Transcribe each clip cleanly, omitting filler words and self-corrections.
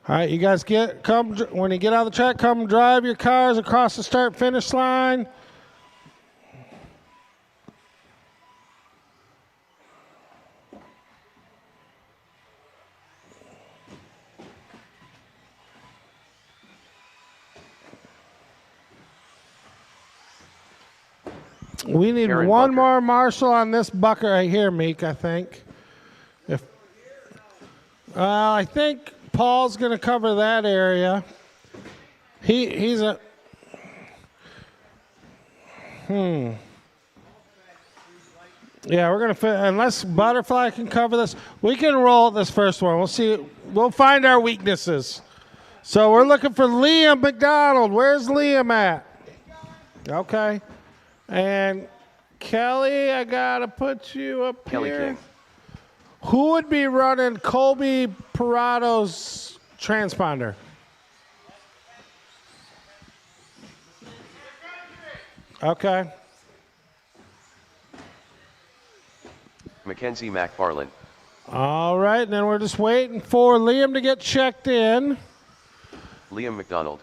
All right, you guys when you get out of the track, come drive your cars across the start-finish line. We need one more marshal on this bucket right here, Meek, I think. I think Paul's going to cover that area. He's a... Yeah, we're going to fit... Unless Butterfly can cover this, we can roll this first one. We'll see. We'll find our weaknesses. So we're looking for Liam McDonald. Where's Liam at? Okay. And Kelly, I got to put you up Kelly here. King. Who would be running Colby Parato's transponder? Okay. Mackenzie McFarland. All right, and then we're just waiting for Liam to get checked in. Liam McDonald.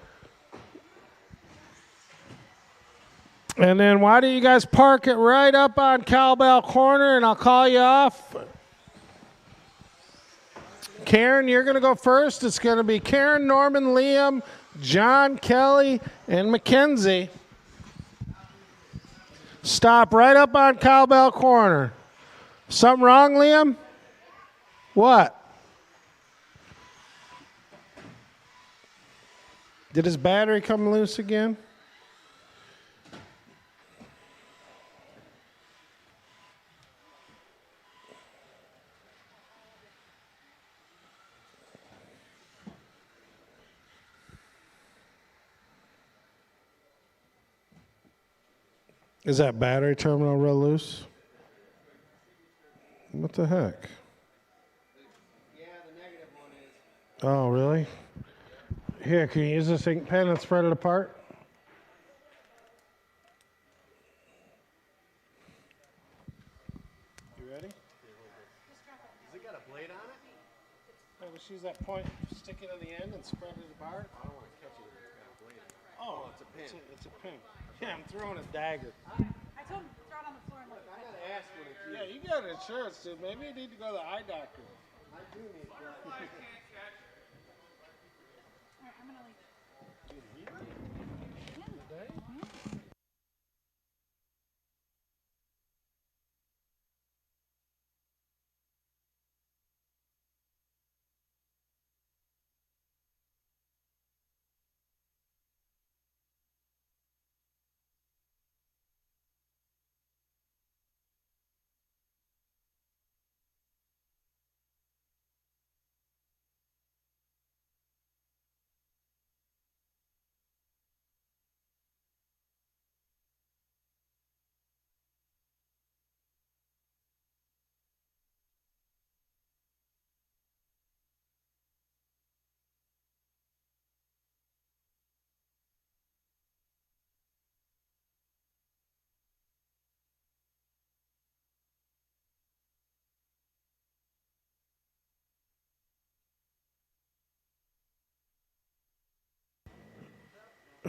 And then why don't you guys park it right up on Cowbell Corner, and I'll call you off. Karen, you're going to go first. It's going to be Karen, Norman, Liam, John, Kelly, and Mackenzie. Stop right up on Cowbell Corner. Something wrong, Liam? What? Did his battery come loose again? Is that battery terminal real loose? What the heck? Yeah, the negative one is. Oh, really? Here, can you use this ink pen and spread it apart? You ready? Has it got a blade on it? Yeah, just use that point, stick it in the end and spread it apart. I don't want to catch it if it's got a blade on it. Oh, it's a pin. It's a pin. Yeah, I'm throwing a dagger. I told him to throw it on the floor and look. I gotta ask when it's Yeah, you got insurance, dude. Maybe you need to go to the eye doctor. I do need blood. All right, I'm gonna leave.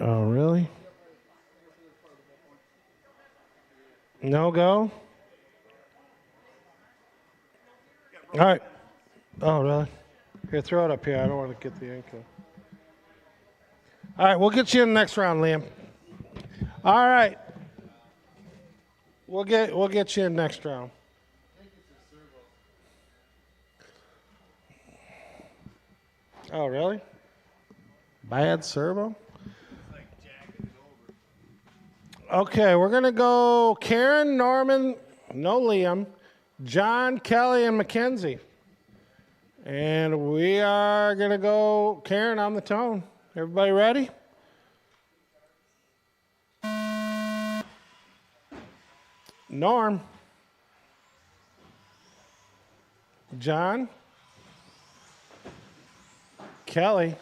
Oh, really? No go? All right. Oh, really? Here, throw it up here. I don't want to get the ink in. All right, we'll get you in the next round, Liam. All right. We'll get you in next round. Oh, really? Bad servo? Okay, we're going to go Karen, Norman, no Liam, John, Kelly, and Mackenzie. And we are going to go Karen on the tone. Everybody ready? Norm. John. Kelly.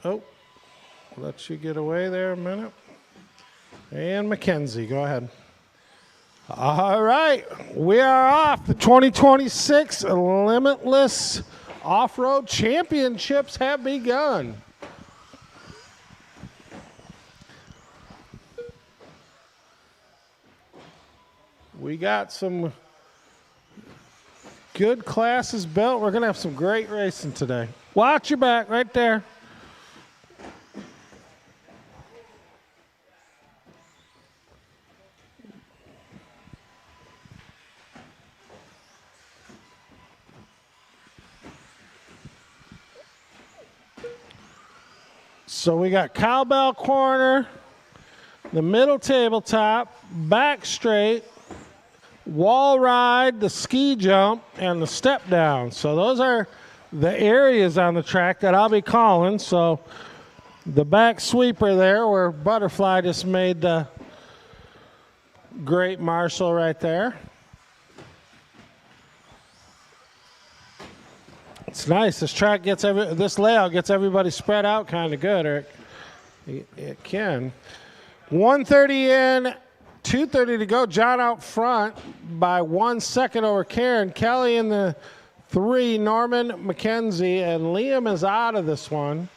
Oh. Let you get away there a minute. And Mackenzie, go ahead. All right, we are off the 2026 Limitless Off-road championships have begun. We got some good classes built. We're going to have some great racing today. Watch your back right there. So we got cowbell corner, the middle tabletop, back straight, wall ride, the ski jump, and the step down. So those are the areas on the track that I'll be calling. So the back sweeper there where Butterfly just made the great marshal right there. It's nice. This track gets this layout gets everybody spread out kind of good, or it can. 130 in, 2:30 to go. John out front by 1 second over Karen. Kelly in the 3, Norman, McKenzie, and Liam is out of this one.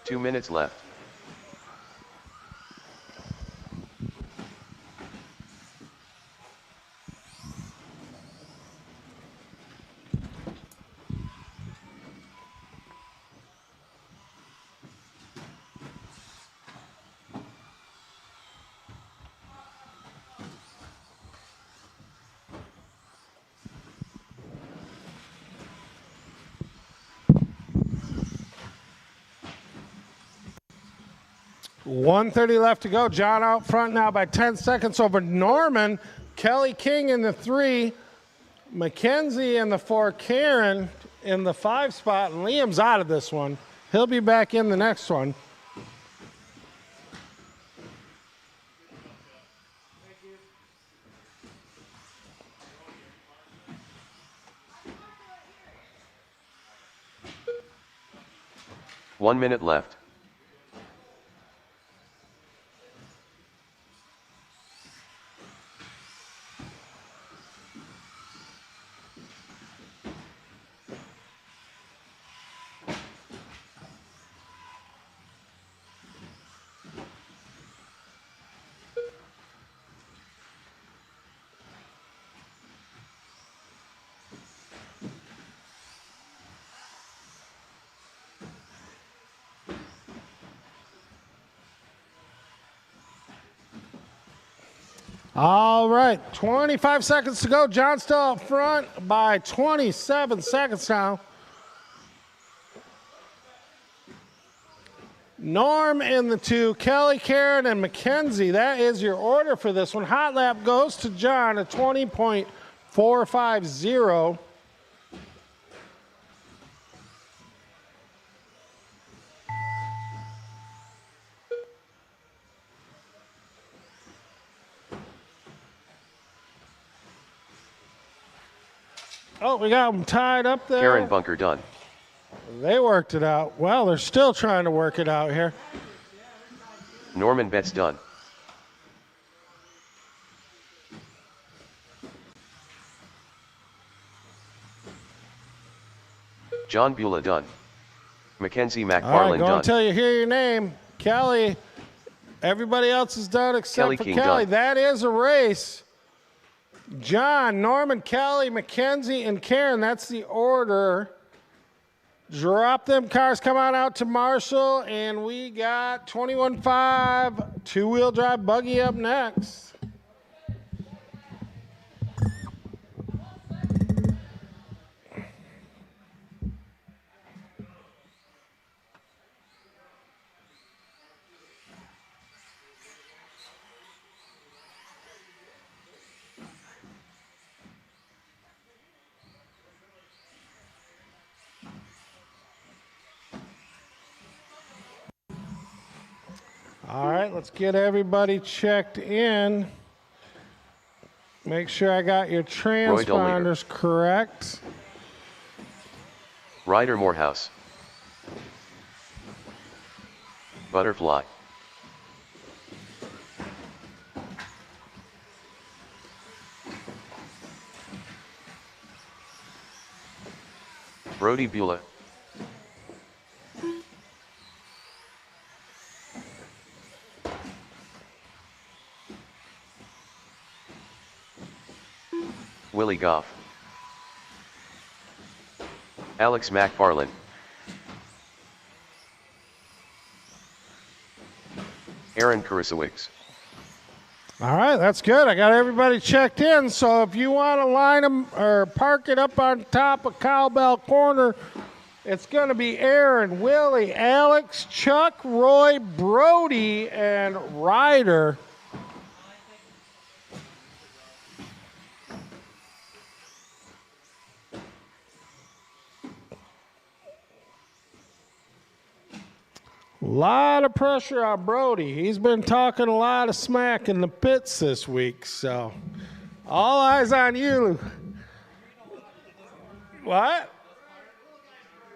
Two minutes left. .130 left to go. John out front now by 10 seconds over Norman. Kelly King in the 3. McKenzie in the 4. Karen in the 5 spot. And Liam's out of this one. He'll be back in the next one. One minute left. All right, 25 seconds to go. John still up front by 27 seconds now. Norm in the 2, Kelly, Karen, and McKenzie. That is your order for this one. Hot lap goes to John at 20.450. Oh, we got them tied up there. Karen bunker done. They worked it out. Well, they're still trying to work it out here. Norman Betts done. John Beulah done. Mackenzie All right, McFarland go done. until you hear your name. Kelly, everybody else is done except Kelly for King Kelly. done. That is a race. John, Norman, Kelly, McKenzie, and Karen. That's the order. Drop them cars. Come on out to Marshall. And we got 21.5 two-wheel drive buggy up next. All right, let's get everybody checked in. Make sure I got your Roy Dolleader. transponders correct. Ryder Morehouse. Butterfly. Brody Beulah. Willie Goff. Alex McFarland. Aaron Kurasowicz. All right, that's good. I got everybody checked in. So if you want to line them or park it up on top of Cowbell Corner, it's going to be Aaron, Willie, Alex, Chuck, Roy, Brody, and Ryder. A lot of pressure on Brody. He's been talking a lot of smack in the pits this week, so all eyes on you. What?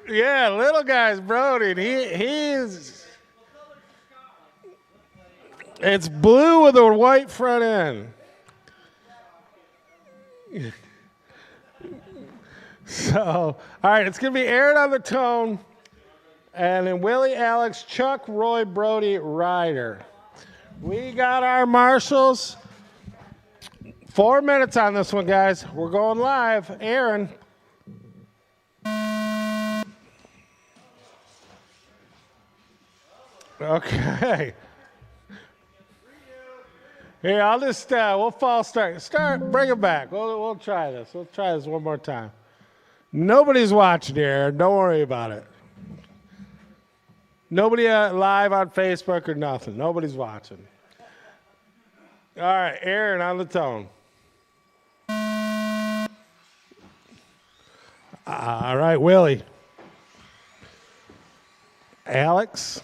Yeah, little guy's Brody. He's it's blue with a white front end. So, all right, it's going to be Aaron on the tone. And then Willie, Alex, Chuck, Roy, Brody, Ryder. We got our marshals. 4 minutes on this one, guys. We're going live. Aaron. Okay. Here, I'll just, we'll false start. Bring it back. We'll try this. We'll try this one more time. Nobody's watching here. Don't worry about it. Nobody live on Facebook or nothing. Nobody's watching. All right, Aaron on the tone. All right, Willie. Alex.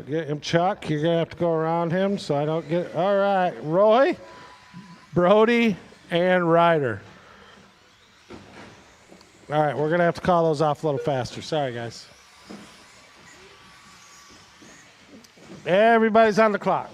Get him, Chuck. You're going to have to go around him so I don't get. All right, Roy, Brody, and Ryder. All right, we're going to have to call those off a little faster. Sorry, guys. Everybody's on the clock.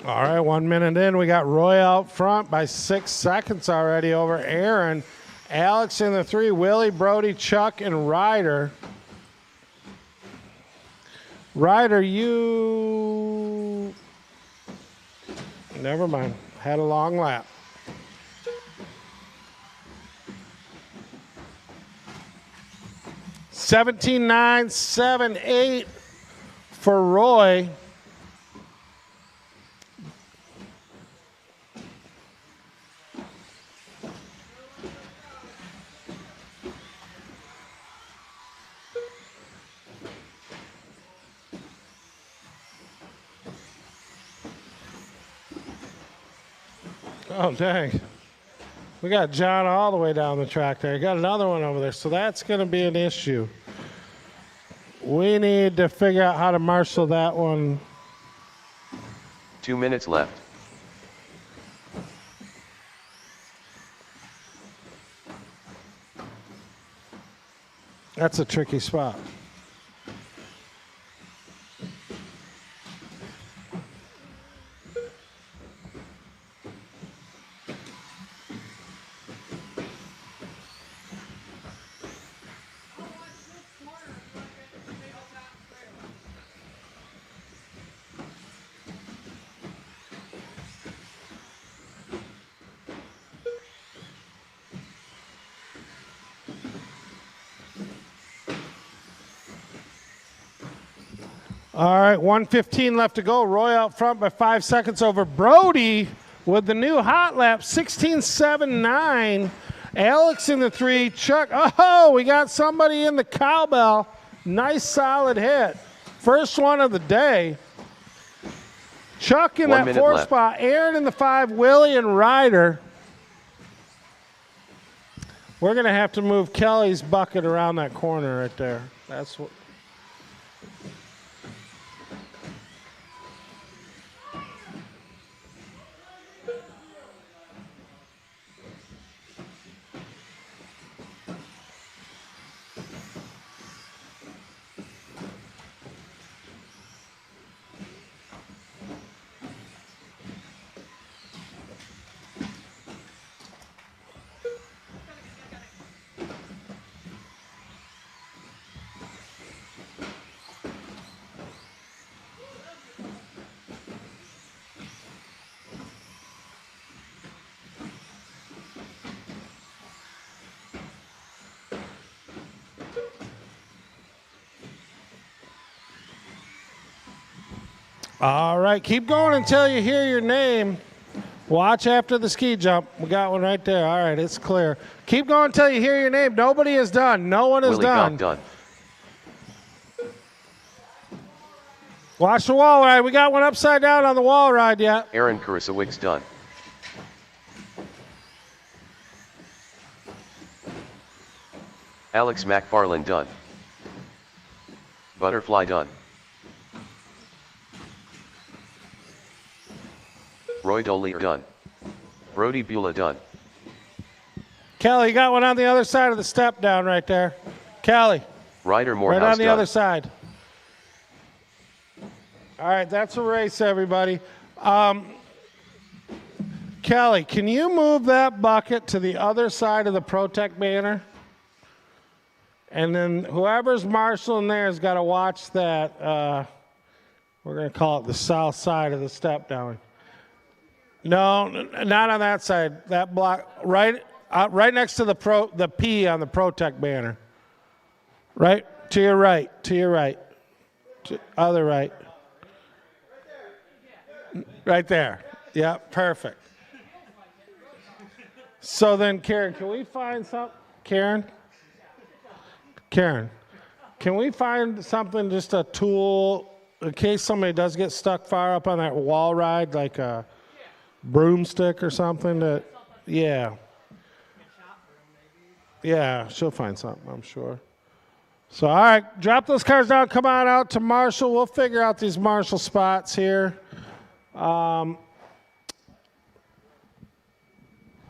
All right, 1 minute in. We got Roy out front by 6 seconds already over Aaron. Alex in the three, Willie, Brody, Chuck, and Ryder. Ryder, you... Never mind. Had a long lap. $17.9, 7.8 for Roy. Oh, dang. We got John all the way down the track there. Got another one over there, so that's going to be an issue. We need to figure out how to marshal that one. 2 minutes left. That's a tricky spot. All right, 1:15 left to go. Roy out front by 5 seconds over Brody with the new hot lap, 16.79. Alex in the 3. Chuck, oh, we got somebody in the cowbell. Nice solid hit. First one of the day. Chuck in 1 that minute 4 left. spot. Aaron in the 5. Willie and Ryder. We're going to have to move Kelly's bucket around that corner right there. That's what. All right, keep going until you hear your name. Watch after the ski jump. We got one right there. All right, it's clear. Keep going until you hear your name. Nobody is done. No one is Willie done. Goff done. Watch the wall ride. We got one upside down on the wall ride yet. Aaron Kurasowicz done. Alex McFarland done. Butterfly done. Roy Dollier done. Brody Beulah done. Kelly, you got one on the other side of the step down right there. Kelly, Ryder right Morehouse on the done. other side. All right, that's a race, everybody. Kelly, can you move that bucket to the other side of the Protect banner? And then whoever's marshaling there has got to watch that. We're going to call it the south side of the step down. No, not on that side. That block, right next to the P on the Protect banner. Right to your right, other right. Right there. Yeah, perfect. So then, Karen, can we find something? Karen, can we find something, just a tool, in case somebody does get stuck far up on that wall ride, like a broomstick or something? Yeah, she'll find something, I'm sure. So, all right, drop those cars down. Come on out to Marshall. We'll figure out these Marshall spots here. And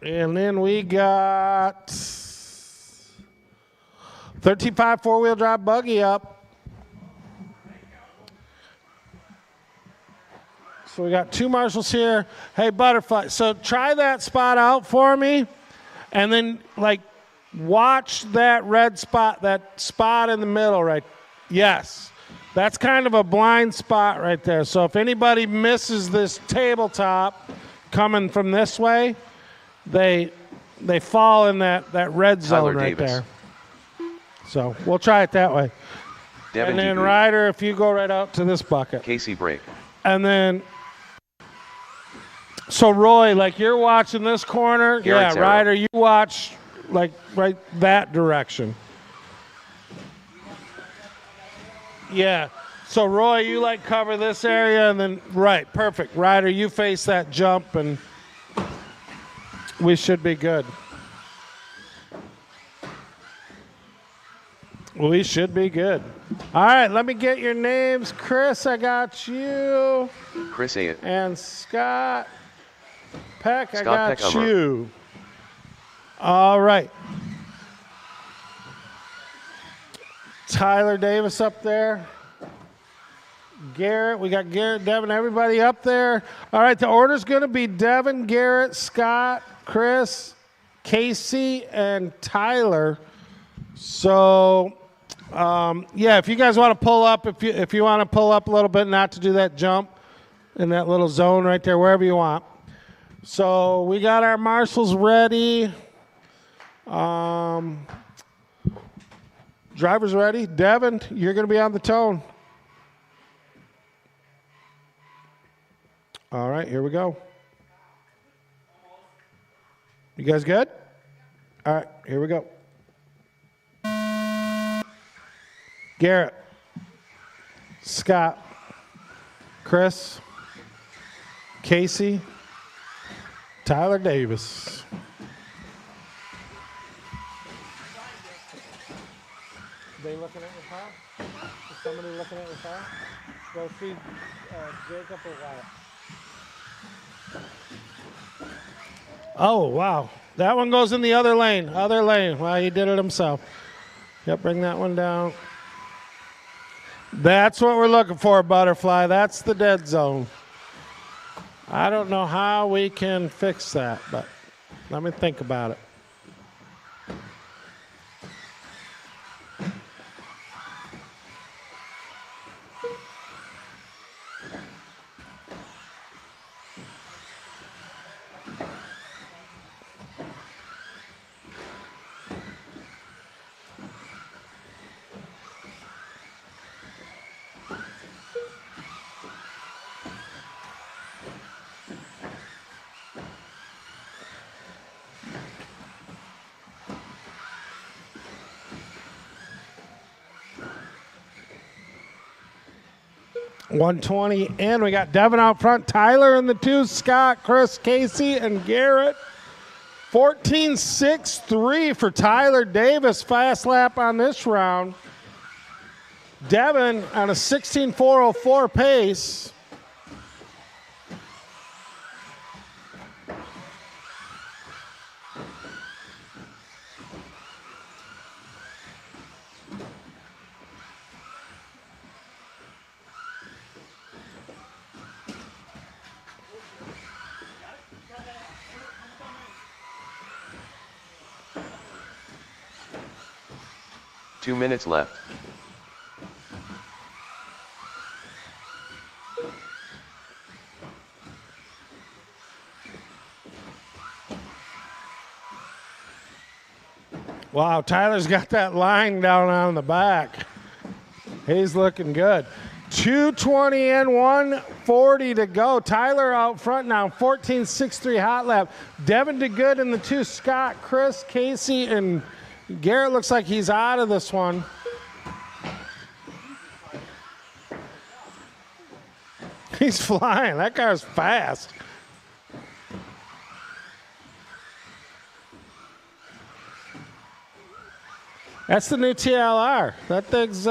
then we got 13.5 four-wheel drive buggy up. So we got 2 Marshalls here. Hey, Butterfly, so try that spot out for me. And then, watch that red spot, that spot in the middle, right? Yes. That's kind of a blind spot right there. So if anybody misses this tabletop coming from this way, they fall in that red zone Tyler right Davis. there. So we'll try it that way. Devin And then Duguay. Ryder, if you go right out to this bucket. Casey Brake. And then, so Roy, you're watching this corner. Garrett's Yeah, arrow. Ryder, you watch right that direction. Yeah. So Roy, you cover this area, and then right, perfect. Ryder, you face that jump, and we should be good. We should be good. All right, let me get your names. Chris, I got you. Chris A. And Scott Peck, I Scott got Peck, Hummer. you. All right. Tyler Davis up there. Garrett, we got Garrett, Devin, everybody up there. All right, the order's going to be Devin, Garrett, Scott, Chris, Casey, and Tyler. So, if you guys want to pull up, if you want to pull up a little bit, not to do that jump in that little zone right there, wherever you want. So we got our marshals ready. Drivers ready. Devin, you're going to be on the tone. All right, here we go. You guys good? All right, here we go. Garrett, Scott, Chris, Casey, Tyler Davis. They looking at your car? Is somebody looking at your car? Go see Jacob or Wyatt. Oh, wow. That one goes in the other lane. Other lane. Well, he did it himself. Yep, bring that one down. That's what we're looking for, Butterfly. That's the dead zone. I don't know how we can fix that, but let me think about it. .120 in. We got Devin out front, Tyler in the 2, Scott, Chris, Casey, and Garrett. 14.63 for Tyler Davis. Fast lap on this round. Devin on a 16.404 pace. Two minutes left. Wow, Tyler's got that line down on the back. He's looking good. 220 and 140 to go. Tyler out front now, 14.63 hot lap. Devin did good in the 2, Scott, Chris, Casey, and Garrett looks like he's out of this one. He's flying. That car's fast. That's the new TLR. That thing's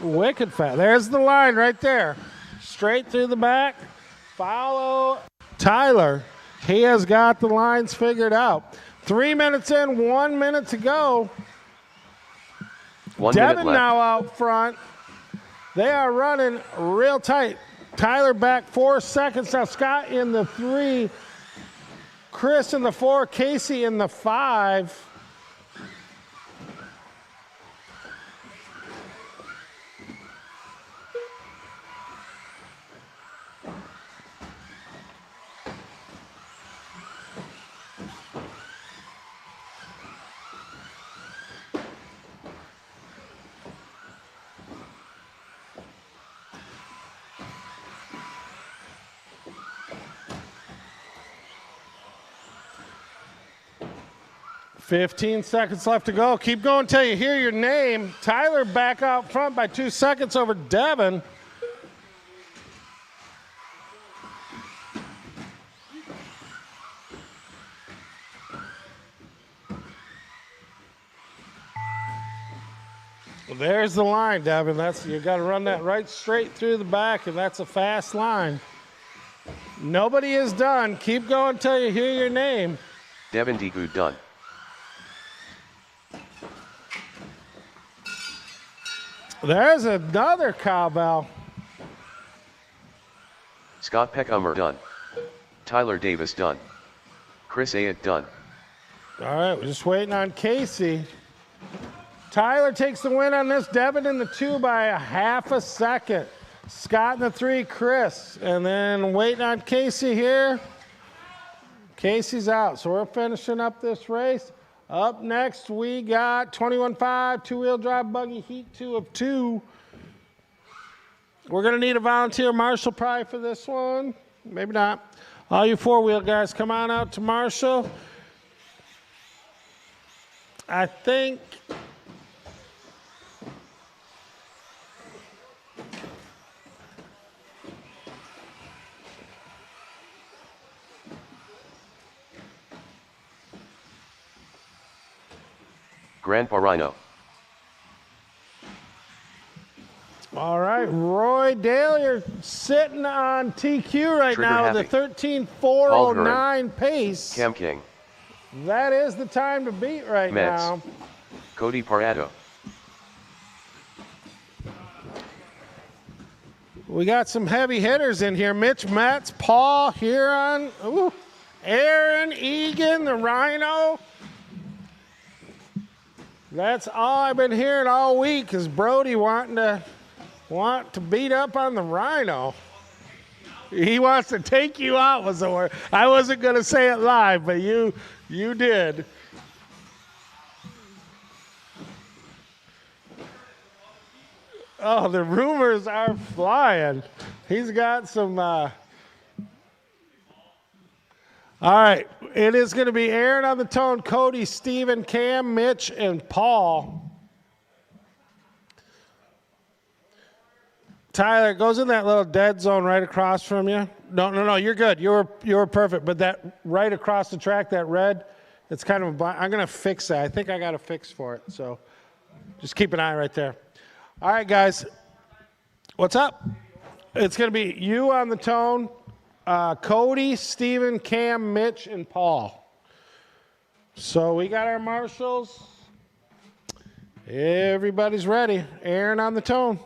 wicked fast. There's the line right there. Straight through the back. Follow Tyler. He has got the lines figured out. 3 minutes in, 1 minute to go. 1 minute Devin left. now out front. They are running real tight. Tyler back 4 seconds. Now Scott in the 3. Chris in the 4. Casey in the 5. $15 seconds left to go. Keep going until you hear your name. Tyler back out front by 2 seconds over Devin. Well, there's the line, Devin. You got to run that right straight through the back, and that's a fast line. Nobody is done. Keep going until you hear your name. Devin D. Good done. There's another cowbell. Scott Peckhummer done. Tyler Davis done. Chris Ayat done. All right, we're just waiting on Casey. Tyler takes the win on this. Devin in the 2 by a half a second. Scott in the 3, Chris. And then waiting on Casey here. Casey's out, so we're finishing up this race. Up next, we got 21.5 two-wheel drive buggy heat 2 of 2. We're going to need a volunteer marshal probably for this one. Maybe not. All you four-wheel guys, come on out to Marshall. I think Grandpa Rhino. all right, Roy Dale, you're sitting on TQ right Trigger now with happy. a 13.409 pace. Cam King. That is the time to beat right Mets. now. Cody Parado. We got some heavy hitters in here. Mitch Metz, Paul Huron, Aaron Egan, the Rhino. That's all I've been hearing all week is Brody want to beat up on the Rhino. He wants to take you out was the word. I wasn't going to say it live, but you did. Oh, the rumors are flying. He's got some. All right, it is going to be Aaron on the tone, Cody, Steven, Cam, Mitch, and Paul. Tyler, it goes in that little dead zone right across from you. No, you're good. You were perfect. But that right across the track, that red, it's kind of I'm going to fix that. I think I got a fix for it. So just keep an eye right there. All right, guys. What's up? It's going to be you on the tone, Cody, Steven, Cam, Mitch, and Paul. So we got our marshals. Everybody's ready. Aaron on the tone.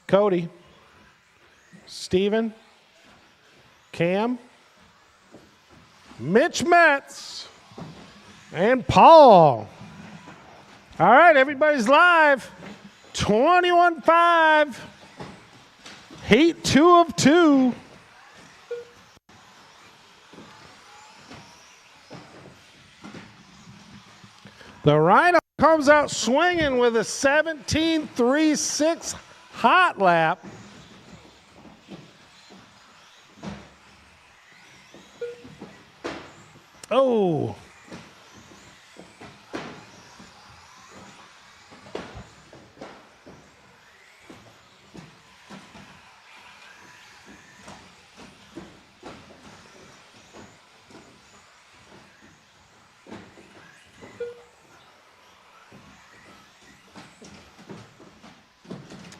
Cody, Steven, Cam, Mitch Metz, and Paul. All right, everybody's live. 21-5. Heat 2 of 2. The Rhino comes out swinging with a 17.36 hot lap. Oh.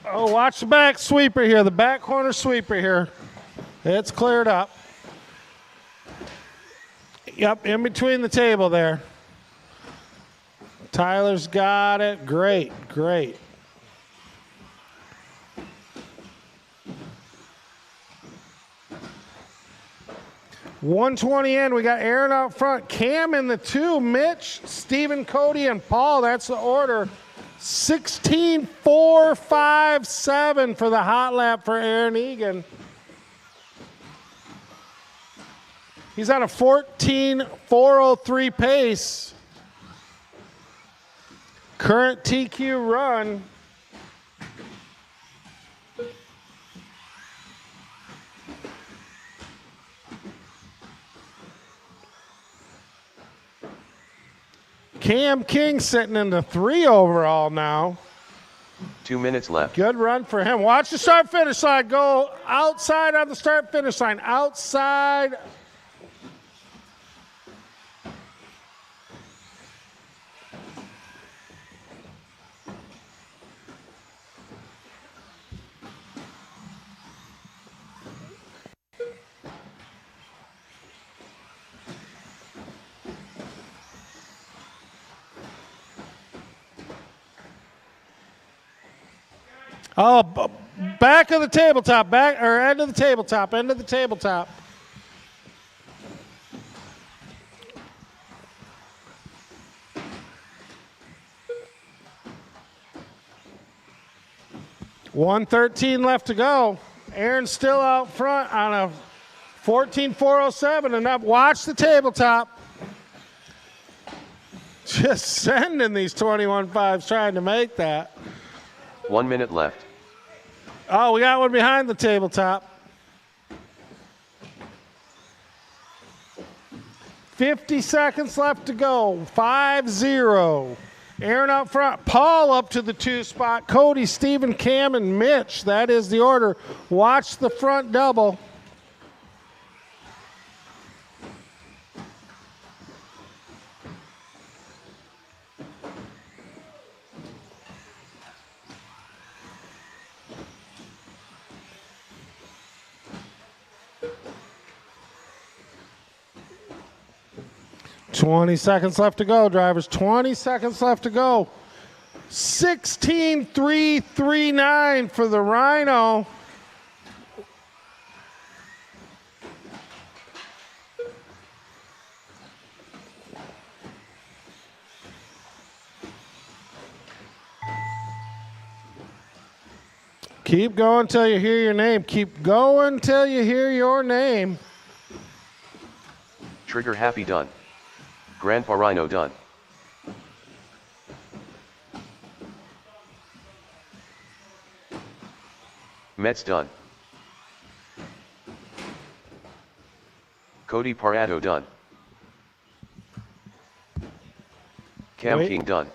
Oh, watch the back sweeper here, the back corner sweeper here. It's cleared up. Yep, in between the table there. Tyler's got it. Great. 120 in. We got Aaron out front. Cam in the 2. Mitch, Steven, Cody, and Paul. That's the order. 16.457 for the hot lap for Aaron Egan. He's on a 14.403 pace. Current TQ run. Cam King sitting in the 3 overall now. 2 minutes left. Good run for him. Watch the start-finish line. Go outside on the start-finish line. Outside. Oh, back of the tabletop, end of the tabletop. $113 left to go. Aaron's still out front on a 14.407 and up. Watch the tabletop. Just sending these 21.5s trying to make that. 1 minute left. Oh, we got one behind the tabletop. 50 seconds left to go. 5-0. Aaron up front. Paul up to the 2 spot. Cody, Steven, Cam, and Mitch. That is the order. Watch the front double. $20 seconds left to go, drivers. 20 seconds left to go. 16-3-3-9 for the Rhino. Keep going till you hear your name. Keep going till you hear your name. Trigger Happy done. Grandpa Rhino done. Mets done. Cody Parado done. Cam Wait. King done.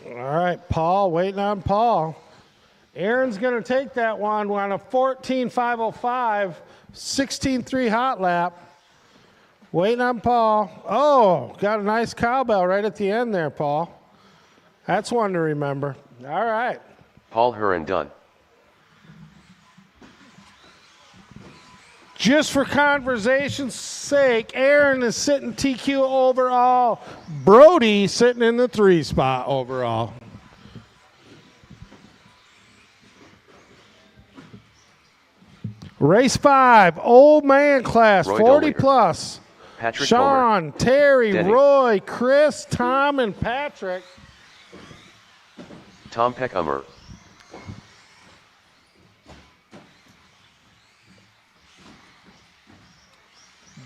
All right, Paul, waiting on Paul. Aaron's going to take that one on a 14.505, 16.3 hot lap. Waiting on Paul. Oh, got a nice cowbell right at the end there, Paul. That's one to remember. All right. Paul Huron done. Just for conversation's sake, Aaron is sitting TQ overall. Brody sitting in the 3 spot overall. Race 5, old man class, Roy 40 Dollinger. plus. Patrick Sean, Terry, Denny. Roy, Chris, Tom, and Patrick. Tom Peckhummer.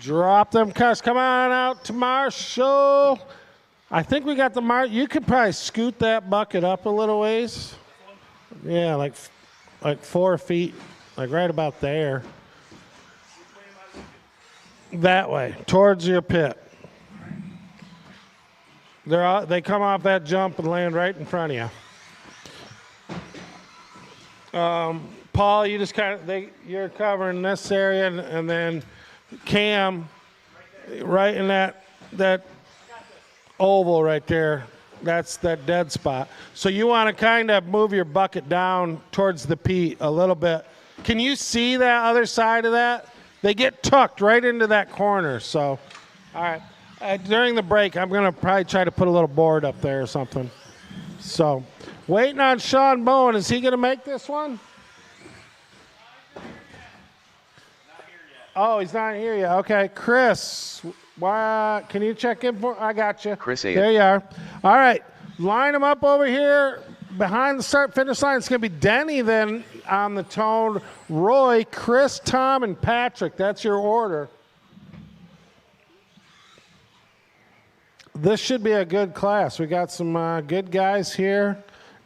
Drop them cuts. Come on out to Marshall. I think we got the You could probably scoot that bucket up a little ways. Yeah, like 4 feet, like right about there. That way, towards your pit. They come off that jump and land right in front of you. Paul, you just you're covering this area, and then Cam, right in that oval right there. That's that dead spot. So you want to kind of move your bucket down towards the peat a little bit. Can you see that other side of that? They get tucked right into that corner. So, all right. During the break, I'm going to probably try to put a little board up there or something. So, waiting on Sean Bowen. Is he going to make this one? Oh, he's not here yet. Okay, Chris, can you check in for? I got you. Chris A. There you are. All right, line them up over here behind the start-finish line. It's going to be Denny then on the tone. Roy, Chris, Tom, and Patrick. That's your order. This should be a good class. We got some good guys here.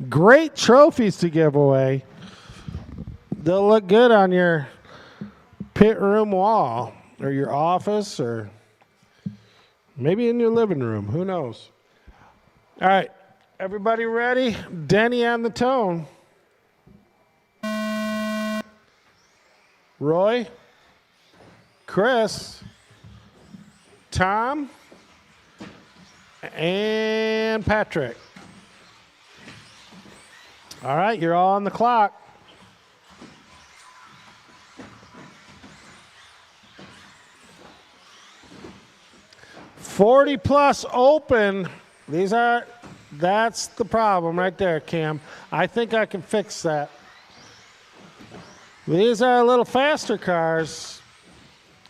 Great trophies to give away. They'll look good on your pit room wall or your office or maybe in your living room. Who knows? All right. Everybody ready? Denny on the tone. Roy, Chris, Tom, and Patrick. All right, you're all on the clock. $40 plus open. That's the problem right there, Cam. I think I can fix that. These are a little faster cars.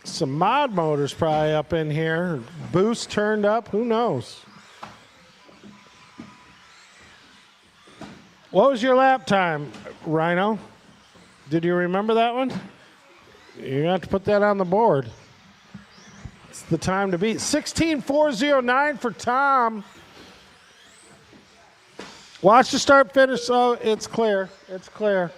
Some mod motors probably up in here. Boost turned up. Who knows? What was your lap time, Rhino? Did you remember that one? You're going to have to put that on the board. It's the time to beat. 16.409 for Tom. Watch the start finish. Oh, it's clear. It's clear.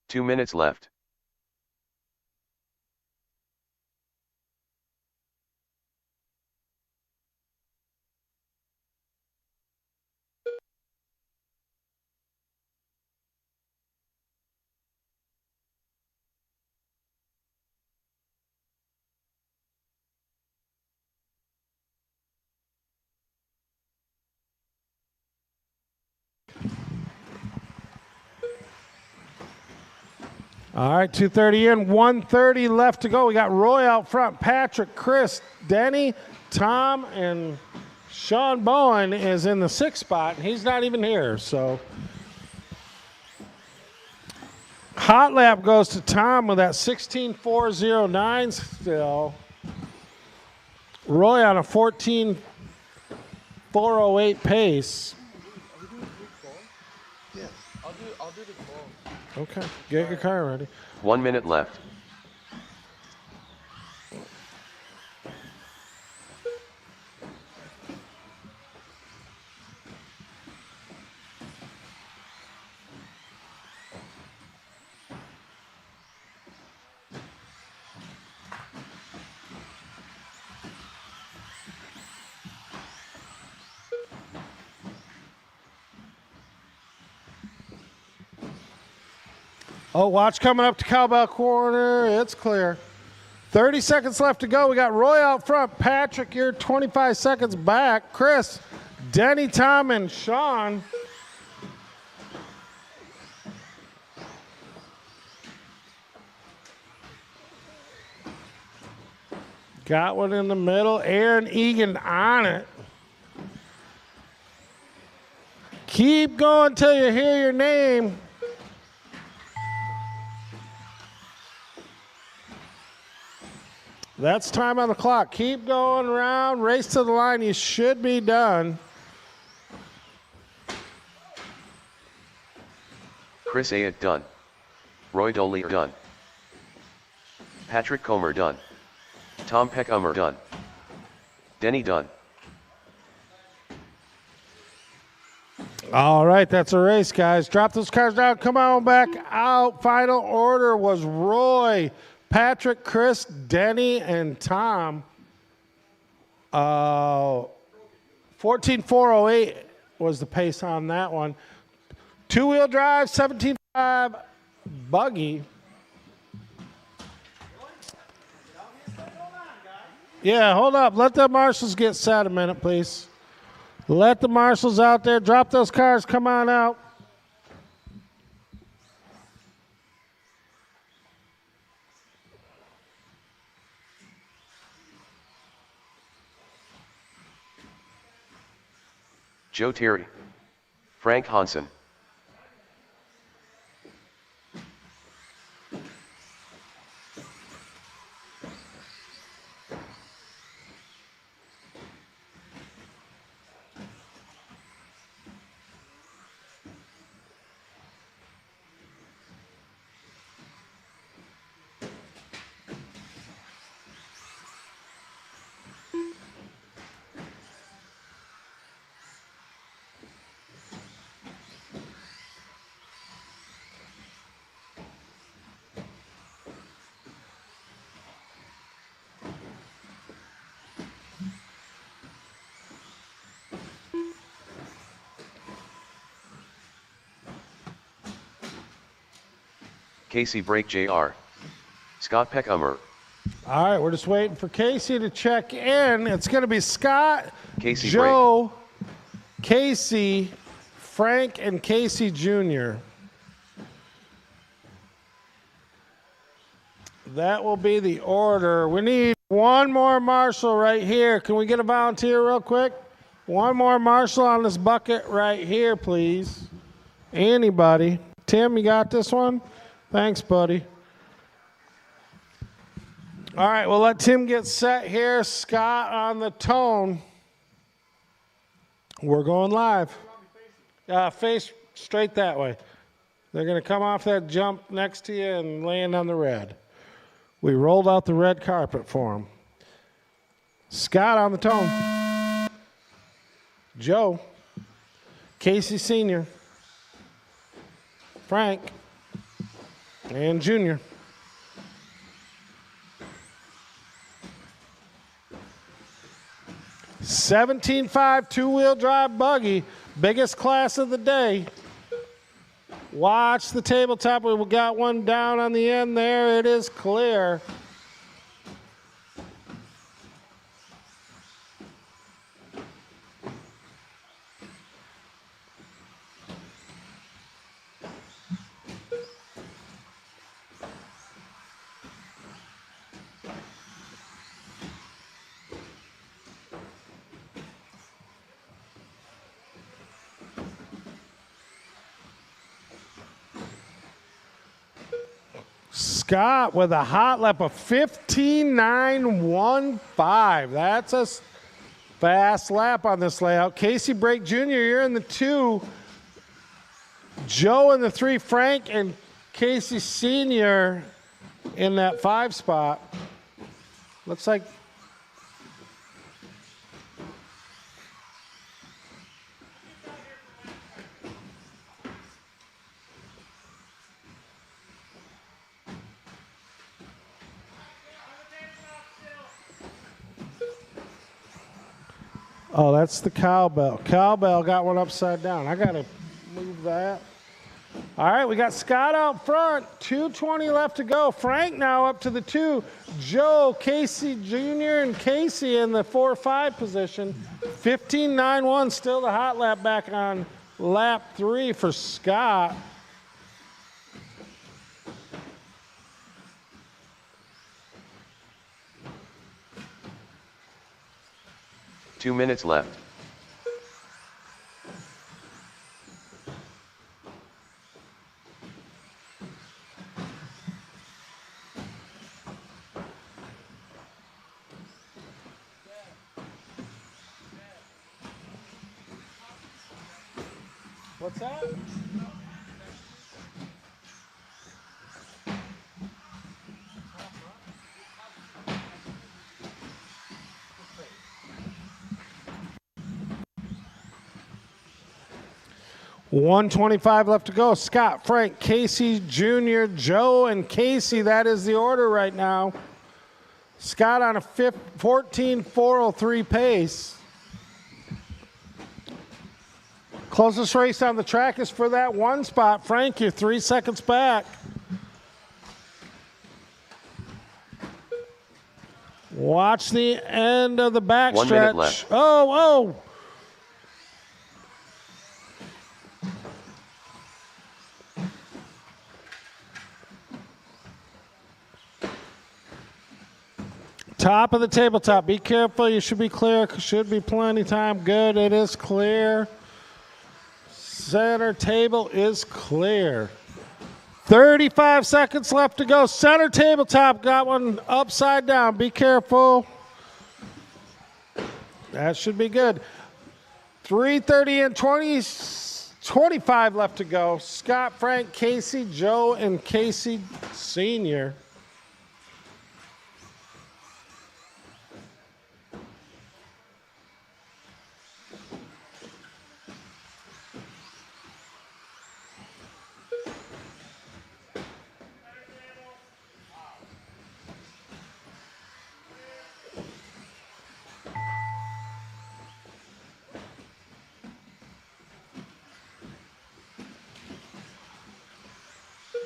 2 minutes left. All right, 2:30 in, 1:30 left to go. We got Roy out front, Patrick, Chris, Denny, Tom, and Sean Bowen is in the 6th spot, and he's not even here. So hot lap goes to Tom with that 16.409 still. Roy on a 14.408 pace. I'll do the ball. Okay, get your car ready. 1 minute left. Oh, watch coming up to Cowbell Corner. It's clear. 30 seconds left to go. We got Roy out front. Patrick, you're 25 seconds back. Chris, Denny, Tom, and Sean. Got one in the middle. Aaron Egan on it. Keep going till you hear your name. That's time on the clock. Keep going around. Race to the line. You should be done. Chris Ayat done. Roy Dollier done. Patrick Comer done. Tom Peckhummer done. Denny done. All right, that's a race, guys. Drop those cars down. Come on back out. Final order was Roy, Patrick, Chris, Denny, and Tom. 14.408 was the pace on that one. Two-wheel drive, 17.5 buggy. Yeah, hold up. Let the marshals get set a minute, please. Let the marshals out there. Drop those cars. Come on out. Joe Terry. Frank Hansen. Casey Brake Jr. Scott Peckhummer. All right, we're just waiting for Casey to check in. It's going to be Scott, Casey Joe, Casey, Frank, and Casey Jr. That will be the order. We need one more marshal right here. Can we get a volunteer real quick? One more marshal on this bucket right here, please. Anybody? Tim, you got this one? Thanks, buddy. All right, we'll let Tim get set here. Scott on the tone. We're going live. Face straight that way. They're going to come off that jump next to you and land on the red. We rolled out the red carpet for them. Scott on the tone. Joe. Casey Sr. Frank. And Junior. $17.5 two-wheel drive buggy. Biggest class of the day. Watch the tabletop. We got one down on the end there. It is clear. Scott with a hot lap of 15.915. That's a fast lap on this layout. Casey Brake Jr., you're in the 2. Joe in the 3. Frank and Casey Sr. in that 5 spot. Looks like oh, that's the cowbell. Cowbell got one upside down. I got to move that. All right, we got Scott out front. 2:20 left to go. Frank now up to the 2. Joe, Casey Jr., and Casey in the 4-5 position. 15.91, still the hot lap back on lap 3 for Scott. Two minutes left. What's that? 1:25 left to go. Scott, Frank, Casey Jr., Joe, and Casey. That is the order right now. Scott on a 14.403 pace. Closest race on the track is for that 1 spot. Frank, you're 3 seconds back. Watch the end of the backstretch. 1 minute left. Oh. Top of the tabletop. Be careful. You should be clear. Should be plenty time. Good. It is clear. Center table is clear. 35 seconds left to go. Center tabletop got one upside down. Be careful. That should be good. 3:30 and 25 left to go. Scott, Frank, Casey, Joe, and Casey Sr.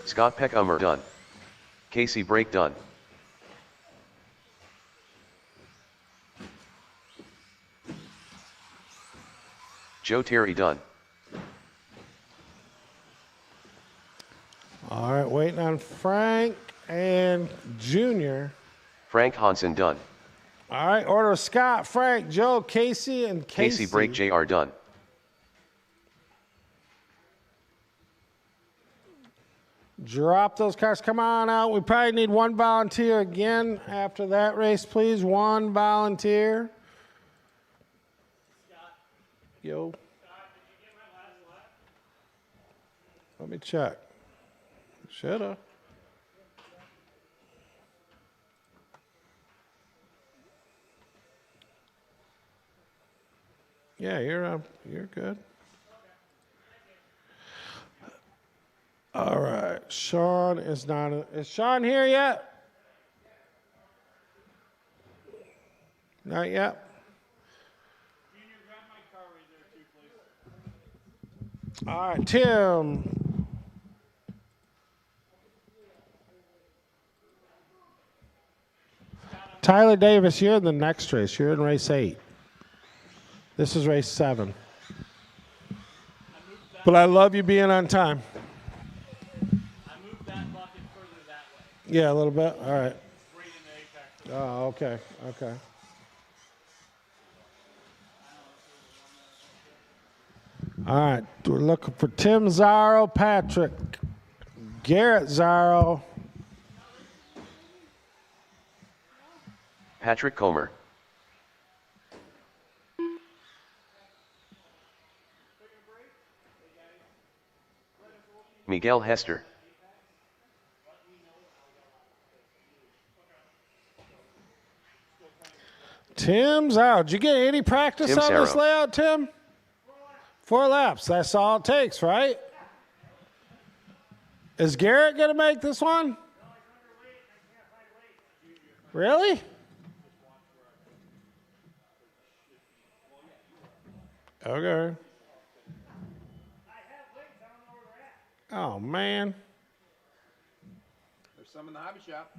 Scott Peckhummer done. Casey Brake done. Joe Terry done. All right, waiting on Frank and Junior. Frank Hansen done. All right, order of Scott, Frank, Joe, Casey, and Casey. Casey Brake JR done. Drop those cars. Come on out. We probably need one volunteer again after that race, please. One volunteer. Yo. Let me check. Shoulda. Yeah, you're good. All right, Sean is not. Is Sean here yet? Not yet. All right, Tim. Tyler Davis, you're in the next race. You're in race 8. This is race 7. But I love you being on time. I moved that bucket further that way. Yeah, a little bit. All right. Right in the apex. Oh, okay. Okay. All right. We're looking for Tim Zaro, Patrick, Garrett Zaro, Patrick Comer. Miguel Hester. Tim's out. Did you get any practice Tim on this Sarah. layout, Tim? 4 laps. That's all it takes, right? Is Garrett going to make this one? Really? Okay. Oh, man. There's some in the hobby shop.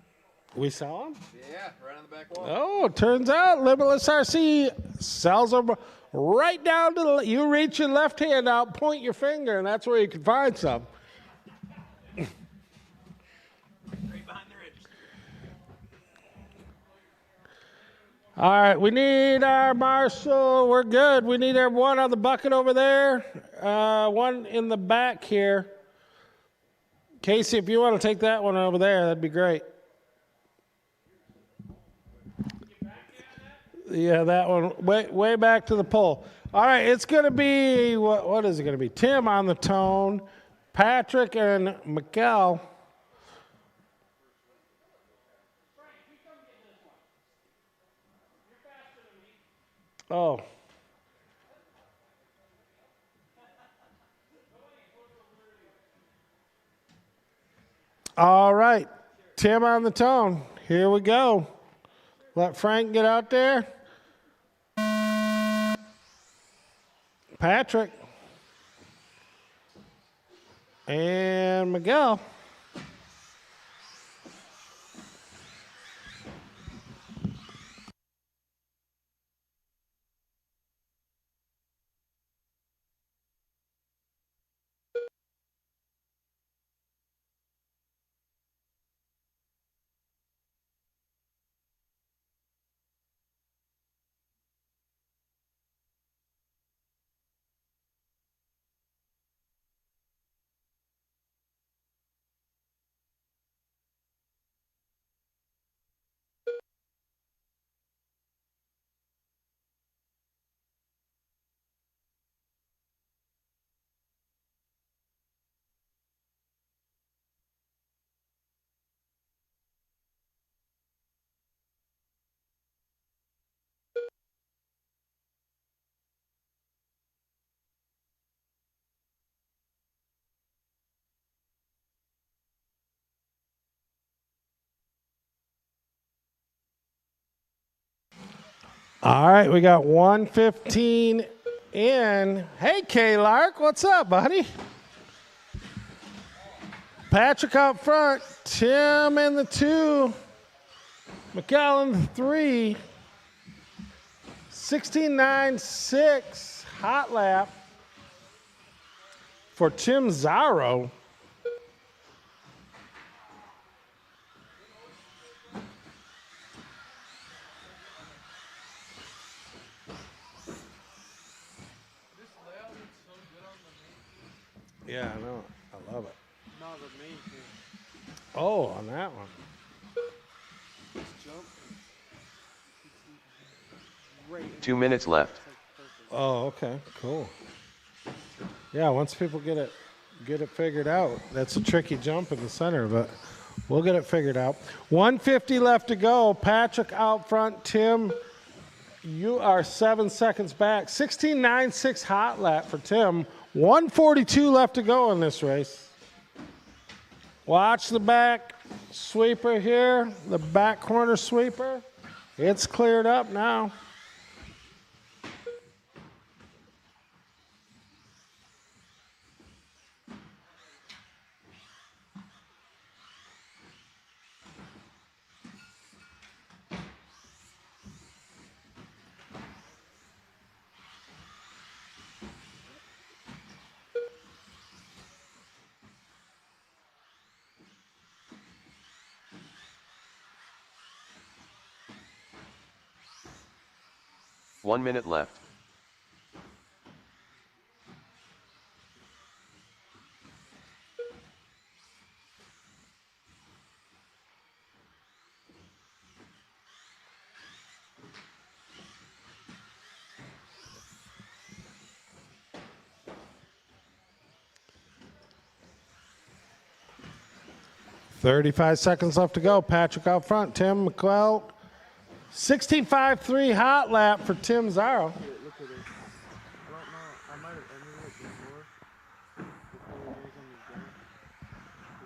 We sell them? Yeah, right on the back wall. Oh, turns out Limitless RC sells them right down to the, you reach your left hand out, point your finger, and that's where you can find some. Right behind the ridge. All right, we need our marshal. We're good. We need our one on the bucket over there, one in the back here. Casey, if you want to take that one over there, that'd be great. Yeah, that one way back to the pole. All right, it's going to be, what is it going to be? Tim on the tone, Patrick and Miguel. Oh. All right, Tim on the tone. Here we go. Let Frank get out there. Patrick. And Miguel. All right, we got 115 in. Hey, K. Lark, what's up, buddy? Patrick out front, Tim in the 2, Miguel in the 3, 16.96 hot lap for Tim Zaro. Yeah, I know. I love it. No, the main thing. Oh, on that one. Jump. 2 minutes left. Oh, okay, cool. Yeah, once people get it figured out, that's a tricky jump in the center, but we'll get it figured out. 150 left to go. Patrick out front. Tim, you are 7 seconds back. 16.96 hot lap for Tim. 142 left to go in this race. Watch the back sweeper here, the back corner sweeper. It's cleared up now. One minute left. $35 seconds left to go. Patrick out front. Tim McQuell. 16.53 hot lap for Tim Zaro. Look at this. I don't know. I might have ended it before it was on the gun.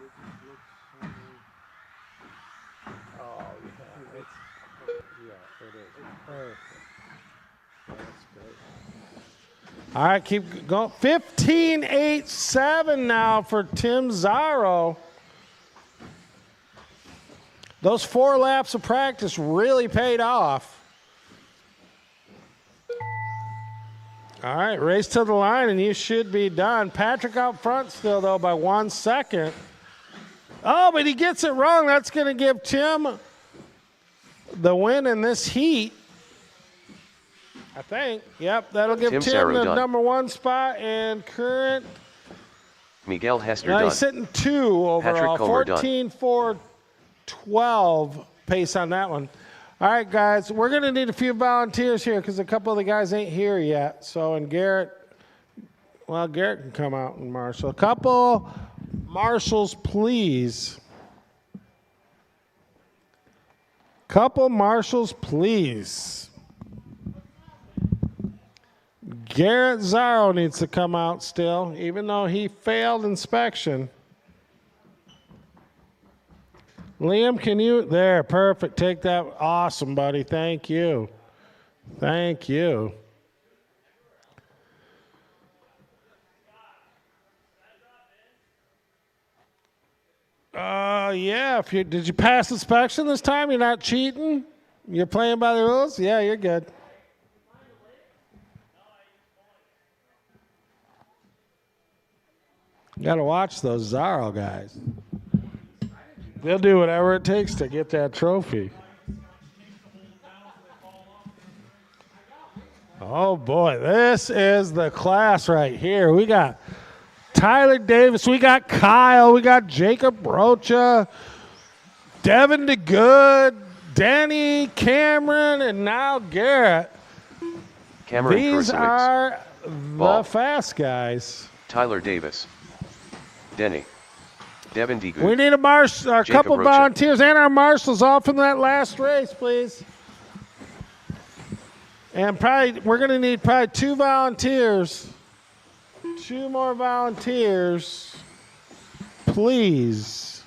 But it just looks so weird. Oh, yeah, it is. Perfect. That's great. All right, keep going. 15.87 now for Tim Zaro. Those 4 laps of practice really paid off. All right, race to the line, and you should be done. Patrick out front still, though, by 1 second. Oh, but he gets it wrong. That's going to give Tim the win in this heat, I think. Yep, that'll give Tim the number 1 spot, and current. Miguel Hester done. He's sitting 2 overall. 14-4. 12 pace on that one. All right, guys, we're going to need a few volunteers here because a couple of the guys ain't here yet. So, and Garrett, well, Garrett can come out and marshal. A couple marshals, please. Couple marshals, please. Garrett Zaro needs to come out still, even though he failed inspection. Liam, can you? There, perfect. Take that. Awesome, buddy. Thank you. Thank you. Yeah. Did you pass inspection this time? You're not cheating? You're playing by the rules? Yeah, you're good. You got to watch those Zaro guys. They'll do whatever it takes to get that trophy. Oh, boy. This is the class right here. We got Tyler Davis. We got Kyle. We got Jacob Rocha. Devin DeGood. Danny Cameron. And now Garrett. Cameron These are the fast guys. Tyler Davis. Denny. Devin DeGood. We need a couple volunteers and our marshals all from that last race, please. And probably we're going to need probably 2 volunteers. 2 more volunteers, please.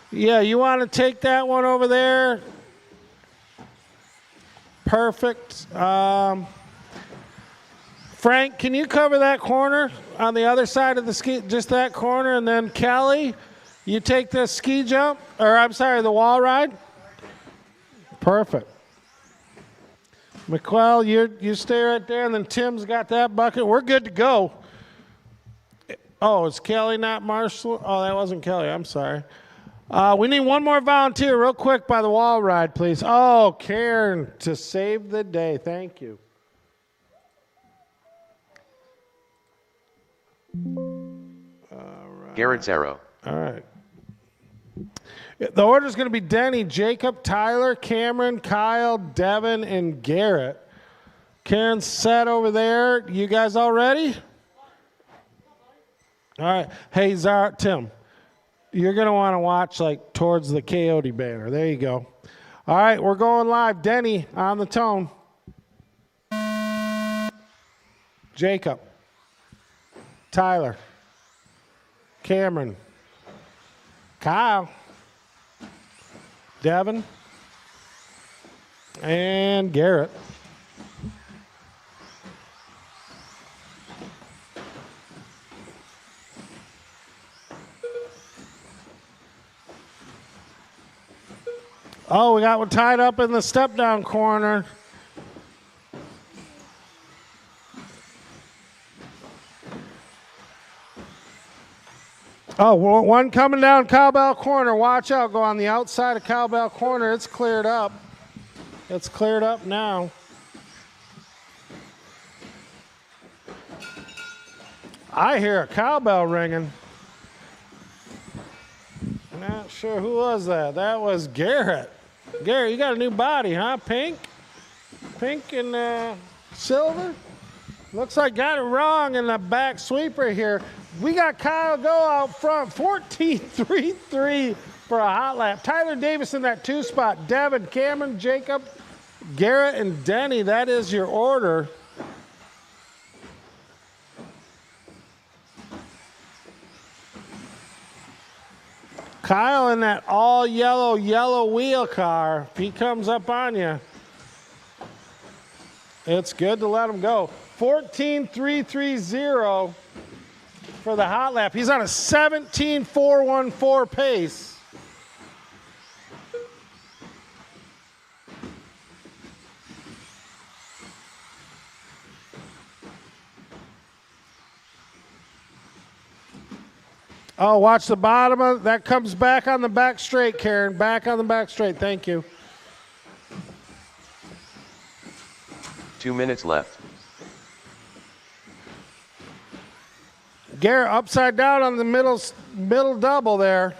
Yeah, you want to take that one over there? Perfect. Frank, can you cover that corner on the other side of the ski, just that corner? And then Kelly, you take the ski jump, or I'm sorry, the wall ride. Perfect. McQuell, you stay right there, and then Tim's got that bucket. We're good to go. Oh, is Kelly not Marshall? Oh, that wasn't Kelly. I'm sorry. We need 1 more volunteer real quick by the wall ride, please. Oh, Karen, to save the day. Thank you. Garrett Zaro. All right. The order is going to be Denny, Jacob, Tyler, Cameron, Kyle, Devin, and Garrett. Karen's set over there. You guys all ready? All right. Hey, Tim, you're going to want to watch like towards the Coyote banner. There you go. All right, we're going live. Denny on the tone. Jacob, Tyler, Cameron, Kyle, Devin, and Garrett. Oh, we got one tied up in the step-down corner. Oh, one coming down Cowbell Corner. Watch out. Go on the outside of Cowbell Corner. It's cleared up. It's cleared up now. I hear a cowbell ringing. Not sure who was that. That was Garrett. Garrett, you got a new body, huh? Pink? Pink and silver? Looks like got it wrong in the back sweeper here. We got Kyle go out front, 14-3-3 for a hot lap. Tyler Davis in that 2 spot. Devin, Cameron, Jacob, Garrett, and Denny. That is your order. Kyle in that all yellow wheel car. If he comes up on you, it's good to let him go. 14-3-3-0 for the hot lap. He's on a 17-4-1-4 pace. Oh, watch the bottom of that. Comes back on the back straight, Karen. Back on the back straight. Thank you. 2 minutes left. Garrett upside down on the middle double there.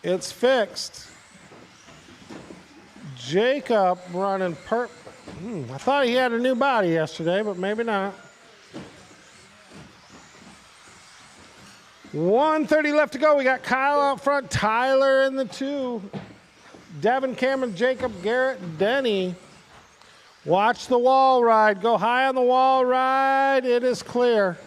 It's fixed. Jacob running I thought he had a new body yesterday, but maybe not. 1:30 left to go. We got Kyle out front, Tyler in the 2. Devin, Cameron, Jacob, Garrett, Denny. Watch the wall ride. Go high on the wall ride. It is clear.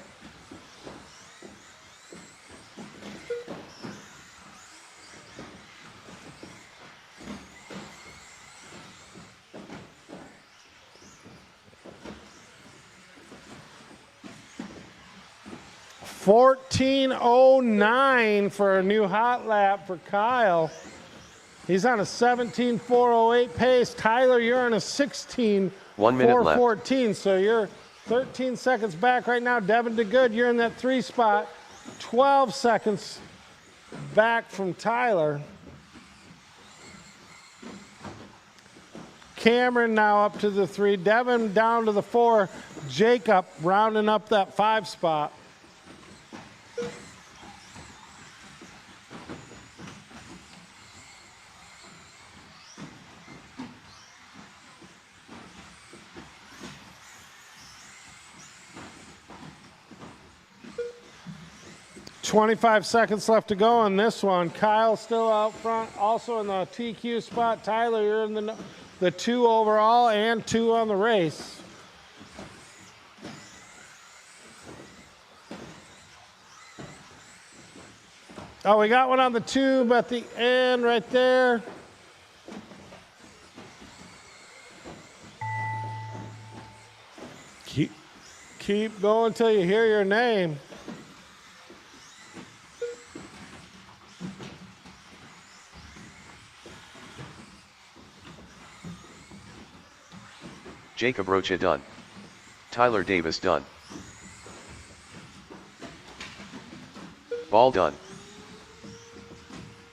$14.09 for a new hot lap for Kyle. He's on a 17.408 pace. Tyler, you're on a 1 minute left. 16.414, so you're 13 seconds back right now. Devin DeGood, you're in that 3 spot. 12 seconds back from Tyler. Cameron now up to the 3. Devin down to the 4. Jacob rounding up that 5 spot. $25 seconds left to go on this one. Kyle still out front, also in the TQ spot. Tyler, you're in the 2 overall and 2 on the race. Oh, we got one on the tube at the end right there. Keep going till you hear your name. Jacob Rocha done. Tyler Davis done. Ball done.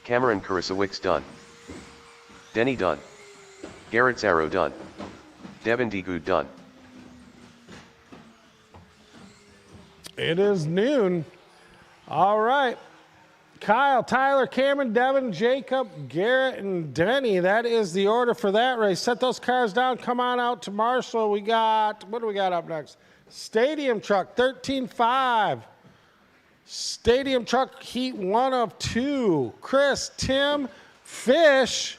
Cameron Kurisowicz done. Denny done. Garrett Zarrow done. Devin DeGood done. It is noon. All right. Kyle, Tyler, Cameron, Devin, Jacob, Garrett, and Denny. That is the order for that race. Set those cars down. Come on out to Marshall. We got, what do we got up next? Stadium Truck, 13-5. Stadium Truck Heat 1 of 2. Chris, Tim, Fish,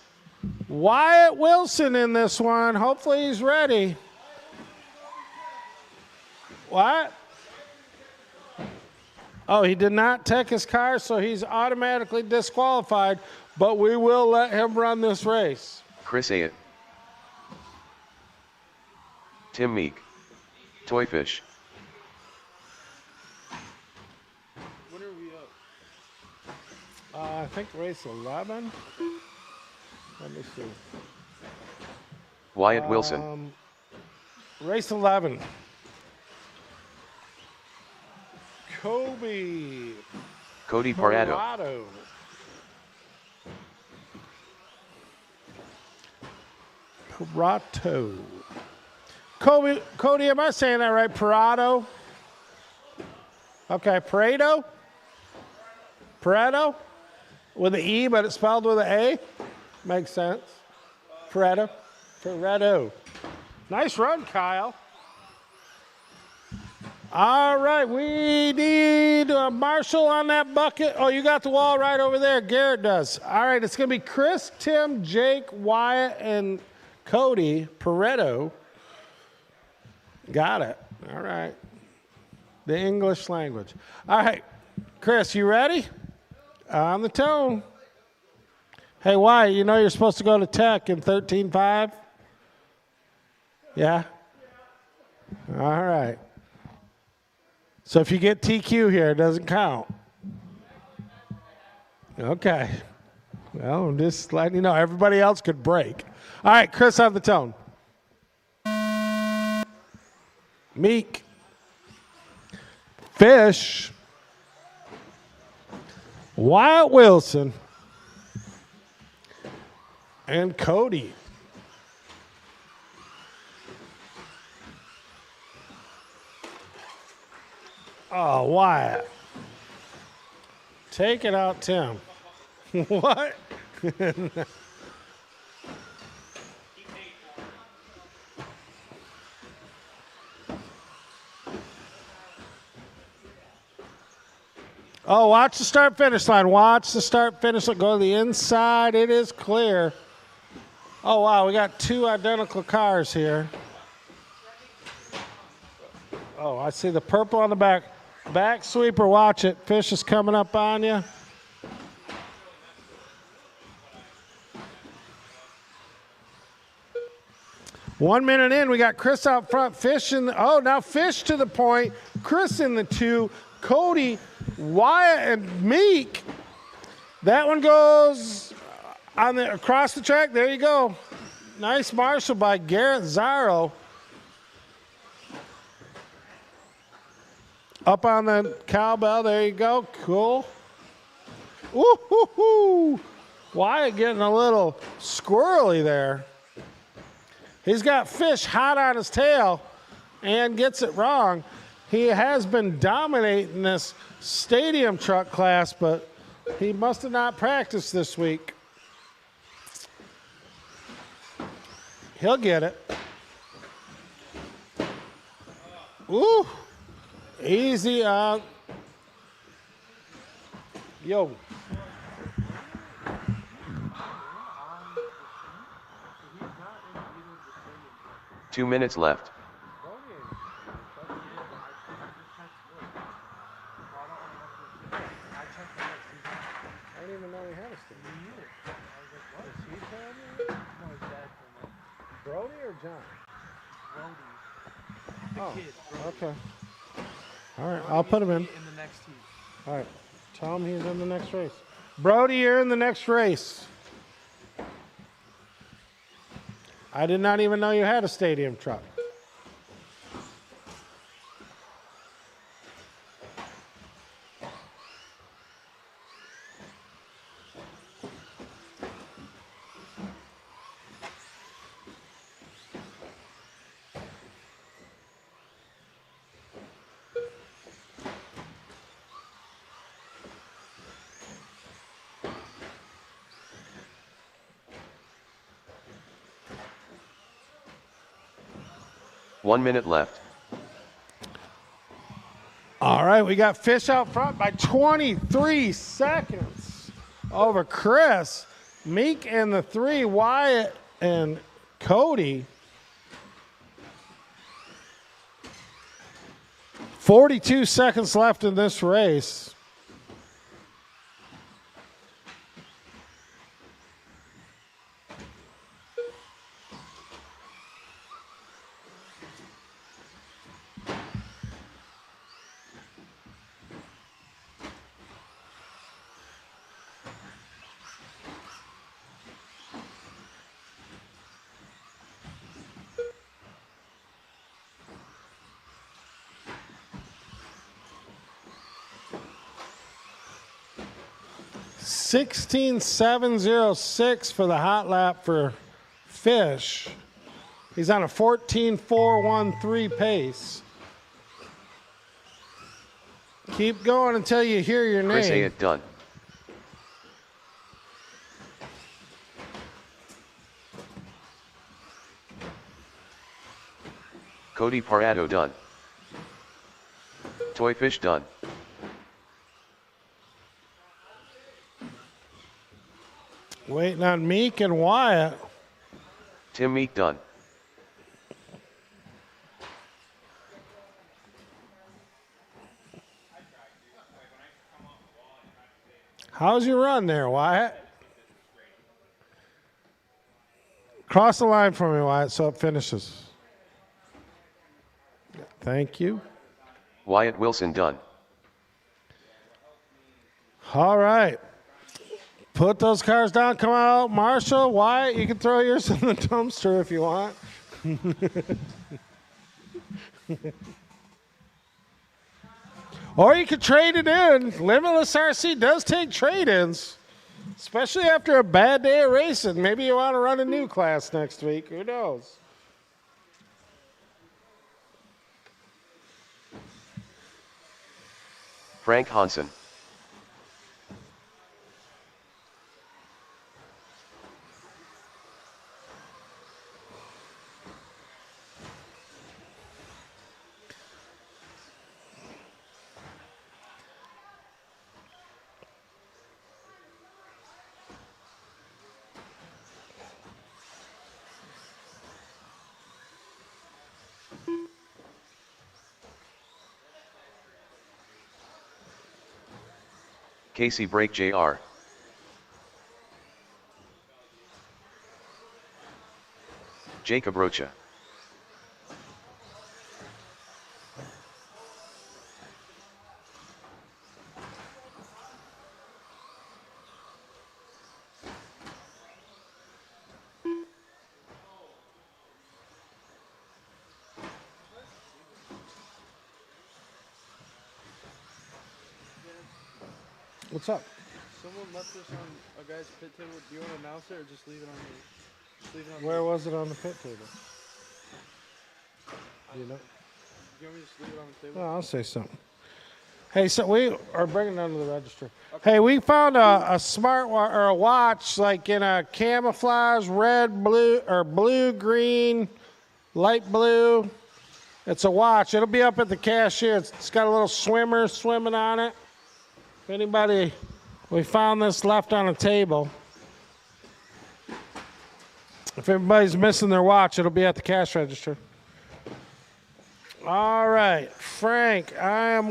Wyatt Wilson in this one. Hopefully he's ready. What? Oh, he did not tech his car, so he's automatically disqualified, but we will let him run this race. Chris Ayat. Tim Meek. Toyfish. When are we up? I think race 11. Let me see. Wyatt Wilson. Race 11. Kobe. Cody Parado. Parato. Cody, am I saying that right? Parado? Okay, Pareto? Pareto? With an E, but it's spelled with an A? Makes sense. Pareto. Pareto. Nice run, Kyle. All right, we need Marshall on that bucket. Oh, you got the wall right over there. Garrett does. All right, it's going to be Chris, Tim, Jake, Wyatt, and Cody Pareto. Got it. All right. The English language. All right, Chris, you ready? On the tone. Hey, Wyatt, you know you're supposed to go to tech in 13.5? Yeah? All right. So if you get TQ here, it doesn't count. Okay. Well, I'm just letting you know. Everybody else could break. All right, Chris on the tone. Meek. Fish. Wyatt Wilson. And Cody. Oh, Wyatt. Take it out, Tim. What? Oh, watch the start-finish line. Watch the start-finish line. Go to the inside. It is clear. Oh, wow. We got two identical cars here. Oh, I see the purple on the back. Back sweeper, watch it. Fish is coming up on you. One minute in, we got Chris out front. Fish in the, oh, now Fish to the point. Chris in the 2. Cody, Wyatt, and Meek. That one goes on the across the track. There you go. Nice Marshall by Garrett Zaro. Up on the cowbell, there you go, cool. Woo-hoo-hoo. Wyatt getting a little squirrely there. He's got Fish hot on his tail and gets it wrong. He has been dominating this stadium truck class, but he must have not practiced this week. He'll get it. Ooh. Easy out. Yo. 2 minutes left. I didn't even know he had a stick. Is he telling me? No, his dad told me. Brody or John? Brody. The kid. Brody. Okay. All right, I'll put him in. In the next heat. All right, tell him he's in the next race. Brody, you're in the next race. I did not even know you had a stadium truck. 1 minute left. All right, we got Fish out front by 23 seconds over Chris. Meek and the 3, Wyatt and Cody. 42 seconds left in this race. $16,706 for the hot lap for Fish. He's on a 14,413 pace. Keep going until you hear your Chris name. Ayat done. Cody Parado done. Toy Fish done. Waiting on Meek and Wyatt. Tim Meek done. How's your run there, Wyatt? Cross the line for me, Wyatt, so it finishes. Thank you. Wyatt Wilson done. All right. Put those cars down. Come out. Marshall, Wyatt, you can throw yours in the dumpster if you want. Or you could trade it in. Limitless RC does take trade-ins, especially after a bad day of racing. Maybe you want to run a new class next week. Who knows? Frank Hansen. Casey Brake Jr. Jacob Rocha. What's up? Someone left this on a guy's pit table. Do you want to announce it or just leave it on the? Just leave it on Where the, was it on the pit table? Do you know? Do you want me to just leave it on the table? No, I'll say something. Hey, so we are bringing it under the register. Hey, we found a smart or a watch like in a camouflage, red, blue, or blue, green, light blue. It's a watch. It'll be up at the cashier. It's got a little swimmer swimming on it. If anybody, we found this left on a table. If everybody's missing their watch, it'll be at the cash register. All right, Frank,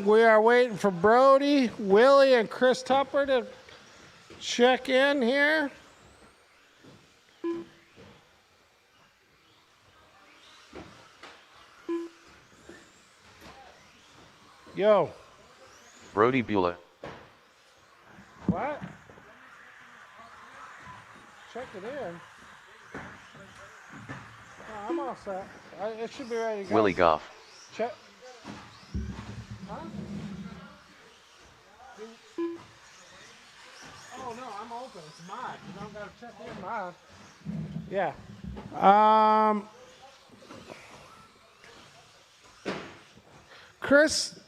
we are waiting for Brody, Willie, and Chris Tupper to check in here. Yo. Brody Beulah. What? Check it in. Oh, I'm all set. It should be ready to go. Willie Goff. Check. Huh? Oh no, I'm open. It's mine. You don't gotta check in mine. Yeah. Chris.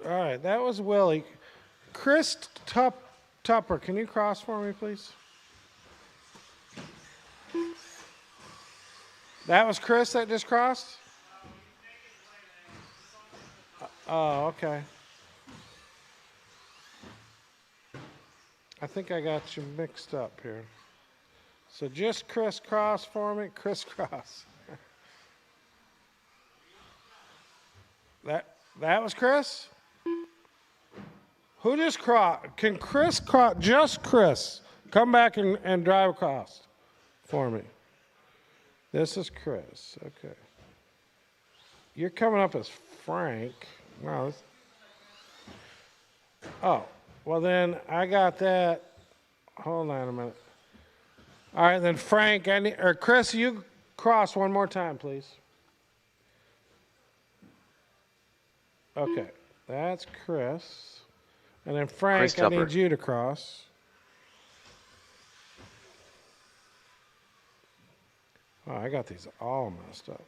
All right, that was Willie. Chris Tupper, can you cross for me, please? That was Chris that just crossed? Oh, okay. I think I got you mixed up here. So just crisscross for me, crisscross. That was Chris? Who just crossed? Can Chris cross? Just Chris. Come back and drive across for me. This is Chris. Okay. You're coming up as Frank. Wow. Oh, well then I got that. Hold on a minute. All right, then Frank, or Chris, you cross one more time, please. Okay, that's Chris. And then Frank, I need you to cross. Oh, I got these all messed up.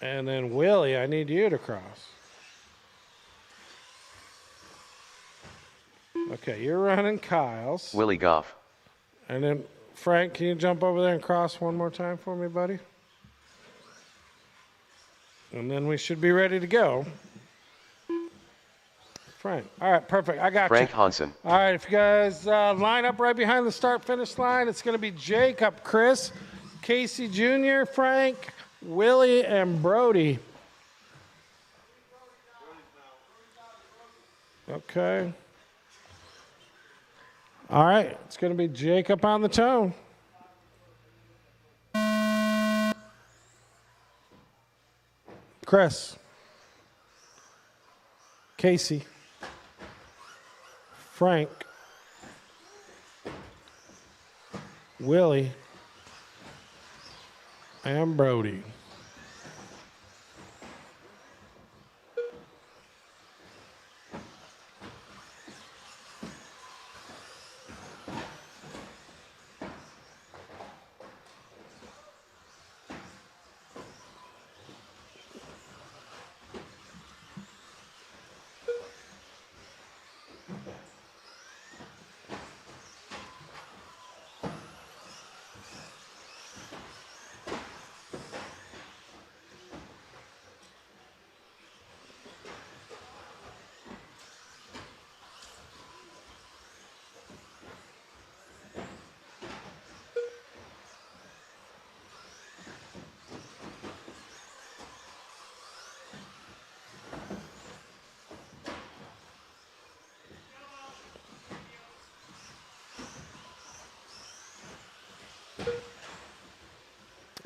And then Willie, I need you to cross. Okay, you're running Kyle's. Willie Goff. And then Frank, can you jump over there and cross one more time for me, buddy? And then we should be ready to go. Frank. All right, perfect. I got Frank you. Hansen. All right, if you guys line up right behind the start-finish line, it's going to be Jacob, Chris, Casey Jr., Frank, Willie, and Brody. Okay. All right, it's going to be Jacob on the tone. Chris, Casey, Frank, Willie, and Brody.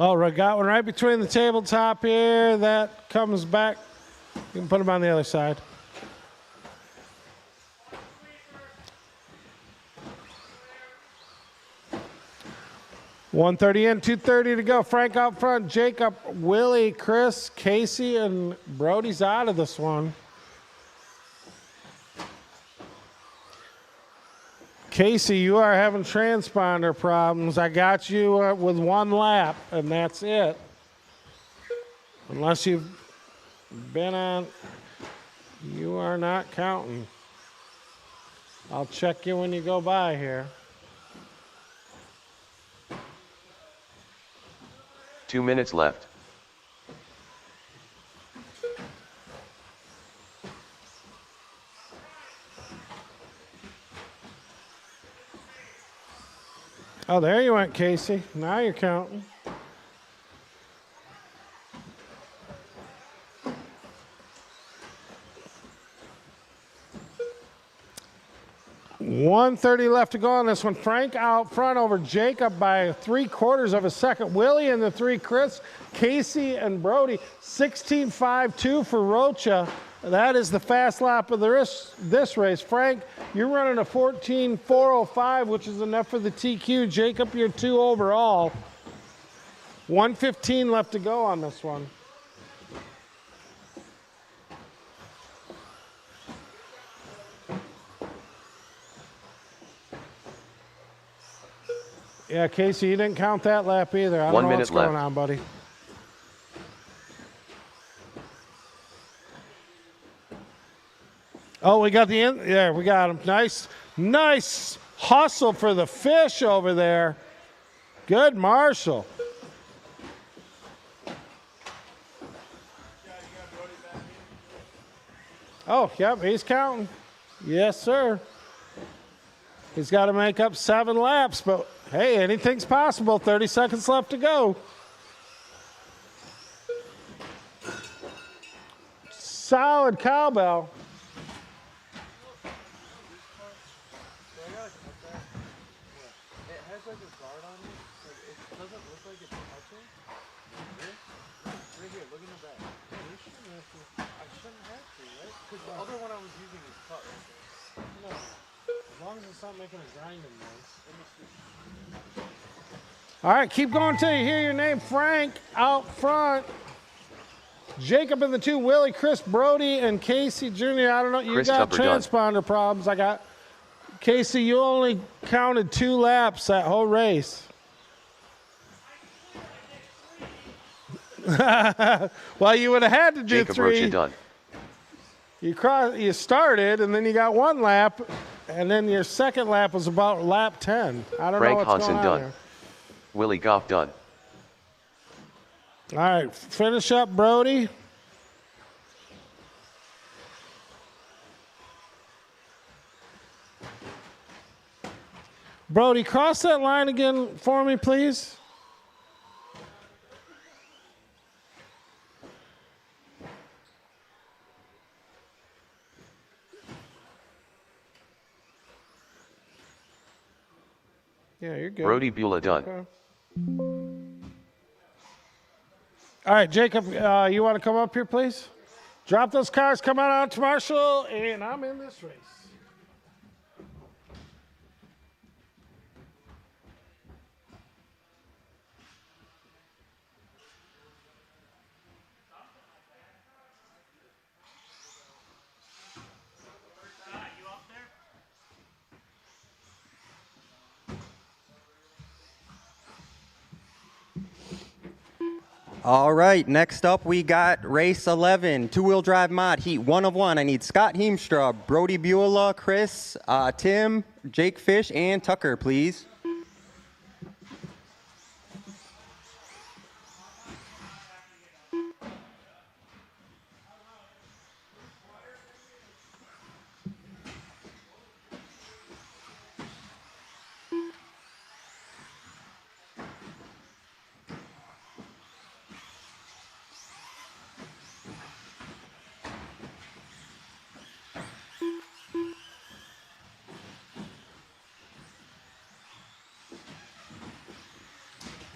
Oh, I got one right between the tabletop here. That comes back. You can put them on the other side. $130 in, $230 to go. Frank out front. Jacob, Willie, Chris, Casey, and Brody's out of this one. Casey, you are having transponder problems. I got you with one lap, and that's it. Unless you've been on, you are not counting. I'll check you when you go by here. 2 minutes left. Oh, there you went, Casey. Now you're counting. $130 left to go on this one. Frank out front over Jacob by 3/4 of a second. Willie in the three, Chris, Casey, and Brody. 16.52 for Rocha. That is the fast lap of this race. Frank, you're running a 14.405, which is enough for the TQ. Jacob, you're 2 overall. 1:15 left to go on this one. Yeah, Casey, you didn't count that lap either. I don't know what's going on, buddy. Oh, we got the end. Yeah, we got him. Nice hustle for the fish over there. Good, Marshall. Oh, yep, he's counting. Yes, sir. He's got to make up 7 laps, but hey, anything's possible. 30 seconds left to go. Solid cowbell. So I gotta cut that. What? It has like a guard on it, so it doesn't look like it's touching. This, right here, look in the back. This shouldn't have to, I shouldn't have to, right? Because the other one I was using is cut right there. No, as long as it's not making a grinding noise. Let me see. All right, keep going till you hear your name. Frank out front. Jacob in the 2, Willie, Chris, Brody, and Casey Jr. I don't know. You Chris got Tupper transponder problems. I got Casey. You only counted 2 laps that whole race. Well, you would have had to do Jacob 3. Rocha done. You started, and then you got 1 lap, and then your second lap was about lap 10. I don't know Frank what's Hansen going on done. there. Willie Goff done. All right, finish up, Brody. Brody, cross that line again for me, please. Yeah, you're good. Brody Beulah done. Okay. All right, Jacob, you want to come up here, please? Drop those cars, come on out to Marshall, and I'm in this race. You up there? All right, next up we got race 11, 2-wheel drive mod, heat 1 of 1. I need Scott Heemstra, Brody Beulah, Chris, Tim, Jake Fish, and Tucker, please.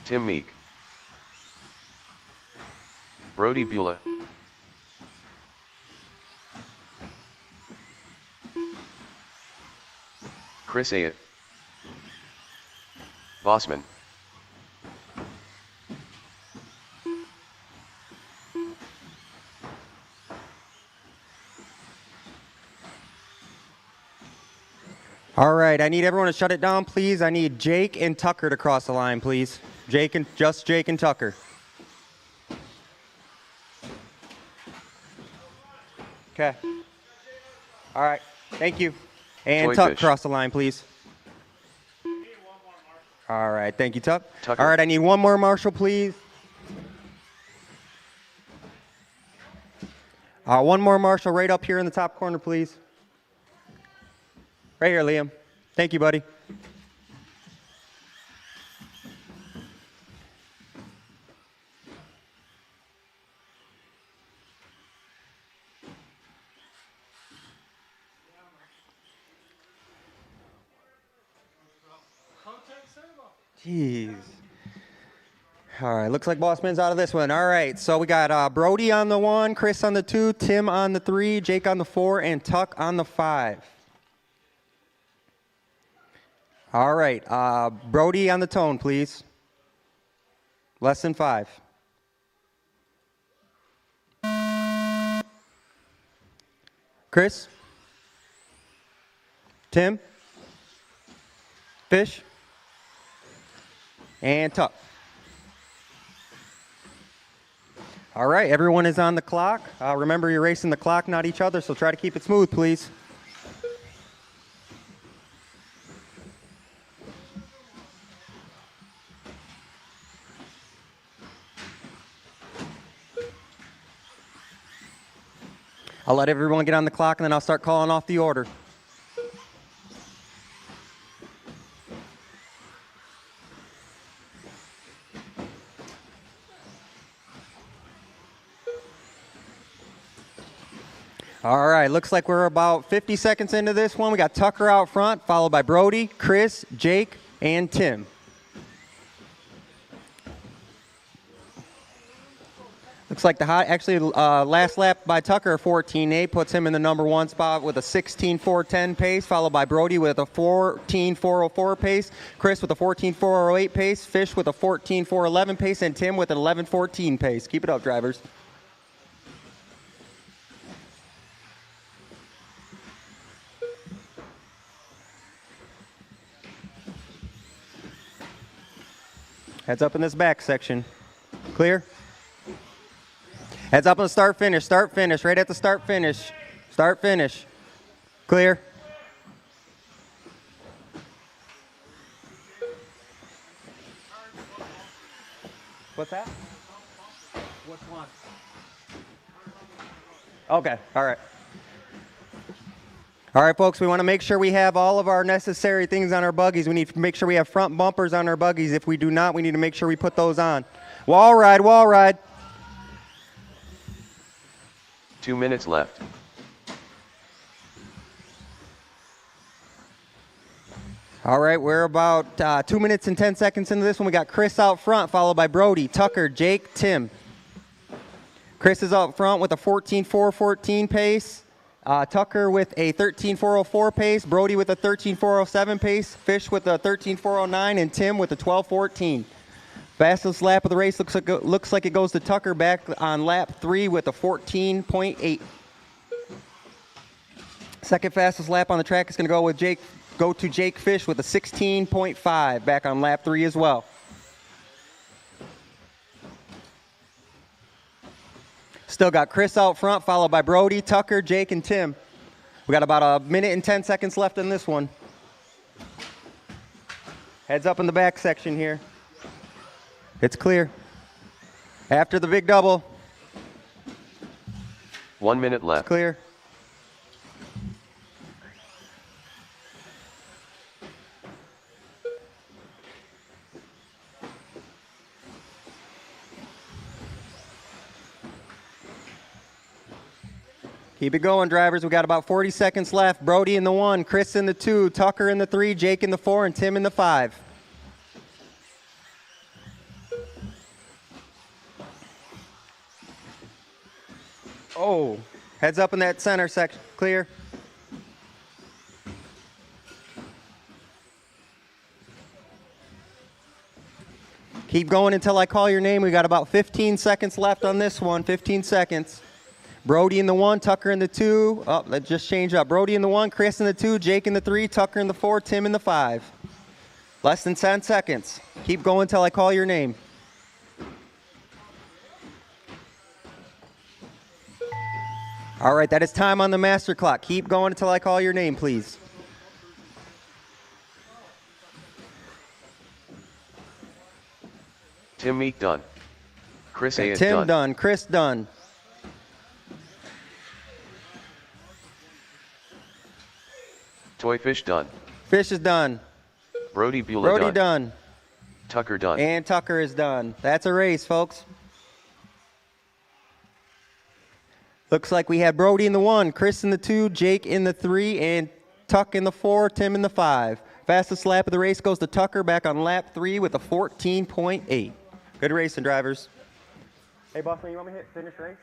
Tim Meek. Brody Beulah. Chris Ayat. Bossman. All right, I need everyone to shut it down, please. I need Jake and Tucker to cross the line, please. Jake and Tucker. Okay. All right, thank you. And Toy Tuck, fish. cross the line, please. All right, thank you, Tuck. Tucker. All right, I need one more Marshall, please. One more Marshall right up here in the top corner, please. Right here, Liam. Thank you, buddy. Jeez. All right, looks like Bossman's out of this one. All right, so we got Brody on the 1, Chris on the 2, Tim on the 3, Jake on the 4, and Tuck on the 5. All right, Brody on the tone, please. Less than 5. Chris? Tim? Fish? And Tuck. All right, everyone is on the clock. Remember, you're racing the clock, not each other, so try to keep it smooth, please. I'll let everyone get on the clock, and then I'll start calling off the order. All right, looks like we're about 50 seconds into this one. We got Tucker out front, followed by Brody, Chris, Jake, and Tim. Looks like the last lap by Tucker, 14.8, puts him in the number 1 spot with a 16.410 pace, followed by Brody with a 14.404 pace, Chris with a 14.408 pace, Fish with a 14.411 pace, and Tim with an 11.14 pace. Keep it up, drivers. Heads up in this back section. Clear? Heads up on the start finish, right at the start finish. Clear? What's that? Which one? Okay, all right. All right, folks, we want to make sure we have all of our necessary things on our buggies. We need to make sure we have front bumpers on our buggies. If we do not, we need to make sure we put those on. Wall ride, wall ride. 2 minutes left. All right, we're about 2 minutes and 10 seconds into this one. We got Chris out front, followed by Brody, Tucker, Jake, Tim. Chris is out front with a 14.414 pace. Tucker with a 13.404 pace, Brody with a 13.407 pace, Fish with a 13.409, and Tim with a 12.14. Fastest lap of the race looks like it goes to Tucker back on lap 3 with a 14.8. Second fastest lap on the track is going to go to Jake Fish with a 16.5 back on lap 3 as well. Still got Chris out front, followed by Brody, Tucker, Jake, and Tim. We got about a minute and 10 seconds left in this one. Heads up in the back section here. It's clear. After the big double. 1 minute left. It's clear. Keep it going, drivers. We got about 40 seconds left. Brody in the 1, Chris in the 2, Tucker in the 3, Jake in the 4, and Tim in the 5. Oh, heads up in that center section. Clear. Keep going until I call your name. We got about 15 seconds left on this one. 15 seconds. Brody in the 1, Tucker in the 2. Oh, that just changed up. Brody in the 1, Chris in the 2, Jake in the 3, Tucker in the 4, Tim in the 5. Less than 10 seconds. Keep going until I call your name. All right, that is time on the master clock. Keep going until I call your name, please. Tim Meek done. Chris A is Tim done. done. Chris done. Toy Fish done. Fish is done. Brody Beulah Brody done. done. Tucker done. And Tucker is done. That's a race, folks. Looks like we had Brody in the 1, Chris in the 2, Jake in the 3, and Tuck in the 4, Tim in the 5. Fastest lap of the race goes to Tucker back on lap 3 with a 14.8. Good racing, drivers. Hey, Buffman, you want me to hit finish race?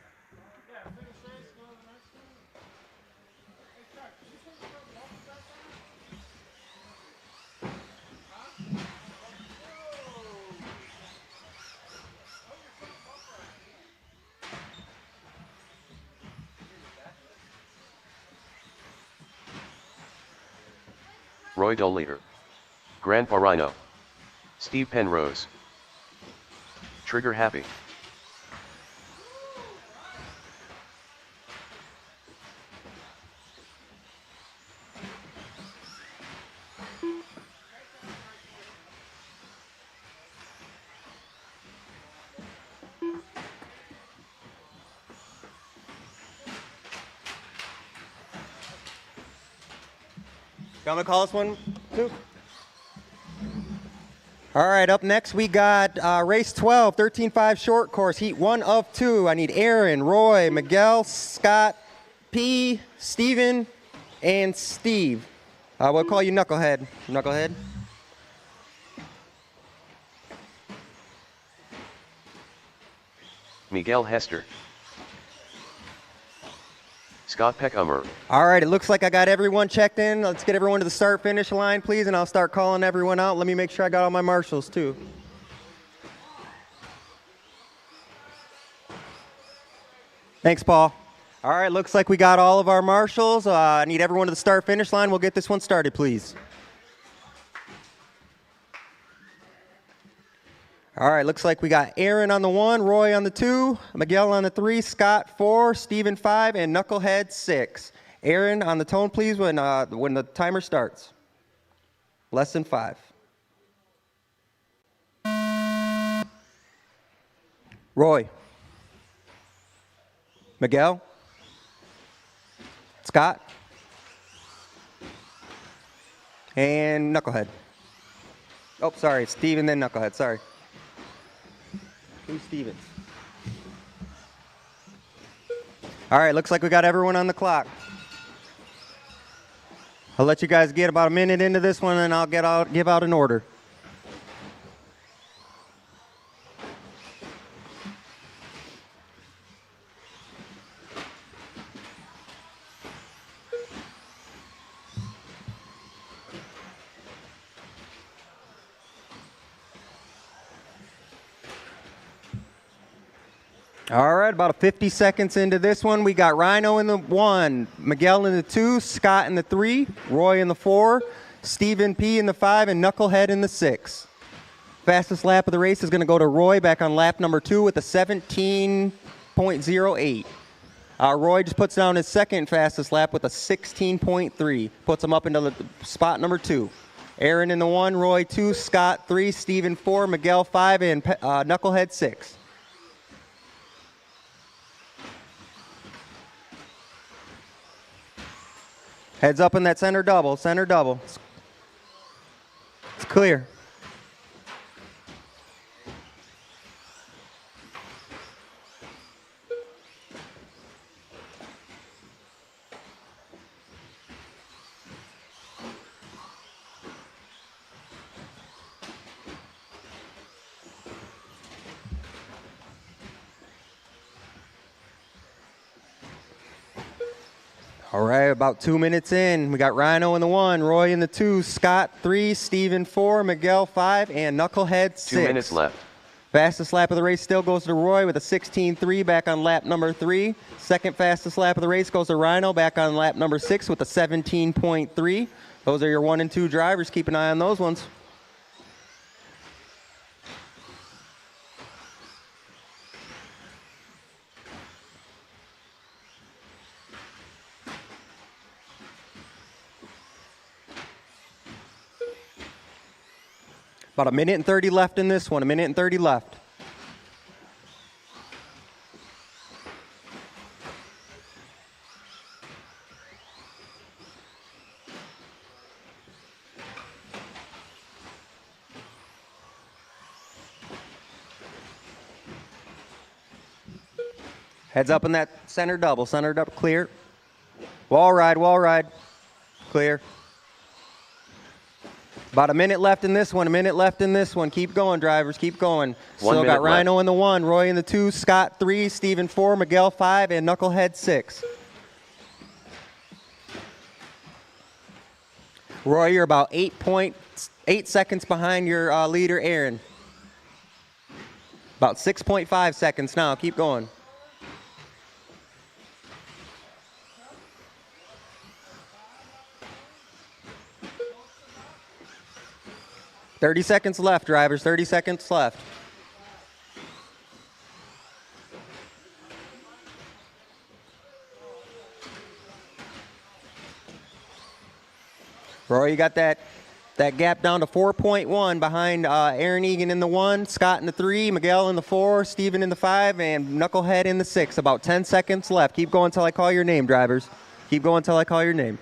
Roy Dole leader. Grandpa Rhino. Steve Penrose. Trigger Happy. I'm gonna call this one too. All right, up next we got race 12, 13.5 short course, heat 1 of 2. I need Aaron, Roy, Miguel, Scott, P, Steven, and Steve. We'll call you Knucklehead. Knucklehead. Miguel Hester. Scott Peckhummer. All right, it looks like I got everyone checked in. Let's get everyone to the start-finish line, please, and I'll start calling everyone out. Let me make sure I got all my marshals, too. Thanks, Paul. All right, looks like we got all of our marshals. I need everyone to the start-finish line. We'll get this one started, please. All right, looks like we got Aaron on the 1, Roy on the 2, Miguel on the 3, Scott 4, Steven 5, and Knucklehead 6. Aaron, on the tone, please, when the timer starts. Less than 5. Roy. Miguel. Scott. And Knucklehead. Oh, sorry, Steven, then Knucklehead, sorry. Who's Stevens? All right, looks like we got everyone on the clock. I'll let you guys get about a minute into this one, and I'll give out an order. All right, about 50 seconds into this one, we got Rhino in the 1, Miguel in the 2, Scott in the 3, Roy in the 4, Stephen P in the 5, and Knucklehead in the 6. Fastest lap of the race is going to go to Roy back on lap number 2 with a 17.08. Roy just puts down his second fastest lap with a 16.3, puts him up into the spot number 2. Aaron in the 1, Roy 2, Scott 3, Stephen 4, Miguel 5, and Knucklehead 6. Heads up in that center double, center double. It's clear. All right, about 2 minutes in. We got Rhino in the 1, Roy in the 2, Scott 3, Steven 4, Miguel 5, and Knucklehead 6. 2 minutes left. Fastest lap of the race still goes to Roy with a 16.3 back on lap number 3. Second fastest lap of the race goes to Rhino back on lap number 6 with a 17.3. Those are your 1 and 2 drivers. Keep an eye on those ones. About a minute and 30 left in this one, a minute and 30 left. Heads up in that center double, clear. Wall ride, clear. About a minute left in this one, Keep going, drivers, keep going. Still got Rhino left. in the 1, Roy in the 2, Scott 3, Steven 4, Miguel 5, and Knucklehead 6. Roy, you're about 8.8 seconds behind your leader, Aaron. About 6.5 seconds now, keep going. 30 seconds left, drivers, 30 seconds left. Roy, you got that gap down to 4.1 behind Aaron Egan in the 1, Scott in the 3, Miguel in the 4, Steven in the 5, and Knucklehead in the 6. About 10 seconds left. Keep going until I call your name, drivers. Keep going until I call your name.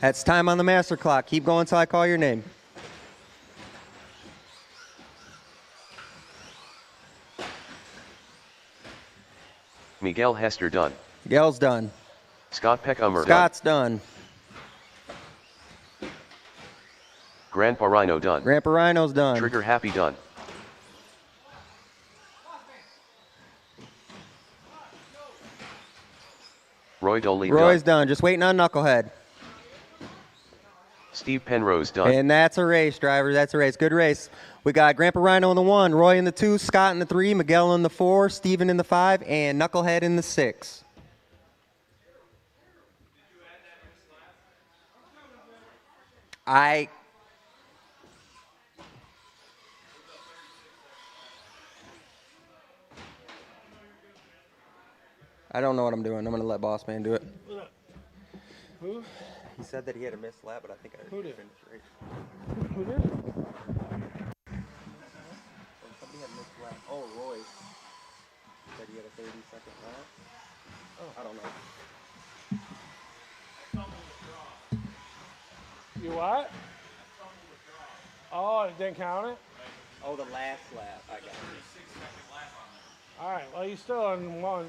That's time on the master clock. Keep going until I call your name. Miguel Hester done. Miguel's done. Scott Peckhummer Scott's done. done. Grandpa Rhino done. Grandpa Rhino's done. Trigger Happy done. Roy Doley Roy's done. done. Just waiting on Knucklehead. Steve Penrose done. And that's a race, driver. That's a race. Good race. We got Grandpa Rhino in the 1, Roy in the 2, Scott in the 3, Miguel in the 4, Steven in the 5, and Knucklehead in the 6. I don't know what I'm doing. I'm going to let Boss Man do it. Who? He said that he had a missed lap, but I think I Who did? finished right. Who did? Somebody had a missed lap. Oh, Roy. Said he had a 30-second lap. Oh, I don't know. You what? Oh, it didn't count it? Oh, the last lap. I got it. All right, well, you still in 1.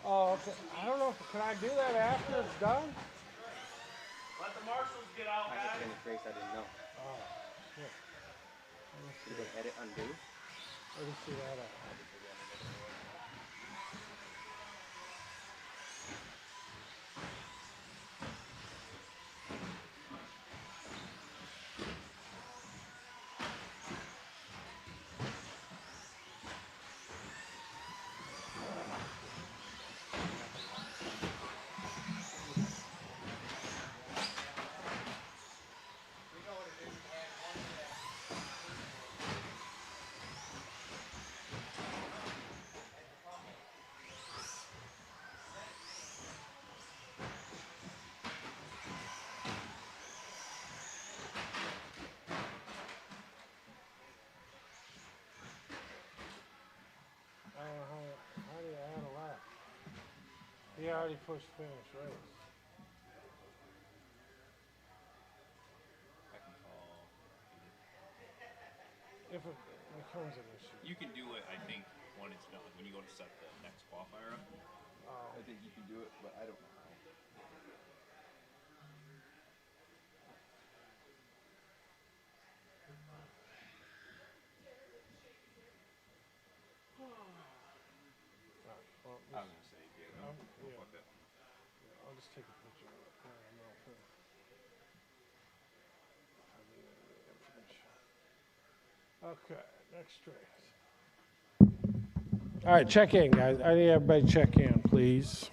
Oh, okay. I don't know. Can I do that after it's done? Let the marshals get out, I guys. just finished race. I didn't know. Oh, shit. Did they edit undo? Let me see that out. How do you add a lap? He already pushed finish race. If it becomes an issue. You can do it, I think, when it's done. When you go to set the next qualifier up. I think you can do it, but I don't know how. Well, I was gonna say, yeah, no, yeah. fuck that. I'll just take a picture of it. Okay, next race. All right, check in, guys. I need everybody to check in, please.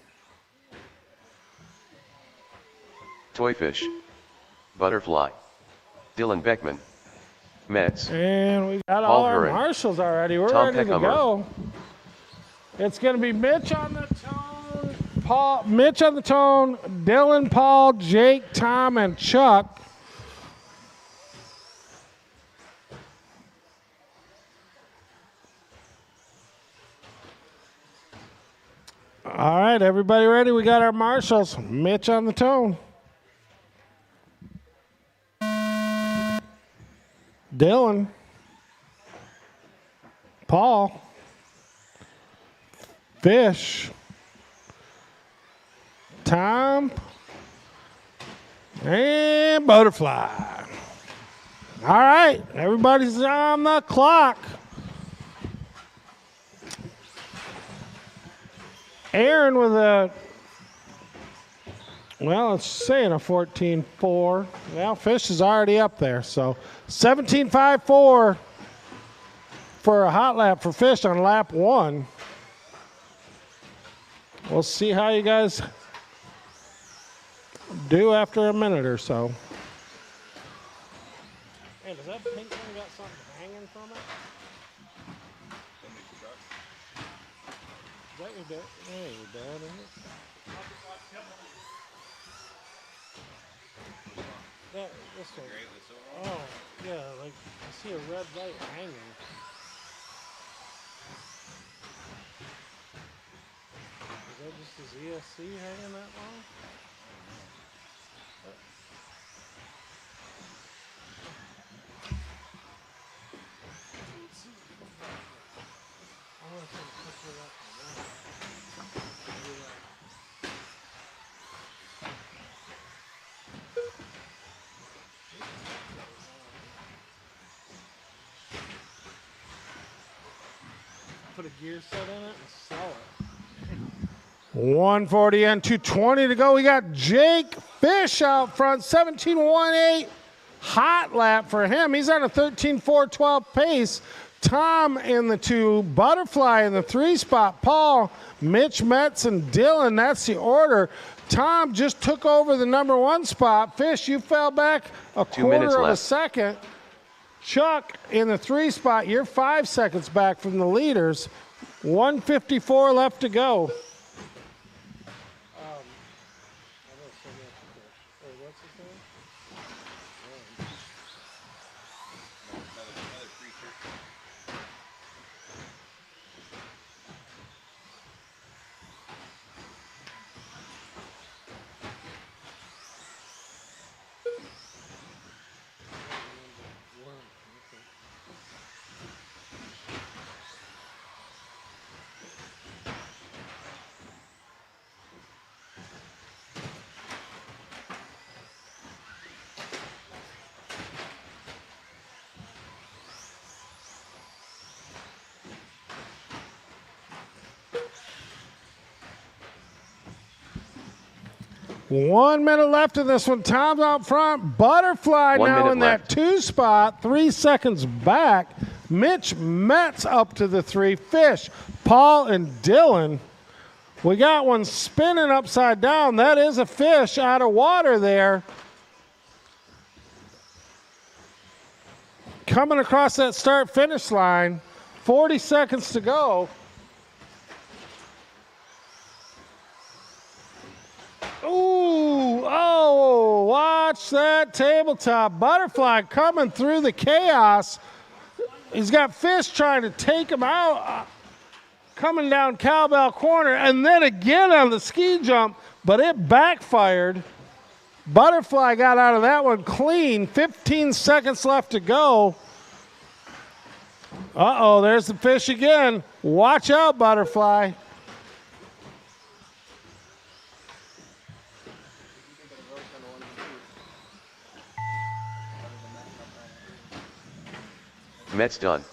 Toyfish. Butterfly. Dylan Beckman. Mets. And we got Paul all our Hurren. marshals already. We're Tom ready to Peckhummer. go. It's going to be Mitch on the tone, Mitch on the tone, Dylan, Paul, Jake, Tom, and Chuck. All right, everybody ready? We got our marshals. Mitch on the tone. Dylan. Paul. Fish. Tom. And Butterfly. All right, everybody's on the clock. Aaron with a, well, it's saying a 14.4. Well, Fish is already up there. So 17.54 for a hot lap for Fish on lap 1. We'll see how you guys do after a minute or so. Hey, does that pink one got something hanging from it? Is that your dad? Yeah, your dad, isn't it? That, this one. Oh, yeah, like I see a red light hanging. Is that just his ESC hanging that long? put a gear set in it and sell it. 140 and 220 to go. We got Jake Fish out front, 17.18. Hot lap for him. He's on a 13.412 pace. Tom in the 2, Butterfly in the 3 spot, Paul, Mitch, Metz, and Dylan. That's the order. Tom just took over the number 1 spot. Fish, you fell back a 2 minutes quarter of a left. second. Chuck in the 3 spot, you're 5 seconds back from the leaders. 154 left to go. One minute left in this one. Tom's out front. Butterfly 1 now minute in left. that 2 spot, 3 seconds back. Mitch Metz up to the 3. Fish, Paul, and Dylan. We got one spinning upside down. That is a fish out of water there. Coming across that start-finish line. 40 seconds to go. Ooh, oh, watch that tabletop. Butterfly coming through the chaos. He's got Fish trying to take him out, coming down Cowbell Corner, and then again on the ski jump, but it backfired. Butterfly got out of that one clean. 15 seconds left to go. Uh-oh, there's the fish again. Watch out, Butterfly. Metz done.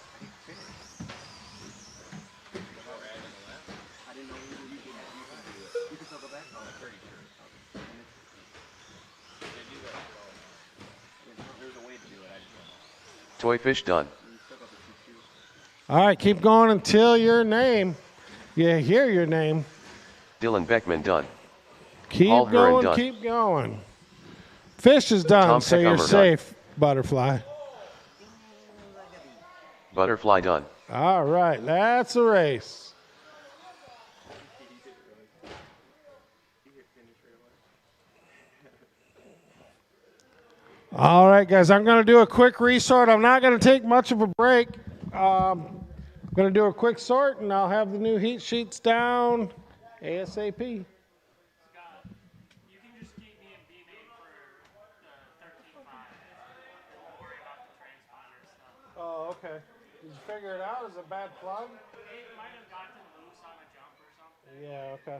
Toy Fish done. All right, keep going until your name. You hear your name. Dylan Beckman done. Keep Paul Huron going, done. keep going. Fish is done, Tom so you're Peckheimer done. safe, Butterfly. Butterfly done. All right, that's a race. All right, guys, I'm going to do a quick resort. I'm not going to take much of a break. I'm going to do a quick sort, and I'll have the new heat sheets down ASAP. Scott, you can just keep me in B-main for the 13.5. Don't worry about the transponder stuff. Oh, okay. Did you figure it out? Is it a bad plug? It might have gotten loose on a jump or something. Yeah, okay.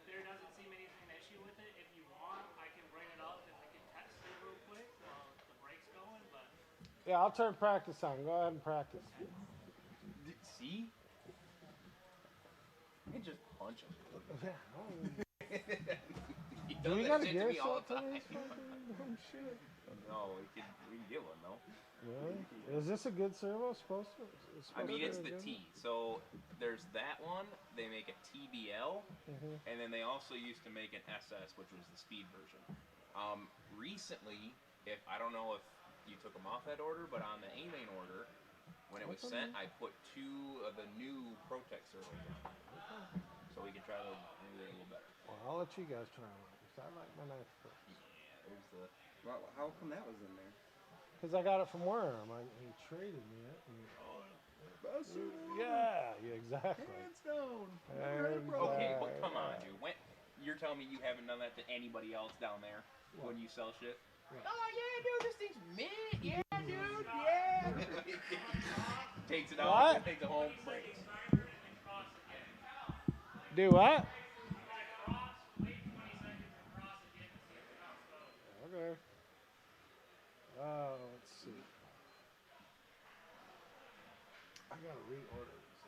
There doesn't seem anything an issue with it. If you want, I can bring it up and I can test it real quick while the break's going, but Yeah, I'll turn practice on. Go ahead and practice. See? You can just punch him. He Do we does got that a shit to gear me all set the for time. these fucking dumb shit? No, we can get one though. Really? Is this a good servo? Supposed to? I mean, it's to be the good? T. So there's that one. They make a TBL, and then they also used to make an SS, which was the speed version. Recently, if I don't know if you took them off that order, but on the A-main order, when it was sent, I put 2 of the new Protect servos on, so we can try to do it a little better. Well, I'll let you guys try one. 'Cause I like my knife first. There's the. How come that was in there? Because I got it from Worm. He traded me it. Yeah, exactly. Okay, but come on, dude. When you're telling me you haven't done that to anybody else down there when you sell shit? What? Oh yeah, dude, this thing's mint. Yeah, dude. Yeah. Takes it out, What? takes it home, breaks. Do what? Okay. Let's see. I gotta reorder this.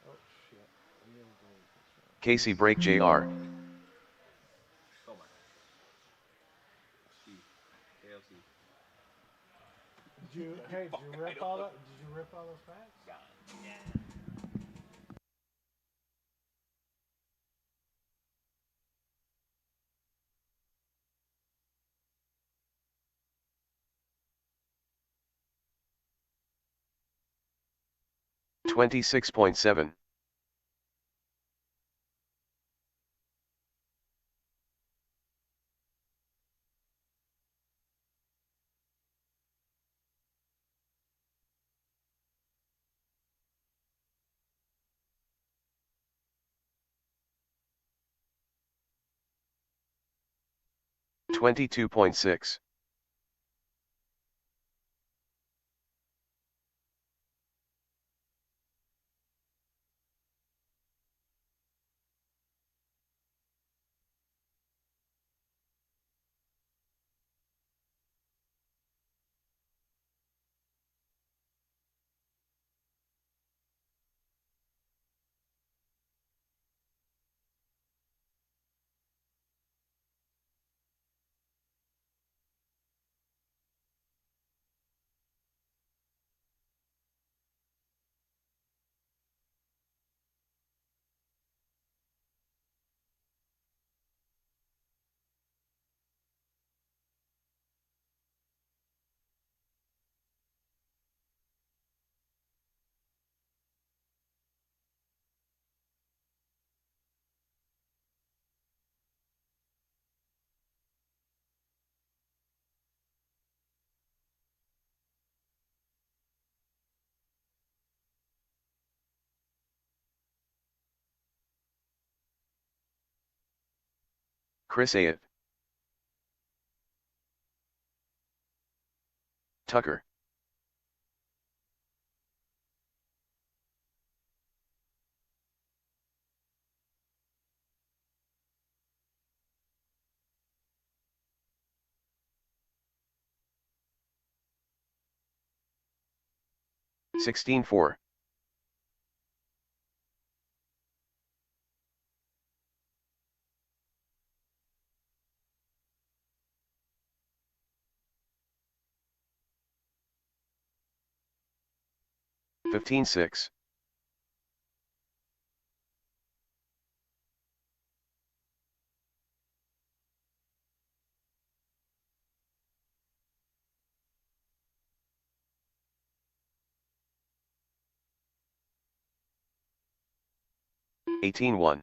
Oh shit! I'm gonna delete this round. Casey Break JR. Omar. C. KLC. Did you? Hey, did you rip all the? Did you rip all those packs? God. Yeah. $26.7. $22.6. Chris Ayat. Tucker. $16.4. $15.6. $18.1.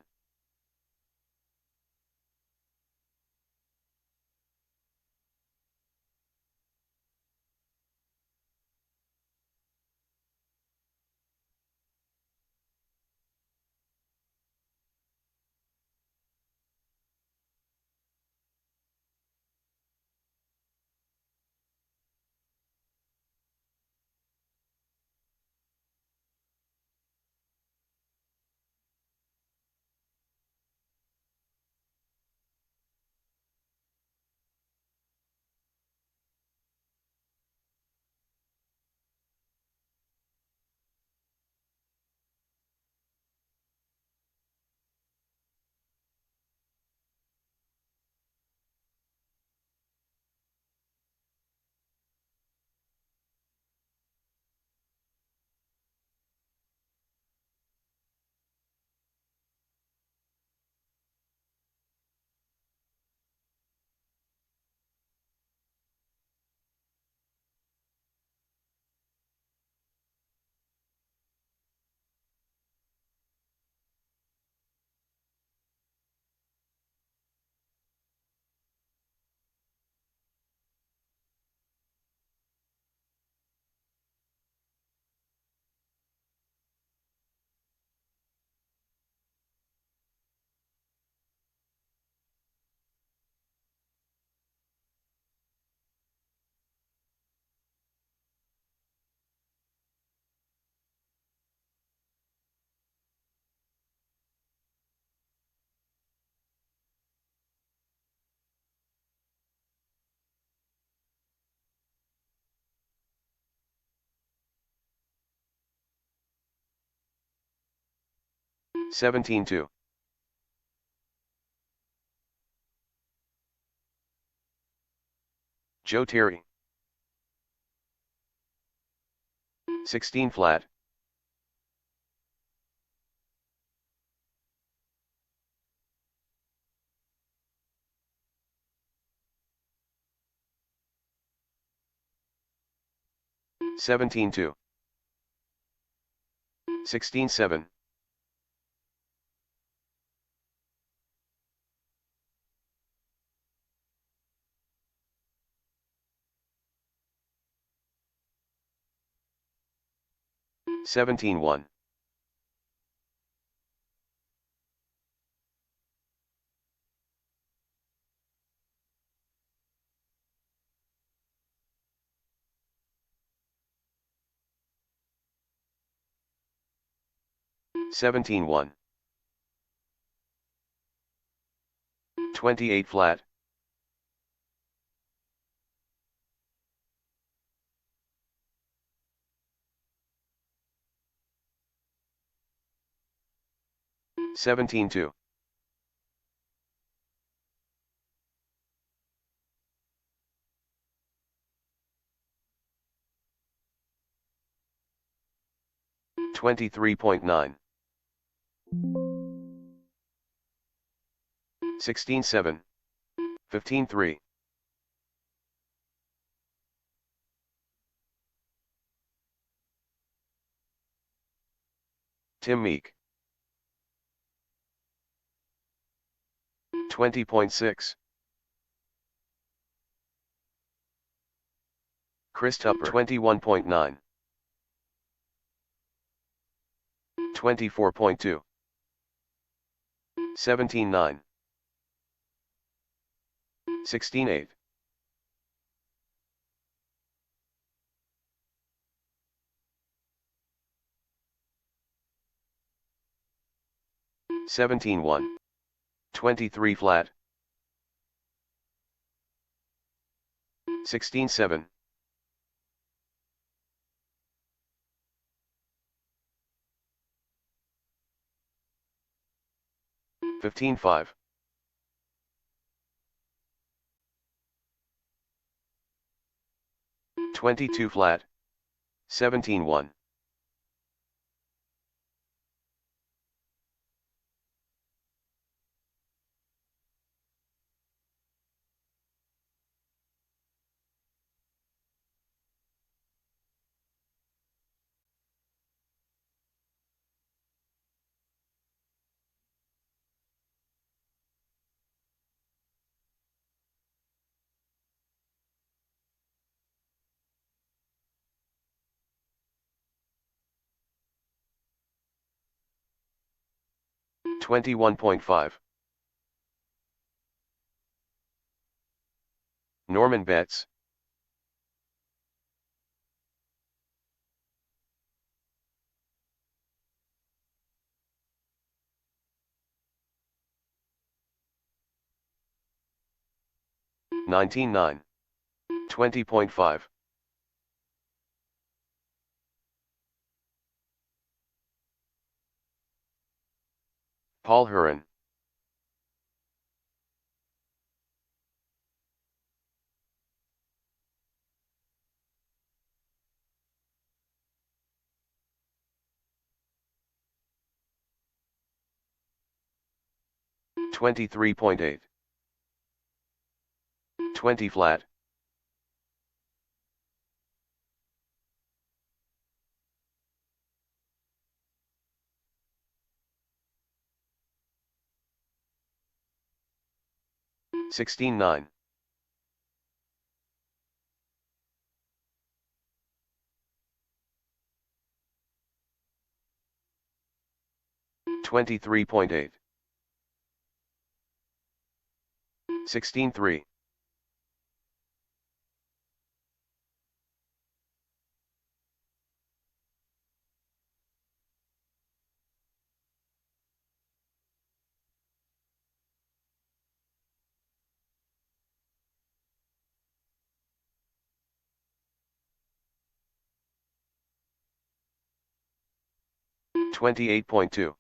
17-2. Joe Terry. 16 flat. Seventeen two. 16-7. Seventeen one. 17-1. 28 flat. 17-2. 23.9. 16-7. 15-3. Tim Meek. 20.6. Chris Tupper. 21.9. 24.2. 17-9. 16-8. 17-1. 23 flat. 16-7. 15-5. 22 flat. 17-1. 21.5. Norman Betts. 19-9. 20.5. Paul Huron. 23.8. 20 flat. 16-9. 23.8. 16-3. 28.2.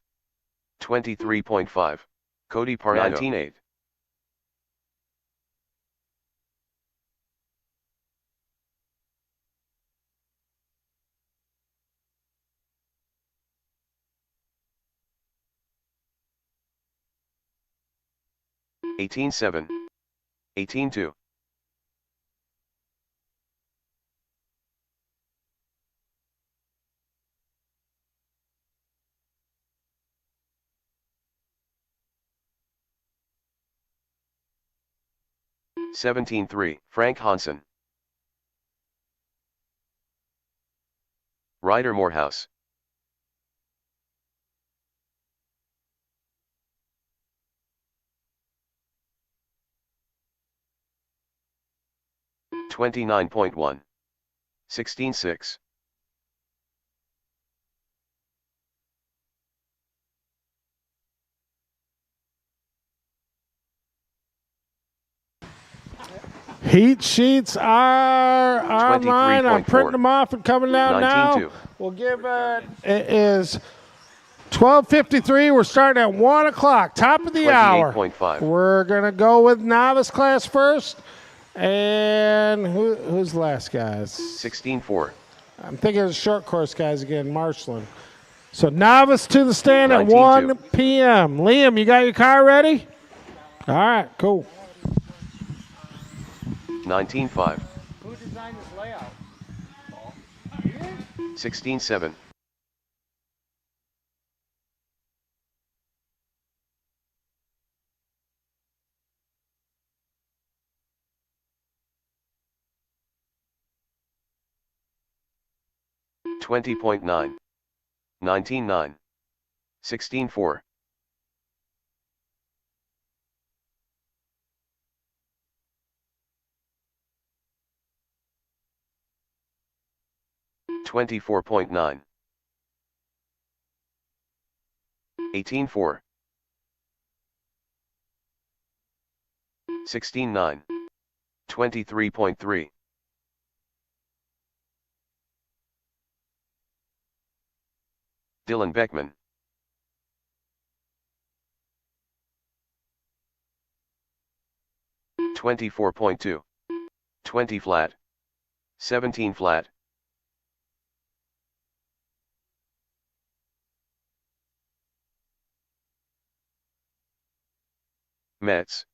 23.5. Cody Parnado. 19.8. $18.7. 18.2. $17.3. Frank Hansen. Ryder Morehouse. $29.1. 16.6. Heat sheets are online. I'm 23.4. printing them off and coming down now. 19.2. We'll give it is 12:53. We're starting at 1 o'clock, top of the hour. 28.5. We're going to go with novice class first. And who's the last guys? 16.4. I'm thinking of the short course guys again, Marshland. So novice to the stand at 19.2. 1 p.m. Liam, you got your car ready? All right, cool. 19.5. Who designed this layout? 16.7. $20.9. 19.9. 16.4. $24.9. 18.4. 16.9. 23.3. Dylan Beckman. 24.2. 20 flat. 17 flat. Mets.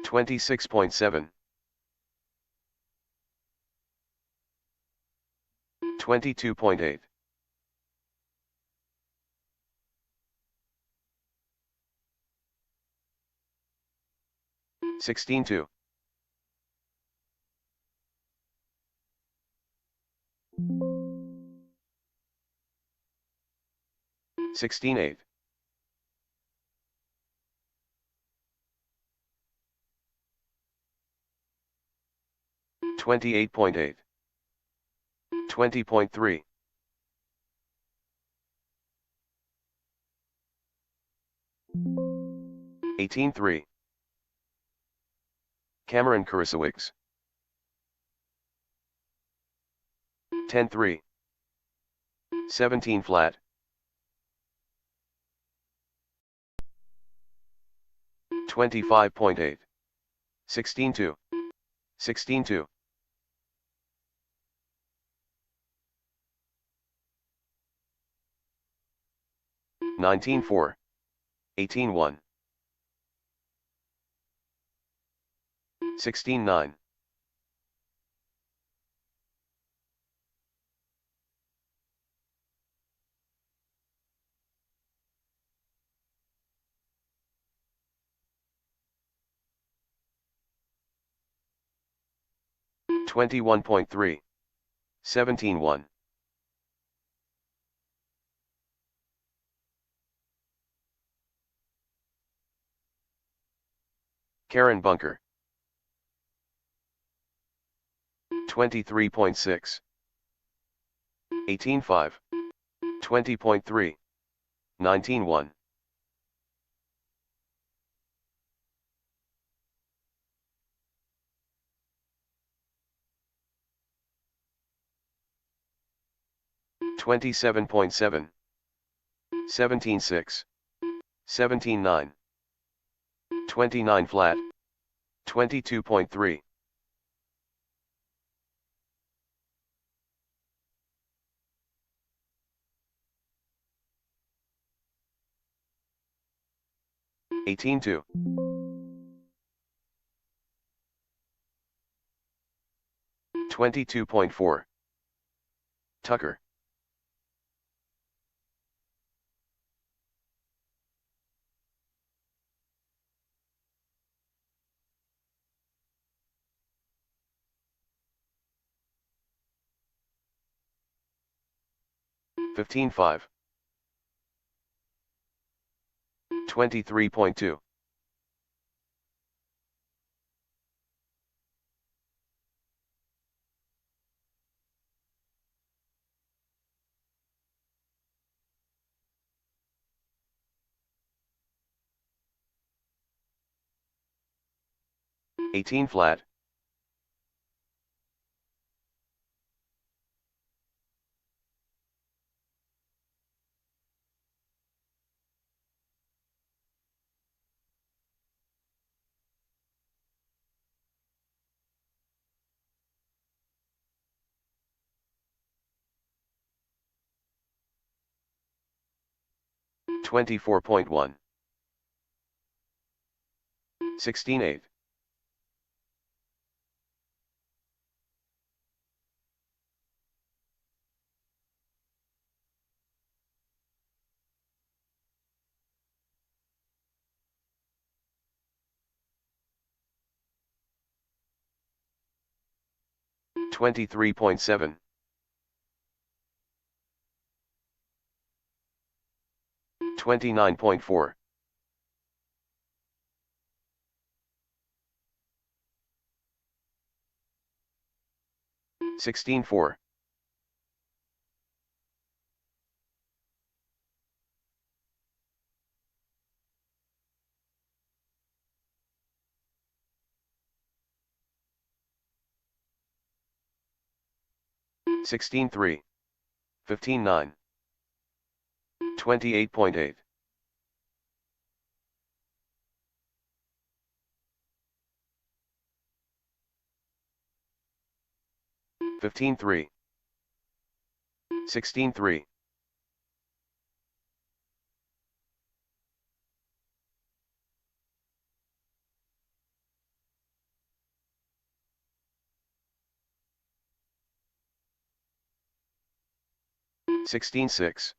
$26.7. 22.8. 16.2. 16.8. 28.8. 20.3. 18.3. Cameron Kurasowicz. 10.3. 17 flat. 25.8. 16.2. 16.2. 19.4. 18.1. 16.9. 21.3. 17.1. Karen Bunker. 23.6. 18.5. 20.3. 19.1. 27.7, 17.6, 17.9, 29 flat, 22.3. Eighteen two. 22.4. Tucker. Fifteen five. 23.2. 18 flat. 24.1. 16.8. 23.7. 29.4. 16.4. 16.3. 15.9. 28.8. 15.3. 16.3. 16.6.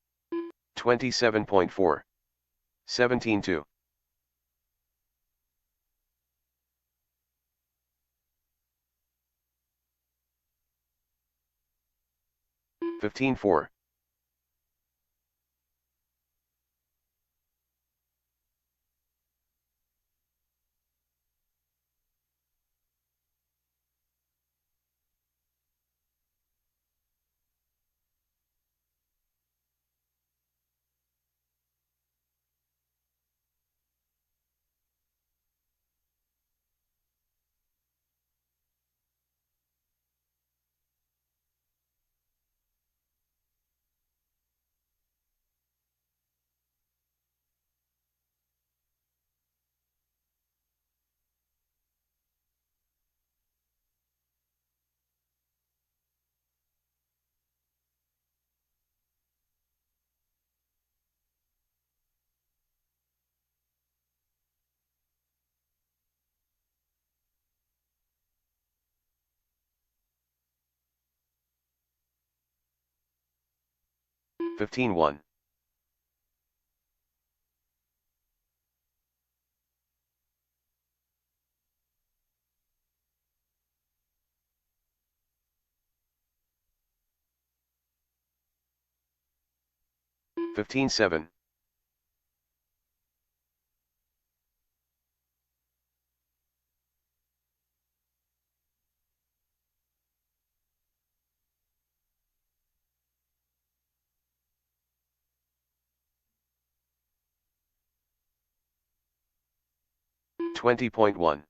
27.4. 17.2. 15.4. 15.1. 15.7. 20.1.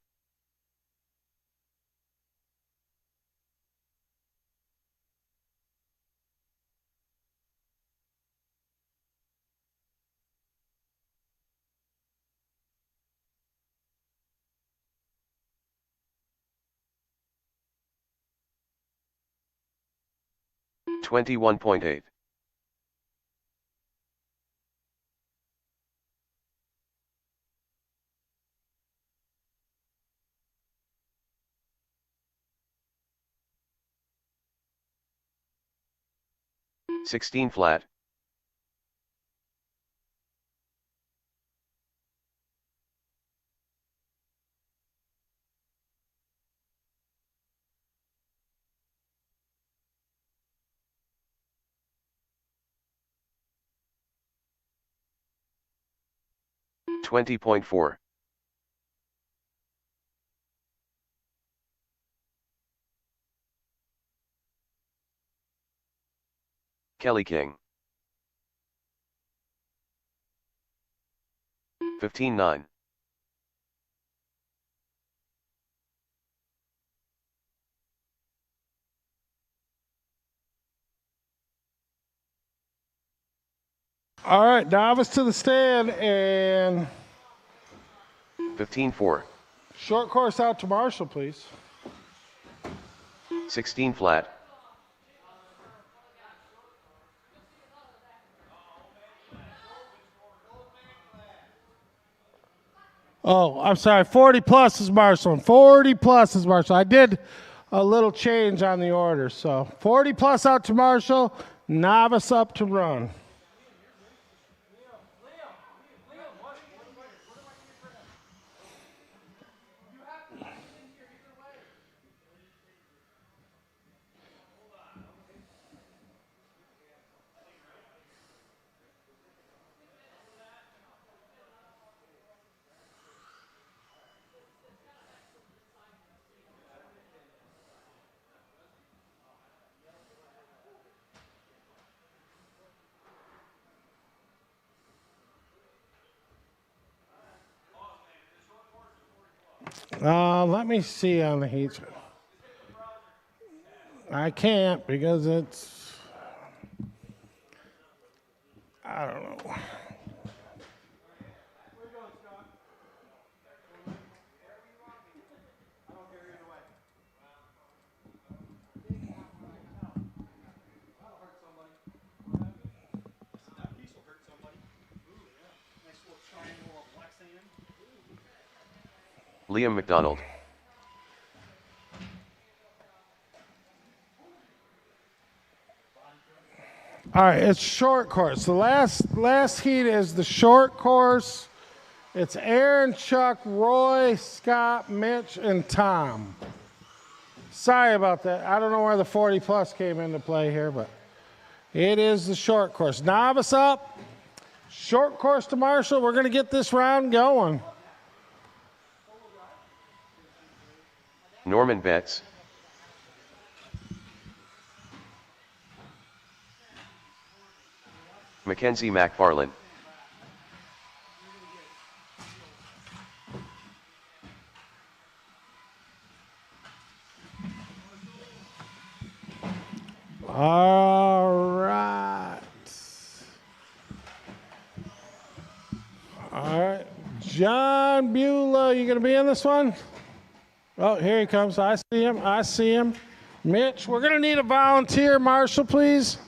21.8. Sixteen flat. $20.4. Kelly King. 15.9. All right, novice to the stand and 15.4. short course out to Marshall, please. 16 flat. Oh, I'm sorry. 40 plus is Marshall. 40 plus is Marshall. I did a little change on the order. So 40 plus out to Marshall, novice up to run. Let me see on the heat. I can't because it's, I don't know. Liam McDonald. All right, it's short course. The last heat is the short course. It's Aaron, Chuck, Roy, Scott, Mitch, and Tom. Sorry about that. I don't know where the 40 plus came into play here, but it is the short course. Novice up, short course to Marshall. We're going to get this round going. Norman Betts. Mackenzie McFarlane. All right. All right. John Beulah, you going to be in this one? Oh, here he comes. I see him. I see him. Mitch, we're going to need a volunteer. Marshall, please.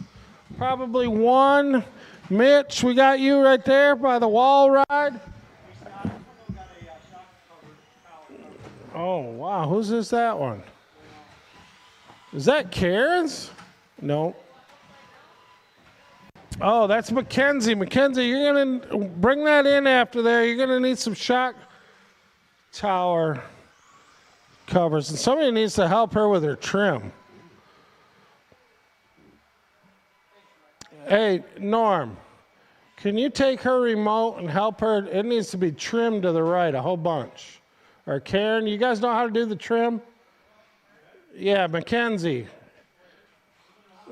Probably one. Mitch, we got you right there by the wall ride. Oh, wow. Whose is that one? Is that Karen's? No. Oh, that's Mackenzie. Mackenzie, you're going to bring that in after there. You're going to need some shock tower covers. And somebody needs to help her with her trim. Hey, Norm, can you take her remote and help her? It needs to be trimmed to the right, a whole bunch. Or Karen, you guys know how to do the trim? Yeah, Mackenzie.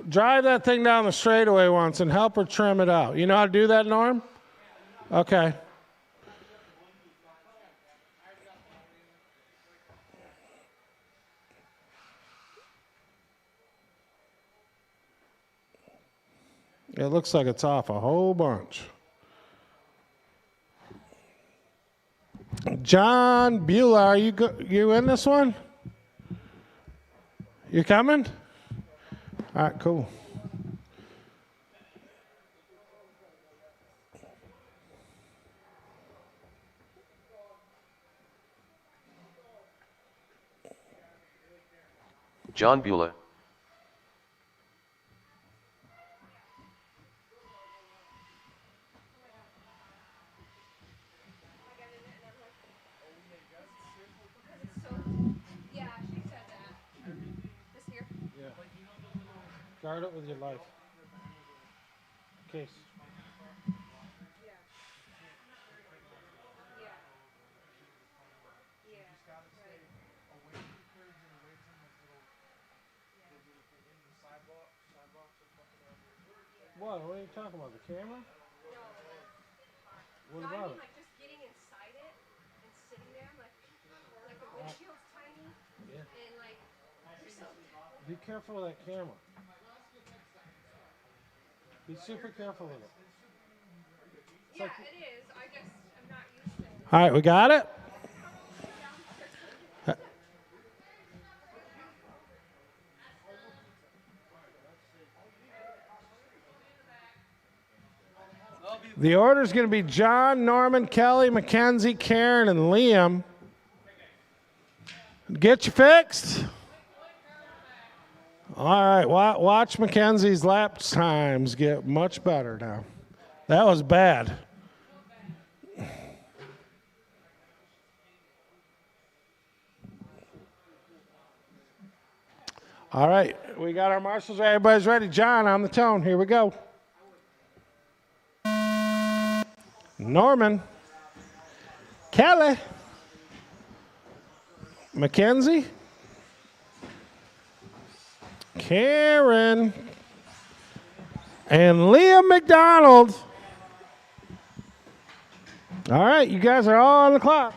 Drive that thing down the straightaway once and help her trim it out. You know how to do that, Norm? Okay. It looks like it's off a whole bunch. John Beulah, are you in this one? You coming? All right, cool. John Beulah. Yeah, she said that. This here. Yeah. Guard it with your life. Case. Yeah. Yeah. Yeah. Right. What? What are you talking about? The camera? No. What No, I about mean it? like just getting inside it and sitting there like the windshield's tiny Yeah. and like you're so Be careful with that camera. Be super careful with it. yeah, it is. I just I'm not used to it. All right, we got it. The order is going to be John, Norman, Kelly, Mackenzie, Karen, and Liam. Get you fixed. All right, watch Mackenzie's lap times get much better now. That was bad. All right, we got our marshals. Everybody's ready. John on the tone. Here we go. Norman. Kelly. Mackenzie. Karen. And Liam McDonald. All right, you guys are all on the clock.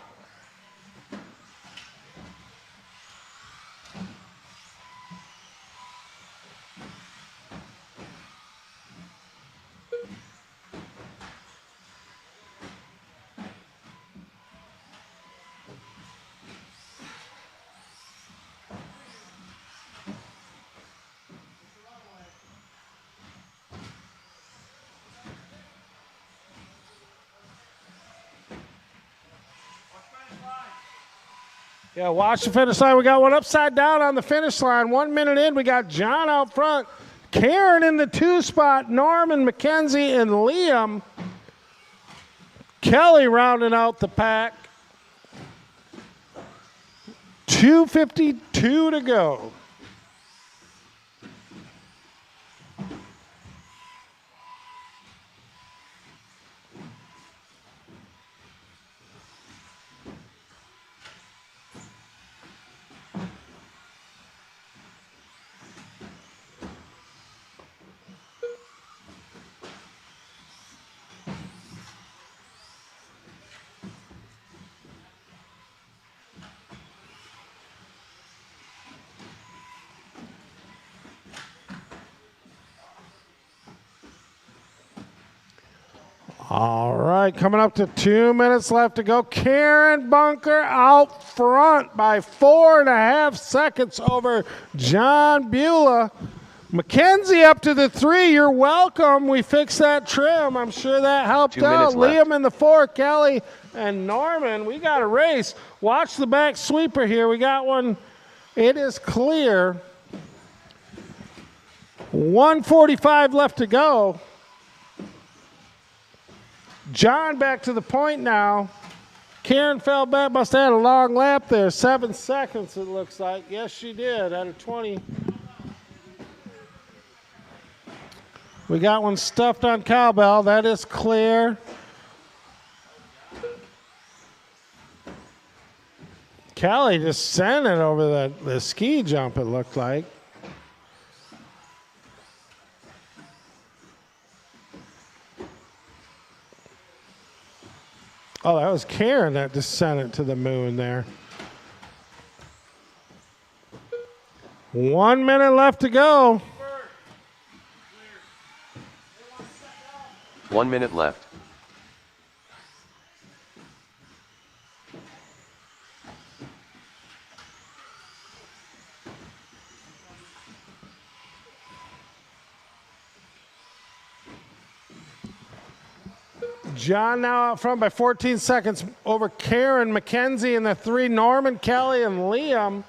Yeah, watch the finish line. We got one upside down on the finish line. 1 minute in, we got John out front. Karen in the 2 spot. Norman, Mackenzie, and Liam. Kelly rounding out the pack. 2:52 to go. All right, coming up to 2 minutes left to go. Karen Bunker out front by 4.5 seconds over John Beulah. Mackenzie up to the 3. You're welcome. We fixed that trim. I'm sure that helped 2 out. minutes left. Liam in the 4, Kelly and Norman. We got a race. Watch the back sweeper here. We got one. It is clear. 1:45 left to go. John back to the point now. Karen fell back, must have had a long lap there. 7 seconds, it looks like. Yes, she did, out of 20. We got one stuffed on cowbell. That is clear. Kelly just sent it over the ski jump, it looked like. Oh, that was Karen that just sent it to the moon there. 1 minute left to go. 1 minute left. John now out front by 14 seconds over Karen, Mackenzie, and the 3, Norman, Kelly, and Liam.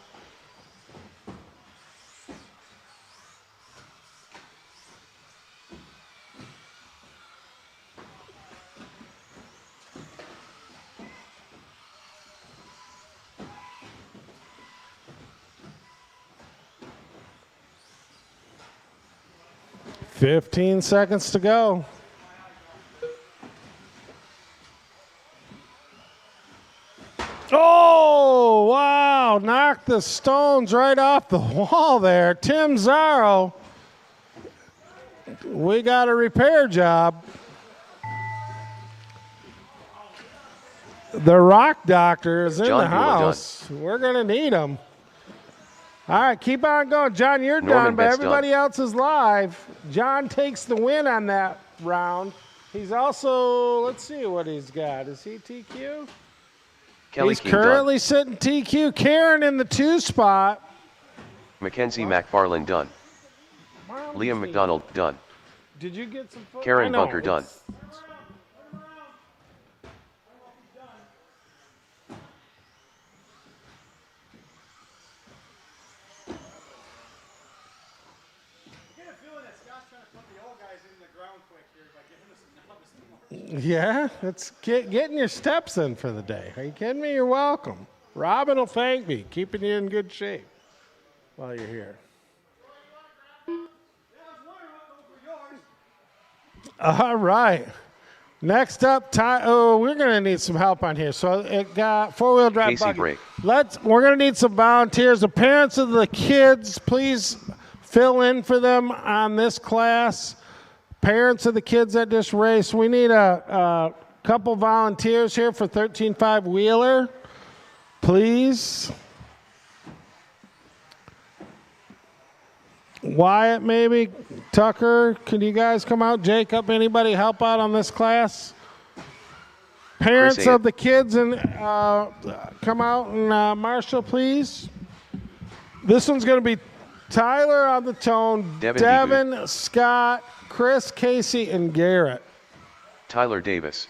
15 seconds to go. Oh, wow. Knocked the stones right off the wall there. Tim Zarro. We got a repair job. The rock doctor is in John the Bueller house. We're going to need him. All right, keep on going. John, you're Norman done, but Betts everybody done. else is live. John takes the win on that round. He's also, let's see what he's got. Is he TQ? Kelly He's King currently sitting TQ. Karen in the 2 spot. done. Mackenzie McFarland done. Liam McDonald done. Did you get some footage? Karen Bunker done. Yeah, it's getting your steps in for the day. Are you kidding me? You're welcome. Robin will thank me, keeping you in good shape while you're here. All right. Next up, we're going to need some help on here. So it got 4-wheel drive Casey buggy. Brake. We're going to need some volunteers. The parents of the kids, please fill in for them on this class. Parents of the kids at this race, we need a couple volunteers here for 13.5 wheeler, please. Wyatt, maybe. Tucker, can you guys come out? Jacob, anybody help out on this class? Parents of the kids and come out and Marshall, please. This one's going to be Tyler on the tone, Devin, Scott, Chris, Casey, and Garrett. Tyler Davis.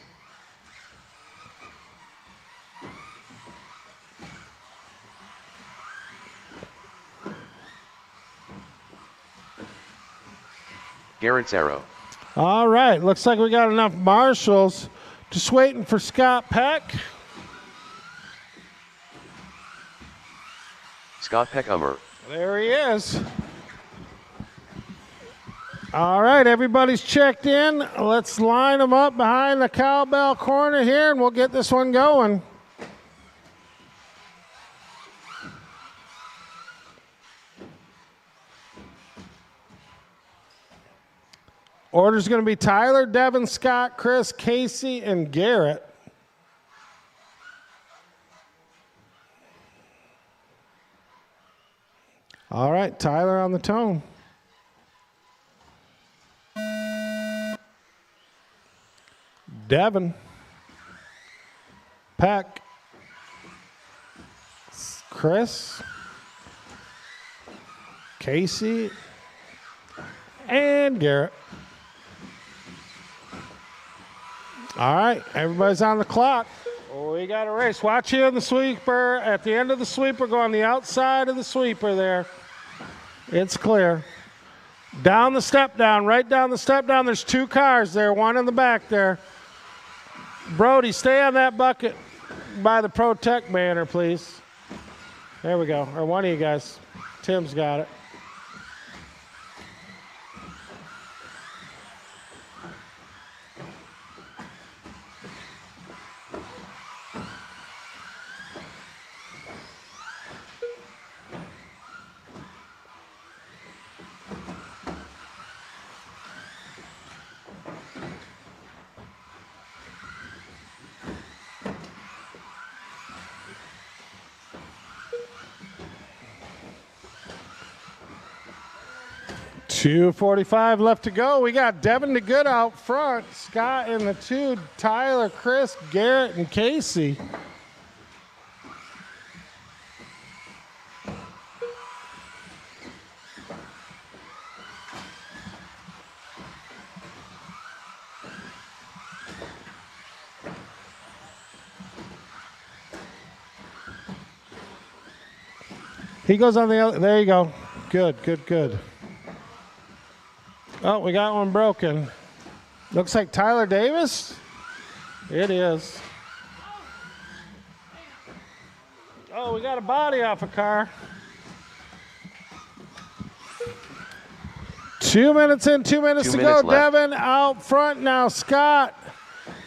Garrett's arrow. All right, looks like we got enough marshals. Just waiting for Scott Peck. Scott Peckhummer. There he is. All right, everybody's checked in. Let's line them up behind the cowbell corner here, and we'll get this one going. Order's going to be Tyler, Devin, Scott, Chris, Casey, and Garrett. All right, Tyler on the tone. Devin. Peck. Chris. Casey. And Garrett. All right, everybody's on the clock. We got a race. Watch here in the sweeper. At the end of the sweeper, go on the outside of the sweeper there. It's clear. Down the step down, right down the step down. There's 2 cars there, one in the back there. Brody, stay on that bucket by the Protect banner, please. There we go. Or one of you guys. Tim's got it. .245 left to go. We got Devin the Good out front. Scott in the 2. Tyler, Chris, Garrett, and Casey. He goes on the other. There you go. Good, good, good. Oh, we got one broken. Looks like Tyler Davis. It is. Oh, we got a body off a car. 2 minutes in, 2 minutes 2 to minutes go. left. Devin out front now. Scott,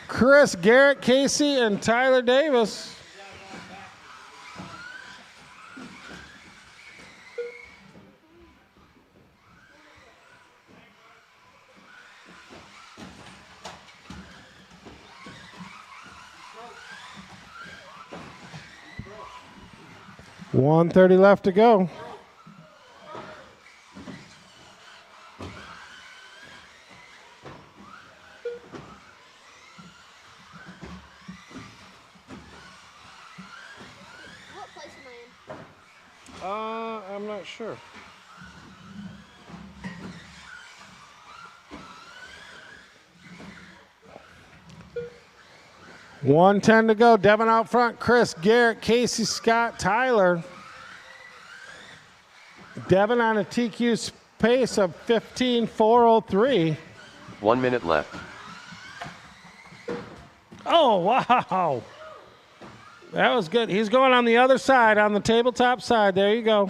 Chris, Garrett, Casey, and Tyler Davis. $1:30 left to go. What place am I in? I'm not sure. $1:10 to go. Devin out front. Chris, Garrett, Casey, Scott, Tyler. Devin on a TQ pace of 15.403. 1 minute left. Oh, wow. That was good. He's going on the other side, on the tabletop side. There you go.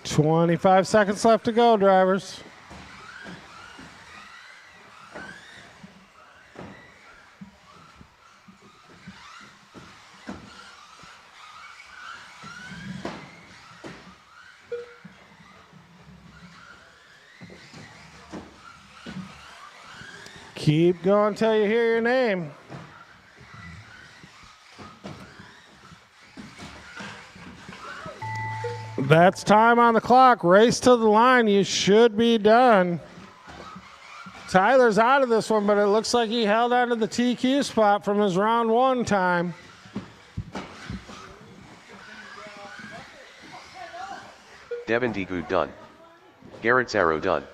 $25 seconds left to go, drivers. Keep going until you hear your name. That's time on the clock. Race to the line. You should be done. Tyler's out of this one, but it looks like he held on to the TQ spot from his round one time. Devin Degood done. Garrett's arrow done.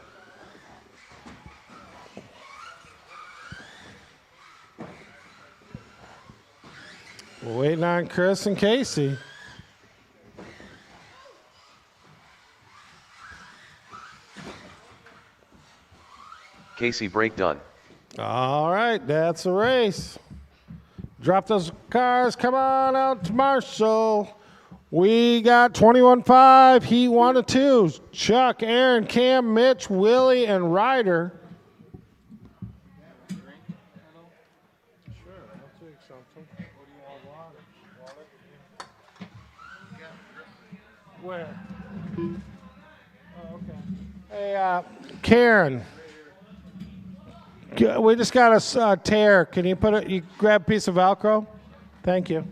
We're waiting on Chris and Casey. Casey break done. All right, that's a race. Drop those cars. Come on out to Marshall. We got 21-5, Heat 1 and 2. Chuck, Aaron, Cam, Mitch, Willie, and Ryder. Where? Oh, okay. Hey, Karen. We just got a tear. Can you put it? You grab a piece of Velcro? Thank you.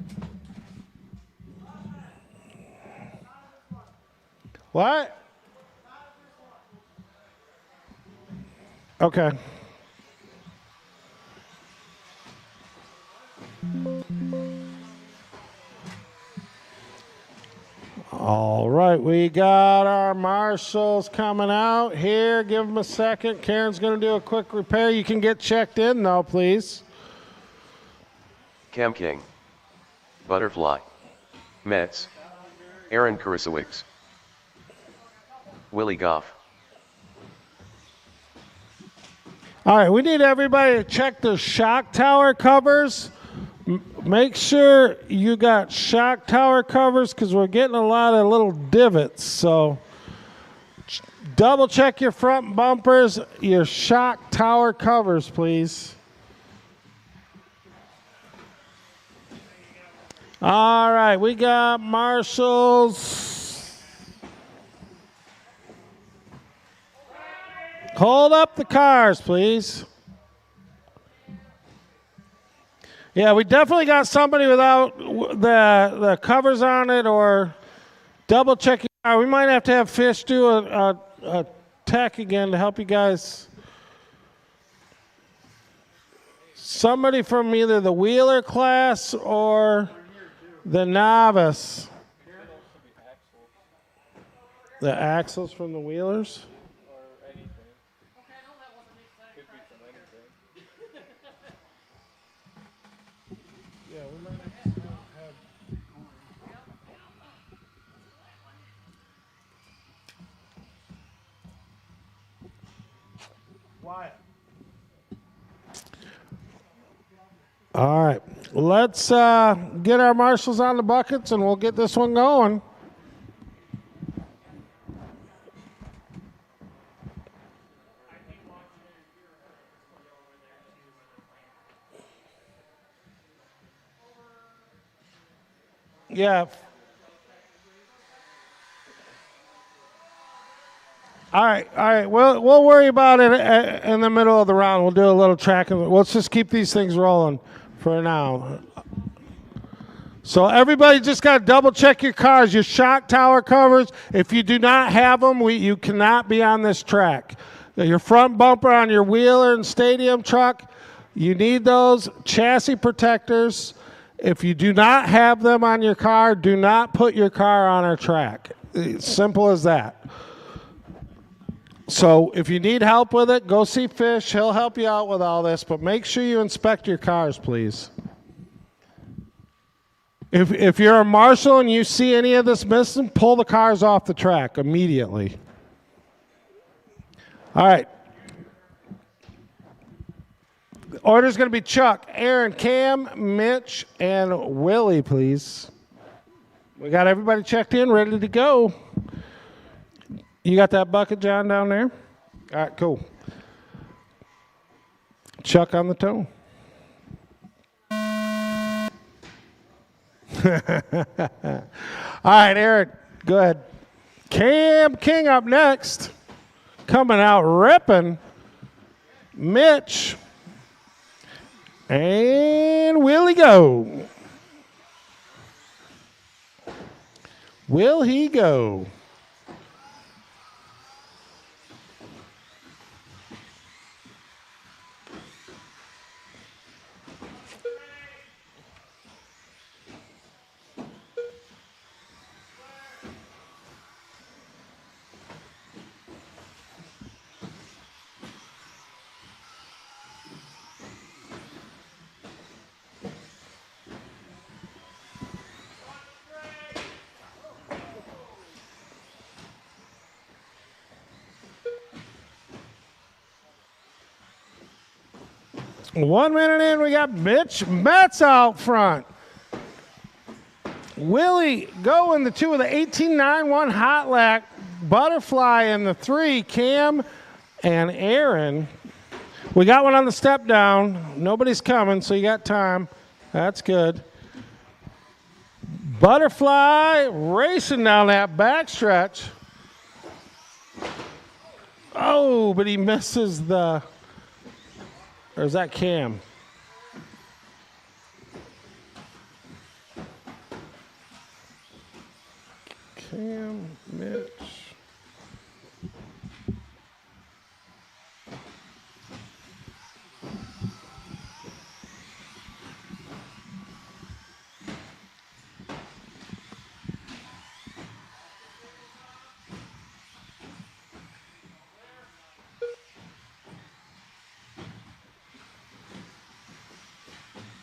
What? Okay. All right, we got our marshals coming out here. Give them a second. Karen's going to do a quick repair. You can get checked in, though, please. Cam King. Butterfly. Metz. Aaron Kurisowicz. Willie Goff. All right, we need everybody to check the shock tower covers. Make sure you got shock tower covers because we're getting a lot of little divots. So double check your front bumpers, your shock tower covers, please. All right, we got marshals. Hold up the cars, please. Yeah, we definitely got somebody without the covers on it or double checking. We might have to have Fish do a tech again to help you guys. Somebody from either the Wheeler class or the novice. The axles from the Wheelers? Quiet. All right. Let's get our marshals on the buckets and we'll get this one going. Yeah. All right. We'll worry about it in the middle of the round. We'll do a little tracking. Let's just keep these things rolling for now. So everybody just got to double check your cars, your shock tower covers. If you do not have them, you cannot be on this track. Your front bumper on your wheeler and stadium truck, you need those chassis protectors. If you do not have them on your car, do not put your car on our track. It's simple as that. So if you need help with it, go see Fish. He'll help you out with all this, but make sure you inspect your cars, please. If you're a marshal and you see any of this missing, pull the cars off the track immediately. All right. The order's going to be Chuck, Aaron, Cam, Mitch, and Willie, please. We got everybody checked in, ready to go. You got that bucket, John, down there? All right, cool. Chuck on the toe. All right, Eric, go ahead. Cam King up next. Coming out ripping. Mitch. And Willie go. Will he go? One minute in, we got Mitch Metz out front. Willie go in the 2 with the 18.91 hot lap. Butterfly in the 3. Cam and Aaron. We got one on the step down. Nobody's coming, so you got time. That's good. Butterfly racing down that backstretch. Oh, but he misses the... Or is that Cam? Cam, Mitch.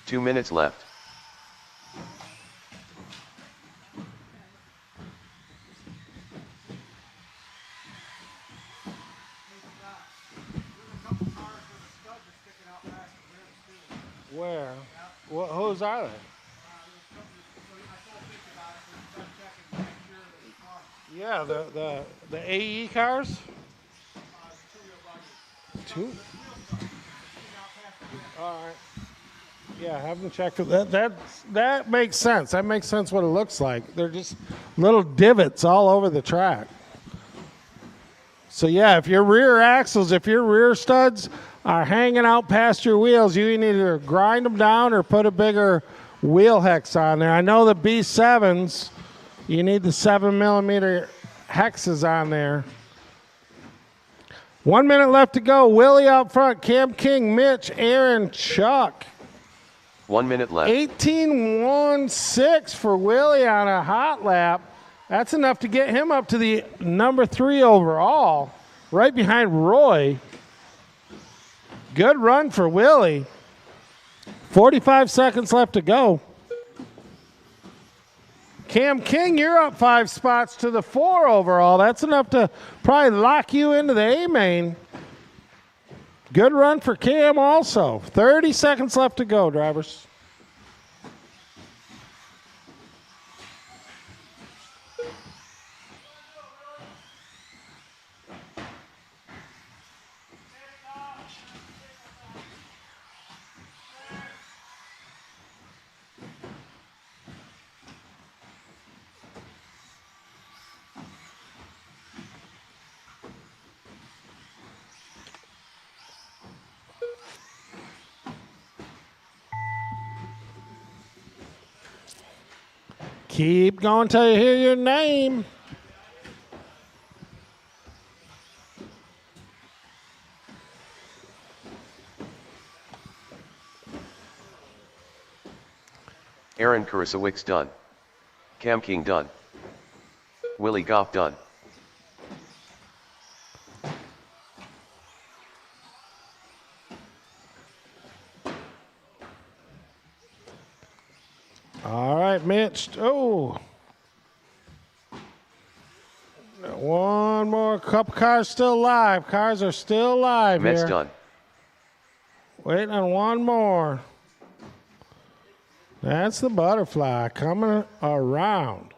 Two minutes left. Where? Whose are they? Yeah, the AE cars. Two. All right. Yeah, have them check that makes sense. That makes sense what it looks like. They're just little divots all over the track. So yeah, if your rear axles, if your rear studs are hanging out past your wheels, you need to either grind them down or put a bigger wheel hex on there. I know the B7s, you need the 7mm hexes on there. 1 minute left to go. Willie out front, Cam King, Mitch, Aaron, Chuck. 1 minute left. 18.16 for Willie on a hot lap. That's enough to get him up to the number 3 overall, right behind Roy. Good run for Willie. 45 seconds left to go. Cam King, you're up 5 spots to the 4 overall. That's enough to probably lock you into the A main. Good run for Cam also. 30 seconds left to go, drivers. Keep going till you hear your name. Aaron Kurasowicz done. Cam King done. Willie Goff done. All right, Mitch. Oh. One more. Couple cars still alive. Cars are still alive Mets here. done. Waiting on one more. That's the butterfly coming around.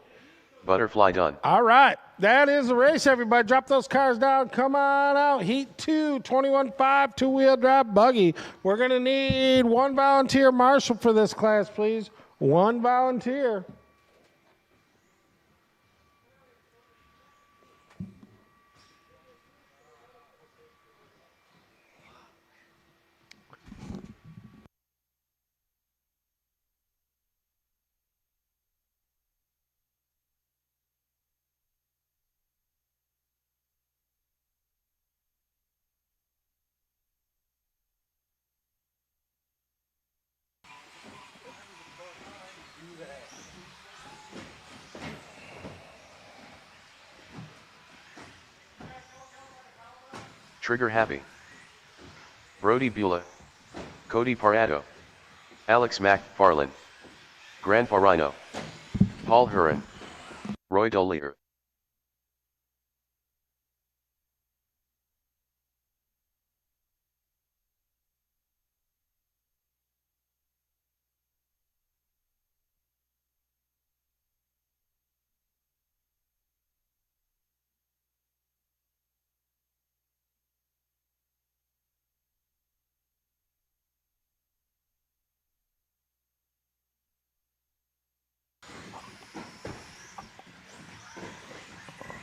Butterfly done. All right. That is the race, everybody. Drop those cars down. Come on out. Heat 2, 21.5, two-wheel drive buggy. We're going to need one volunteer marshal for this class, please. One volunteer. Trigger Happy. Brody Bula. Cody Parado. Alex McFarlane. Grandpa Rhino. Paul Huron. Roy Dolier.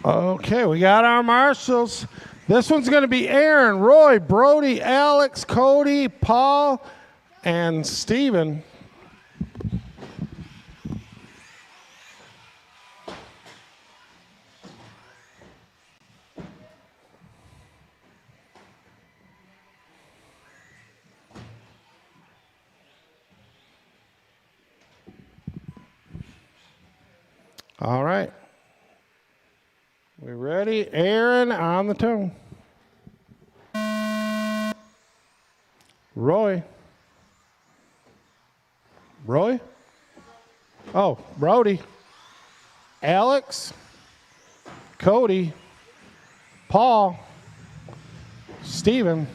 Okay, we got our marshals. This one's going to be Aaron, Roy, Brody, Alex, Cody, Paul, and Steven. All right. We ready? Aaron on the tone. Roy. Roy? Oh, Brody. Alex. Cody. Paul. Steven.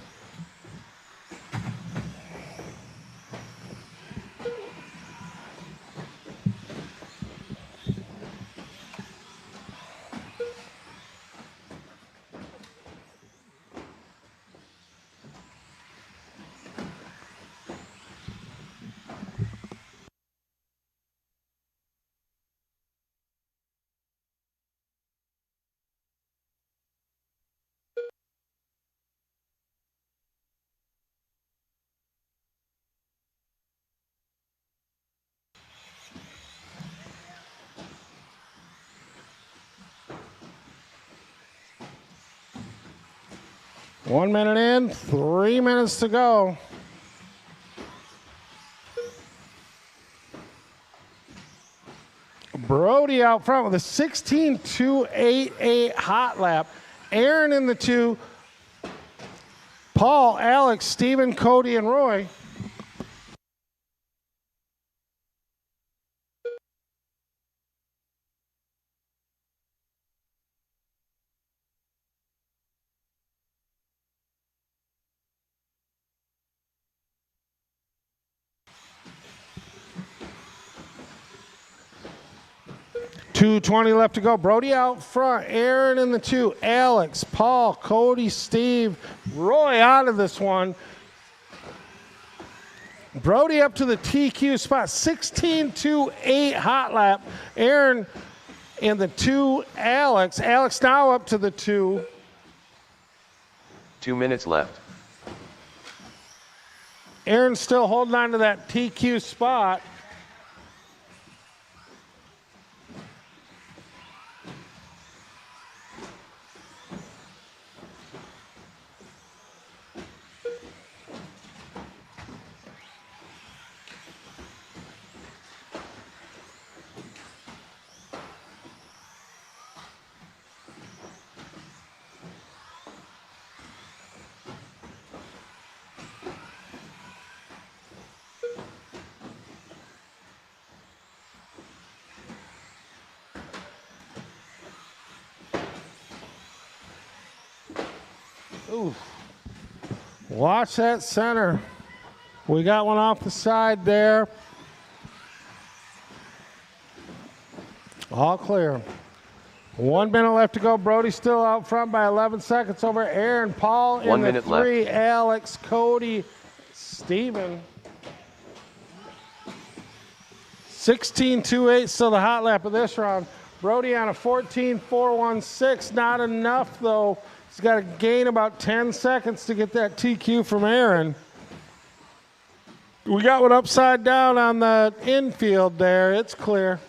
One minute in, 3 minutes to go. Brody out front with a 16.288 hot lap. Aaron in the 2. Paul, Alex, Steven, Cody, and Roy. 2:20 left to go. Brody out front. Aaron in the 2. Alex, Paul, Cody, Steve, Roy out of this one. Brody up to the TQ spot. 16-2-8 hot lap. Aaron in the 2. Alex. Alex now up to the 2. 2 minutes left. Aaron's still holding on to that TQ spot. Ooh. Watch that center. We got one off the side there. All clear. 1 minute left to go. Brody's still out front by 11 seconds over Aaron. Paul in 1 the minute 3. Alex, Cody, Steven. 16-2-8 still the hot lap of this round. Brody on a 14-4-1-6. Not enough though. He's got to gain about 10 seconds to get that TQ from Aaron. We got one upside down on the infield there. It's clear.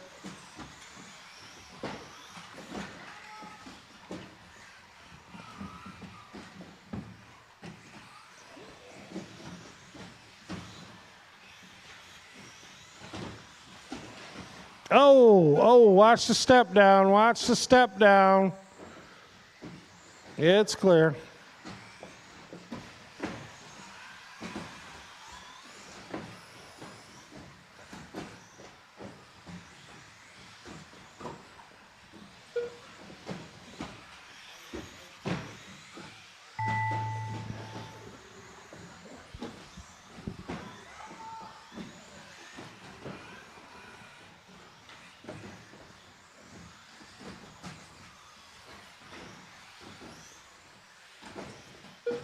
Oh, watch the step down. Watch the step down. It's clear.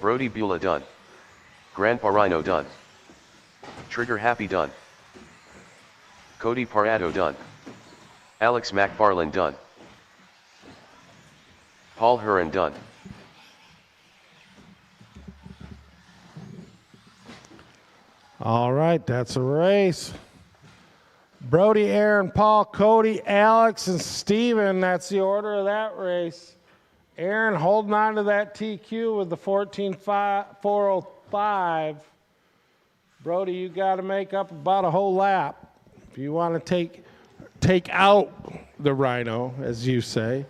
Brody Beulah done. Grandpa Rhino done. Trigger Happy done. Cody Parado done. Alex McFarland done. Paul Huron done. All right, that's a race. Brody, Aaron, Paul, Cody, Alex, and Steven. That's the order of that race. Aaron holding on to that TQ with the 14-405. Brody, you got to make up about a whole lap if you want to take out the Rhino, as you say.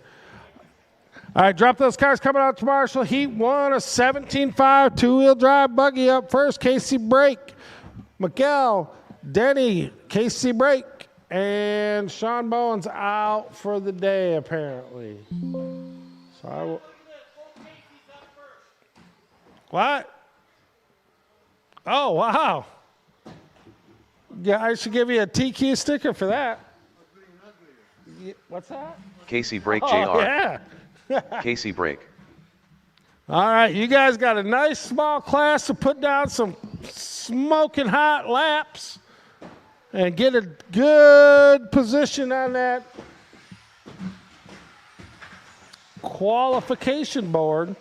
All right, drop those cars coming out to Marshall. Heat 1, a 17.5 two-wheel drive buggy up first. Casey Brake, Miguel, Denny, Casey Brake, and Sean Bowen's out for the day apparently. So I will. What? Oh, wow. Yeah, I should give you a TQ sticker for that. What's that? Casey Brake Oh, JR. yeah. Casey Brake. All right, you guys got a nice small class to put down some smoking hot laps and get a good position on that qualification board.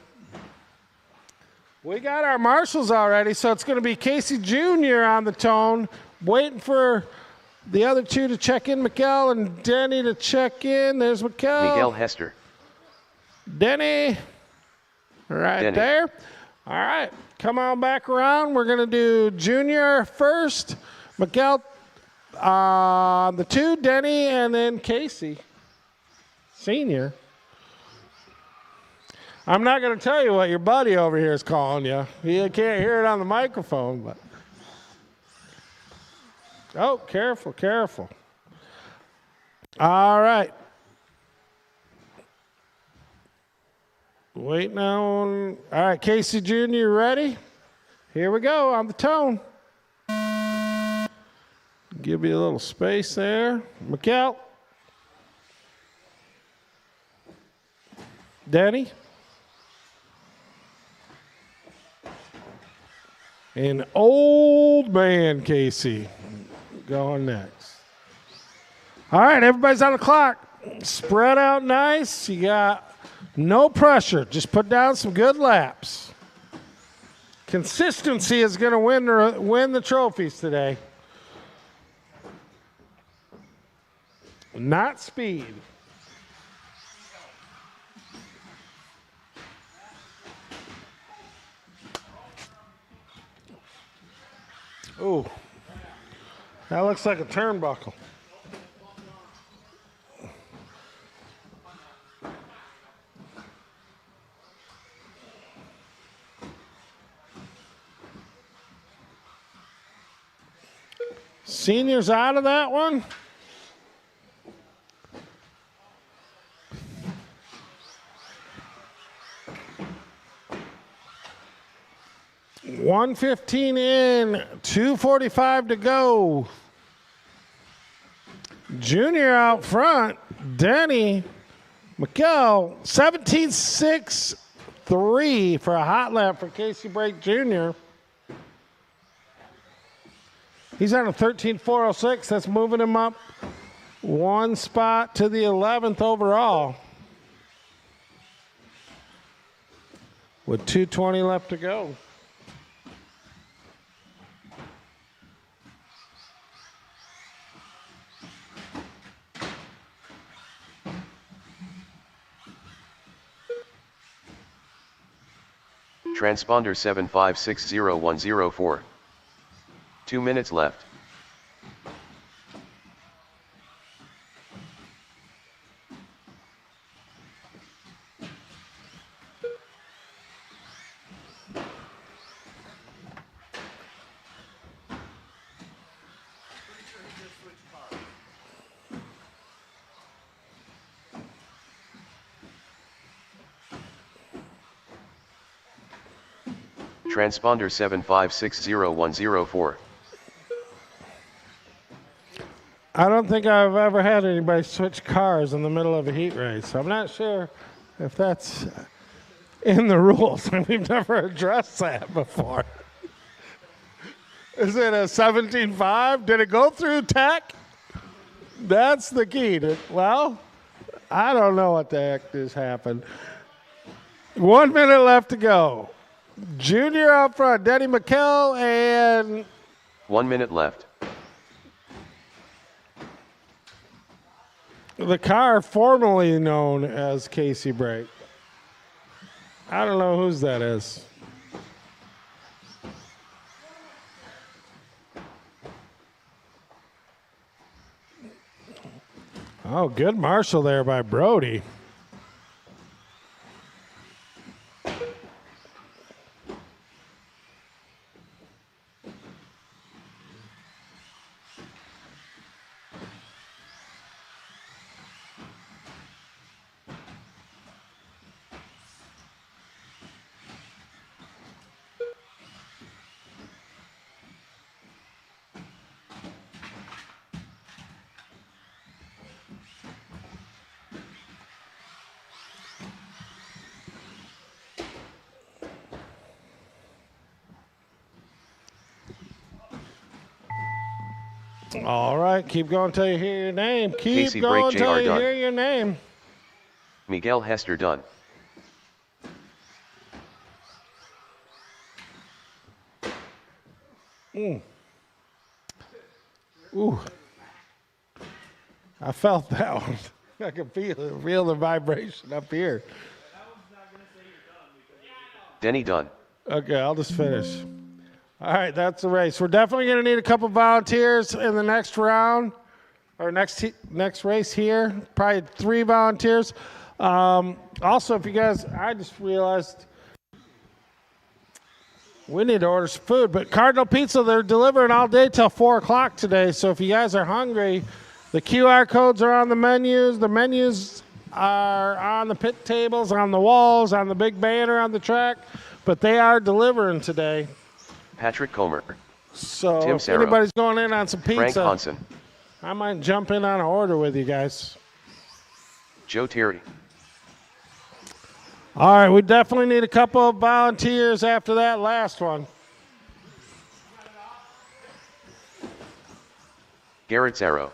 We got our marshals already, so it's going to be Casey Jr. on the tone, waiting for the other two to check in, Miguel and Denny to check in. There's Miguel Hester. Denny, right Denny. there. All right, come on back around. We're going to do Junior first, Miguel on the 2, Denny, and then Casey, Senior. I'm not going to tell you what your buddy over here is calling you. You can't hear it on the microphone, but. Oh, careful, careful. All right. Wait now. All right, Casey Jr., you ready? Here we go on the tone. Give you a little space there. Miguel. Denny. And old man Casey going next. All right, everybody's on the clock. Spread out nice. You got no pressure. Just put down some good laps. Consistency is going to win the trophies today. Not speed. Ooh, that looks like a turnbuckle. Seniors out of that one. $115 in, $245 to go. Junior out front, Denny McKell, 17.63 for a hot lap for Casey Brake Jr. He's on a 13.406. That's moving him up one spot to the 11th overall. With 2:20 left to go. Transponder 7560104. 2 minutes left. Transponder 7560104. I don't think I've ever had anybody switch cars in the middle of a heat race. I'm not sure if that's in the rules. We've never addressed that before. Is it a 17.5? Did it go through tech? That's the key. Well, I don't know what the heck just happened. 1 minute left to go. Junior up front, Denny McKell, and 1 minute left. the car formerly known as Casey Brake. I don't know whose that is. Oh, good marshal there by Brody. All right, keep going till you hear your name. Keep Casey going Brake till Jr. you done. hear your name. Miguel Hester done. Ooh. I felt that one. I can feel the vibration up here. Denny done. Okay, I'll just finish. All right, that's the race. We're definitely going to need a couple volunteers in the next round, or next race here. Probably 3 volunteers. Also, if you guys, I just realized we need to order some food. But Cardinal Pizza, they're delivering all day till 4 o'clock today. So if you guys are hungry, the QR codes are on the menus. The menus are on the pit tables, on the walls, on the big banner on the track. But they are delivering today. Patrick Comer. So Tim if Sarah. anybody's going in on some Frank pizza, Hansen. I might jump in on an order with you guys. Joe Terry. All right, we definitely need a couple of volunteers after that last one. Garrett's arrow.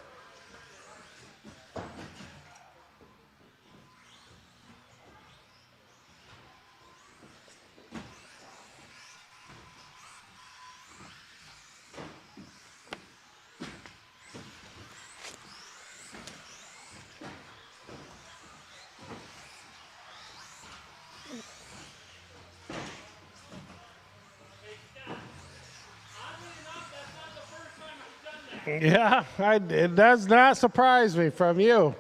Yeah, it does not surprise me from you.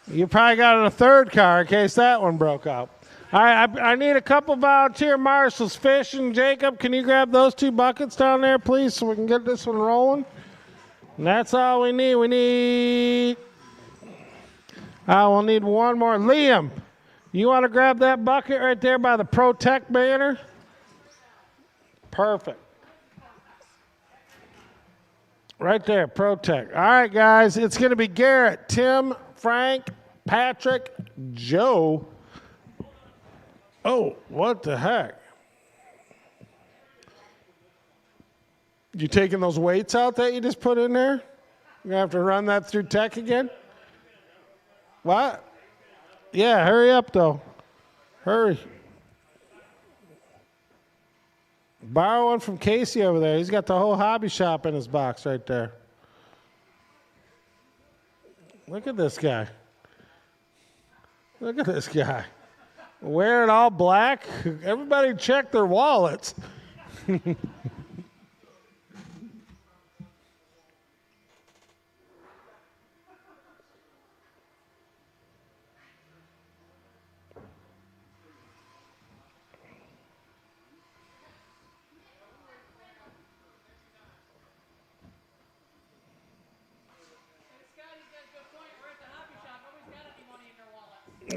You probably got a third car in case that one broke up. All right, I need a couple volunteer marshals. Fish and Jacob, can you grab those 2 buckets down there, please, so we can get this one rolling? And that's all we need. We'll need one more. Liam, you want to grab that bucket right there by the Protect banner? Perfect. Right there, Protect. All right, guys, it's going to be Garrett, Tim, Frank, Patrick, Joe. Oh, what the heck? You taking those weights out that you just put in there? You're going to have to run that through tech again? What? Yeah, hurry up, though. Hurry. Borrow one from Casey over there. He's got the whole hobby shop in his box right there. Look at this guy. Look at this guy. Wearing all black. Everybody check their wallets.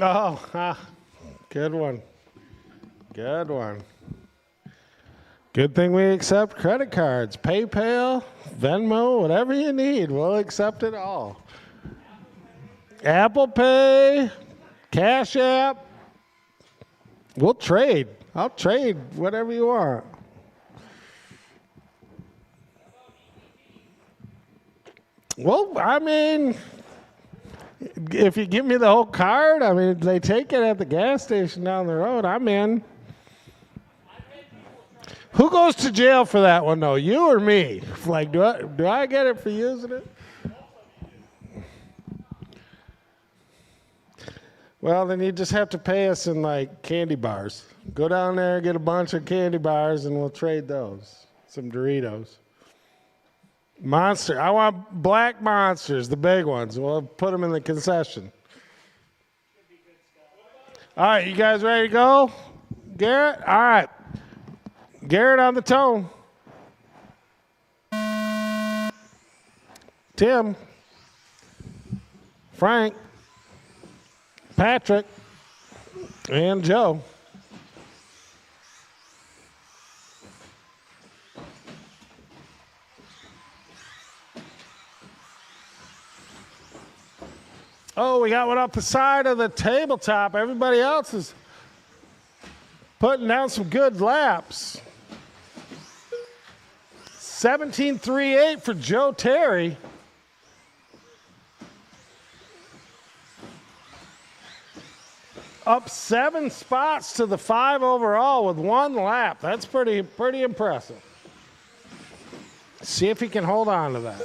Oh, good one. Good one. Good thing we accept credit cards, PayPal, Venmo, whatever you need. We'll accept it all. Apple Pay, Cash App. We'll trade. I'll trade whatever you want. Well, I mean, if you give me the whole card, I mean, they take it at the gas station down the road. I'm in. Who goes to jail for that one, though? You or me? Like, do I get it for using it? Well, then you just have to pay us in, like, candy bars. Go down there, get a bunch of candy bars, and we'll trade those. Some Doritos. Monster. I want black monsters, the big ones. We'll put them in the concession. All right, you guys ready to go? Garrett? All right. Garrett on the tone. Tim. Frank. Patrick. And Joe. Oh, we got one up the side of the tabletop. Everybody else is putting down some good laps. 17.38 for Joe Terry. Up 7 spots to the 5 overall with 1 lap. That's pretty impressive. See if he can hold on to that.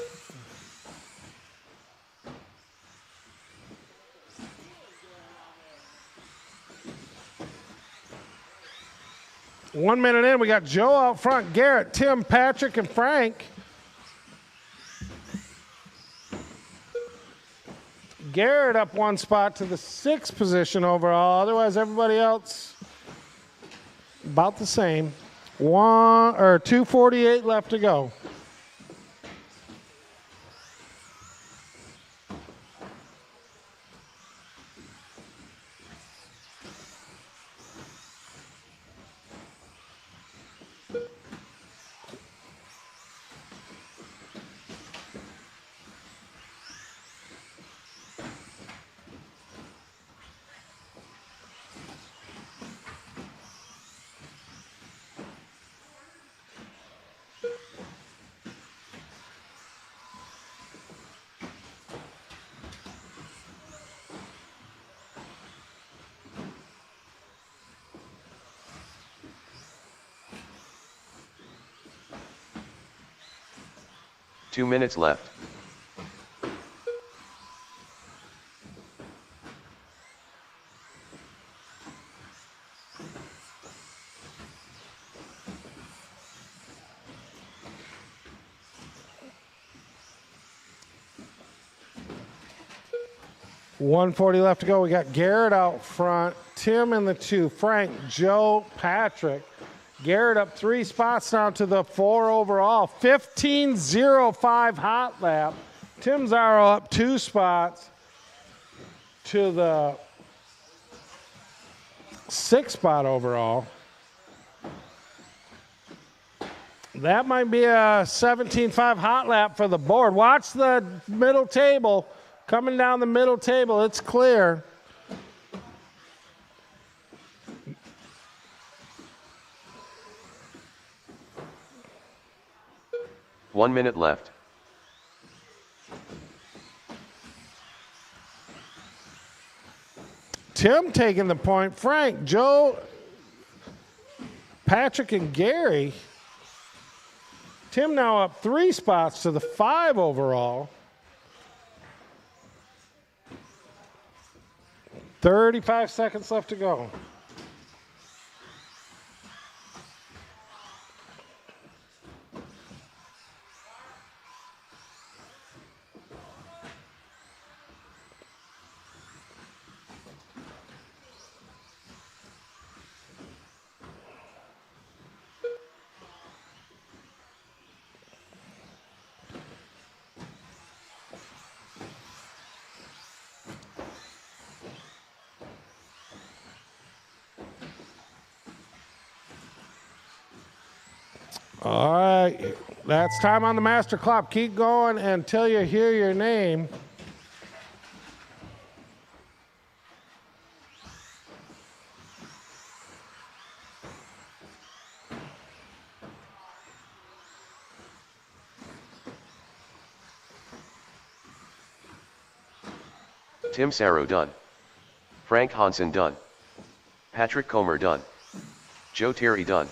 One minute in, we got Joe out front, Garrett, Tim, Patrick, and Frank. Garrett up 1 spot to the 6th position overall. Otherwise, everybody else about the same. 2:48 left to go. 2 minutes left. $140 left to go. We got Garrett out front, Tim in the 2, Frank, Joe, Patrick. Garrett up 3 spots now to the 4 overall. 15.05 hot lap. Tim Zaro up 2 spots to the 6 spot overall. That might be a 17.5 hot lap for the board. Watch the middle table. Coming down the middle table, it's clear. One minute left. Tim taking the point. Frank, Joe, Patrick, and Gary. Tim now up 3 spots to the 5 overall. 35 seconds left to go. All right, that's time on the master clock. Keep going until you hear your name. Tim Saro done. Frank Hansen done. Patrick Comer done. Joe Terry done.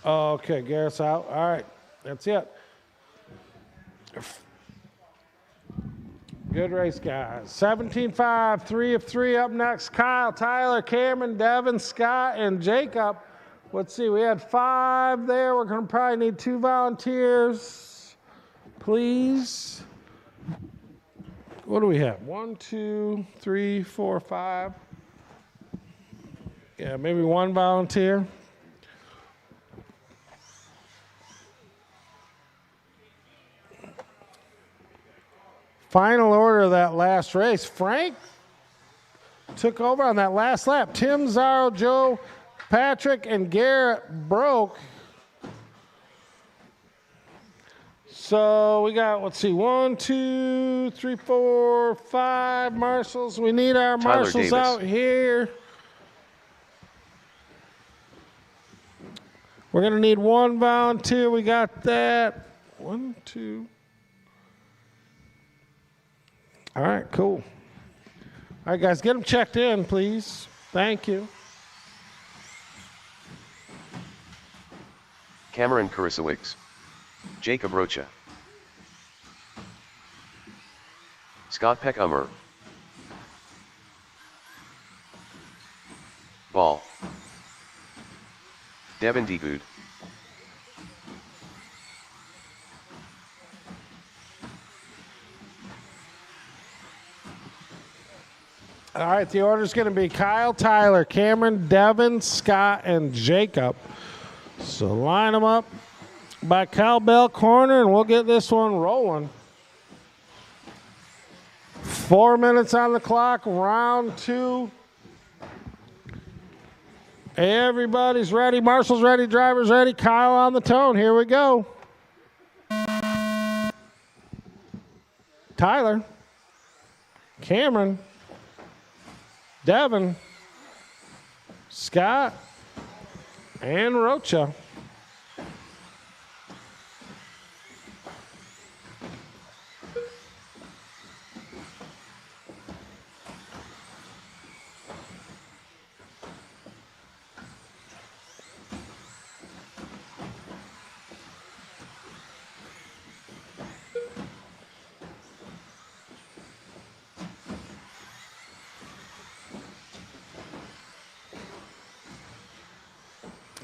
Okay, Garrett's out. All right, that's it. Good race, guys. 17.5, 3 of 3 up next. Kyle, Tyler, Cameron, Devin, Scott, and Jacob. Let's see, we had 5 there. We're going to probably need 2 volunteers, please. What do we have? 1, 2, 3, 4, 5. Yeah, maybe 1 volunteer. Final order of that last race. Frank took over on that last lap. Tim, Zaro, Joe, Patrick, and Garrett broke. So we got, let's see, 1, 2, 3, 4, 5 marshals. We need our Tyler marshals Davis out here. We're going to need 1 volunteer. We got that. 1, 2. All right, cool. All right, guys, get them checked in, please. Thank you. Cameron Kurisowicz. Jacob Rocha. Scott Peckhummer. Ball. Devin Degood. All right, the order's going to be Kyle, Tyler, Cameron, Devin, Scott, and Jacob. So line them up by cowbell corner, and we'll get this one rolling. 4 minutes on the clock, round 2. Everybody's ready. Marshall's ready. Driver's ready. Kyle on the tone. Here we go. Tyler. Cameron. Devin. Scott. And Rocha.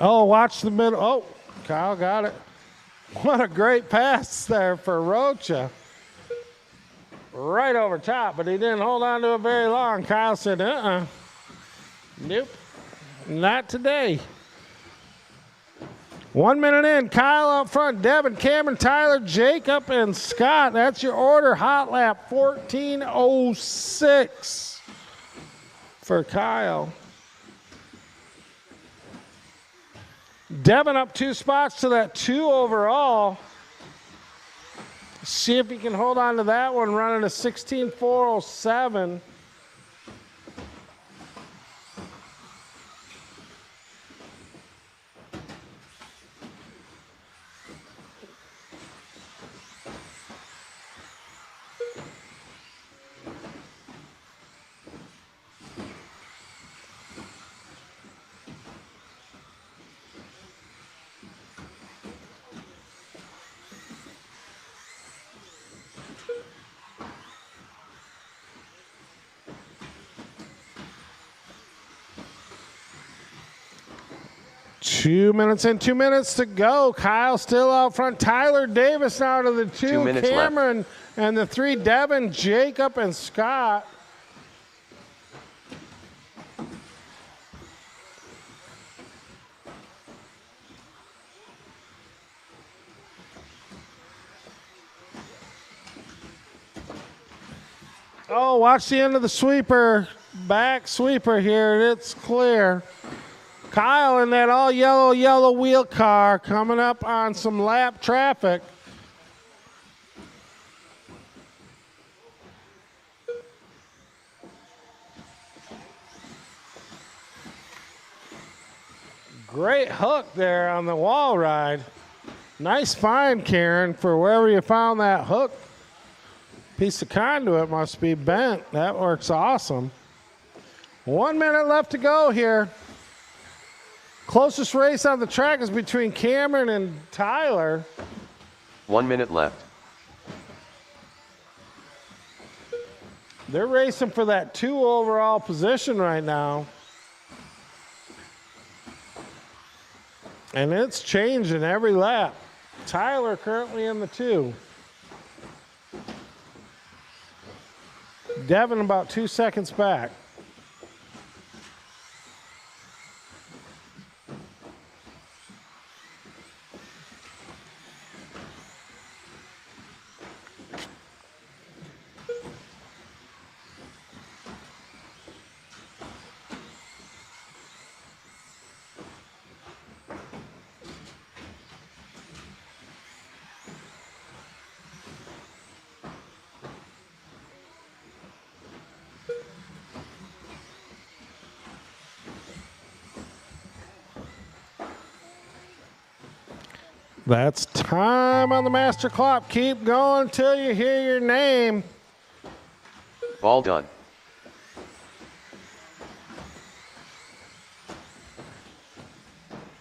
Oh, watch the middle. Oh, Kyle got it. What a great pass there for Rocha. Right over top, but he didn't hold on to it very long. Kyle said, nope, not today. 1 minute in, Kyle up front, Devin, Cameron, Tyler, Jacob, and Scott. That's your order. Hot lap 14:06 for Kyle. Devin up 2 spots to that 2 overall. See if he can hold on to that one, running a 16:407. Two minutes in, 2 minutes to go. Kyle still out front. Tyler Davis now to the 2. 2 minutes Cameron left. and the 3. Devin, Jacob, and Scott. Oh, watch the end of the sweeper. Back sweeper here. It's clear. Kyle in that all yellow wheel car coming up on some lap traffic. Great hook there on the wall ride. Nice find, Karen, for wherever you found that hook. Piece of conduit must be bent. That works awesome. 1 minute left to go here. Closest race on the track is between Cameron and Tyler. 1 minute left. They're racing for that 2 overall position right now. And it's changing every lap. Tyler currently in the 2. Devin about 2 seconds back. That's time on the master clock. Keep going till you hear your name. Ball done.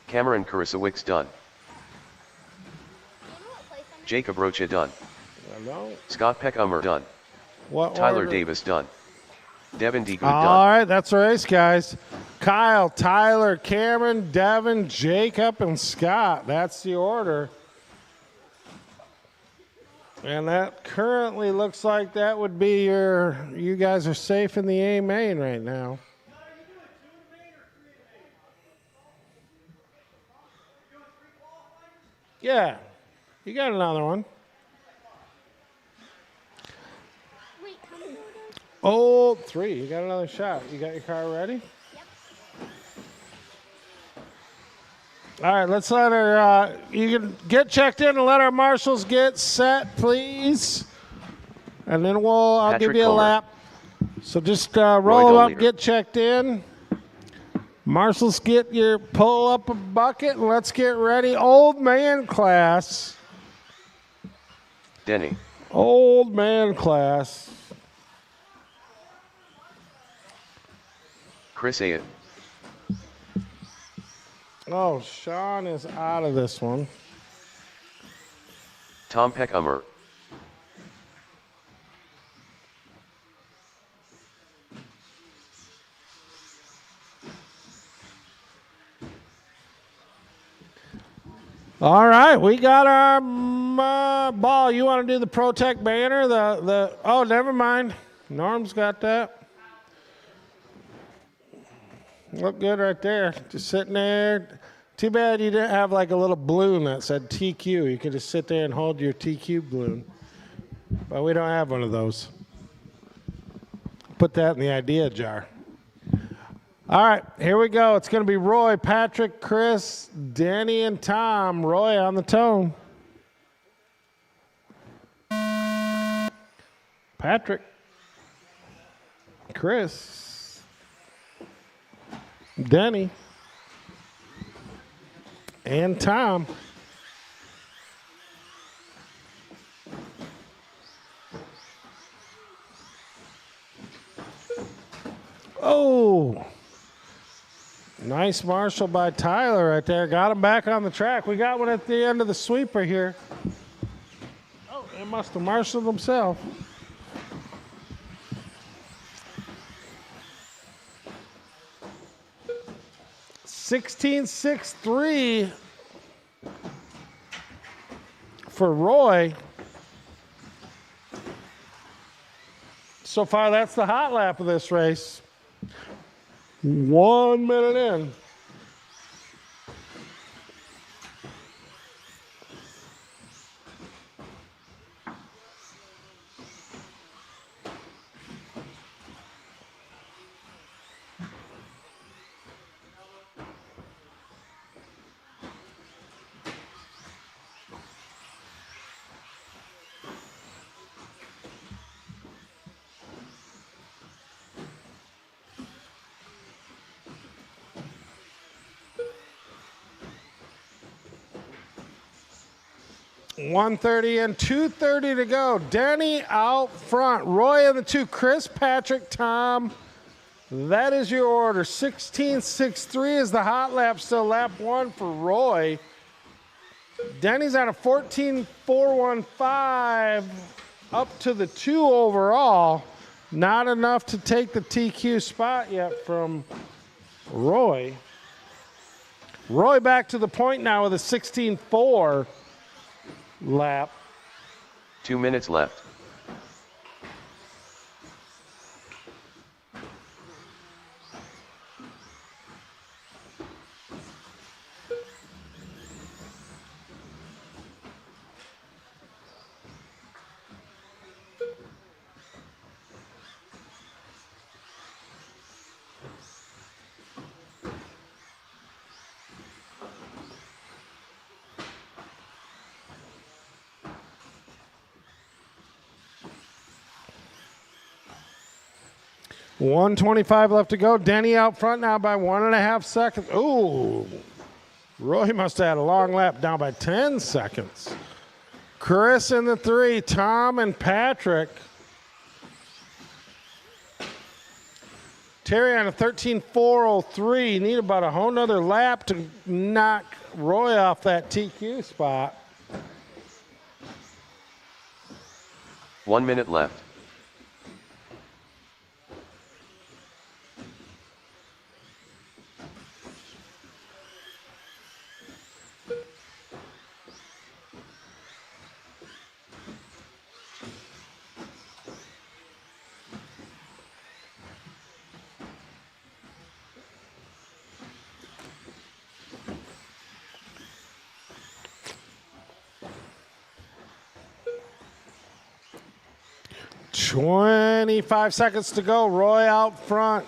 Cameron Kurisawick's done. Jacob Rocha done. Hello. Scott Peckhummer done. What Tyler order? Davis done. Devin D. Good All done. right, that's the race, guys. Kyle, Tyler, Cameron, Devin, Jacob, and Scott. That's the order. And that currently looks like that would be you guys are safe in the A main right now. Yeah, you got another one. Wait, how many are there? Oh, 3. You got another shot. You got your car ready? All right, let's let her, you can get checked in and let our marshals get set, please. And then I'll Patrick give you a Comer. lap. So just roll Roy up, Goldleader. get checked in. Marshals, pull up a bucket and let's get ready. Old man class. Denny. Old man class. Chris Ayat. Oh, Sean is out of this one. Tom Peckhummer. All right, we got our ball. You want to do the Protect banner? Oh, never mind. Norm's got that. Look good right there. Just sitting there. Too bad you didn't have like a little balloon that said TQ. You could just sit there and hold your TQ balloon. But we don't have one of those. Put that in the idea jar. All right, here we go. It's going to be Roy, Patrick, Chris, Danny, and Tom. Roy on the tone. Patrick, Chris, Danny, and Tom. Oh, nice Marshall by Tyler right there. Got him back on the track. We got one at the end of the sweeper here. Oh, it must have marshaled himself. $16.63 for Roy. So far, that's the hot lap of this race. 1 minute in. $130 and $230 to go. Denny out front. Roy in the 2. Chris, Patrick, Tom. That is your order. 16.63 is the hot lap. Still lap 1 for Roy. Denny's at a 14.415 up to the 2 overall. Not enough to take the TQ spot yet from Roy. Roy back to the point now with a 16.4 lap. 2 minutes left. $125 left to go. Denny out front now by 1.5 seconds. Ooh, Roy must have had a long lap, down by 10 seconds. Chris in the 3, Tom and Patrick. Terry on a 13.403. Need about a whole nother lap to knock Roy off that TQ spot. 1 minute left. $25 seconds to go. Roy out front.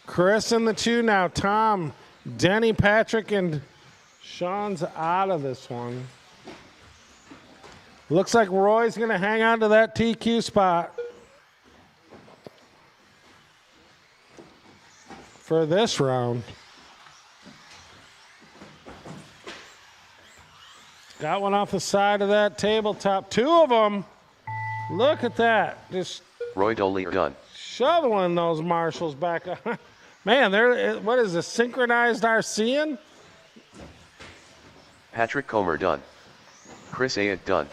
Chris in the 2 now. Tom, Denny, Patrick, and Sean's out of this one. Looks like Roy's going to hang on to that TQ spot for this round. Got one off the side of that tabletop. 2 of them. Look at that. Just Roy Dollier done. shoveling those marshals back up. Man, they're, what is this, synchronized RCing? Patrick Comer done. Chris Ayat done.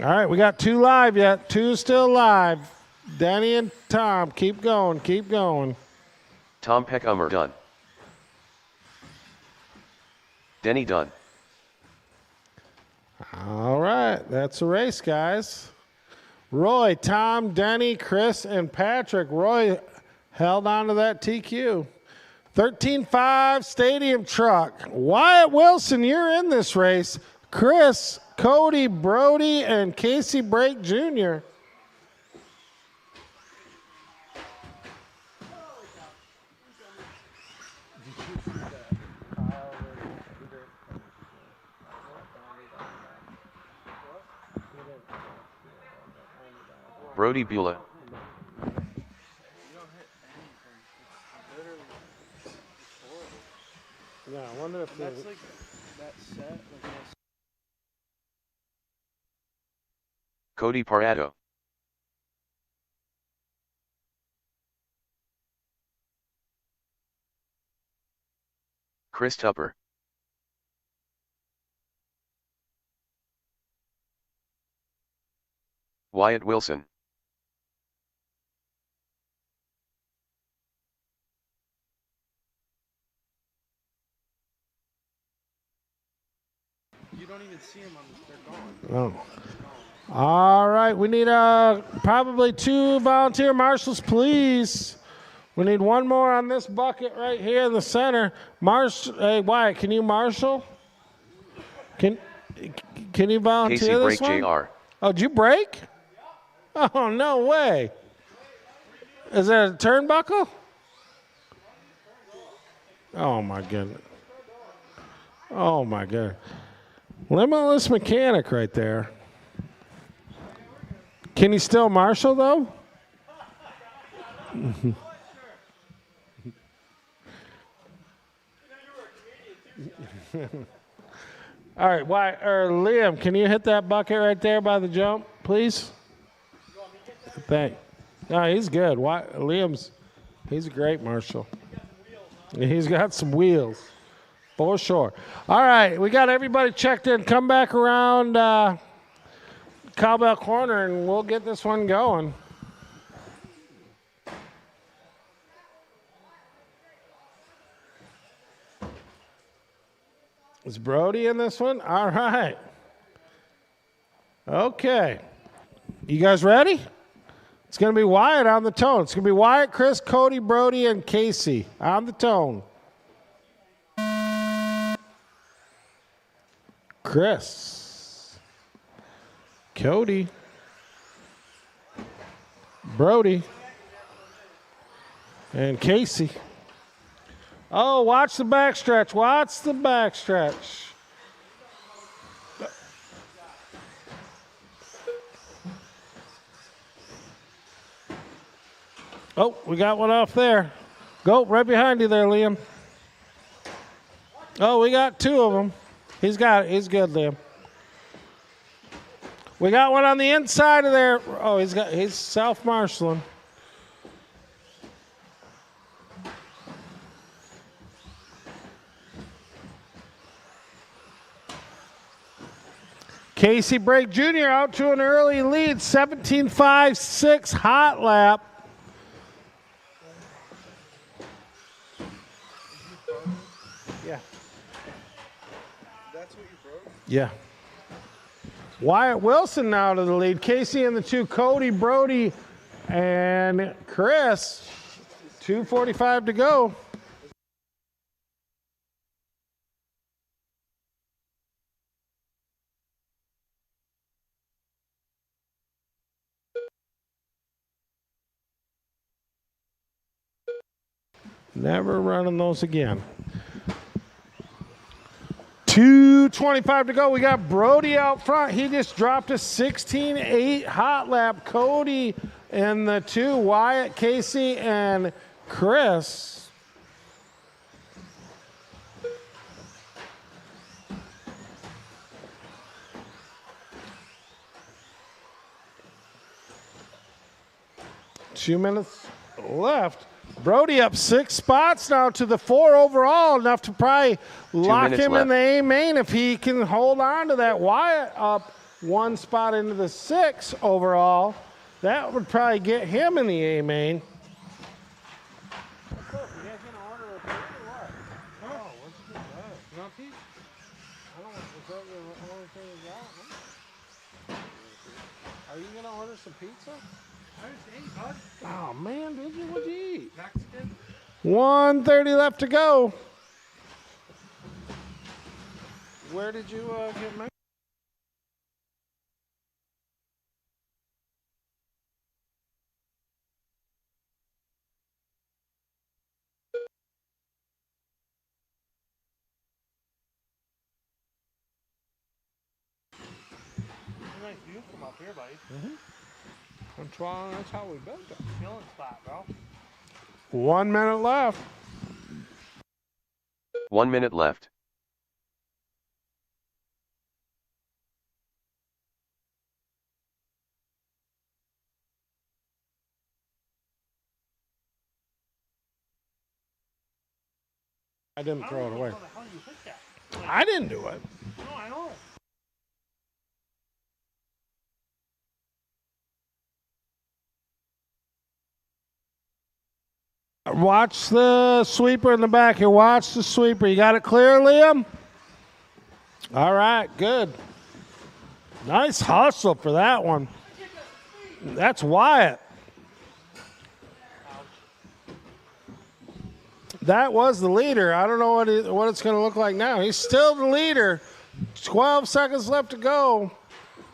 All right, we got 2 live yet. 2 still live. Danny and Tom, keep going, keep going. Tom Peckhummer done. Denny done. All right, that's a race, guys. Roy, Tom, Denny, Chris, and Patrick. Roy held on to that TQ. 13-5 stadium truck. Wyatt Wilson, you're in this race. Chris, Cody, Brody, and Casey Brake Jr. Brody Beulah. Yeah, I wonder if That's like that set. Like Cody Parado. Chris Tupper. Wyatt Wilson. you don't even see them on the, they're gone. Oh. All right, we need probably 2 volunteer marshals, please. We need one more on this bucket right here in the center. Hey, Wyatt, can you marshal? Can you volunteer Casey this Brake one? Jr. Oh, did you break? Oh, no way. Is that a turnbuckle? Oh, my goodness. Oh, my God. Limitless mechanic right there. Can you still marshal, though? All right, Liam, can you hit that bucket right there by the jump, please? Thanks. No, he's good. He's a great marshal. He's got some wheels, for sure. All right, we got everybody checked in. Come back around Cowbell Corner, and we'll get this one going. Is Brody in this one? All right. Okay. You guys ready? It's going to be Wyatt on the tone. It's going to be Wyatt, Chris, Cody, Brody, and Casey on the tone. Chris. Cody. Brody. And Casey. Oh, watch the backstretch. Watch the backstretch. Oh, we got one off there. Go right behind you there, Liam. Oh, we got 2 of them. He's got it. He's good, Liam. We got one on the inside of there. Oh, he's self-marshaling. Casey Brake Jr. out to an early lead, 17.56 hot lap. Yeah. That's what you broke? Yeah. Wyatt Wilson now to the lead. Casey and the 2, Cody, Brody, and Chris. 2:45 to go. Never running those again. 2:25 to go. We got Brody out front. He just dropped a 16.8 hot lap. Cody and the 2, Wyatt, Casey, and Chris. Two minutes left. Brody up 6 spots now to the 4 overall, enough to probably lock him in the A main if he can hold on to that. Wyatt up 1 spot into the 6 overall. That would probably get him in the A main. I don't know. Is that the only thing you got? Huh? Are you going to order some pizza? I just ate, bud. Oh, man, did you? What'd you eat? Mexican. 1:30 left to go. Where did you get Mexican? Nice view from up here, buddy. That's how we built it. Chilling spot, bro. 1 minute left. 1 minute left. I didn't throw it away. How the hell you hit that? I didn't do it. No, I know. Watch the sweeper in the back here. Watch the sweeper. You got it clear, Liam? All right, good. Nice hustle for that one. That's Wyatt. That was the leader. I don't know what it's going to look like now. He's still the leader. 12 seconds left to go.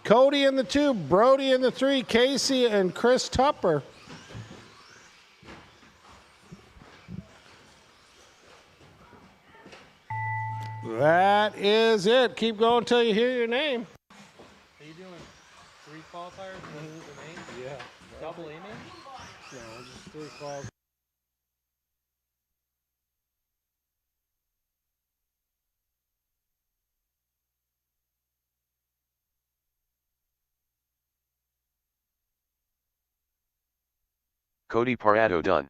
Cody in the 2, Brody in the 3, Casey and Chris Tupper. That is it. Keep going until you hear your name. Are you doing 3 qualifiers and then the main? Yeah. Double aiming? No, just 3 calls. Cody Parado done.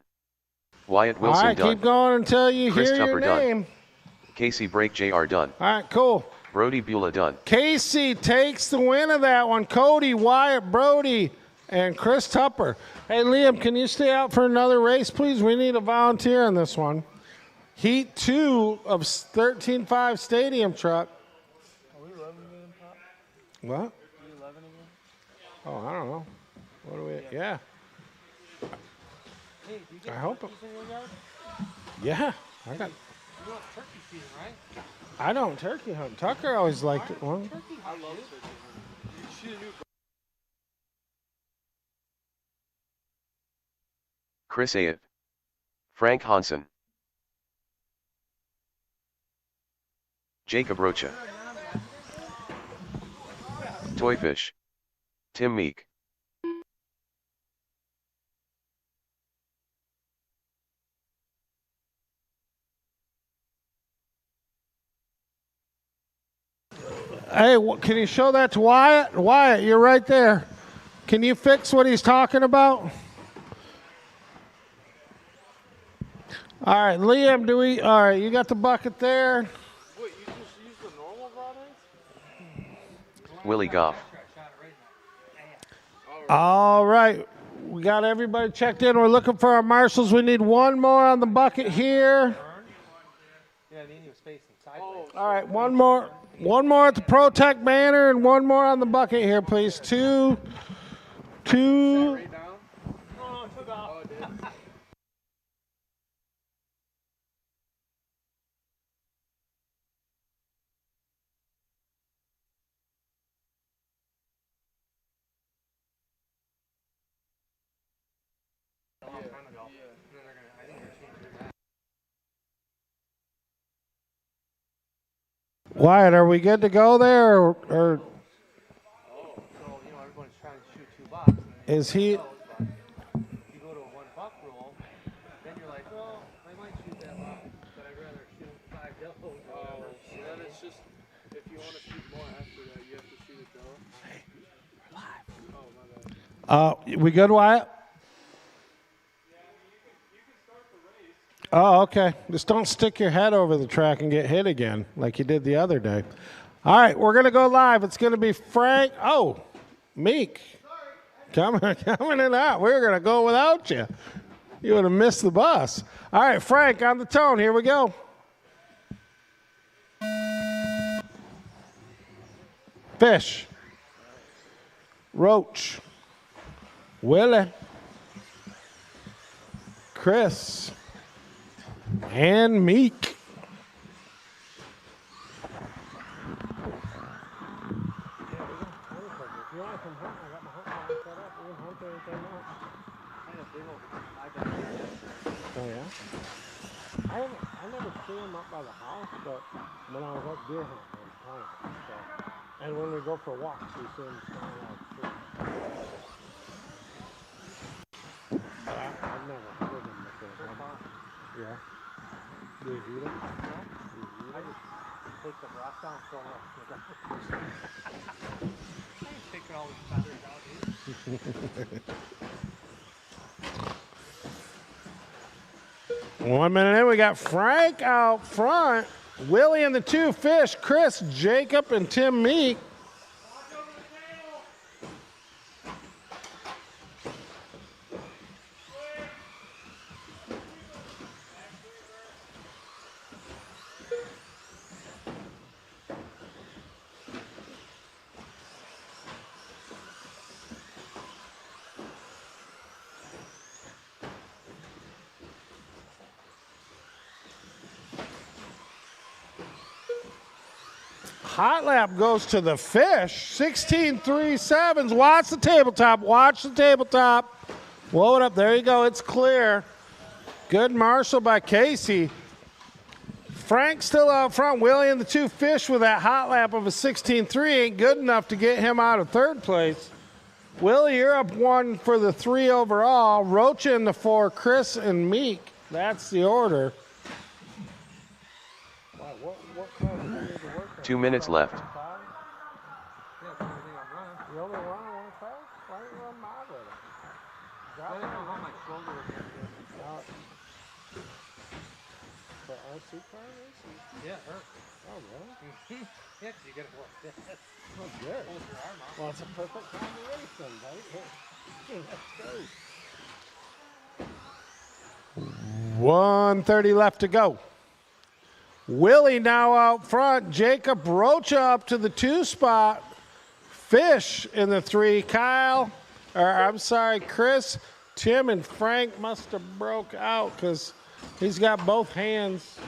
Wyatt All Wilson right, done. keep going until you Chris hear your Tupper done. name. Casey Break Jr. done. All right, cool. Brody Beulah done. Casey takes the win of that one. Cody, Wyatt, Brody, and Chris Tupper. Hey, Liam, can you stay out for another race, please? We need a volunteer on this one. Heat 2 of 13.5 Stadium Truck. Are we 11 again, Pop? What? Are we 11 again? Oh, I don't know. What do we? Yeah. Hey, do you get I hope turkeys in your yard? Yeah. I got. You want turkey season, right? I don't turkey hunt. Tucker always liked it. One. Turkey. I love turkey. You shoot a new Chris Ayat. Frank Hansen. Jacob Rocha. Toyfish. Tim Meek. Hey, can you show that to Wyatt? Wyatt, you're right there. Can you fix what he's talking about? All right, Liam, all right, you got the bucket there. Wait, you just use the normal rod ends? Willie Goff. All right, we got everybody checked in. We're looking for our marshals. We need one more on the bucket here. Yeah, I mean, he was facing sideways. All right, one more at the ProTech banner and one more on the bucket here, please. Two. Right down? No, it took off. Oh, it did. Wyatt, are we good to go there, or So, everybody's trying to shoot 2 bucks. is he? You go to a $1 rule, then you're like, well, I might shoot that box, but I'd rather shoot 5 yellows. Oh, then it's just, if you want to shoot more after that, you have to shoot it double. Hey, we're live. Oh, my bad. We good, Wyatt? Oh, okay. Just don't stick your head over the track and get hit again like you did the other day. All right, we're going to go live. It's going to be Frank. Oh, Meek. Coming in out. We're going to go without you. You would have missed the bus. All right, Frank, on the tone. Here we go. Fish. Roach. Willie. Chris. And Meek. If you want to come hunt, I got my hunt line set up. We can hunt anything you want. Oh yeah? I never see them up by the house, but when I was up deer hunting, I was playing. So, and when we go for walks, we see them flying out the tree. But I've never heard them before. Yeah. Do you eat them? No. I just take the breast down and throw them up. I ain't taking all the feathers out, dude. 1 minute in, we got Frank out front. Willie and the two fish, Chris, Jacob, and Tim Meek. Hot lap goes to the fish. 16-3-7s. Watch the tabletop. Watch the tabletop. Blow it up. There you go. It's clear. Good marshal by Casey. Frank still out front. Willie and the two fish with that hot lap of a 16-3 ain't good enough to get him out of third place. Willie, you're up 1 for the 3 overall. Rocha in the 4. Chris and Meek. That's the order. Wow, what kind of need to work on? 2 minutes left. Yeah, it's the only thing I'm running. You only run on one car? Why don't you run my with it? I didn't know how my shoulder was going to do. The RC car racing? Yeah, it hurt. Oh, really? Yeah, because you got to go like this. Oh, good. Hold your arm out. Well, it's a perfect time to race then, right? Here, let's go. 1:30 left to go. Willie now out front. Jacob Rocha up to the 2 spot. Fish in the 3. Chris, Tim, and Frank must have broke out because he's got both hands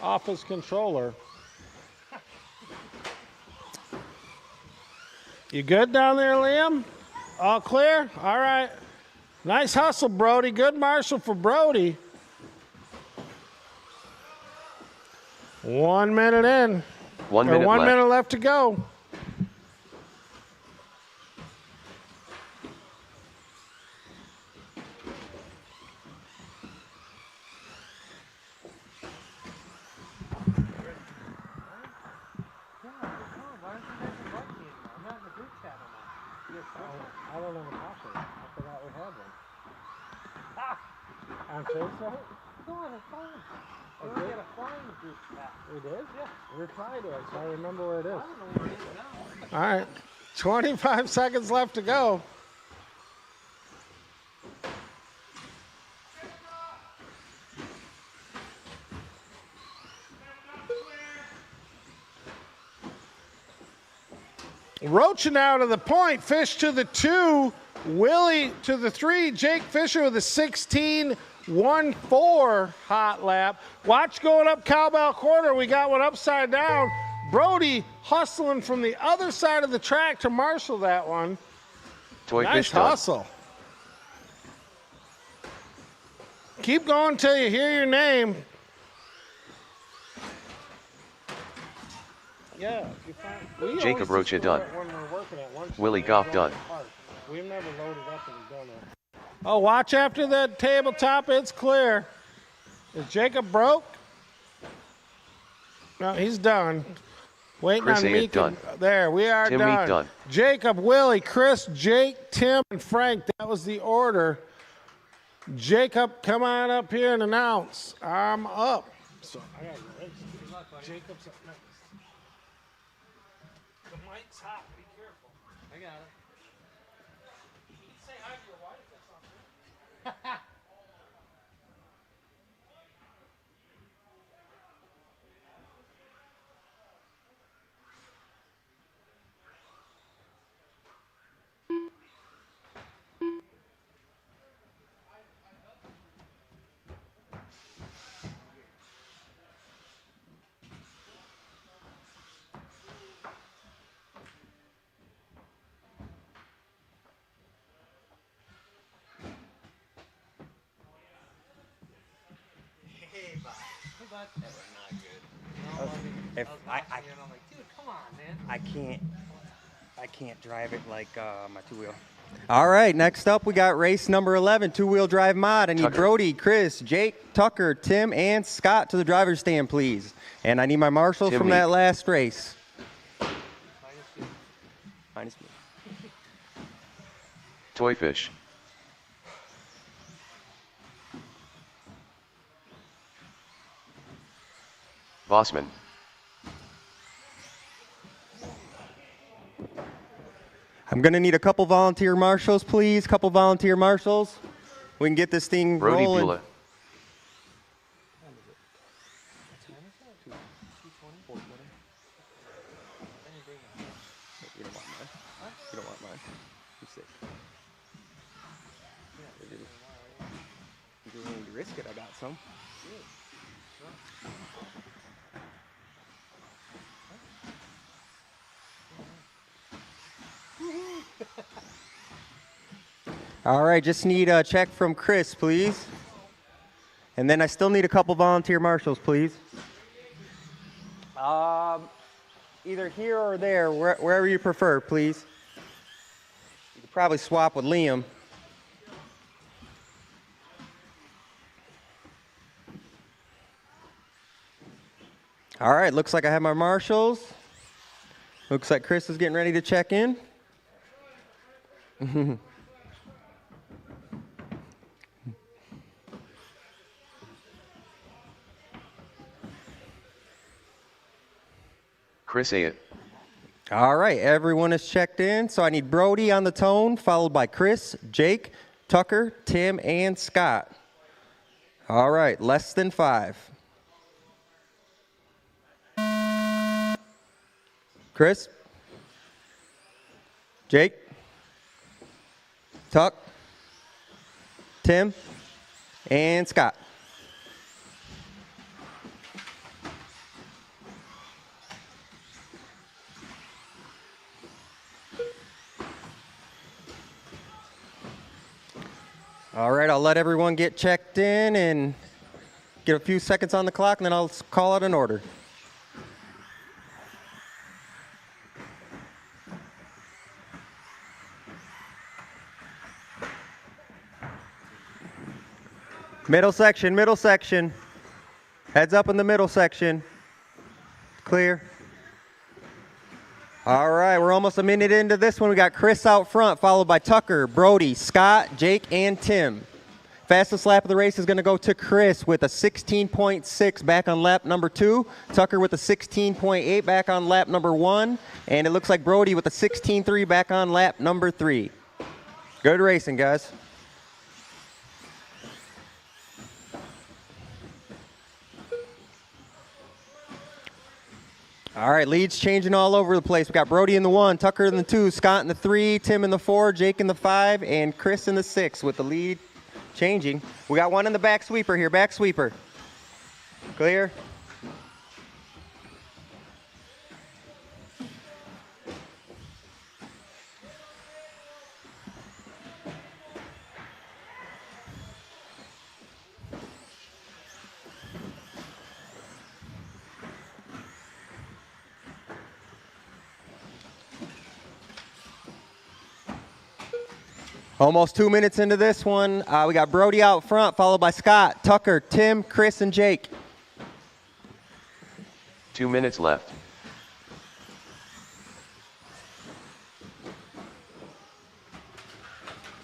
off his controller. You good down there, Liam? All clear? All right. Nice hustle, Brody. Good marshal for Brody. 1 minute in. 1 minute 1 left. minute left to go. I don't have a copy. I forgot we had one. On Facebook? No, on a phone. We had a phone group chat. We did? Yeah. Reply to it, so I remember where it is. I don't know where it is now. All right. 25 seconds left to go. Rocha now to the point. Fish to the 2. Willie to the 3. Jake Fisher with a 16-1-4 hot lap. Watch going up Cowbell Corner. We got one upside down. Brody hustling from the other side of the track to marshal that one. Toy Nice fish done. hustle. Keep going till you hear your name. Yeah. Jacob Rocha done. Willie Goff done. We've never loaded up and done it. Oh, watch after that tabletop. It's clear. Is Jacob broke? No, he's done. Waiting Chris on ain't Meek. done. There, we are Tim done. Meek done. Jacob, Willie, Chris, Jake, Tim, and Frank. That was the order. Jacob, come on up here and announce. I'm up. So I got you race. Jacob's up next. The mic's hot. Be careful. I got it. You can say hi to your wife or something. that? That was not good. No, I mean, If I was I- watching it and I'm like, dude, come on, man. I can't drive it like my two-wheel. All right, next up we got race number 11, two-wheel drive mod. I need Tucker. Brody, Chris, Jake, Tucker, Tim, and Scott to the driver's stand, please. And I need my marshals Tim from me. that last race. Minus me. Toy fish. Bossman. I'm going to need a couple volunteer marshals, please. Couple volunteer marshals. We can get this thing Brody rolling. Bula. You don't want mine. You don't want mine. I'm sick. You don't need to risk it. I got some. All right, just need a check from Chris, please. And then I still need a couple volunteer marshals, please. Either here or there, wherever you prefer, please. You could probably swap with Liam. All right, looks like I have my marshals. Looks like Chris is getting ready to check in. Chris A. It. All right, everyone is checked in. So I need Brody on the tone, followed by Chris, Jake, Tucker, Tim, and Scott. All right, less than 5. Chris, Jake, Tuck, Tim, and Scott. All right, I'll let everyone get checked in and get a few seconds on the clock, and then I'll call out an order. Middle section, middle section. Heads up in the middle section. Clear. All right, we're almost a minute into this one. We got Chris out front, followed by Tucker, Brody, Scott, Jake, and Tim. Fastest lap of the race is going to go to Chris with a 16.6 back on lap number 2. Tucker with a 16.8 back on lap number 1. And it looks like Brody with a 16.3 back on lap number 3. Good racing, guys. All right, leads changing all over the place. We got Brody in the 1, Tucker in the 2, Scott in the 3, Tim in the 4, Jake in the 5, and Chris in the 6 with the lead changing. We got one in the back sweeper here, back sweeper. Clear. Almost 2 minutes into this one. We got Brody out front, followed by Scott, Tucker, Tim, Chris, and Jake. 2 minutes left.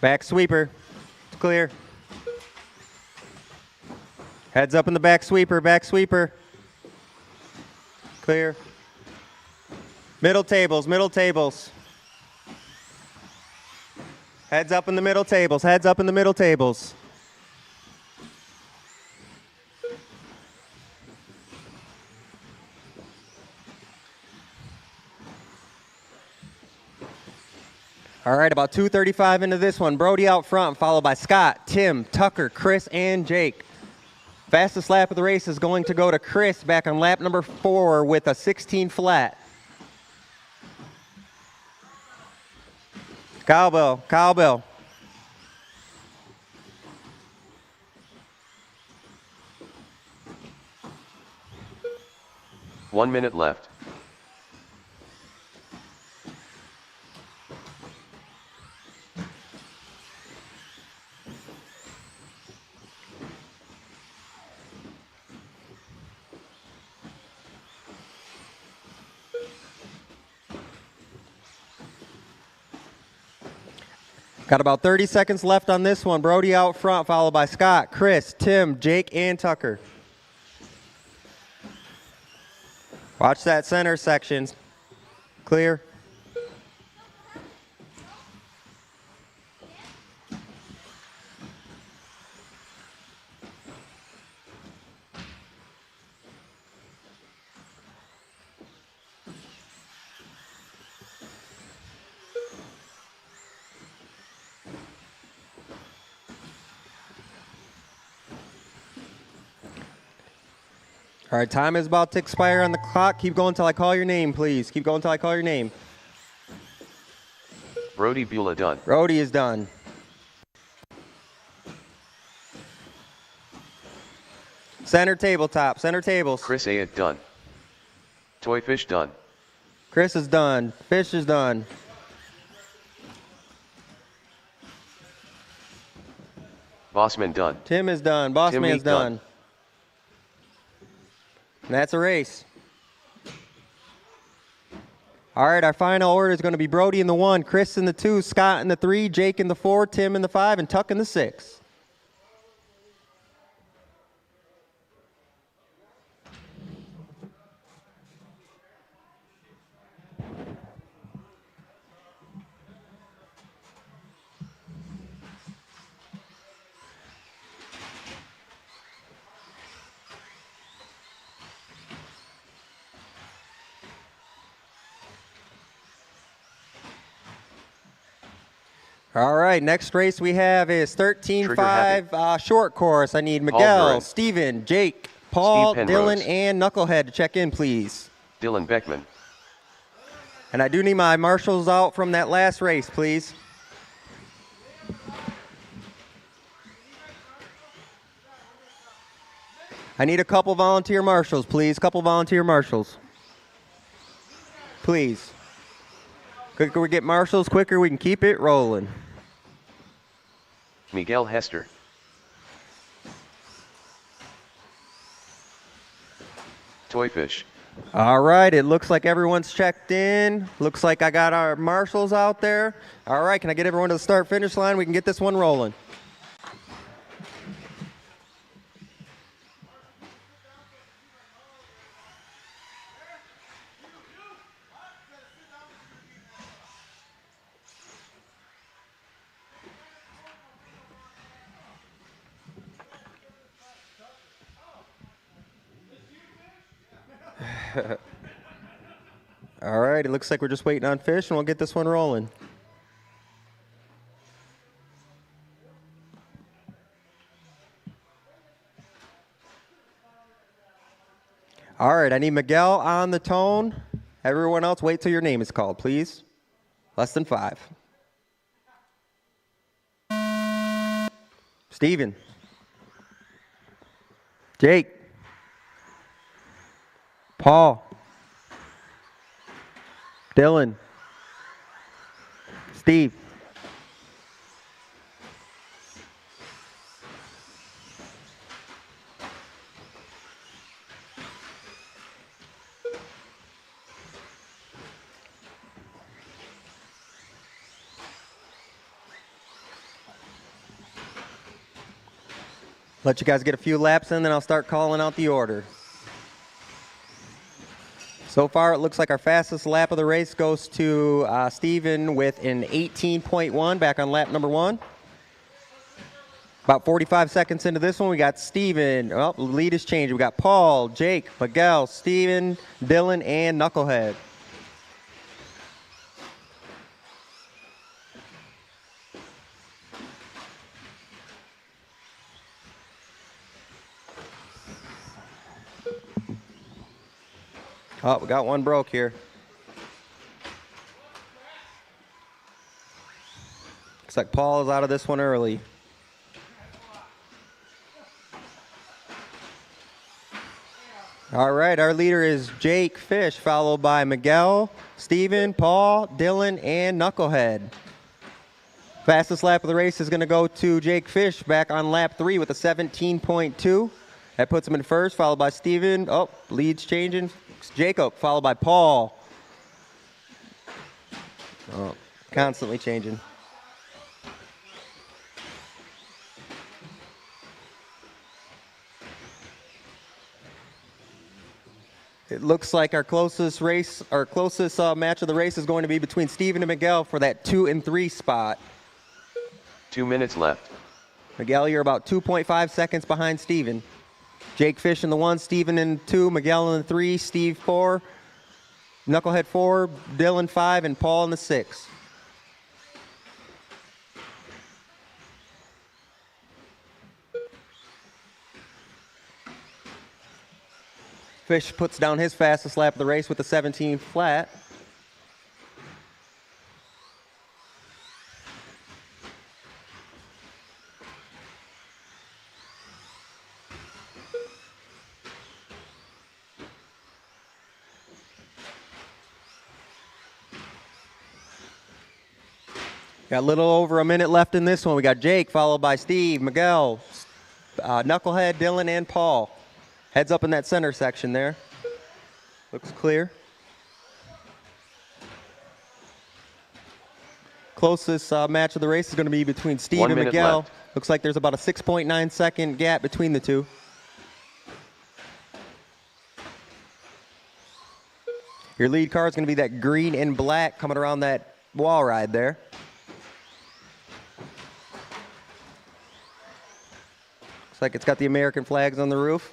Back sweeper. It's clear. Heads up in the back sweeper, back sweeper. Clear. Middle tables, middle tables. Heads up in the middle tables, heads up in the middle tables. All right, about 2:35 into this one. Brody out front, followed by Scott, Tim, Tucker, Chris, and Jake. Fastest lap of the race is going to go to Chris back on lap number 4 with a 16 flat. Cowbell, cowbell. 1 minute left. Got about 30 seconds left on this one. Brody out front, followed by Scott, Chris, Tim, Jake, and Tucker. Watch that center section. Clear. All right, time is about to expire on the clock. Keep going until I call your name, please. Keep going until I call your name. Brody Beulah done. Brody is done. Center tabletop, center tables. Chris Ayat done. Toy Fish done. Chris is done. Fish is done. Bossman done. Tim is done. Boss Tim Man's Meek done. done. And that's a race. All right, our final order is going to be Brody in the 1, Chris in the 2, Scott in the 3, Jake in the 4, Tim in the 5, and Tuck in the 6. All right, next race we have is 13.5 short course. I need Miguel, Duran. Steven, Jake, Paul, Steve Dylan, Penrose. and Knucklehead to check in, please. Dylan Beckman. And I do need my marshals out from that last race, please. I need a couple volunteer marshals, please. Couple volunteer marshals. Please. Quicker we get marshals, quicker we can keep it rolling. Miguel Hester. Toy Fish. All right, it looks like everyone's checked in. Looks like I got our marshals out there. All right, can I get everyone to the start-finish line? We can get this one rolling. All right, it looks like we're just waiting on Fish, and we'll get this one rolling. All right, I need Miguel on the tone. Everyone else, wait till your name is called, please. Less than 5. Steven. Jake. Paul. Dylan. Steve. Let you guys get a few laps in, then I'll start calling out the order. So far, it looks like our fastest lap of the race goes to Steven with an 18.1 back on lap number 1. About 45 seconds into this one, we got Steven. Well, the lead has changed. We got Paul, Jake, Miguel, Steven, Dylan, and Knucklehead. Oh, we got one broke here. Looks like Paul is out of this one early. All right, our leader is Jake Fish, followed by Miguel, Steven, Paul, Dylan, and Knucklehead. Fastest lap of the race is going to go to Jake Fish back on lap 3 with a 17.2. That puts him in first, followed by Steven. Oh, lead's changing. Jacob, followed by Paul. Oh, constantly changing. It looks like our closest match of the race is going to be between Steven and Miguel for that 2 and 3 spot. 2 minutes left. Miguel, you're about 2.5 seconds behind Steven. Jake Fish in the 1, Steven in 2, Miguel in the 3, Steve 4, Knucklehead 4, Dylan 5, and Paul in the 6. Fish puts down his fastest lap of the race with a 17 flat. Got a little over a minute left in this one. We got Jake, followed by Steve, Miguel, Knucklehead, Dylan, and Paul. Heads up in that center section there. Looks clear. Closest match of the race is going to be between Steve 1 and minute Miguel. left. Looks like there's about a 6.9 second gap between the two. Your lead car is going to be that green and black coming around that wall ride there. Looks like it's got the American flags on the roof.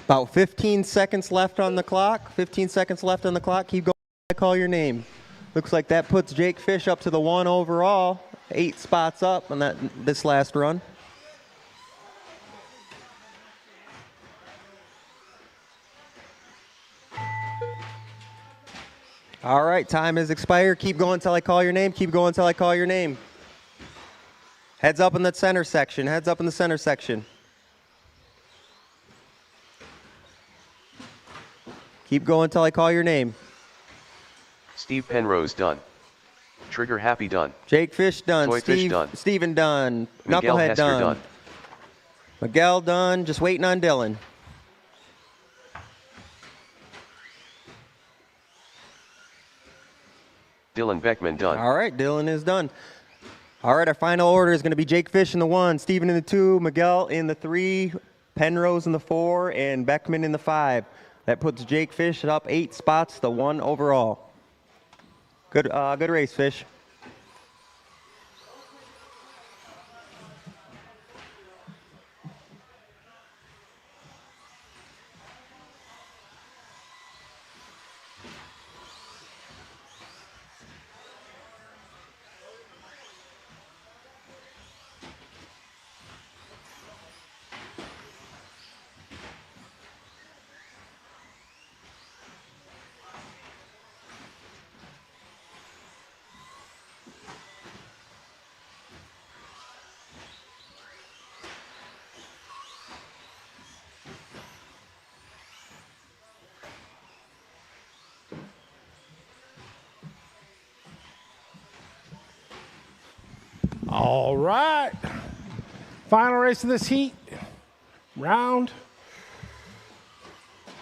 About 15 seconds left on the clock. 15 seconds left on the clock. Keep going. I call your name. Looks like that puts Jake Fish up to the 1 overall. 8 spots up on this last run. All right, time has expired. Keep going until I call your name. Keep going until I call your name. Heads up in the center section. Heads up in the center section. Keep going until I call your name. Steve Penrose done. Trigger Happy done. Jake Fish done. Toy Fish done. Steven done. Miguel Knucklehead Hester done. Miguel done. Just waiting on Dylan. Dylan Beckman done. All right, Dylan is done. All right, our final order is going to be Jake Fish in the 1, Steven in the 2, Miguel in the 3, Penrose in the 4, and Beckman in the 5. That puts Jake Fish up 8 spots, the 1 overall. Good race, Fish. All right. Final race of this heat round.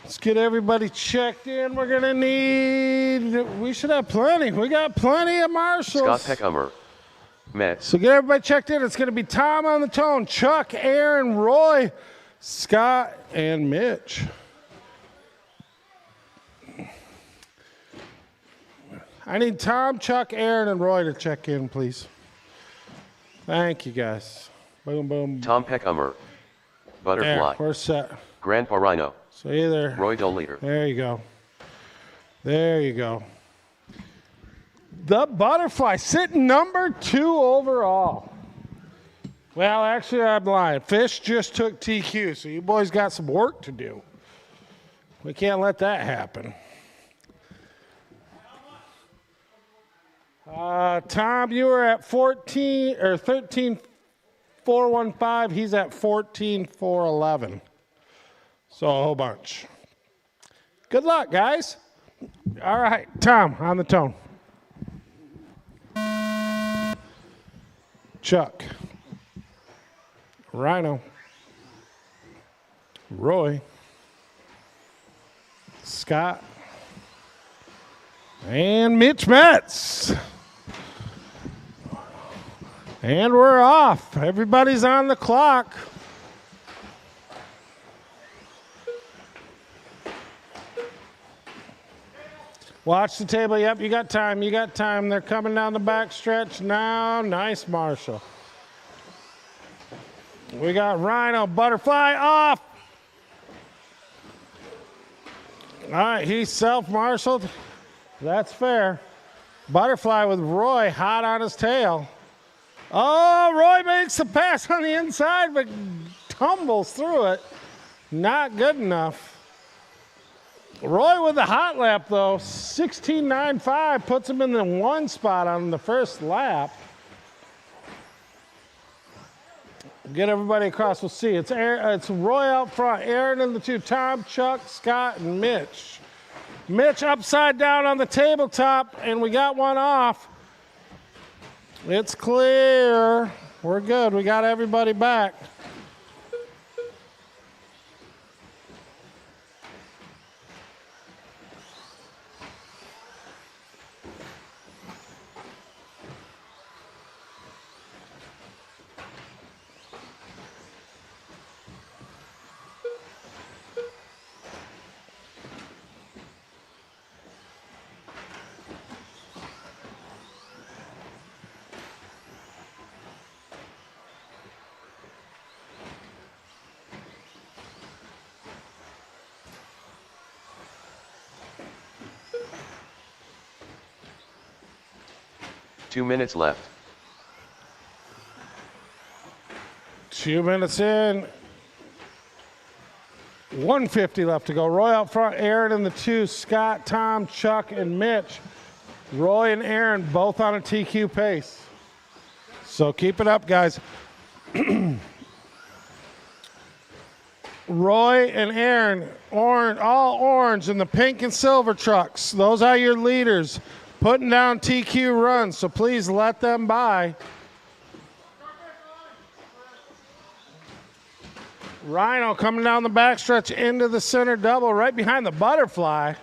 Let's get everybody checked in. We're going to need, we should have plenty. We got plenty of marshals. Scott Peckhummer. Met. So get everybody checked in. It's going to be Tom on the tone, Chuck, Aaron, Roy, Scott, and Mitch. I need Tom, Chuck, Aaron, and Roy to check in, please. Thank you, guys. Boom, boom. Tom Peckhummer. Butterfly. There, we're set. Grandpa Rhino. So either. Roy Doleader. There you go. There you go. The Butterfly sitting number 2 overall. Well, actually, I'm lying. Fish just took TQ, so you boys got some work to do. We can't let that happen. Tom, you were at 14 or 13,415. He's at 14,411. So a whole bunch. Good luck, guys. All right, Tom, on the tone. Chuck. Rhino. Roy. Scott. And Mitch Metz. And we're off. Everybody's on the clock. Watch the table. Yep, you got time. You got time. They're coming down the back stretch now. Nice, Marshall. We got Rhino. Butterfly off. All right, he's self-marshaled. That's fair. Butterfly with Roy hot on his tail. Oh, Roy makes the pass on the inside, but tumbles through it. Not good enough. Roy with the hot lap, though. 16.95 puts him in the 1 spot on the first lap. Get everybody across. We'll see. It's Roy out front. Aaron in the 2. Tom, Chuck, Scott, and Mitch. Mitch upside down on the tabletop, and we got one off. It's clear. We're good. We got everybody back. Two minutes left. 2 minutes in. 150 left to go. Roy out front, Aaron in the 2, Scott, Tom, Chuck, and Mitch. Roy and Aaron both on a TQ pace. So keep it up, guys. Roy and Aaron, all orange in the pink and silver trucks. Those are your leaders. Putting down TQ runs, so please let them by. Rhino coming down the backstretch into the center double, right behind the Butterfly.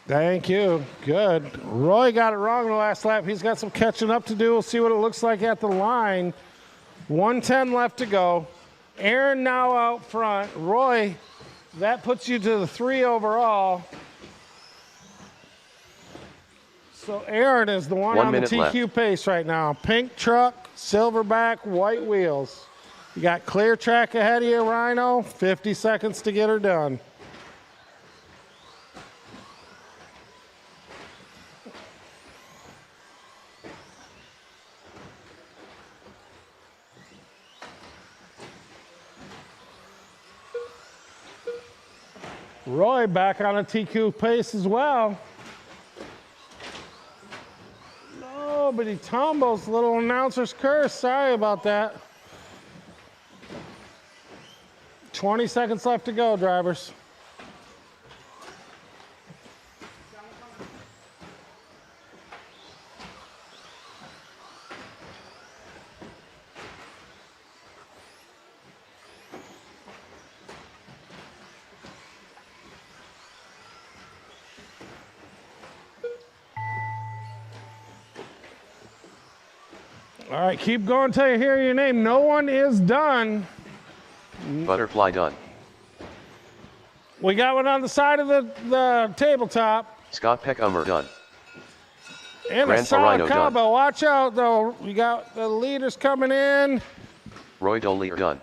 Thank you. Good. Roy got it wrong in the last lap. He's got some catching up to do. We'll see what it looks like at the line. 110 left to go. Aaron now out front. Roy, that puts you to the 3 overall. So Aaron is the one on the TQ left. pace right now. Pink truck, silverback, white wheels. You got clear track ahead of you, Rhino. 50 seconds to get her done. Roy back on a TQ pace as well. No, but he tumbles. Little announcer's curse. Sorry about that. 20 seconds left to go, drivers. All right, keep going until you hear your name. No one is done. Butterfly done. We got one on the side of the tabletop. Scott Peckhummer done. And Grandpa a solid Rhino combo. done. Watch out, though. We got the leaders coming in. Roy Doley done.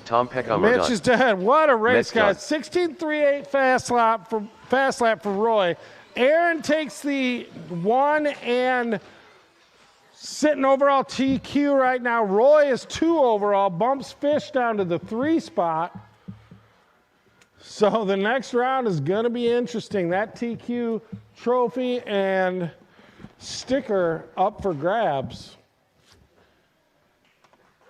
Tom Peckhummer Mitch done. is dead. What a race, Mitch guys. done. 16.38 fast lap for Roy. Aaron takes the 1 and sitting overall TQ right now. Roy is 2 overall, bumps Fish down to the 3 spot. So the next round is going to be interesting. That TQ trophy and sticker up for grabs.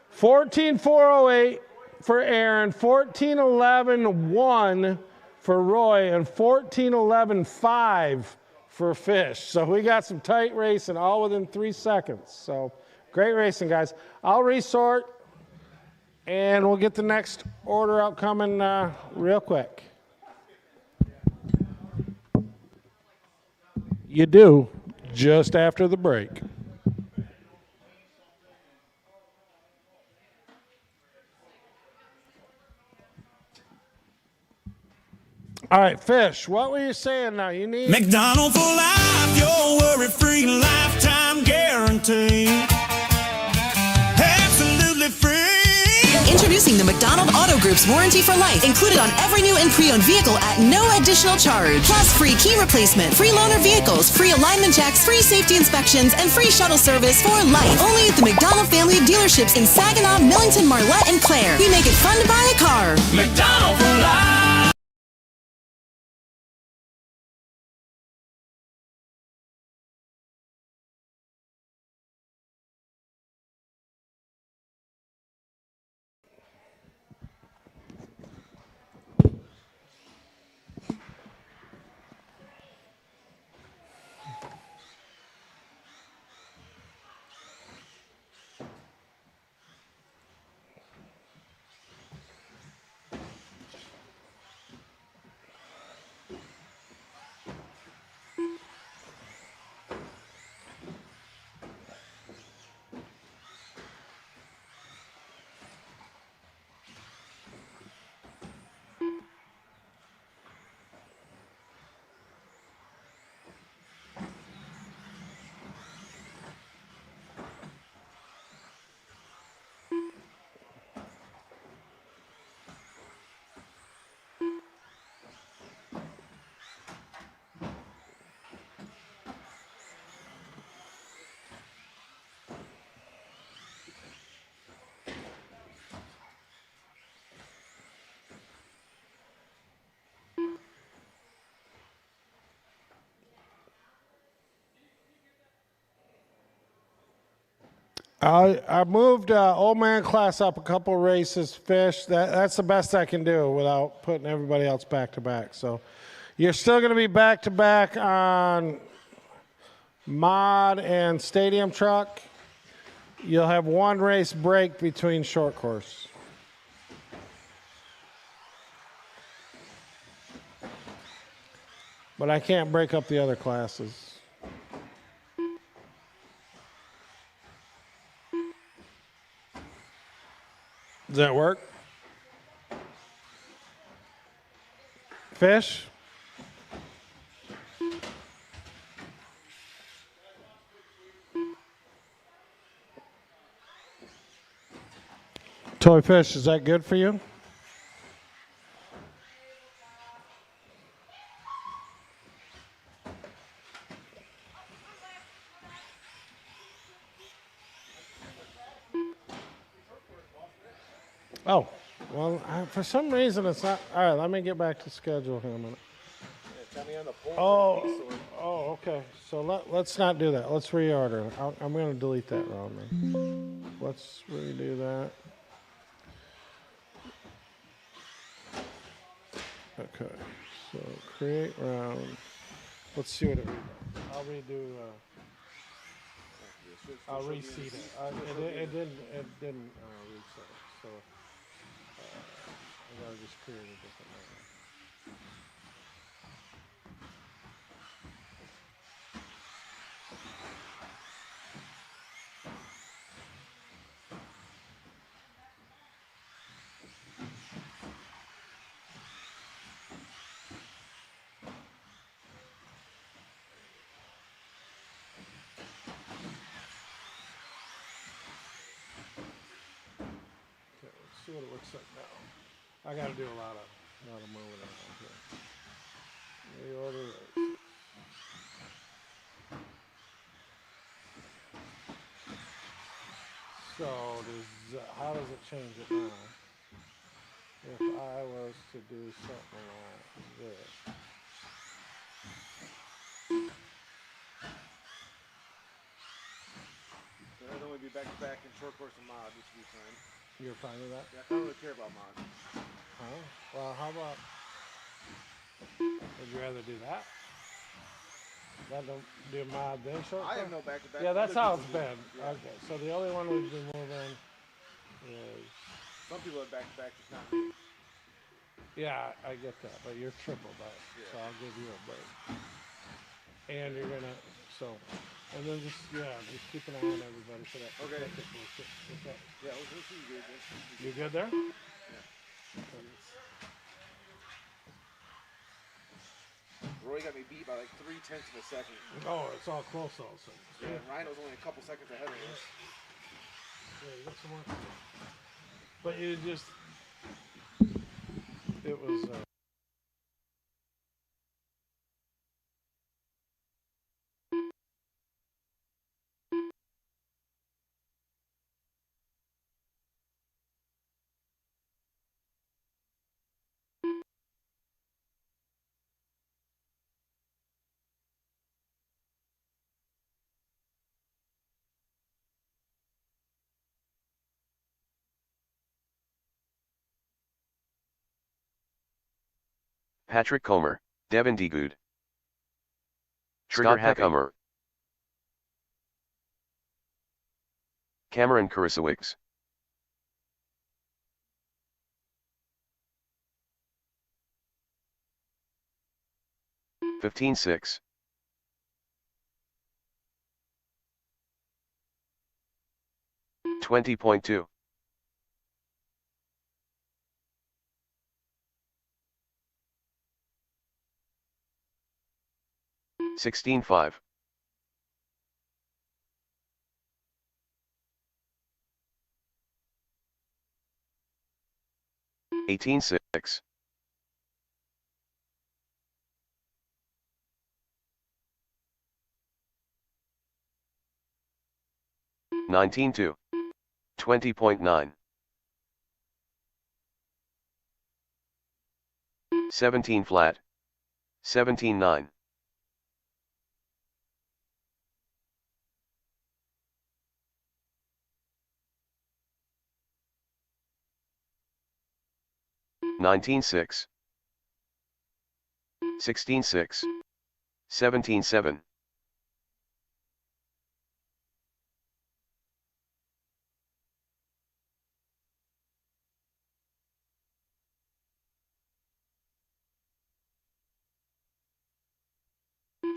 14,408 for Aaron, 14,11,1 for Roy, and 14,11,5 for Fish. So we got some tight racing, all within 3 seconds. So great racing, guys. I'll resort, and we'll get the next order out coming real quick. You do, just after the break. All right, Fish, what were you saying now? You need McDonald's for life, your worry-free lifetime guarantee. Absolutely free. Introducing the McDonald Auto Group's warranty for life, included on every new and pre-owned vehicle at no additional charge. Plus free key replacement, free loaner vehicles, free alignment checks, free safety inspections, and free shuttle service for life. Only at the McDonald family of dealerships in Saginaw, Millington, Marlette, and Clare. We make it fun to buy a car. McDonald's for life. I moved old man class up a couple races, Fish. That's the best I can do without putting everybody else back to back. So you're still going to be back to back on mod and stadium truck. You'll have 1 race break between short course. But I can't break up the other classes. Does that work? Fish? Toy Fish, is that good for you? Oh, well, for some reason it's not. All right, let me get back to schedule here a minute. Oh, okay. So let's not do that. Let's reorder. I'm going to delete that round then. Let's redo that. Okay, so create round. Let's see what it redoes. I'll redo. I'll reseed it. It didn't reset. So I gotta just create a different one. See what it looks like now. I got to do a lot of moving around here. Reorder. So how does it change it now? If I was to do something like this. So that'd only be back to back in short course and mod, which would be fine. You're fine with that? Yeah, I don't really care about mod. Huh? Well, how about, would you rather do that? That don't do mod then short I have course? no back to back. Yeah, that's how it's people been. do. Yeah. Okay, so the only one we've been moving is, Some people have back to back, just not me. yeah, I get that, but you're triple that, so I'll give you a break. And you're gonna, so, and then just keep an eye on everybody for that. Okay. What's up? Yeah, this is good. You good there? Roy got me beat by like 0.3 of a second. Oh, it's all close all of a sudden. Yeah, Rhino's only a couple seconds ahead of us. Yeah, you got some more. But you just, it was, Patrick Comer, Devin Degood, Scott Hackumer, Cameron Kurasowicz, $15.6. 20.2. 16.5. 18.6. 19.2. 20.9. 17 flat. 17.9. 19.6. 16.6. 17.7.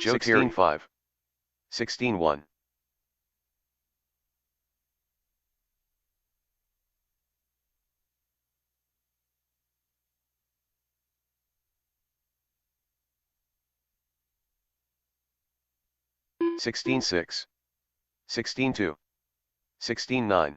16.5. 16.1. 16.6. 16.2. 16.9.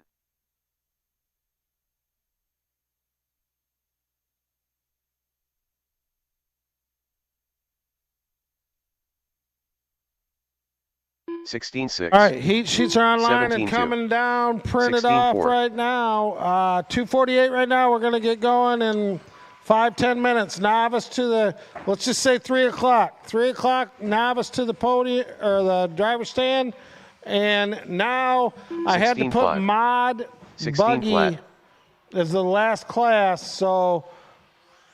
16.6. all right, heat sheets are online and 17.2. coming down, printed off 16.4. right now. 2:48 right now. We're going to get going in 5-10 minutes. Novice to the, let's just say 3 o'clock. 3 o'clock, novice to the podium or the driver's stand. And now I had to put 16.5. mod 16 buggy flat. as the last class. So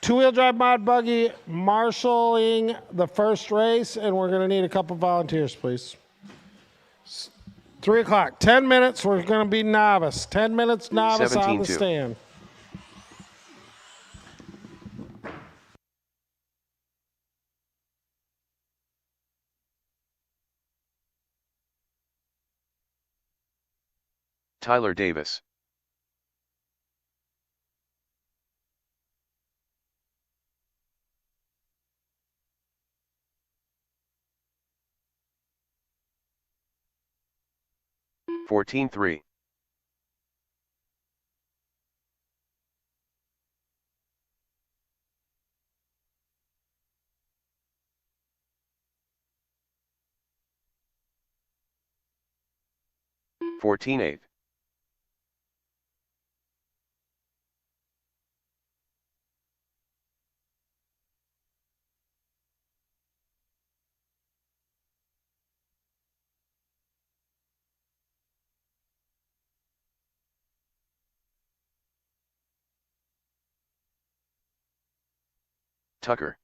two-wheel drive mod buggy marshaling the first race, and we're going to need a couple volunteers, please. 3 o'clock, 10 minutes, we're going to be novice. 10 minutes novice on the 17-2. stand. Tyler Davis. $14.3. 14.8. Tucker.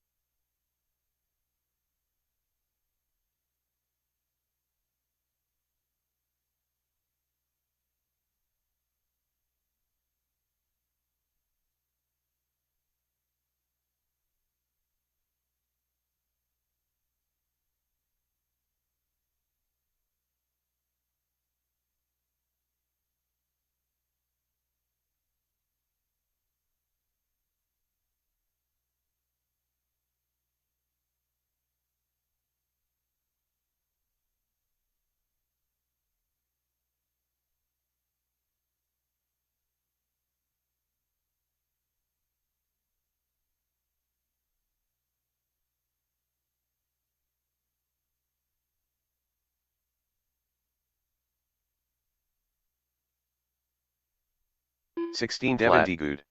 Sixteen Devin D. Good.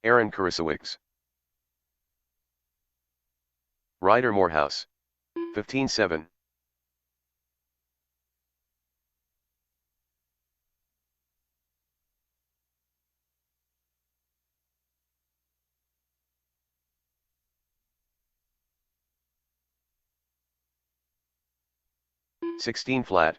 Aaron Kurisowicz. Ryder Morehouse. 15-7. Sixteen flat.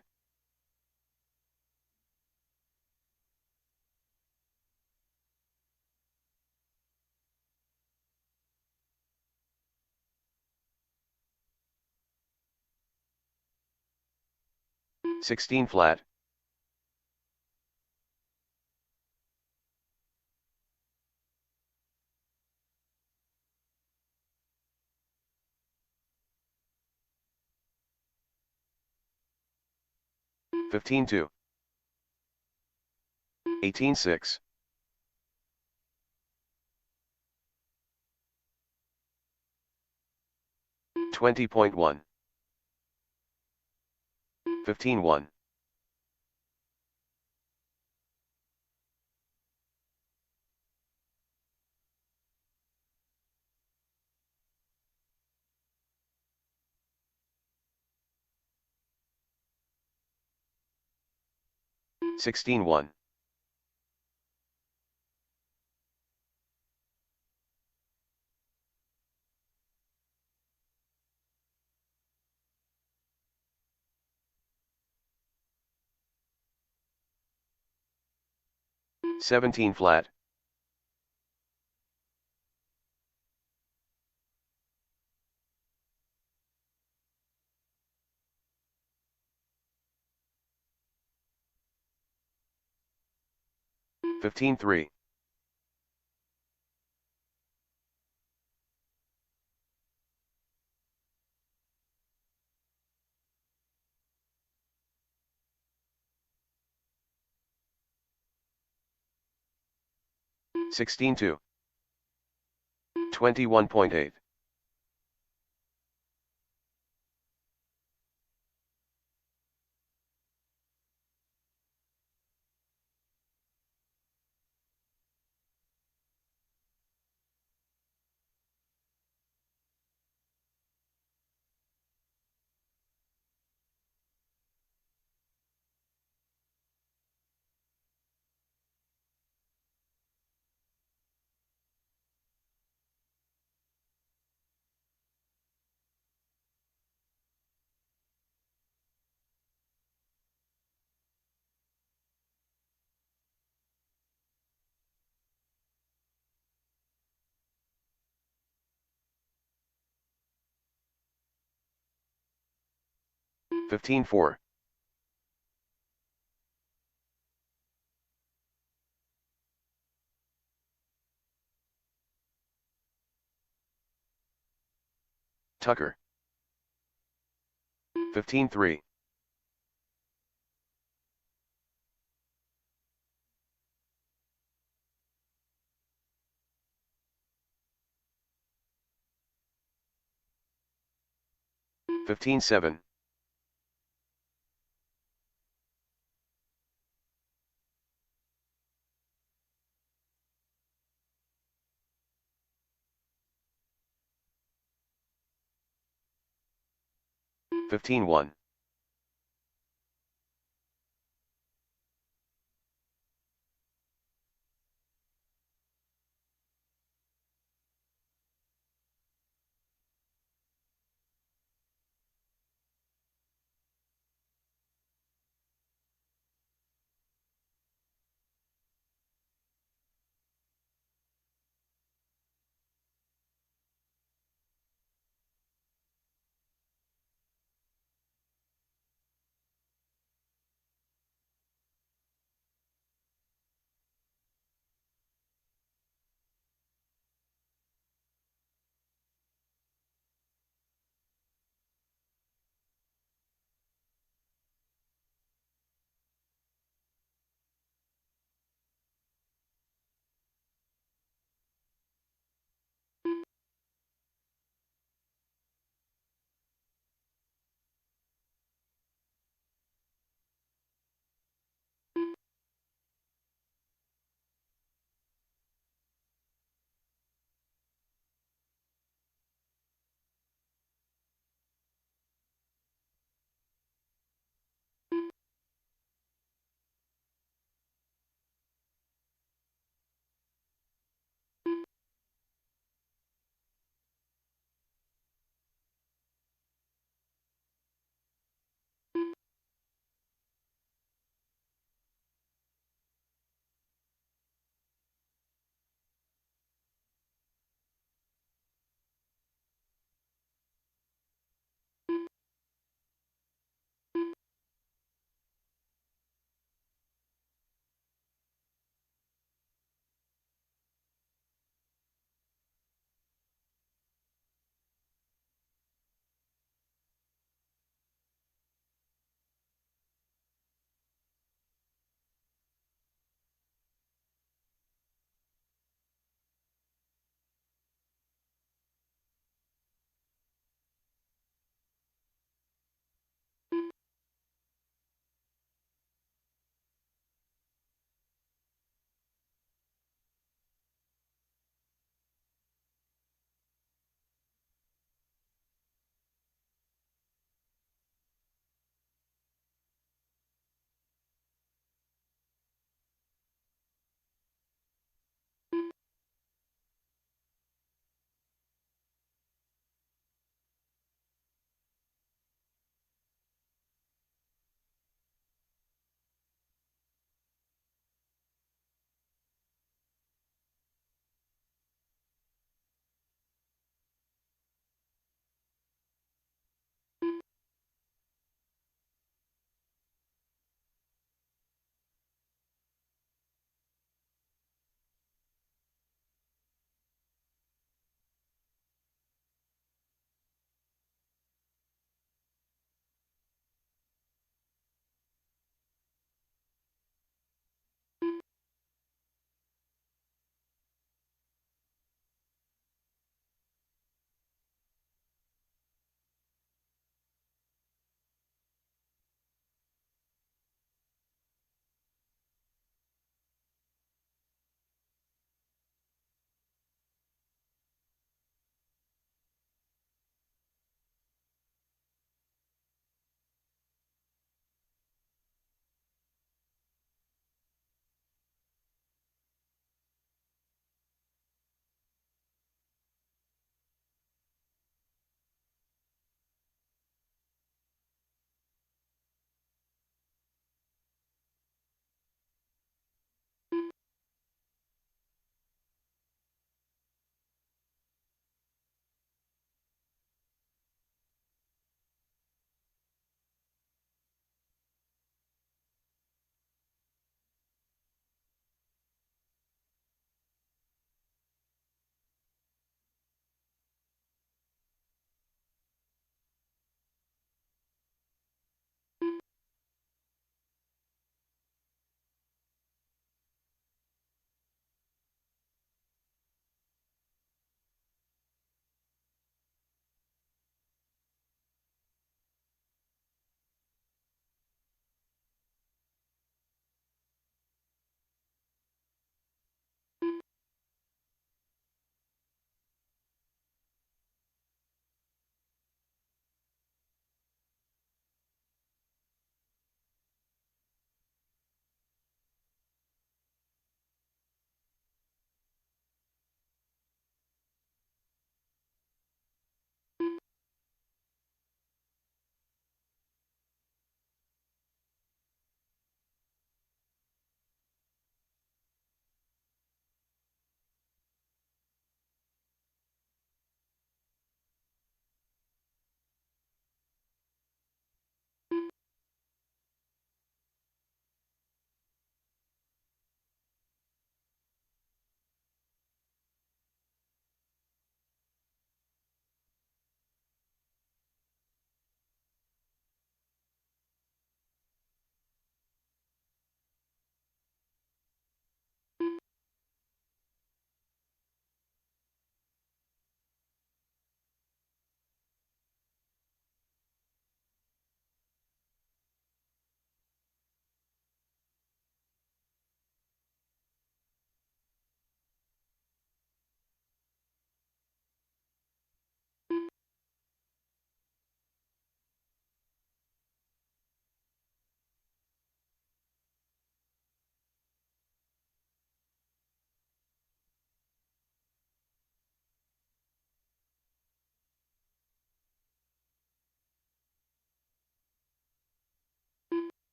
Sixteen flat. 15-2. 18-6. 20.1. 15-1. 16-1. 17 flat. 15-3. 16-2. 21.8. 15-4. 'Tucker. 15-3. 15-7. 15-1.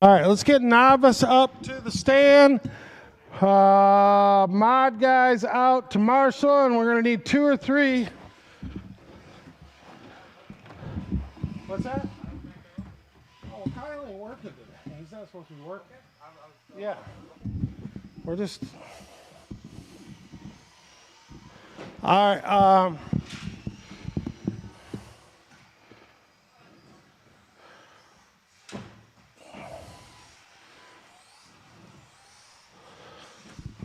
All right, let's get novice up to the stand. Mod guys out to Marshall, and we're going to need 2 or 3. What's that? Oh, Kyle ain't working today. He's not supposed to be working. Yeah. We're just... All right.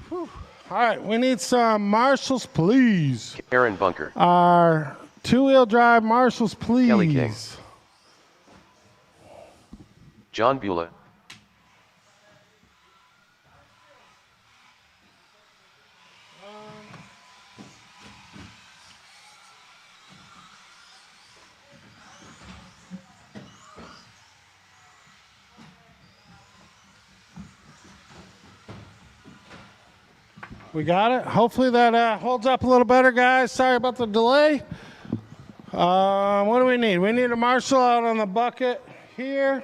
Whew. All right, we need some marshals, please. Aaron Bunker. Our 2-wheel drive marshals, please. Kelly King. John Beulah. We got it. Hopefully that holds up a little better, guys. Sorry about the delay. What do we need? We need a marshal out on the bucket here.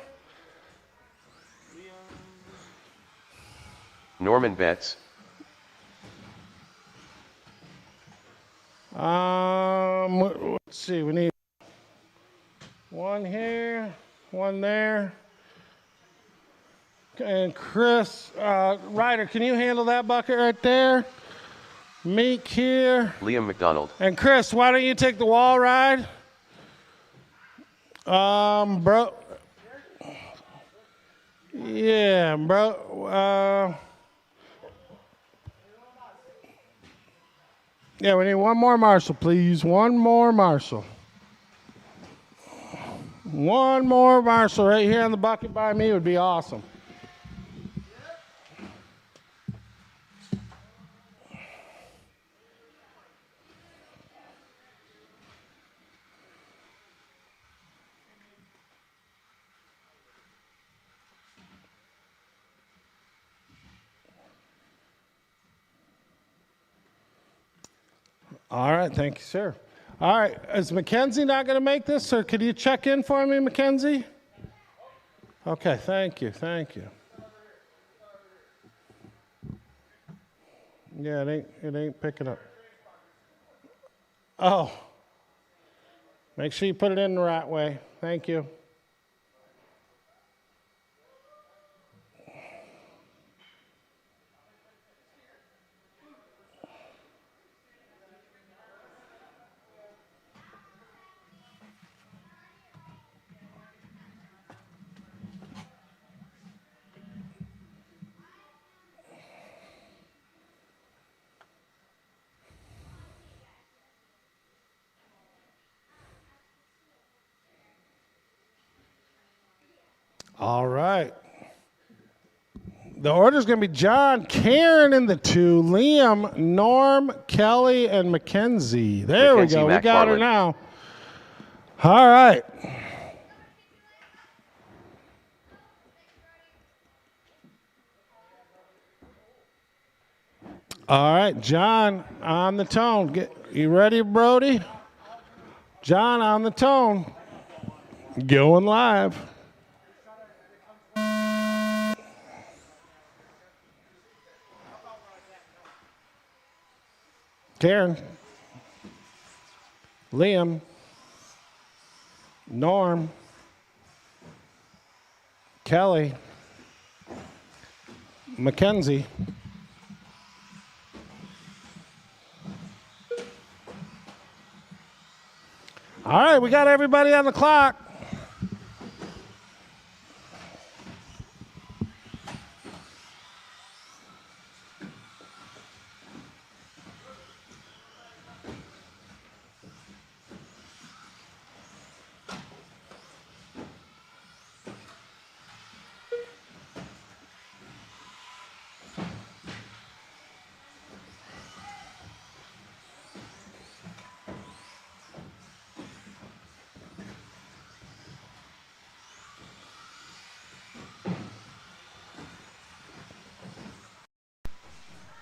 Norman Betts. Let's see. We need one here, one there. And Chris, Ryder, can you handle that bucket right there? Meek here. Liam McDonald. And Chris, why don't you take the wall ride? Bro. Yeah, bro. Yeah, we need one more marshal, please. One more marshal. One more marshal right here on the bucket by me would be awesome. All right, thank you, sir. All right, is Mackenzie not going to make this, or could you check in for me, Mackenzie? Okay, thank you, thank you. Yeah, it ain't picking up. Oh, make sure you put it in the right way. Thank you. All right. The order's going to be John, Karen in the 2, Liam, Norm, Kelly, and Mackenzie. There Mackenzie we go. We got her McFarland. now. All right. All right, John on the tone. You ready, Brody? John on the tone. Going live. Karen, Liam, Norm, Kelly, Mackenzie. All right, we got everybody on the clock.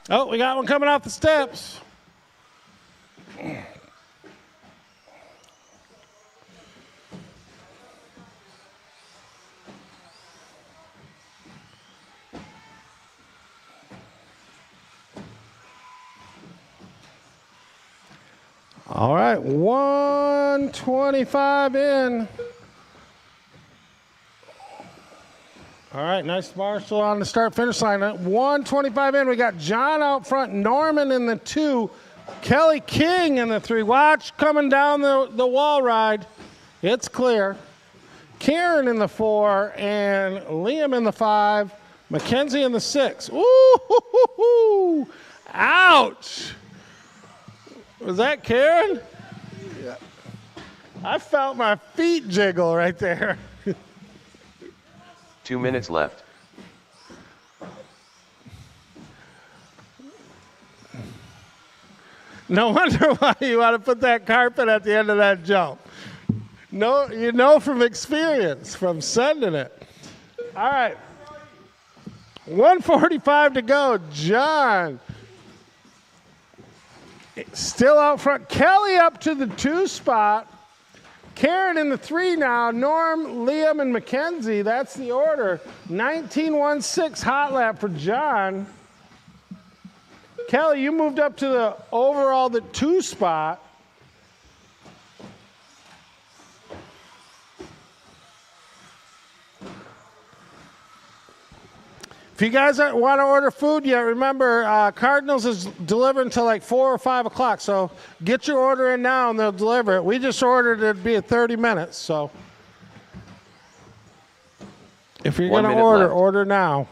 Oh, we got one coming off the steps. All right, 125 in. All right, nice Marshall on the start-finish line. At 125 in, we got John out front, Norman in the 2, Kelly King in the 3. Watch coming down the wall ride. It's clear. Karen in the 4, and Liam in the 5, Mackenzie in the 6. Ooh, ouch. Was that Karen? Yeah. I felt my feet jiggle right there. 2 minutes left. No wonder why you want to put that carpet at the end of that jump. No, you know from experience, from sending it. All right. 145 to go. John still out front. Kelly up to the 2 spot. Karen in the 3 now. Norm, Liam, and Mackenzie. That's the order. 19.16 hot lap for John. Kelly, you moved up to the overall the 2 spot. If you guys want to order food yet, remember Cardinals is delivering until like 4 or 5 o'clock. So get your order in now and they'll deliver it. We just ordered it to be at 30 minutes. So if you're going to order now.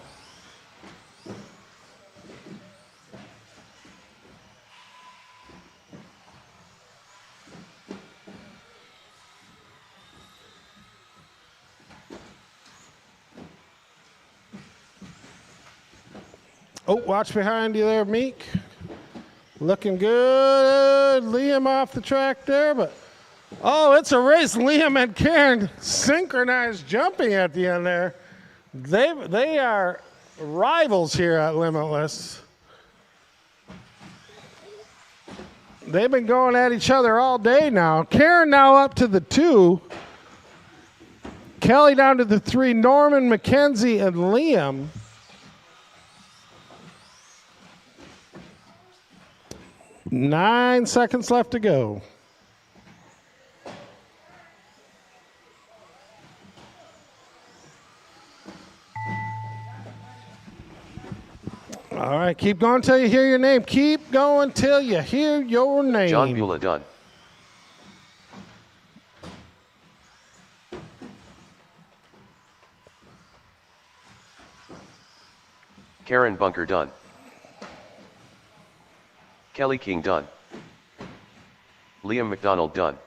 Oh, watch behind you there, Meek. Looking good. Liam off the track there, but oh, it's a race. Liam and Karen synchronized jumping at the end there. They are rivals here at Limitless. They've been going at each other all day now. Karen now up to the 2. Kelly down to the 3. Norman, Mackenzie, and Liam. Nine seconds left to go. All right, keep going till you hear your name. Keep going till you hear your name. John Beulah done. Karen Bunker done. Kelly King done. Liam McDonald done.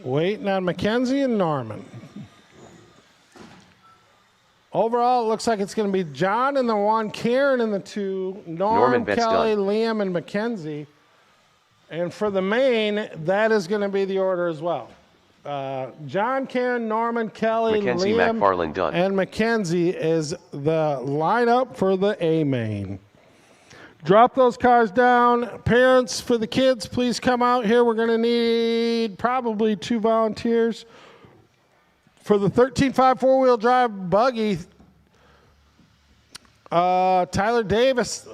Waiting on Mackenzie and Norman. Overall, it looks like it's going to be John in the 1, Karen in the 2, Norman, Kelly, done. Liam, and Mackenzie. And for the main, that is going to be the order as well. John, Karen, Norman, Kelly, Mackenzie, Liam, McFarland done. And Mackenzie is the lineup for the A main. Drop those cars down. Parents for the kids, please come out here. We're going to need probably 2 volunteers. For the 13.5 4-wheel drive buggy, Tyler Davis,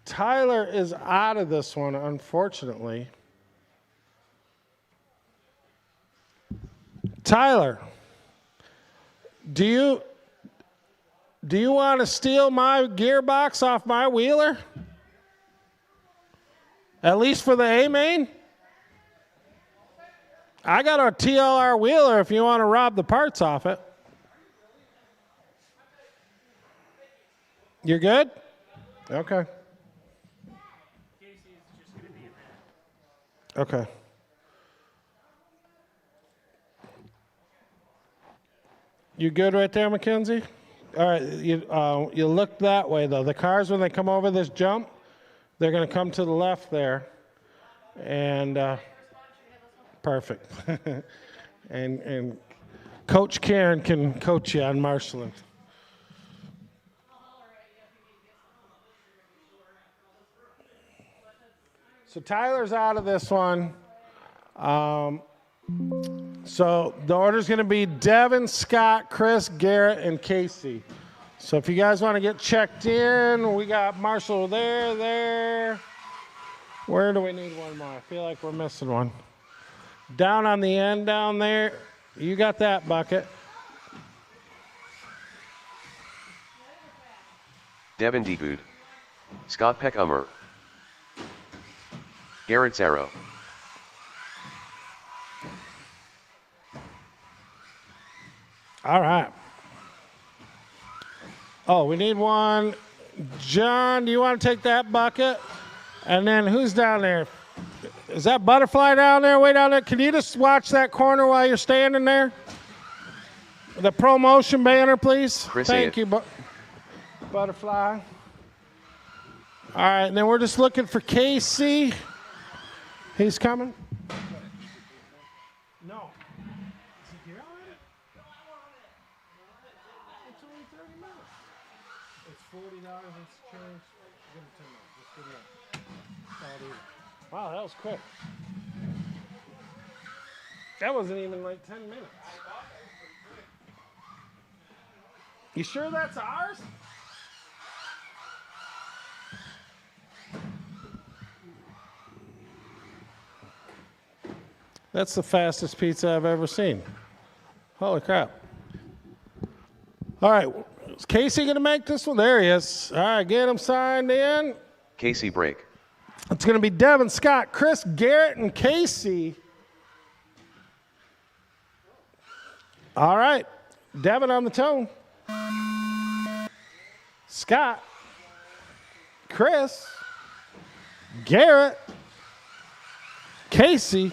Tyler is out of this one, unfortunately. Tyler, do you want to steal my gearbox off my wheeler? At least for the A-main? I got a TLR wheeler if you want to rob the parts off it. You're good? Okay. Okay. You good right there, Mackenzie? All right, you look that way, though. The cars, when they come over this jump, they're going to come to the left there. And perfect. and Coach Karen can coach you on marshalling. So Tyler's out of this one. So the order's going to be Devin, Scott, Chris, Garrett, and Casey. So if you guys want to get checked in, we got Marshall there. Where do we need one more? I feel like we're missing one. Down on the end down there. You got that bucket. Devin Degood. Scott Peckhummer. Garrett Zarrow. All right. Oh, we need one. John, do you want to take that bucket? And then who's down there? Is that Butterfly down there, way down there? Can you just watch that corner while you're standing there? The promotion banner, please. Thank you, Butterfly. All right, and then we're just looking for Casey. He's coming. No. Is he here already? It's only 30 minutes. It's $40 and change. Give him 10 minutes. Just give him that. Wow, that was quick. That wasn't even like 10 minutes. You sure that's ours? That's the fastest pizza I've ever seen. Holy crap. All right, is Casey going to make this one? There he is. All right, get him signed in. Casey break. It's going to be Devin, Scott, Chris, Garrett, and Casey. All right, Devin on the tone. Scott, Chris, Garrett, Casey.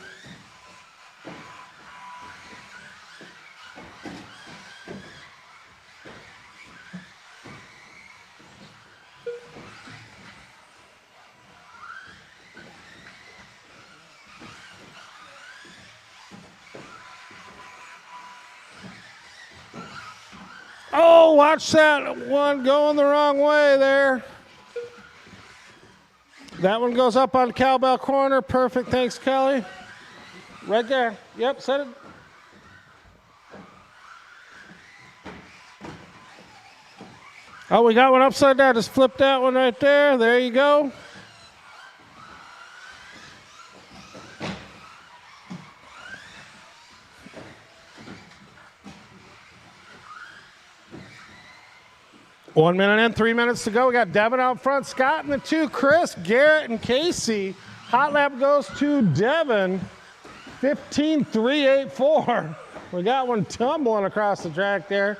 Oh, watch that one going the wrong way there. That one goes up on cowbell corner. Perfect. Thanks, Kelly. Right there. Yep, set it. Oh, we got one upside down. Just flip that one right there. There you go. One minute in, 3 minutes to go. We got Devin out front, Scott in the two, Chris, Garrett, and Casey. Hot lap goes to Devin, 15.384. We got one tumbling across the track there.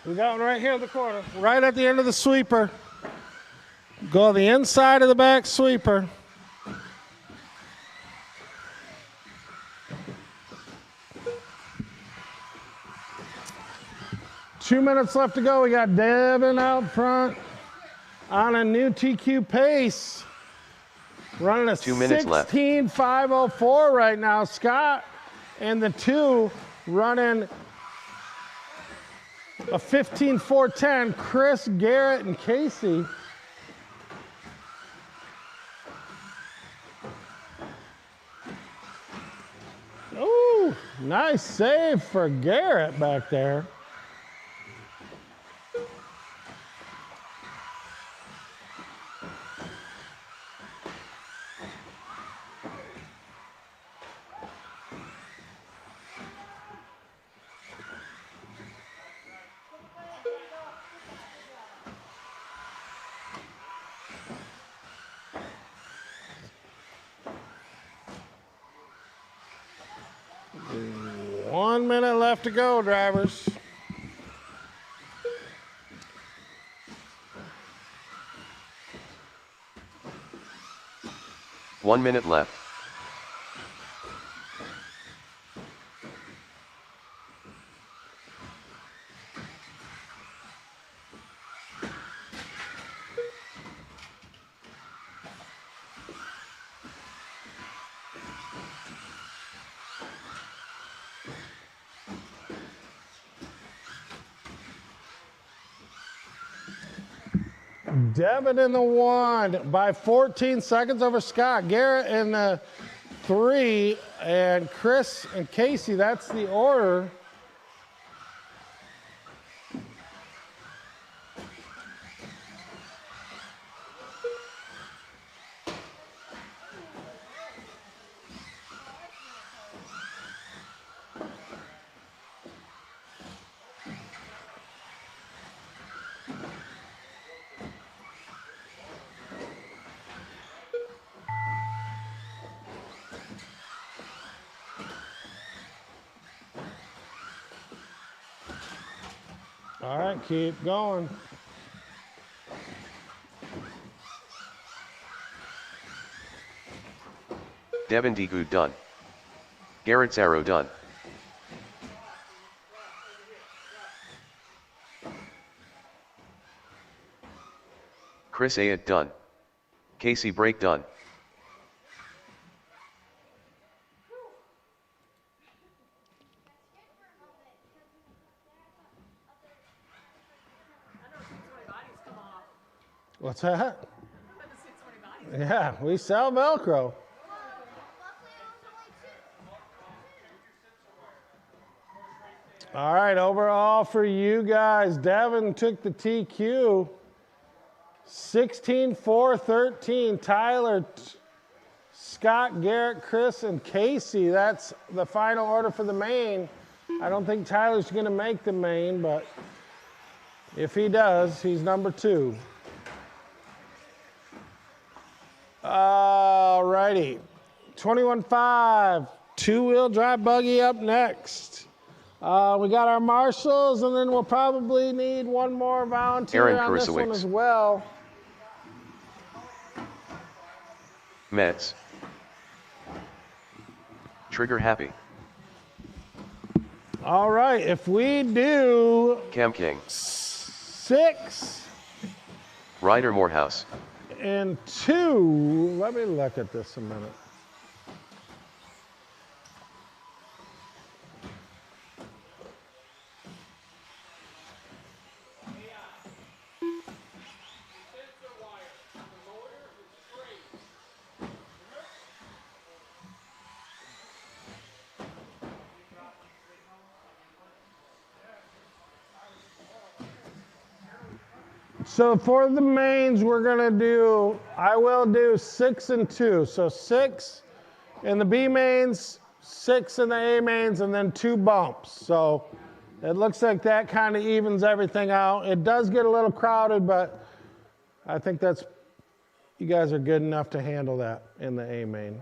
We got one right here in the corner, right at the end of the sweeper. Go the inside of the back sweeper. Two minutes left to go. We got Devin out front on a new TQ pace. Running a 2 minutes left. 16.504 right now. Scott and the two running a 15.410, Chris, Garrett, and Casey. Ooh, nice save for Garrett back there. One minute left to go, drivers. One minute left. Devin in the 1 by 14 seconds over Scott. Garrett in the 3, and Chris and Casey, that's the order. All right, keep going. Devin D. Good done. Garrett's arrow done. Chris A. it done. Casey break done. What's that? Yeah, we sell Velcro. All right, overall for you guys, Devin took the TQ. 16-4-13. Tyler, Scott, Garrett, Chris, and Casey. That's the final order for the main. I don't think Tyler's going to make the main, but if he does, he's number 2. All righty. 21-5. Two-wheel drive buggy up next. We got our marshals, and then we'll probably need one more volunteer Aaron on this one Kursowicz. as well. Mets. Trigger happy. All right, if we do Cam King. 6 Ryder Morehouse. and 2, let me look at this a minute. So for the mains, we're gonna do, I will do 6 and 2. So 6 in the B mains, 6 in the A mains, and then 2 bumps. So it looks like that kind of evens everything out. It does get a little crowded, but I think that's, you guys are good enough to handle that in the A main.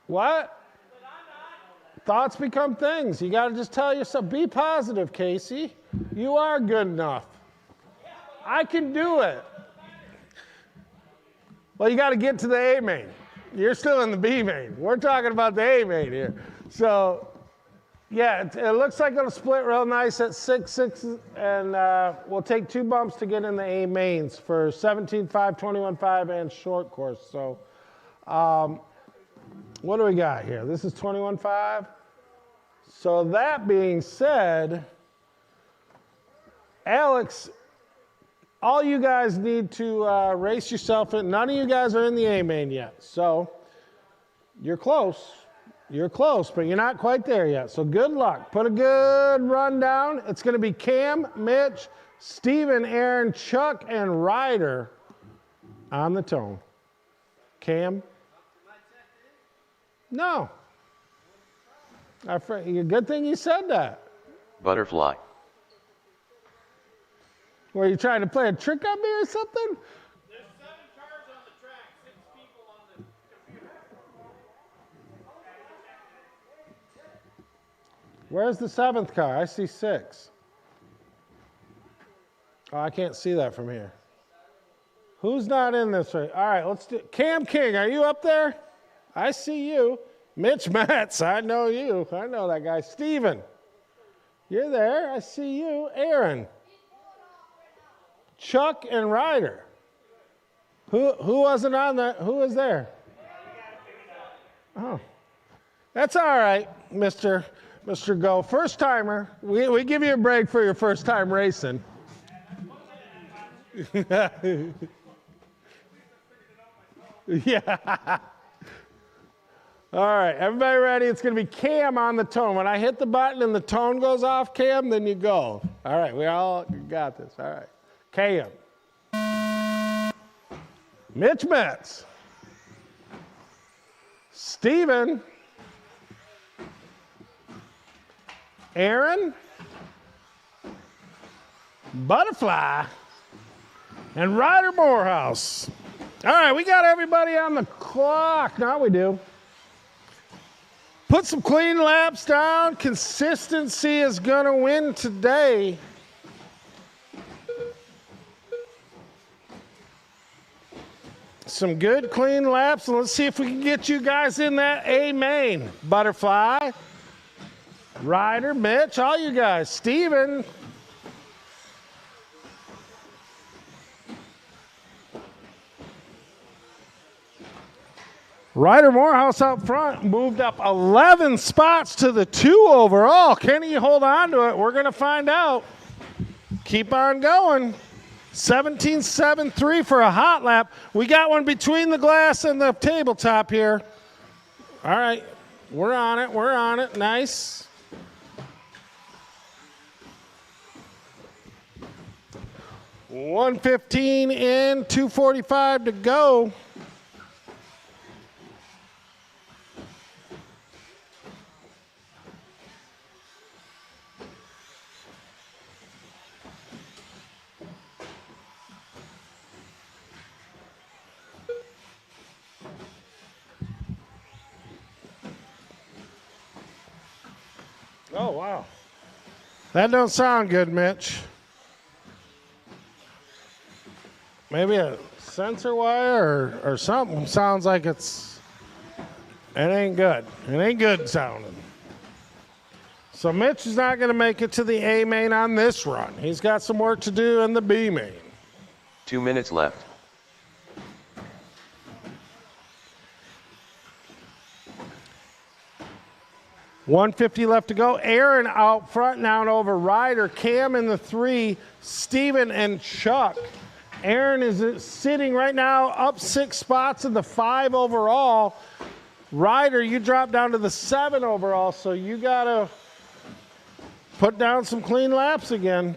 What? Thoughts become things. You gotta just tell yourself, be positive, Casey. You are good enough. I can do it. Well, you got to get to the A main. You're still in the B main. We're talking about the A main here. So, yeah, it looks like it'll split real nice at 6-6, and we'll take 2 bumps to get in the A mains for 17-5, 21-5, and short course. So, what do we got here? This is 21-5. So that being said, Alex, all you guys need to race yourself in. None of you guys are in the A main yet. So you're close. You're close, but you're not quite there yet. So good luck. Put a good run down. It's going to be Cam, Mitch, Steven, Aaron, Chuck, and Ryder on the tone. Cam? No. Good thing you said that. Butterfly. Were you trying to play a trick on me or something? There's 7 cars on the track, 6 people on the computer. Where's the 7th car? I see 6. Oh, I can't see that from here. Who's not in this race? All right, let's do it. Cam King, are you up there? I see you. Mitch Metz, I know you. I know that guy. Steven, you're there. I see you. Aaron. Chuck and Ryder. Who wasn't on that? Who was there? Oh, that's all right, Mr. Go. First timer. We give you a break for your first time racing. Yeah. All right, everybody ready? It's going to be Cam on the tone. When I hit the button and the tone goes off, Cam, then you go. All right, we all got this. All right. Cam. Mitch Metz. Steven. Aaron. Butterfly. And Ryder Morehouse. All right, we got everybody on the clock. Now we do. Put some clean laps down. Consistency is going to win today. Some good clean laps. And let's see if we can get you guys in that A main. Butterfly, Ryder, Mitch, all you guys. Steven. Ryder Morehouse out front moved up 11 spots to the 2 overall. Can he hold on to it? We're going to find out. Keep on going. 17.73 for a hot lap. We got one between the glass and the tabletop here. All right. We're on it. We're on it. Nice. $115 in, $245 to go. Oh, wow. That don't sound good, Mitch. Maybe a sensor wire or something sounds like it ain't good. It ain't good sounding. So Mitch is not going to make it to the A main on this run. He's got some work to do in the B main. 2 minutes left. $150 left to go. Aaron out front now and over Ryder. Cam in the 3. Steven and Chuck. Aaron is sitting right now up 6 spots in the 5 overall. Ryder, you drop down to the 7 overall, so you got to put down some clean laps again.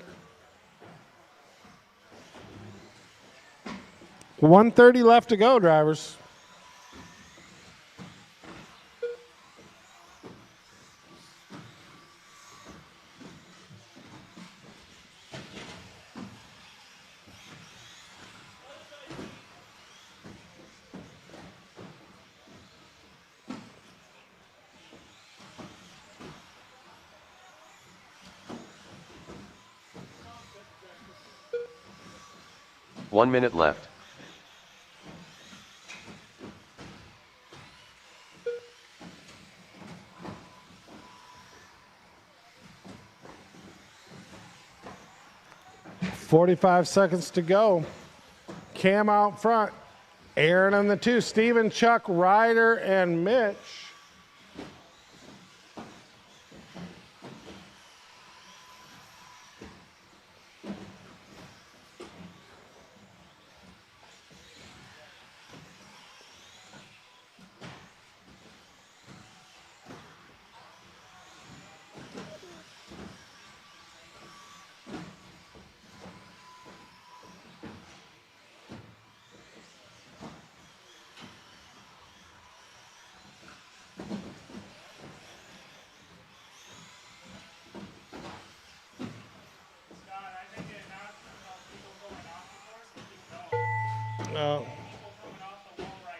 130 left to go, drivers. One minute left. $45 seconds to go. Cam out front. Aaron on the 2. Steven, Chuck, Ryder, and Mitch.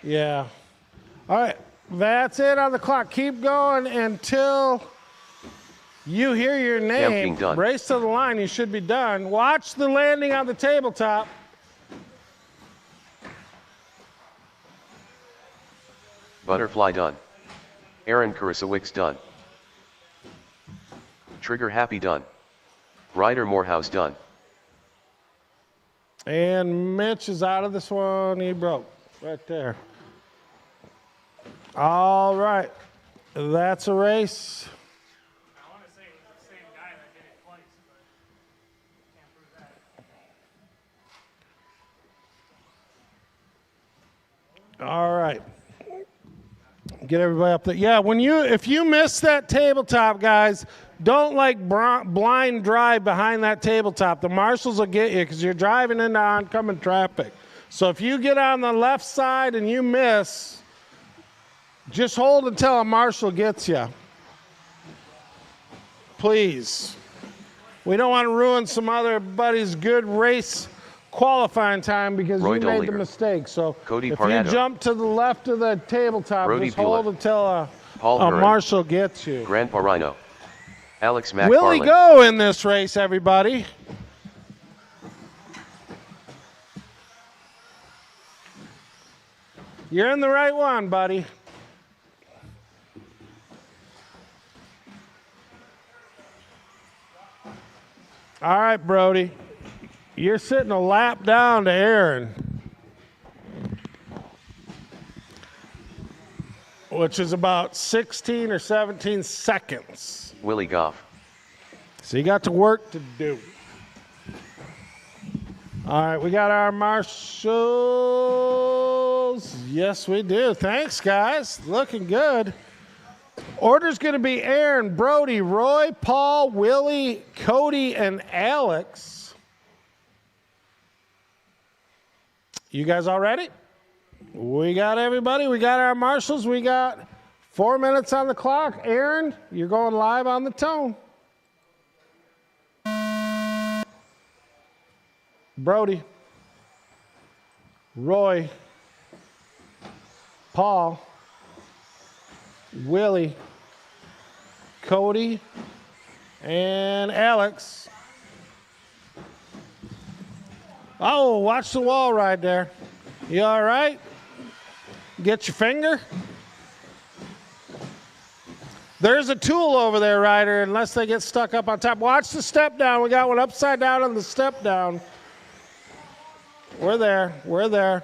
Yeah. All right. That's it on the clock. Keep going until you hear your name. Race to the line. You should be done. Watch the landing on the tabletop. Butterfly done. Aaron Kurasowicz done. Trigger Happy done. Ryder Morehouse done. And Mitch is out of this one. He broke right there. All right. That's a race. I want to say it's the same guy that did it twice, but can't prove that. All right. Get everybody up there. Yeah, if you miss that tabletop, guys, don't blind drive behind that tabletop. The marshals will get you because you're driving into oncoming traffic. So if you get on the left side and you miss, just hold until a marshal gets you. Please. We don't want to ruin some other buddy's good race qualifying time because Roy you made the Doliger. mistake. So Cody if Parado. you jump to the left of the tabletop, Brody just hold Bueller. until Paul a Curran. marshal gets you. Grandpa Rhino. Alex Will he McFarland. go in this race, everybody? You're in the right one, buddy. All right, Brody. You're sitting a lap down to Aaron, which is about 16 or 17 seconds. Willie Goff. So you got to work to do. All right, we got our marshals. Yes, we do. Thanks, guys. Looking good. Order's going to be Aaron, Brody, Roy, Paul, Willie, Cody, and Alex. You guys all ready? We got everybody. We got our marshals. We got 4 minutes on the clock. Aaron, you're going live on the tone. Brody, Roy, Paul, Willie, Cody, and Alex. Oh, watch the wall right there. You all right? Get your finger. There's a tool over there, Ryder, unless they get stuck up on top. Watch the step down. We got one upside down on the step down. We're there. We're there.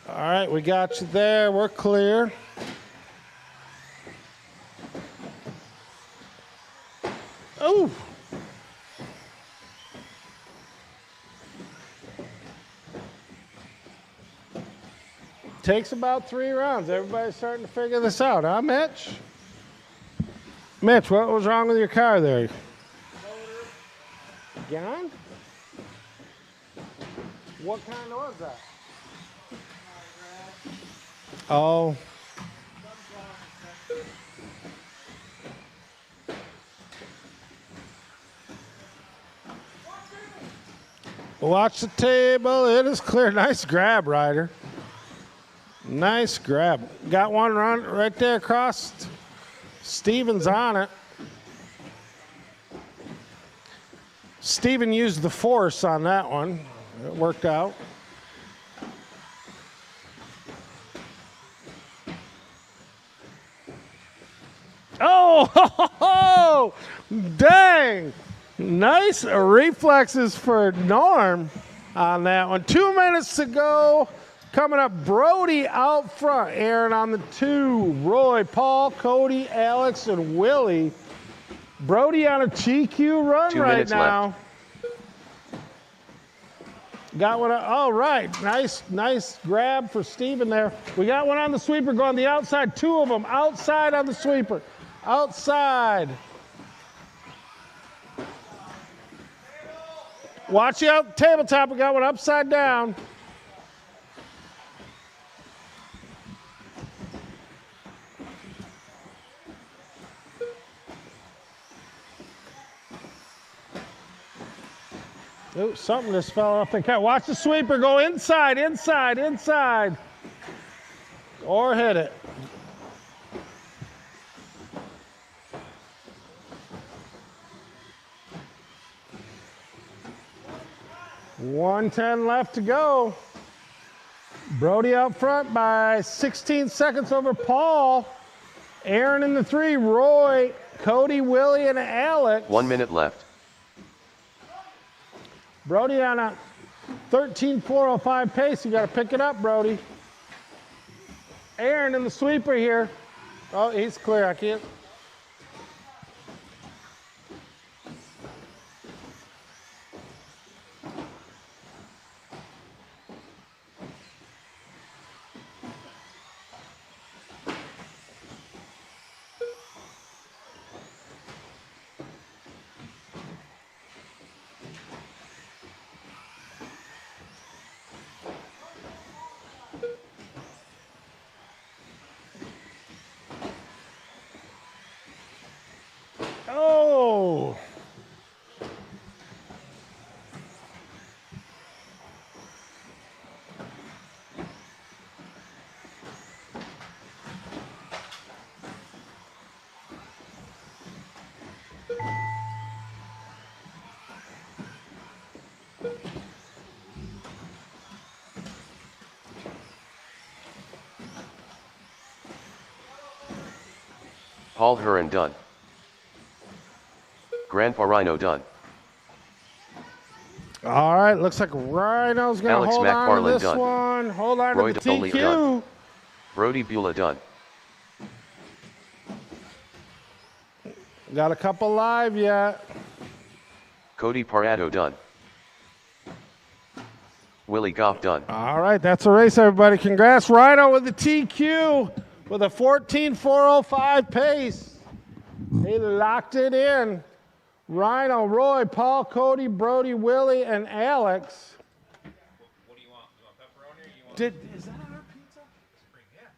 All right, we got you there. We're clear. Oh. Takes about 3 rounds. Everybody's starting to figure this out, huh, Mitch? Mitch, what was wrong with your car there? Gone? What kind was that? Oh. Watch the table. It is clear. Nice grab, Ryder. Nice grab. Got one run right there across. Steven's on it. Steven used the force on that one. It worked out. Oh, dang. Nice reflexes for Norm on that one. 2 minutes to go. Coming up, Brody out front. Aaron on the 2. Roy, Paul, Cody, Alex, and Willie. Brody on a GQ run 2 right minutes now. left. Got one. All right. Nice grab for Steven there. We got one on the sweeper going the outside. 2 of them outside on the sweeper. Outside. Watch out, tabletop. We got one upside down. Oh, something just fell off the cat. Watch the sweeper go inside, inside, inside. Or hit it. .110 left to go. Brody out front by 16 seconds over Paul. Aaron in the 3, Roy, Cody, Willie, and Alex. 1 minute left. Brody on a 13.405 pace. You got to pick it up, Brody. Aaron in the sweeper here. Oh, he's clear. I can't. Paul Huron done. Grandpa Rhino done. All right, looks like Rhino's going to Alex hold on to McFarland this done. one. Hold on Roy to the Doley TQ. done. Brody Beulah done. Got a couple live yet. Cody Parado done. Willie Goff done. All right, that's a race, everybody. Congrats, Rhino with the TQ with a 14.405 pace. He locked it in. Rhino, Roy, Paul, Cody, Brody, Willie, and Alex. What do you want? You want pepperoni or you want? Is that on our pizza? Yeah.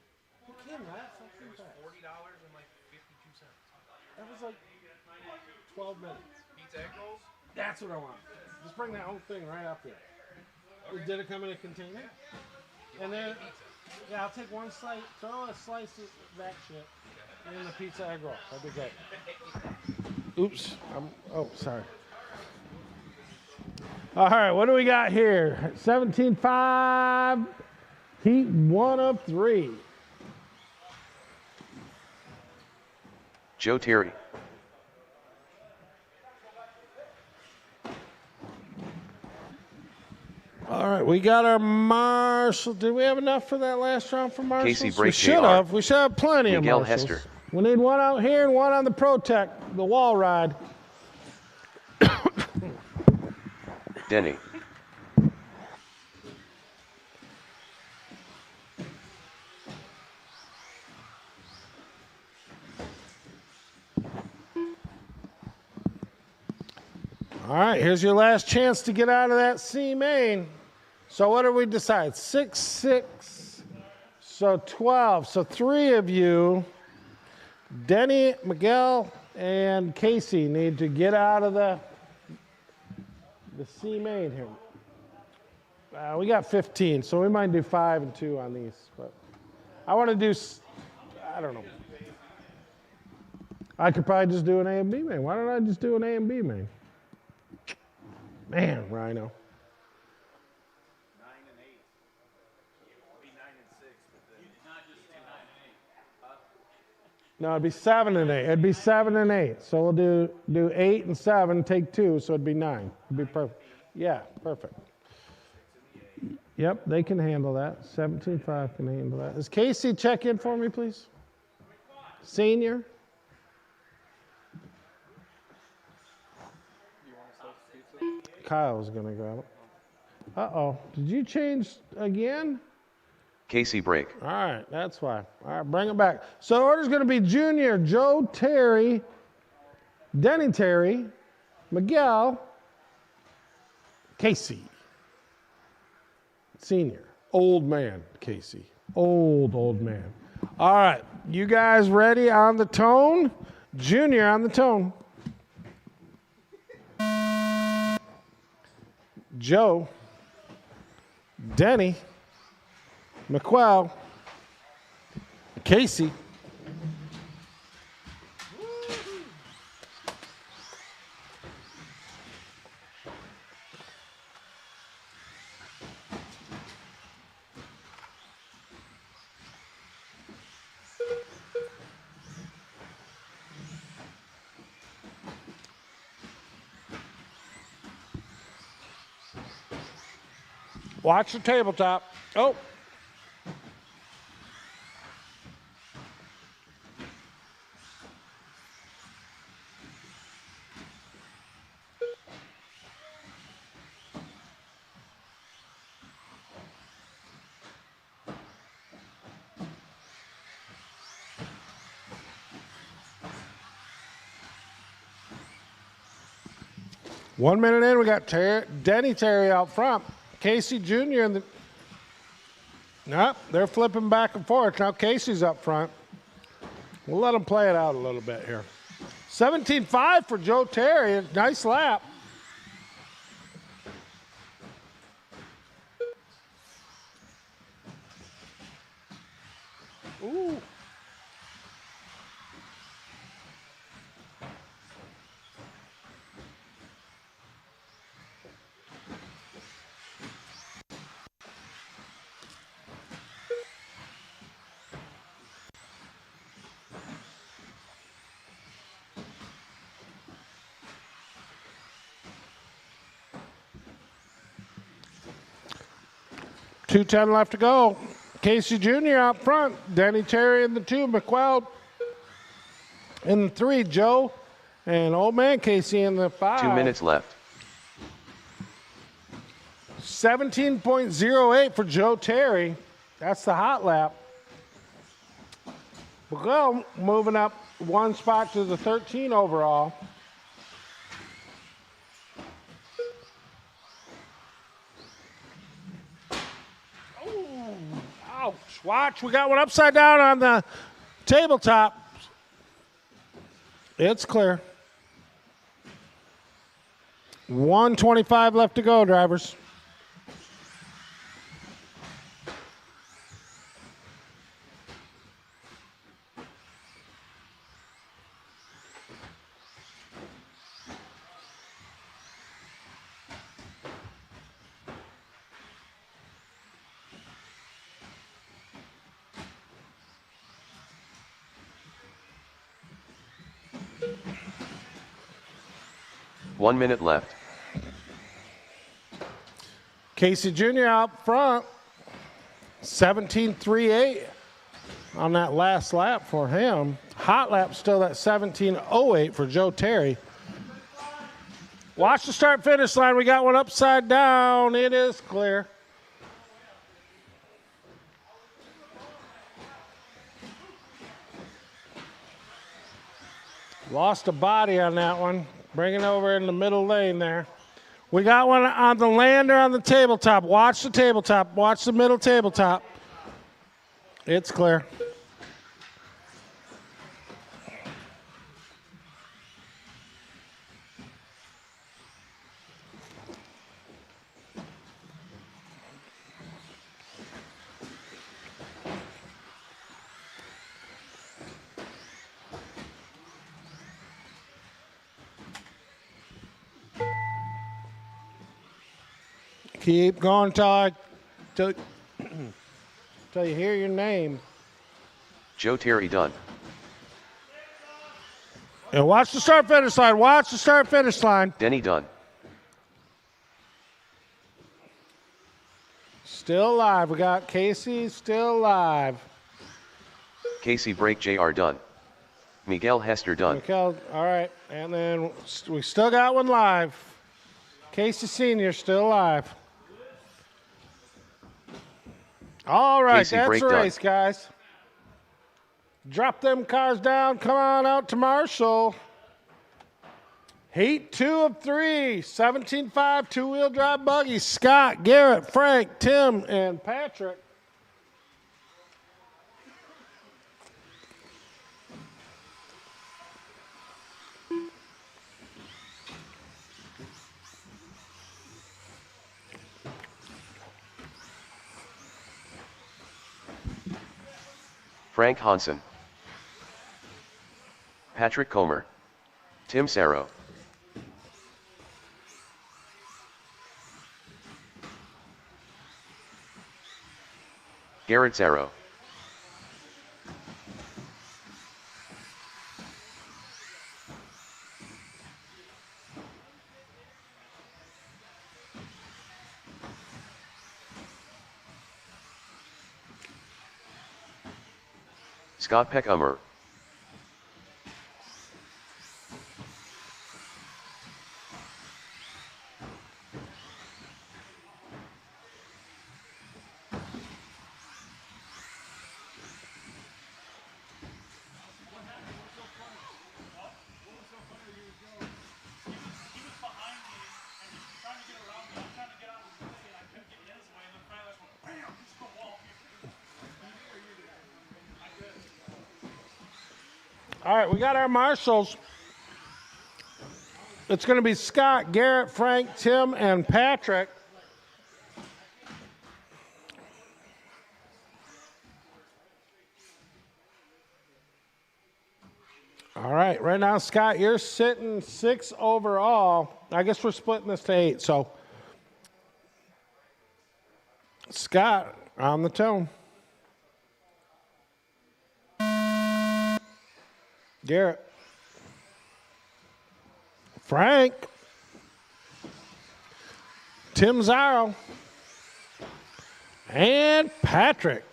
You can, right? It was $40 and like 52 cents. That was like 12 minutes. Pizza egg rolls? That's what I want. Just bring that whole thing right up here. Okay. Did it come in a container? And then, yeah, I'll take one slice, throw a slice of that shit in the pizza egg roll. That'd be great. Oops. Oh, sorry. All right, what do we got here? 17.5, heat 1 of 3. Joe Terry. All right, we got our Marshall. Did we have enough for that last round for Marshall? Casey We Brake should JR. have. We should have plenty Miguel of Marshalls. Hester. We need one out here and one on the ProTech, the wall ride. Denny. All right, here's your last chance to get out of that C main. So what did we decide? 6, 6, so 12. So 3 of you, Denny, Miguel, and Casey need to get out of the C main here. We got 15, so we might do 5 and 2 on these. But I want to do, I don't know. I could probably just do an A and B main. Why don't I just do an A and B main? Man, Rhino. 9 and 8. It'll be 9 and 6, but then not just 9 and 8. No, it'd be 7 and 8. It'd be 7 and 8. So we'll do 8 and 7, take 2, so it'd be 9. It'd be perfect. Yeah, perfect. Yep, they can handle that. 17.5 can handle that. Is Casey check in for me, please? Senior. Kyle's going to grab it. Uh-oh. Did you change again? Casey Brake. All right, that's why. All right, bring it back. So order's going to be Junior, Joe Terry, Denny Terry, Miguel, Casey. Senior. Old man, Casey. Old man. All right, you guys ready on the tone? Junior on the tone. Joe, Denny, McQuell, Casey. Watch the tabletop. Oh. One minute in, we got Denny Terry out front. Casey Jr. and the... Nope, they're flipping back and forth. Now Casey's up front. We'll let them play it out a little bit here. 17.5 for Joe Terry. Nice lap. Ooh. 2:10 left to go. Casey Jr. out front. Denny Terry in the 2. McWeld in the 3. Joe and old man Casey in the 5. 2 minutes left. 17.08 for Joe Terry. That's the hot lap. McWeld moving up one spot to the 13 overall. Ouch. Watch, we got one upside down on the tabletop. It's clear. 1:25 left to go, drivers. One minute left. Casey Jr. out front. 17.38 on that last lap for him. Hot lap still at 17.08 for Joe Terry. Watch the start finish line. We got one upside down. It is clear. Lost a body on that one. Bring it over in the middle lane there. We got one on the lander on the tabletop. Watch the tabletop. Watch the middle tabletop. It's clear. Keep going till you hear your name. Joe Terry done. And watch the start finish line. Watch the start finish line. Denny done. Still alive. We got Casey still alive. Casey Break JR done. Miguel Hester done. Miguel, all right. And then we still got one live. Casey Sr. still alive. All right, Casey, that's the done. race, guys. Drop them cars down. Come on out to Marshall. Heat 2 of 3. 17.5 two-wheel drive buggies. Scott, Garrett, Frank, Tim, and Patrick. Frank Hansen. Patrick Comer. Tim Sarro. Garrett Sarro. Scott Peckhummer. All right, we got our marshals. It's going to be Scott, Garrett, Frank, Tim, and Patrick. All right, right now, Scott, you're sitting 6 overall. I guess we're splitting this to 8, so Scott on the tone. Garrett. Frank. Tim Zarro. and Patrick.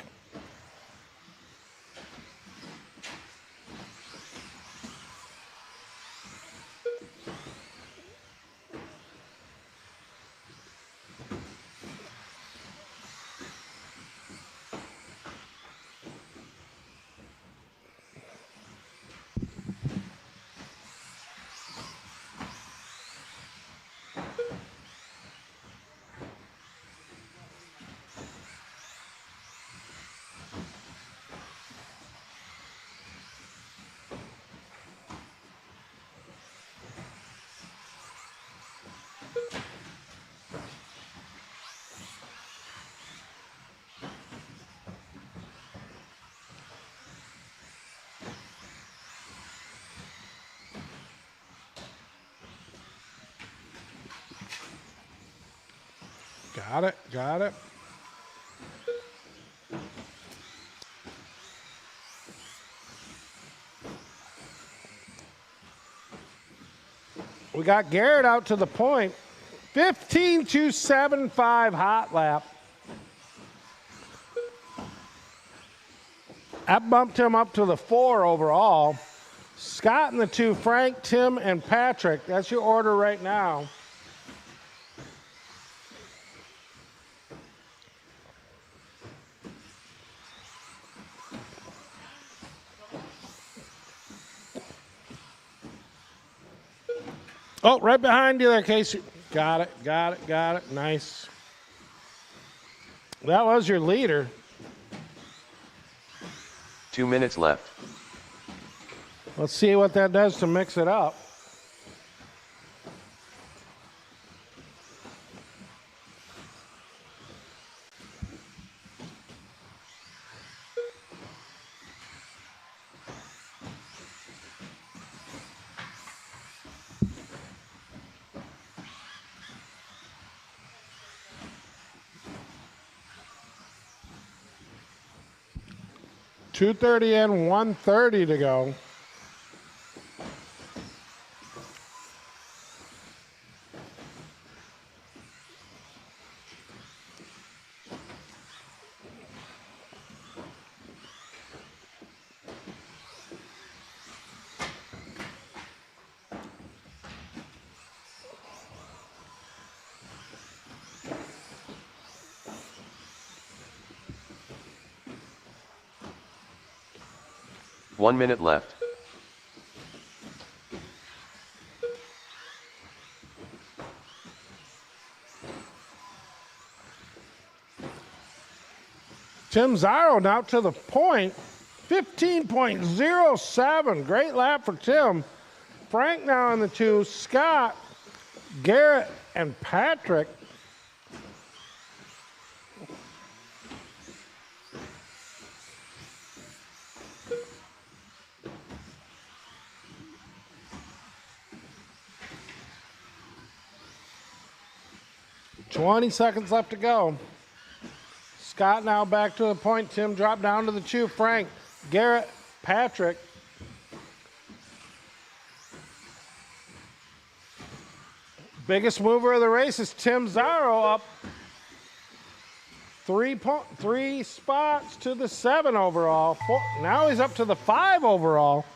Got it, got it. We got Garrett out to the point. 15.275 hot lap. That bumped him up to the 4 overall. Scott in the 2, Frank, Tim, and Patrick. That's your order right now. Oh, right behind you there, Casey. Got it, got it, got it. Nice. That was your leader. 2 minutes left. Let's see what that does to mix it up. .230 and 130 to go. One minute left. Tim Zaro now to the point. 15.07. Great lap for Tim. Frank now in the 2. Scott, Garrett, and Patrick. .20 seconds left to go. Scott now back to the point. Tim dropped down to the 2. Frank, Garrett, Patrick. Biggest mover of the race is Tim Zaro up 3 spots to the 7 overall. Now he's up to the 5 overall.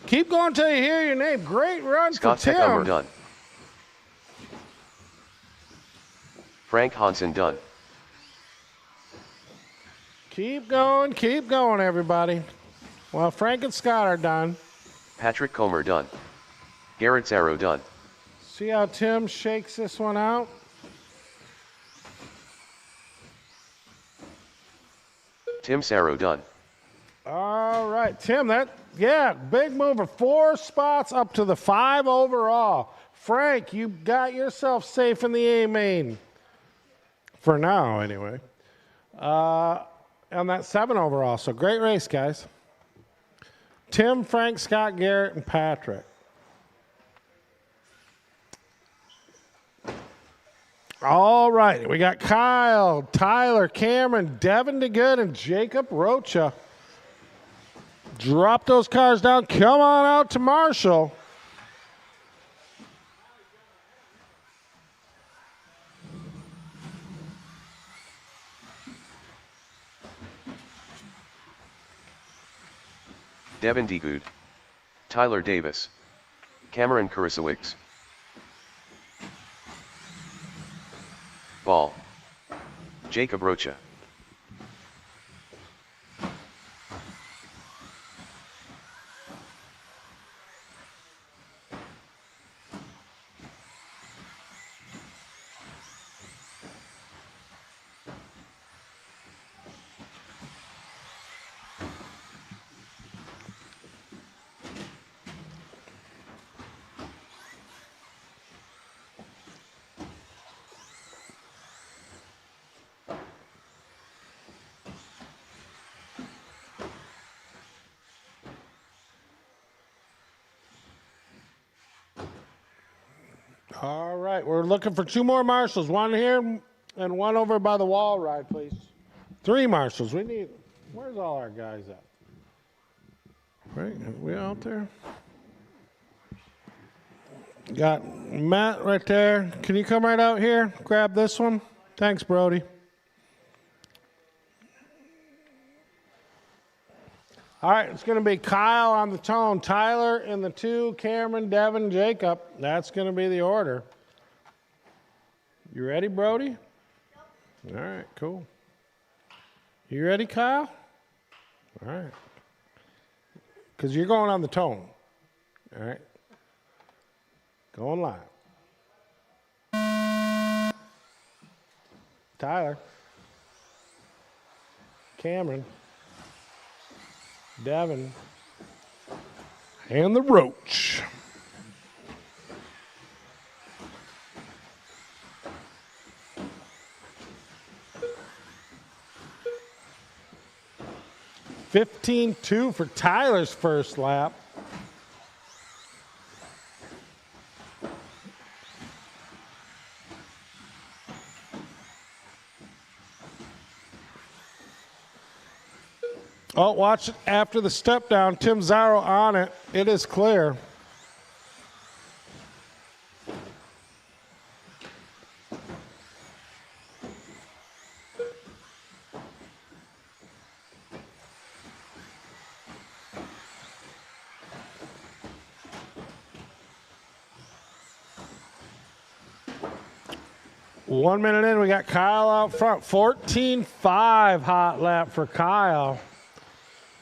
Keep going till you hear your name. Great run Scott for Tim. Techumber done. Frank Hansen done. Keep going, everybody. Well, Frank and Scott are done. Patrick Comer done. Garrett Zaro done. See how Tim shakes this one out? Tim Zaro done. All right, Tim, big mover. 4 spots up to the 5 overall. Frank, you got yourself safe in the A main. For now, anyway. And that 7 overall. So great race, guys. Tim, Frank, Scott, Garrett, and Patrick. All right. We got Kyle, Tyler, Cameron, Devin DeGood, and Jacob Rocha. Drop those cars down. Come on out to Marshall. Devin Degood, Tyler Davis, Cameron Kurasowicz. Ball. Jacob Rocha. All right, we're looking for 2 more marshals. 1 here and 1 over by the wall ride, please. 3 marshals. We need. Where's all our guys at? Right, are we out there? Got Matt right there. Can you come right out here? Grab this one. Thanks, Brody. All right, it's going to be Kyle on the tone, Tyler in the 2, Cameron, Devin, Jacob. That's going to be the order. You ready, Brody? Yep. All right, cool. You ready, Kyle? All right. Because you're going on the tone. All right. Going live. Tyler. Cameron. Devin, and the Roach. $15.2 for Tyler's first lap. Oh, watch it after the step down. Tim Zaro on it. It is clear. One minute in, we got Kyle out front. 14.5 hot lap for Kyle.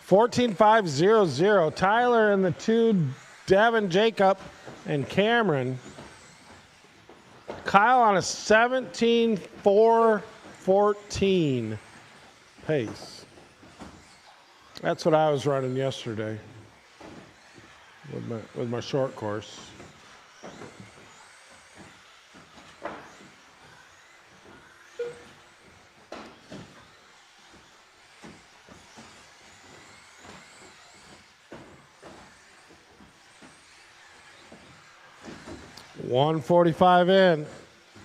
14.500. Tyler in the 2, Devin, Jacob, and Cameron. Kyle on a 17.414 pace. That's what I was running yesterday with my short course. $145 in,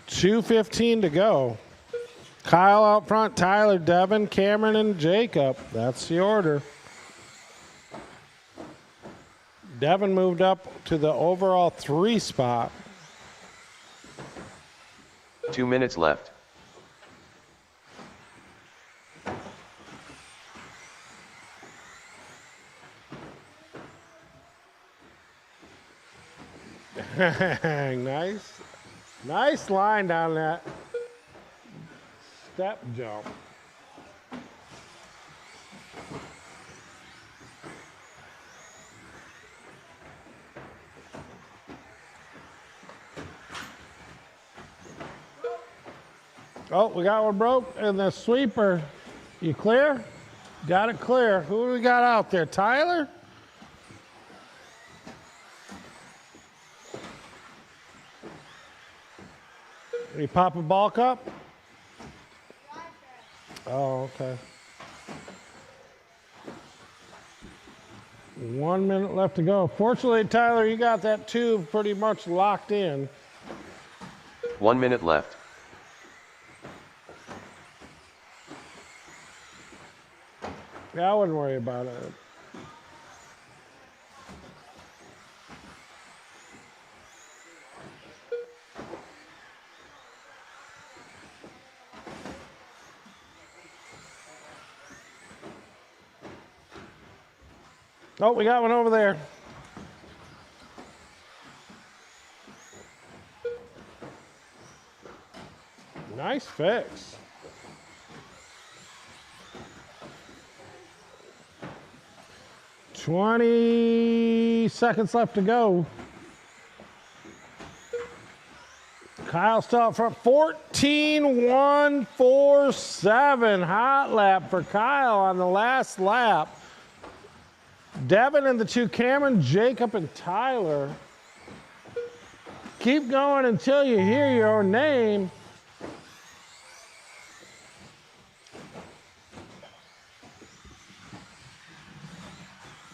2:15 to go. Kyle out front, Tyler, Devin, Cameron, and Jacob. That's the order. Devin moved up to the overall 3 spot. 2 minutes left. Nice line down that step jump. Oh, we got one broke, and the sweeper. You clear? Got it clear. Who do we got out there? Tyler? Are you popping ball cup? Oh, okay. 1 minute left to go. Fortunately, Tyler, you got that tube pretty much locked in. 1 minute left. Yeah, I wouldn't worry about it. Oh, we got one over there. Nice fix. $20 left to go. Kyle still up front. 14-1-4-7. Hot lap for Kyle on the last lap. Devin and the two Cameron, Jacob and Tyler. Keep going until you hear your name.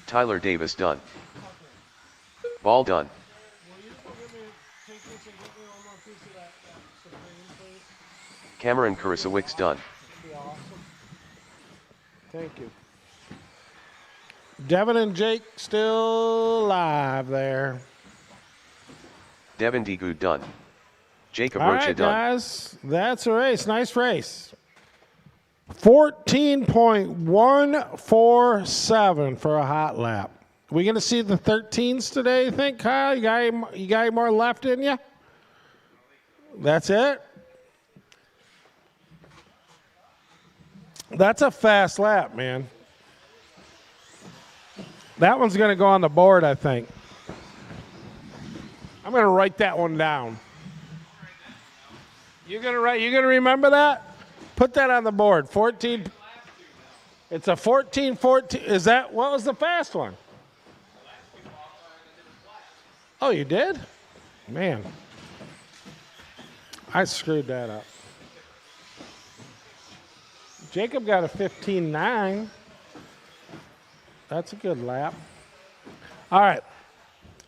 Tyler Davis done. Ball done. Cameron Kurasowicz done. Thank you. Devin and Jake still alive there. Devin D. Good done. Jacob All Rocha right, done. guys. That's a race. Nice race. 14.147 for a hot lap. We going to see the 13s today, you think, Kyle? You got any more left in you? That's it? That's a fast lap, man. That one's going to go on the board, I think. I'm going to write that one down. You're going to remember that? Put that on the board. 14. It's a 14-14. Is that, what was the fast one? Oh, you did? Man. I screwed that up. Jacob got a 15-9. That's a good lap. All right.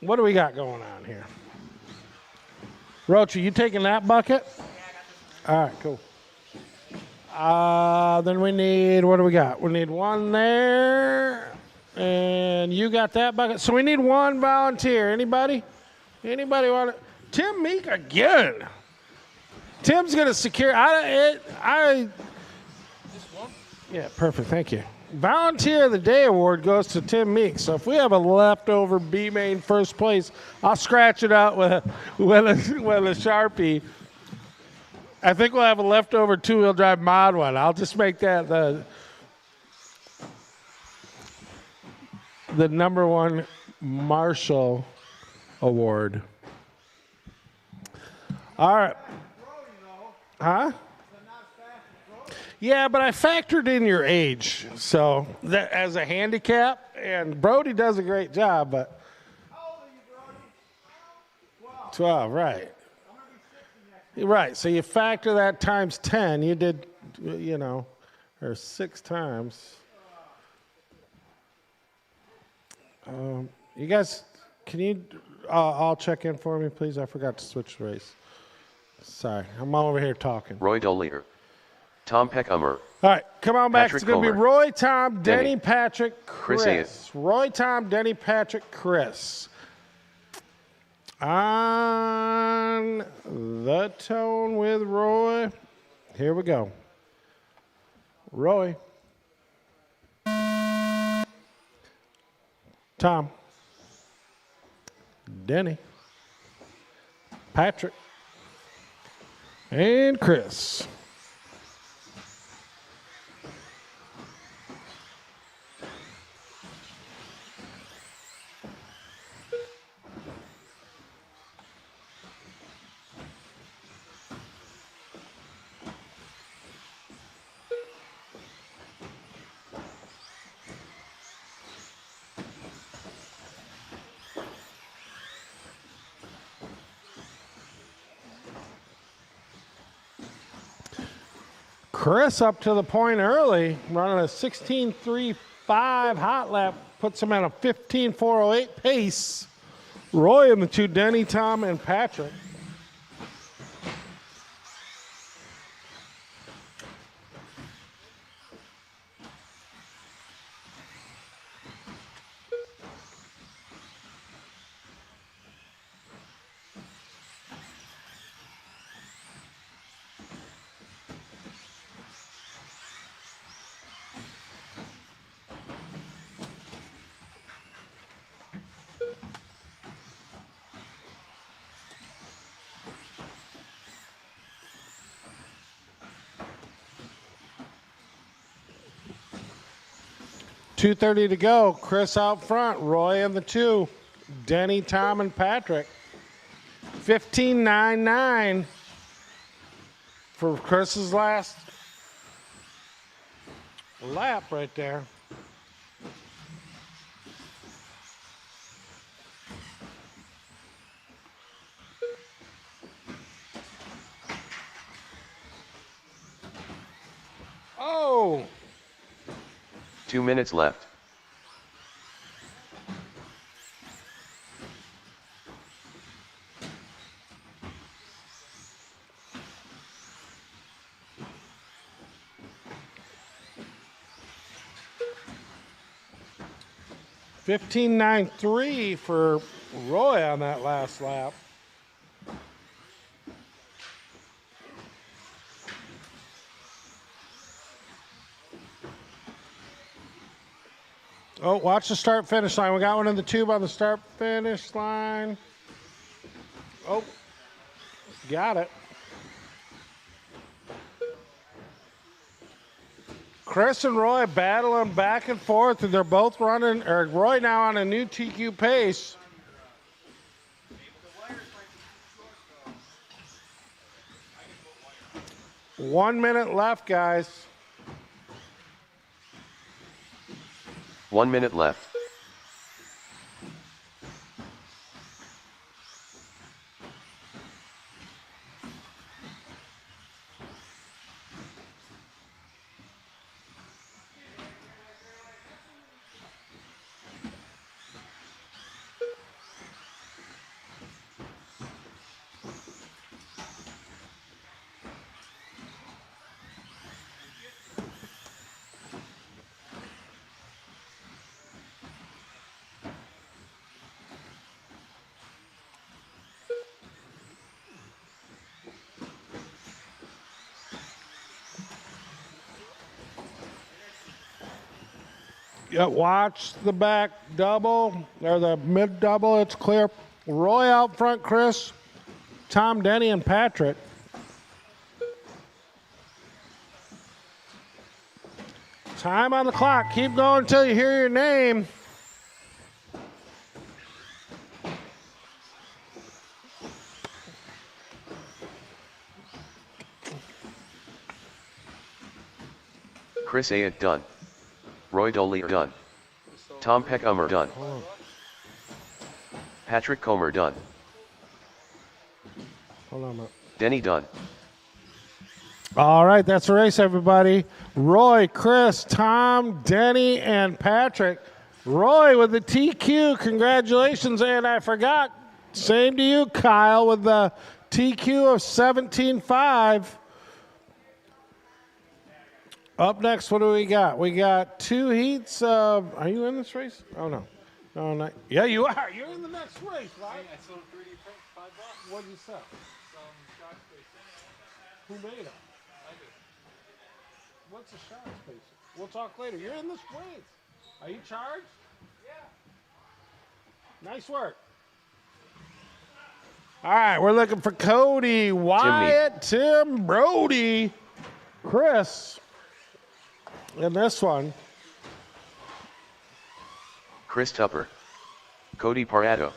What do we got going on here? Roach, are you taking that bucket? All right, cool. Then we need, what do we got? We need one there, and you got that bucket. So we need one volunteer. Anybody? Anybody want to? Tim Meek again. Tim's going to secure. Yeah, perfect. Thank you. Volunteer of the Day award goes to Tim Meek. So if we have a leftover B main first place, I'll scratch it out with a Sharpie. I think we'll have a leftover two-wheel drive mod one. I'll just make that the number one Marshall award. All right. Huh? Yeah, but I factored in your age, so that as a handicap, and Brody does a great job, but how old are you, Brody? 12, right. Right, so you factor that times 10, you did, or 6 times. You guys, can you all check in for me, please? I forgot to switch the race. Sorry, I'm over here talking. Roy Dollear. Tom Peckhummer. All right, come on back. Patrick It's going to be Comer. Roy, Tom, Denny, Denny. Patrick, Chris. Chris Roy, Tom, Denny, Patrick, Chris. On the tone with Roy. Here we go. Roy. Tom. Denny. Patrick. And Chris. Chris up to the point early, running a 16.35 hot lap, puts him at a 15.408 pace. Roy and the two, Denny, Tom, and Patrick. 2:30 to go. Chris out front. Roy in the 2. Denny, Tom, and Patrick. 15.99 for Chris's last lap right there. Oh! 2 minutes left. $15.93 for Roy on that last lap. Oh, watch the start finish line. We got one in the tube on the start finish line. Oh, got it. Chris and Roy battling back and forth, and they're both running, or Roy now on a new TQ pace. One minute left, guys. 1 minute left. Yeah, watch the back double, or the mid double, it's clear. Roy out front, Chris, Tom, Denny, and Patrick. Time on the clock. Keep going until you hear your name. Chris Ayat done. Roy Dollier done. Tom Peckhummer done. Patrick Comer done. Hold on a minute. Denny done. All right, that's the race, everybody. Roy, Chris, Tom, Denny, and Patrick. Roy with the TQ, congratulations. And I forgot, same to you, Kyle, with the TQ of 17.5. Up next, what do we got? We got 2 heats of, are you in this race? Oh, no. No, not, yeah, you are. You're in the next race, right? I sold 3D print $5. What did you sell? Some shock spaces. Who made them? I did. What's a shot spacer? We'll talk later. You're in this race. Are you charged? Yeah. Nice work. All right, we're looking for Cody, Wyatt, Tim, Brody, Chris in this one. Chris Tupper. Cody Parado.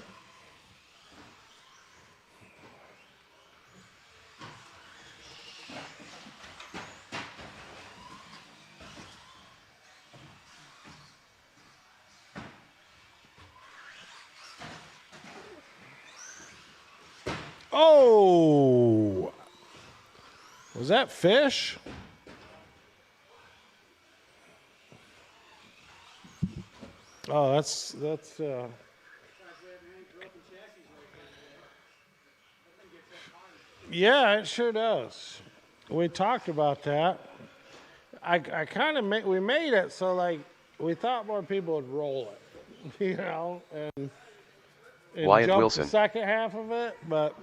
Oh, was that fish? Oh, that's yeah, it sure does. We talked about that. I kind of we made it so like we thought more people would roll it, you know, and Wyatt jump Wilson. the second half of it, but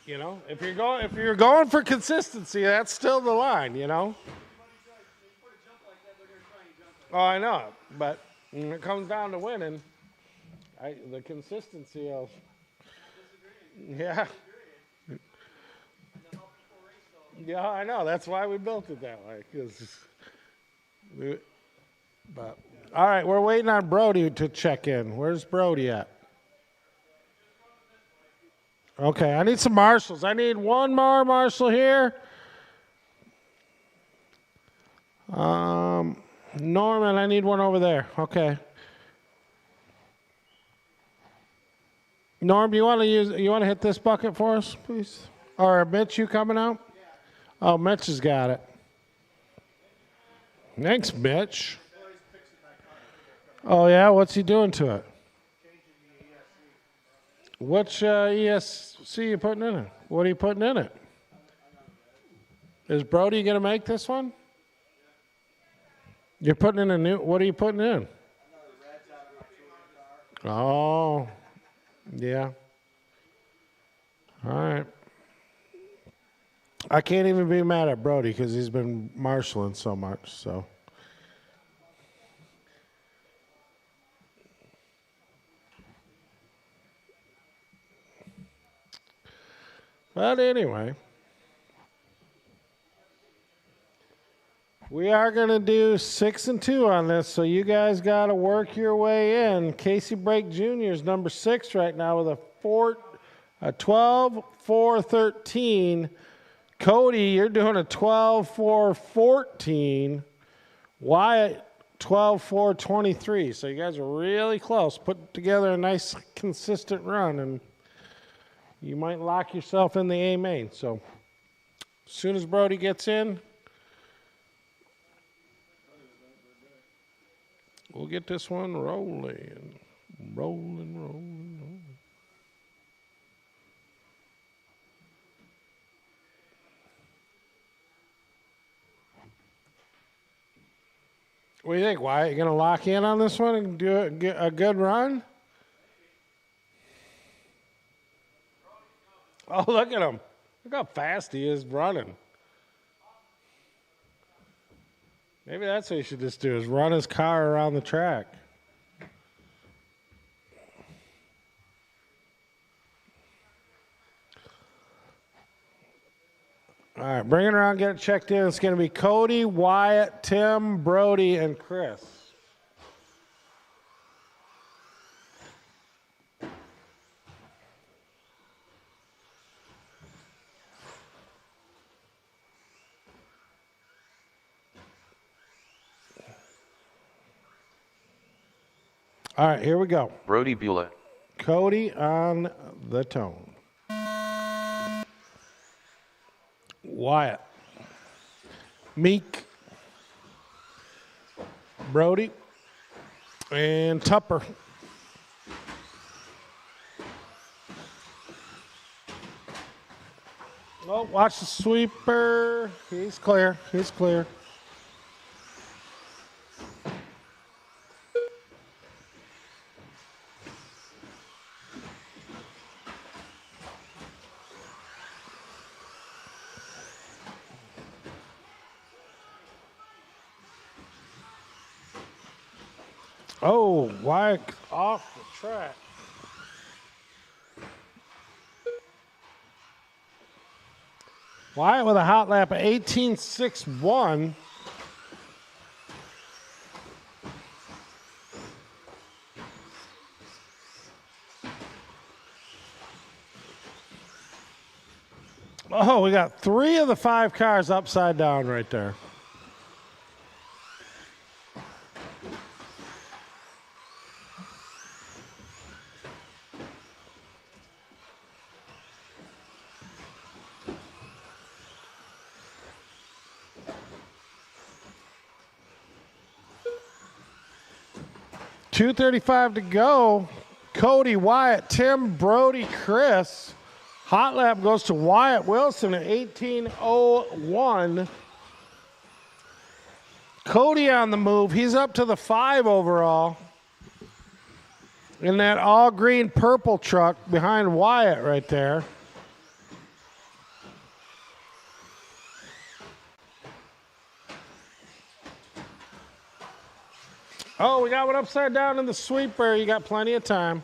you know, if you're going for consistency, that's still the line, you know. Oh, I know, but when it comes down to winning, the consistency of, yeah. Yeah, I know. That's why we built it that way. Cause But all right, we're waiting on Brody to check in. Where's Brody at? Okay, I need some marshals. I need one more marshal here. Norman, I need one over there. Okay. Norm, you want to hit this bucket for us, please? Or Mitch, you coming out? Oh, Mitch has got it. Thanks, Mitch. Oh yeah, what's he doing to it? Which ESC you putting in it? What are you putting in it? Is Brody going to make this one? You're putting in a new, what are you putting in? Oh, yeah. All right. I can't even be mad at Brody because he's been marshaling so much, so. But anyway, we are going to do 6 and 2 on this, so you guys got to work your way in. Casey Brake Jr. is number 6 right now with a 12, 4, 13. Cody, you're doing a 12, 4, 14. Wyatt, 12, 4, 23. So you guys are really close. Put together a nice, consistent run, and you might lock yourself in the A main. So as soon as Brody gets in, we'll get this one rolling. Rolling. What do you think, Wyatt? You going to lock in on this one and do a good run? Oh, look at him. Look how fast he is running. Maybe that's what he should just do, is run his car around the track. All right, bring it around, get it checked in. It's going to be Cody, Wyatt, Tim, Brody, and Chris. All right, here we go. Brody Beulah. Cody on the tone. Wyatt. Meek. Brody. And Tupper. Oh, watch the sweeper. He's clear. He's clear. Oh, Wyatt off the track. Wyatt with a hot lap of 18.61. Oh, we got 3 of the 5 cars upside down right there. .235 to go. Cody, Wyatt, Tim, Brody, Chris. Hot lap goes to Wyatt Wilson at 18.01. Cody on the move. He's up to the 5 overall. In that all green purple truck behind Wyatt right there. Oh, we got one upside down in the sweeper. You got plenty of time.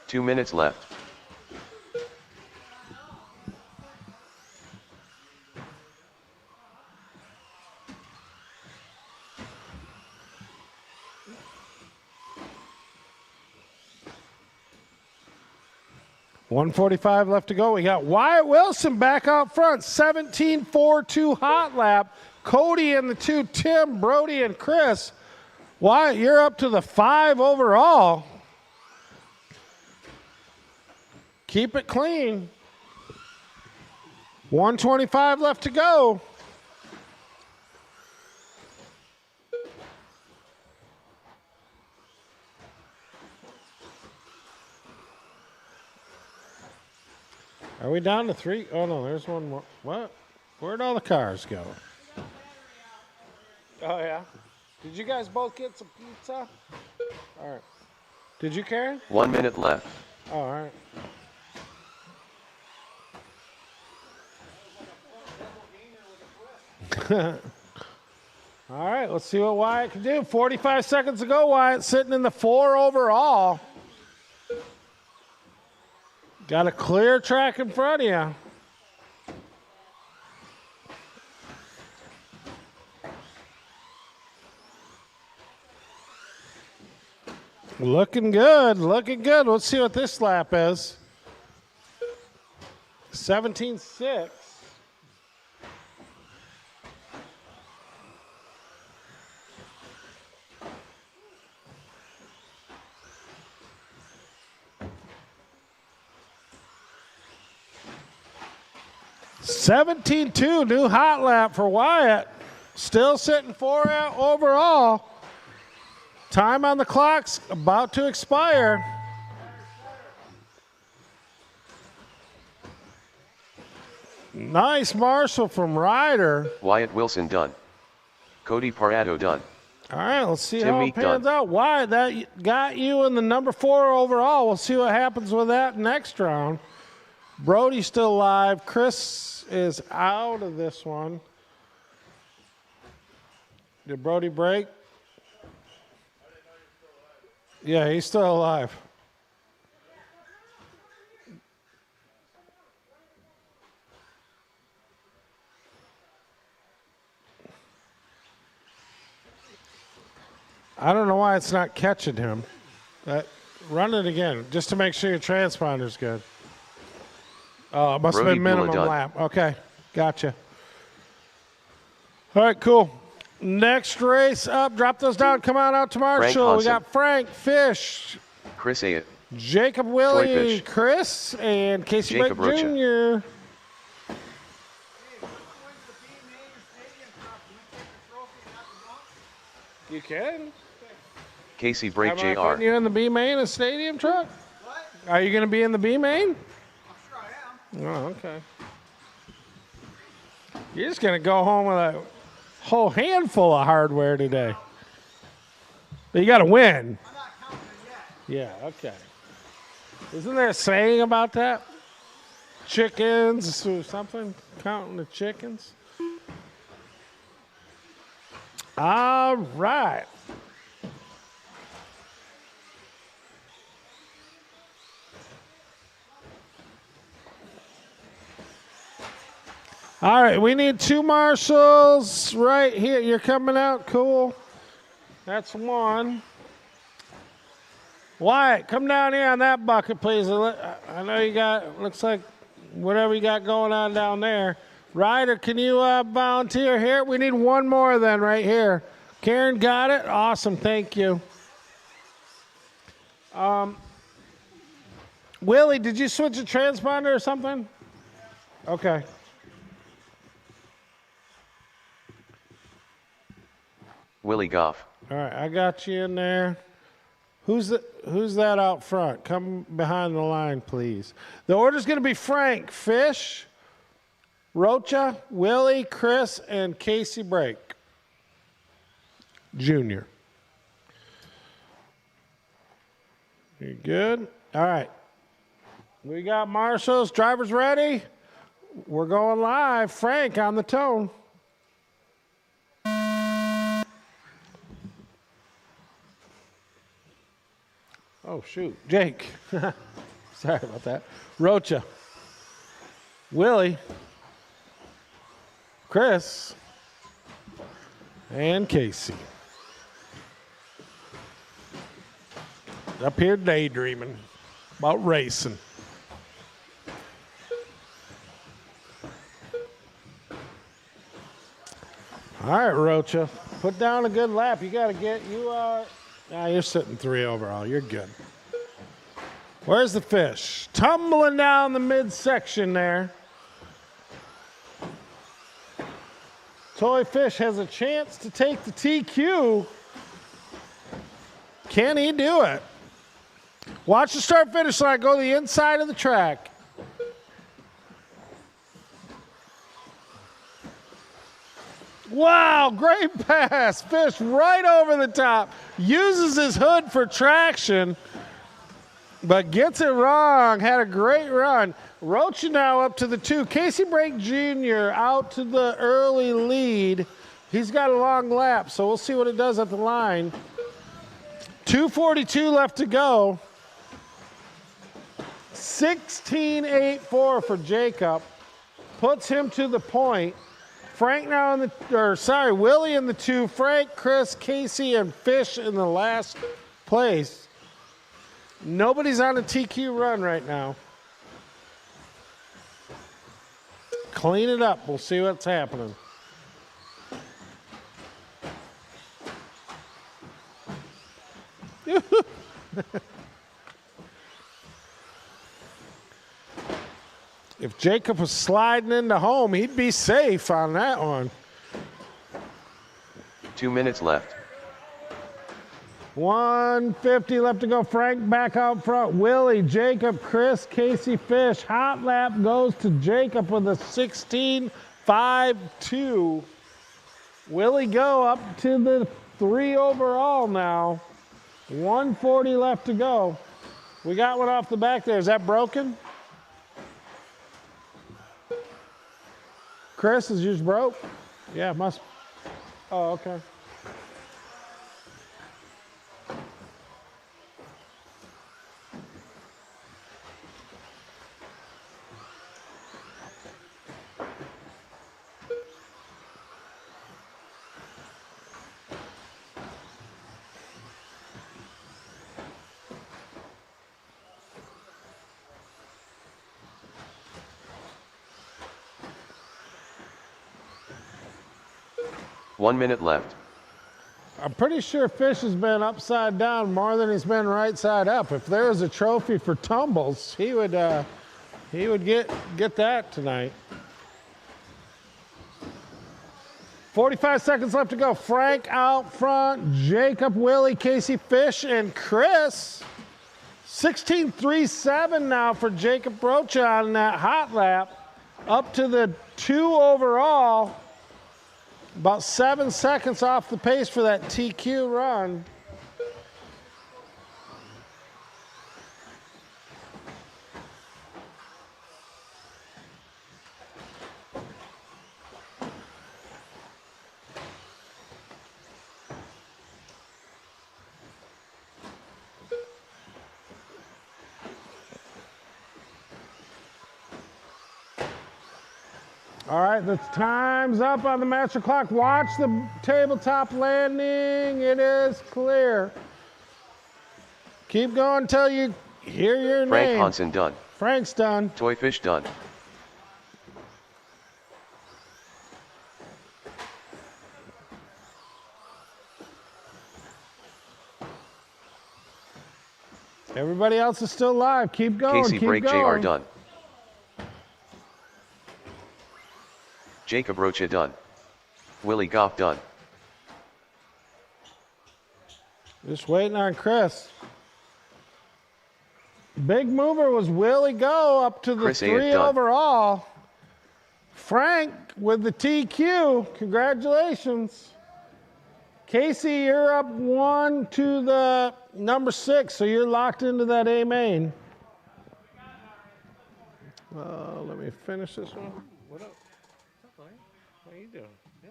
Two minutes left. 1:45 left to go. We got Wyatt Wilson back out front. 17-4-2 hot lap. Cody and the 2, Tim, Brody, and Chris. Wyatt, you're up to the 5 overall. Keep it clean. 1:25 left to go. Are we down to 3? Oh, no, there's one more. What? Where'd all the cars go? Oh, yeah? Did you guys both get some pizza? All right. Did you, Karen? 1 minute left. Oh, all right. All right, let's see what Wyatt can do. 45 seconds to go, Wyatt sitting in the 4 overall. Got a clear track in front of you. Looking good, looking good. Let's see what this lap is. 17-6. $17-2, new hot lap for Wyatt. Still sitting 4 out overall. Time on the clock's about to expire. Nice Marshall from Ryder. Wyatt Wilson done. Cody Parado done. All right, let's see Tim how it Meek pans done. out. Wyatt, that got you in the number 4 overall. We'll see what happens with that next round. Brody's still alive. Chris is out of this one. Did Brody break? Yeah, he's still alive. I don't know why it's not catching him. Run it again, just to make sure your transponder's good. Oh, it must have Brody been minimum Bula done. lap. Okay, gotcha. All right, cool. Next race up. Drop those down. Come on out to Marshall. We Hansen. got Frank, Fish, Chris A. Jacob Willie, Fish. Chris, and Casey Jacob Blake Rocha. Jr. You can. Casey Brake Am I Jr. putting you in the B main a stadium truck? What? Are you going to be in the B main? I'm sure I am. Oh, okay. You're just going to go home with a whole handful of hardware today. But you got to win. I'm not counting it yet. Yeah, okay. Isn't there a saying about that? Chickens or something? Counting the chickens? All right. All right, we need 2 marshals right here. You're coming out, cool. That's 1. Wyatt, come down here on that bucket, please. I know you got, looks like whatever you got going on down there. Ryder, can you volunteer here? We need 1 more then right here. Karen got it? Awesome, thank you. Willie, did you switch a transponder or something? Okay. Willie Goff. All right, I got you in there. Who's that out front? Come behind the line, please. The order's going to be Frank, Fish, Rocha, Willie, Chris, and Casey Brake Jr. You good? All right. We got marshals. Drivers ready? We're going live. Frank on the tone. Oh, shoot. Jake. Sorry about that. Rocha. Willie. Chris. And Casey. Up here daydreaming about racing. All right, Rocha. Put down a good lap. You got to get, you're sitting 3 overall. You're good. Where's the fish? Tumbling down the midsection there. Toy Fish has a chance to take the TQ. Can he do it? Watch the start-finish line. Go to the inside of the track. Wow, great pass. Fish right over the top. Uses his hood for traction, but gets it wrong. Had a great run. Rocha now up to the 2. Casey Brake Jr. out to the early lead. He's got a long lap, so we'll see what it does at the line. 2:42 left to go. 16.84 for Jacob. Puts him to the point. Frank now in the, Willie in the 2. Frank, Chris, Casey, and Fish in the last place. Nobody's on a TQ run right now. Clean it up. We'll see what's happening. If Jacob was sliding into home, he'd be safe on that one. 2 minutes left. 150 left to go. Frank back out front. Willie, Jacob, Chris, Casey, Fish. Hot lap goes to Jacob with a 16.52. Willie go up to the 3 overall now. 140 left to go. We got one off the back there. Is that broken? Chris, is yours broke? Yeah, must. Oh, okay. One minute left. I'm pretty sure Fish has been upside down more than he's been right side up. If there was a trophy for tumbles, he would get that tonight. 45 seconds left to go. Frank out front. Jacob, Willie, Casey, Fish, and Chris. 16.37 now for Jacob Rocha on that hot lap. Up to the 2 overall. About 7 seconds off the pace for that TQ run. All right, the time's up on the master clock. Watch the tabletop landing. It is clear. Keep going until you hear your name. Frank Hansen done. Frank's done. Toy Fish done. Everybody else is still live. Keep going. Casey keep Brake going. JR done. Jacob Rocha done. Willie Goff done. Just waiting on Chris. Big mover was Willie Go up to the Chris 3 done. overall. Frank with the TQ. Congratulations. Casey, you're up 1 to the number 6, so you're locked into that A main. Let me finish this one. What up? What's up, Larry? How you doing? Yeah,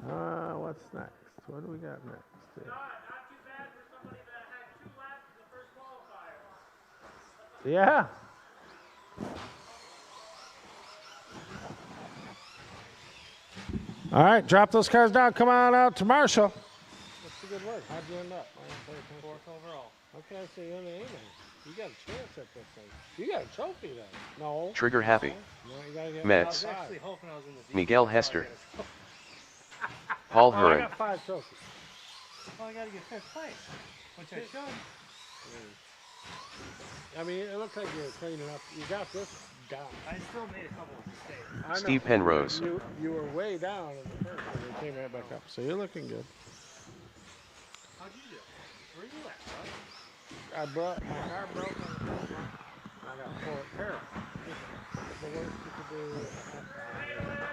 how are you? What's next? What do we got next? here? Not too bad for somebody that had 2 laps in the first qualifier. Yeah. All right, drop those cars down. Come on out to Marshall. What's the good work? How'd you end up? 4th overall. Okay, so you're in the A main. You got a chance at this thing. You got a trophy then. No. Trigger happy. No, you gotta get Mets. I was actually hoping I was in the Miguel Hester. Paul Oh, I Huron. got 5 trophies. Well, I gotta get 5th place, which I should. I mean, it looks like you're cleaning up. You got this down. I still made a couple of mistakes. I know. Steve Penrose. You were way down in the first one. You came right back up. So you're looking good. How'd you do? Where you at, bud? I brought my car broke on the front. I got 4 repairs. The worst you could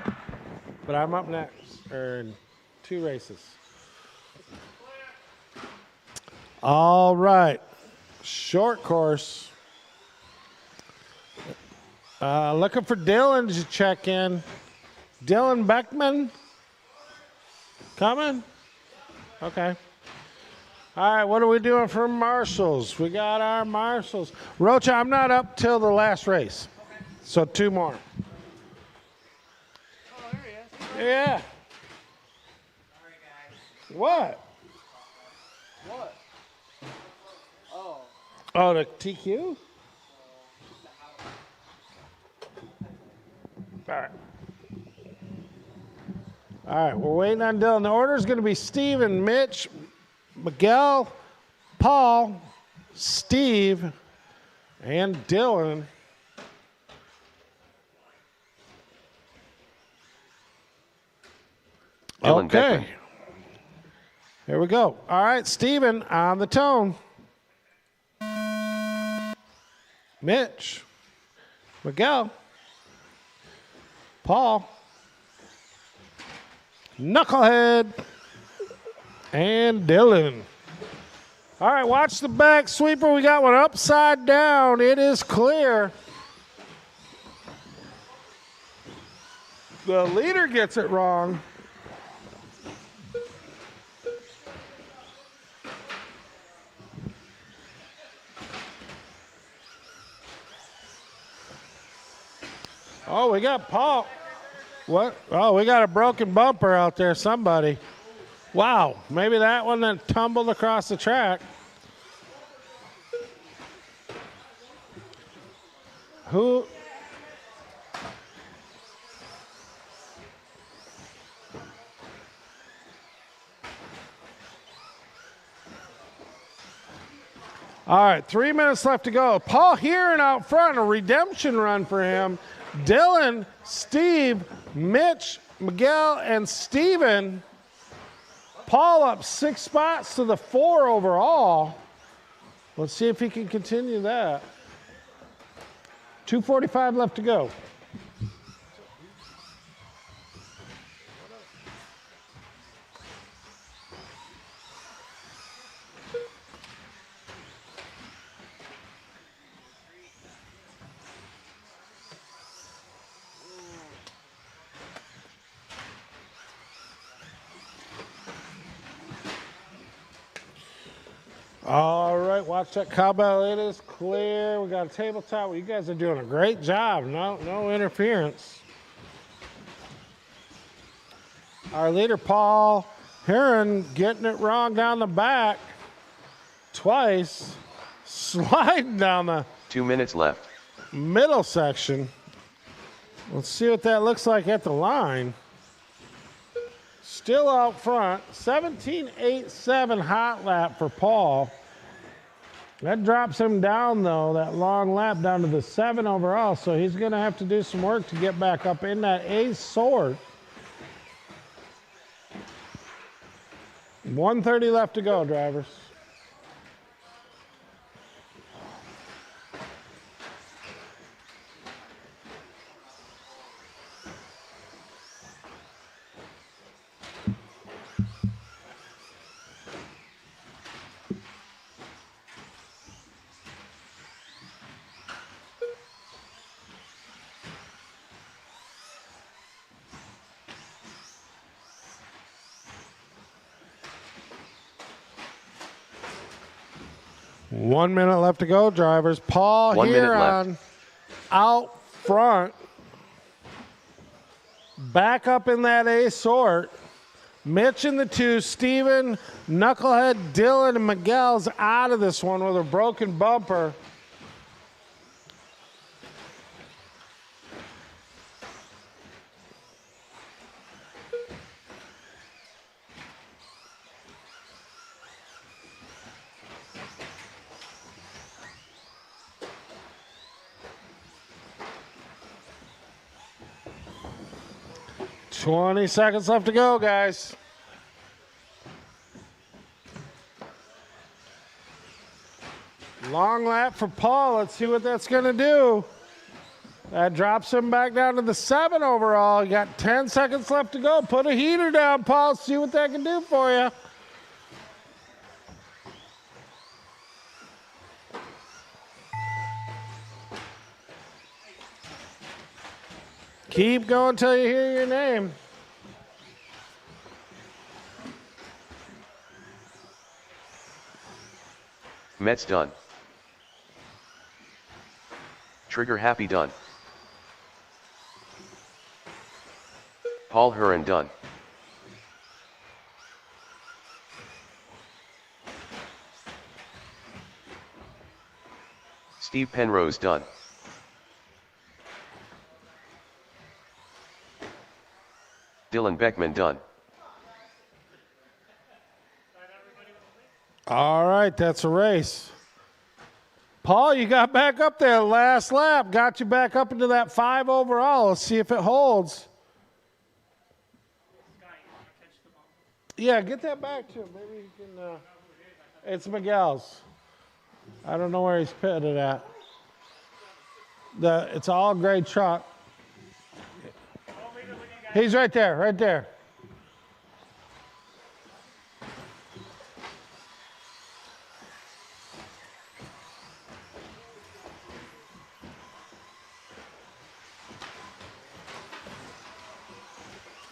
do. But I'm up next, in 2 races. All right. Short course. Looking for Dylan to check in. Dylan Beckman? Coming? Okay. All right, what are we doing for marshals? We got our marshals. Rocha, I'm not up till the last race. So 2 more. Oh, there he is. Yeah. Sorry, guys. What? What? Oh. Oh, the TQ? All right. All right, we're waiting on Dylan. The order is going to be Steven, Mitch, Miguel, Paul, Steve, and Dylan. Dylan Okay. Beckman. Here we go. All right, Steven on the tone. Mitch, Miguel, Paul, Knucklehead, and Dylan. All right, watch the back sweeper. We got one upside down. It is clear. The leader gets it wrong. Oh, we got Paul. What? Oh, we got a broken bumper out there, somebody. Wow, maybe that one that tumbled across the track. Who? All right, 3 minutes left to go. Paul Heron out front, a redemption run for him. Dylan, Steve, Mitch, Miguel, and Steven. Paul up 6 spots to the 4 overall. Let's see if he can continue that. 2:45 left to go. All right, watch that cowbell. It is clear. We got a tabletop. You guys are doing a great job. No interference. Our leader, Paul Heron, getting it wrong down the back twice. Sliding down the 2 minutes left. middle section. Let's see what that looks like at the line. Still out front. 17.87 hot lap for Paul. That drops him down, though, that long lap down to the 7 overall, so he's going to have to do some work to get back up in that A sort. 1:30 left to go, drivers. One minute left to go, drivers. Paul 1 minute here left. on out front. Back up in that A sort. Mitch in the 2, Steven, Knucklehead, Dylan, and Miguel's out of this one with a broken bumper. 20 seconds left to go, guys. Long lap for Paul. Let's see what that's going to do. That drops him back down to the 7 overall. You got 10 seconds left to go. Put a heater down, Paul. See what that can do for you. Keep going until you hear your name. Mets done. Trigger Happy done. Paul Huron done. Steve Penrose done. Dylan Beckman done. All right, that's a race. Paul, you got back up there last lap. Got you back up into that 5 overall. Let's see if it holds. Yeah, get that back to him. Maybe you can. It's Miguel's. I don't know where he's pitted at. It's all gray truck. He's right there, right there.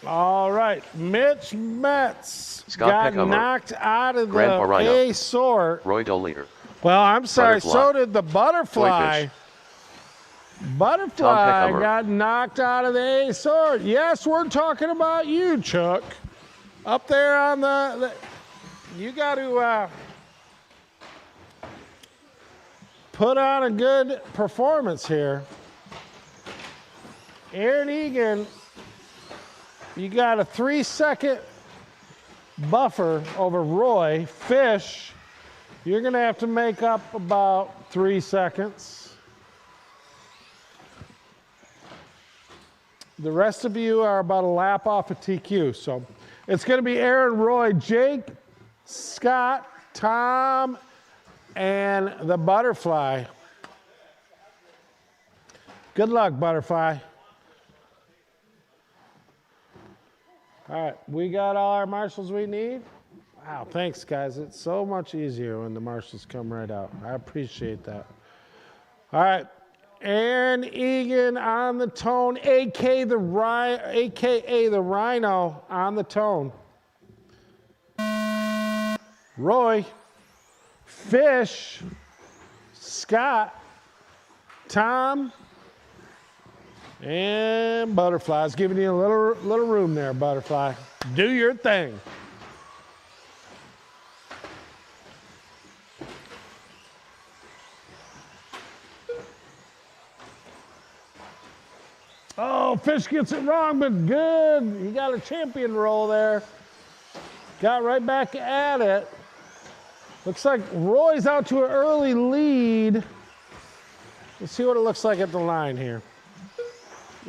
All right, Mitch Metz Scott got Peckhummer, knocked out of Grandpa the Rhino, A sort. Roy Doleader. Well, I'm sorry, Butterfly. so did the Butterfly. Tom Butterfly Peckhummer. got knocked out of the A sort. Yes, we're talking about you, Chuck. Up there on the you got to put on a good performance here. Aaron Egan, you got a 3-second buffer over Roy. Fish, you're going to have to make up about 3 seconds. The rest of you are about a lap off of TQ. So it's going to be Aaron, Roy, Jake, Scott, Tom, and the Butterfly. Good luck, Butterfly. All right, we got all our marshals we need. Wow, thanks, guys. It's so much easier when the marshals come right out. I appreciate that. All right, Aaron Egan on the tone, AKA the Rhino on the tone. Roy, Fish, Scott, Tom, and Butterfly's giving you a little room there, Butterfly. Do your thing. Oh, Fish gets it wrong, but good. He got a champion roll there. Got right back at it. Looks like Roy's out to an early lead. Let's see what it looks like at the line here.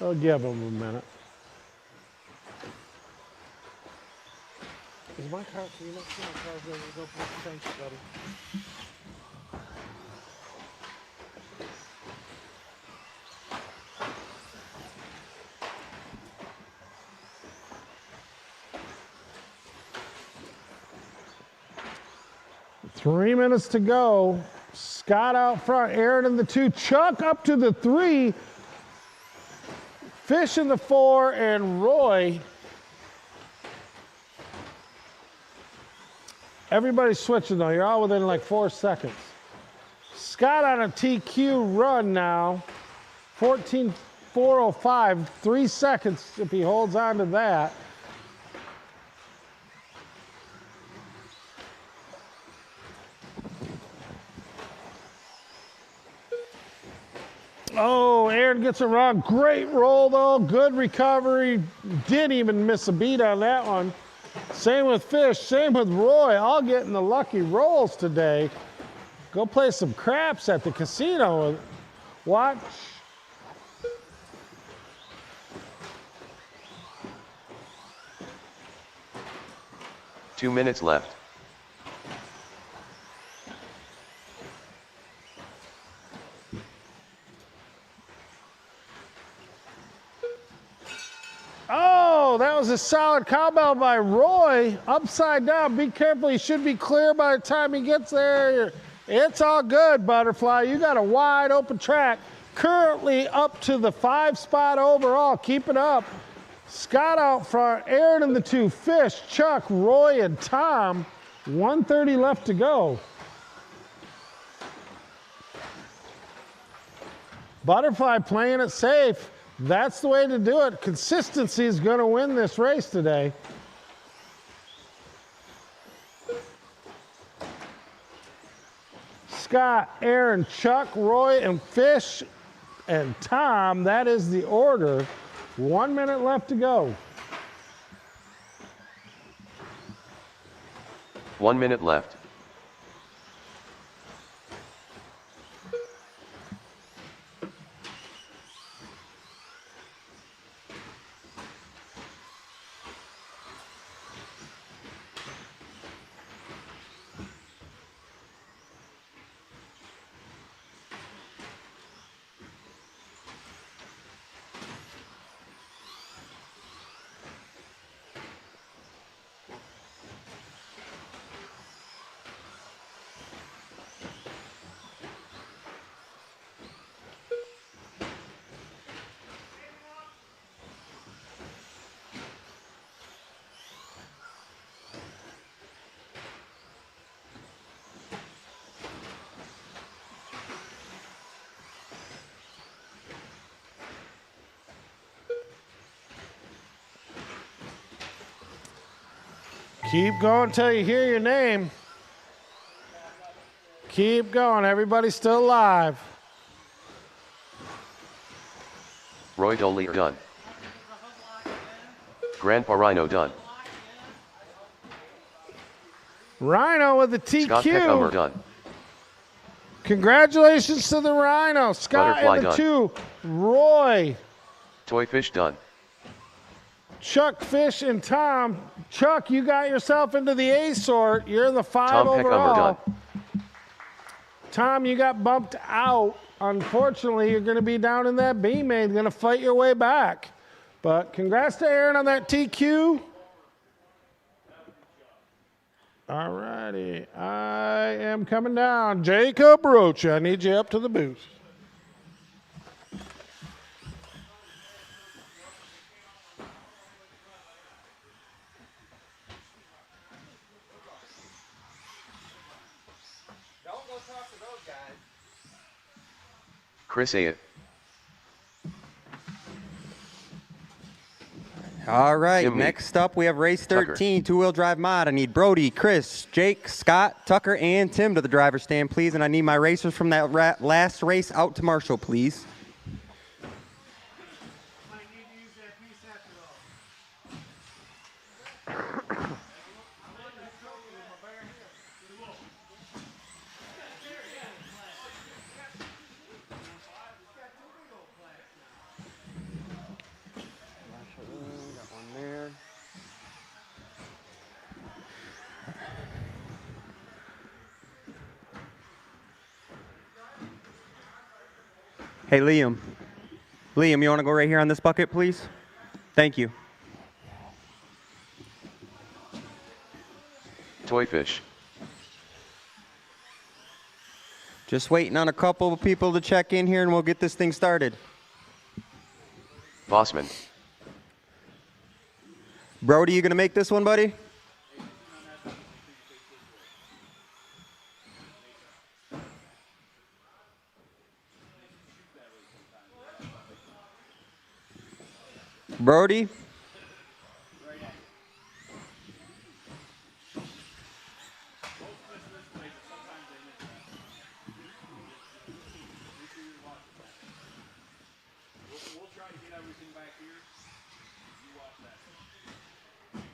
I'll give him a minute. Is my car, can you not see my car's ready to go for the tank, buddy? 3 minutes to go. Scott out front, Aaron in the 2, Chuck up to the 3, Fish in the 4, and Roy. Everybody's switching though. You're all within like 4 seconds. Scott on a TQ run now. 14.405, 3 seconds if he holds on to that. Oh, Aaron gets it wrong. Great roll, though. Good recovery. Didn't even miss a beat on that one. Same with Fish. Same with Roy. All getting the lucky rolls today. Go play some craps at the casino. Watch. 2 minutes left. Oh, that was a solid cowbell by Roy. Upside down. Be careful. He should be clear by the time he gets there. It's all good, Butterfly. You got a wide open track. Currently up to the 5 spot overall. Keep it up. Scott out front. Aaron in the 2. Fish, Chuck, Roy, and Tom. 1:30 left to go. Butterfly playing it safe. That's the way to do it. Consistency is going to win this race today. Scott, Aaron, Chuck, Roy, and Fish, and Tom. That is the order. 1 minute left to go. 1 minute left. Keep going until you hear your name. Keep going. Everybody's still alive. Roy Dolier done. Grandpa Rhino done. Rhino with the Scott Peckhummer TQ. done. Congratulations to the Rhino. Scott Butterfly in the done. 2. Roy, Toy Fish done. Chuck, Fish, and Tom. Chuck, you got yourself into the A sort. You're in the 5 Tom Peckhummer overall. done. Tom, you got bumped out. Unfortunately, you're going to be down in that B main. Going to fight your way back. But congrats to Aaron on that TQ. All righty. I am coming down. Jacob Roach, I need you up to the booth. Chris A. All right, Jimmy. next up we have race Tucker. 13, two-wheel drive mod. I need Brody, Chris, Jake, Scott, Tucker, and Tim to the driver's stand, please. And I need my racers from that last race out to Marshall, please. Hey, Liam. Liam, you want to go right here on this bucket, please? Thank you. Toy Fish. Just waiting on a couple of people to check in here, and we'll get this thing started. Bossman. Brody, you going to make this one, buddy? Brody?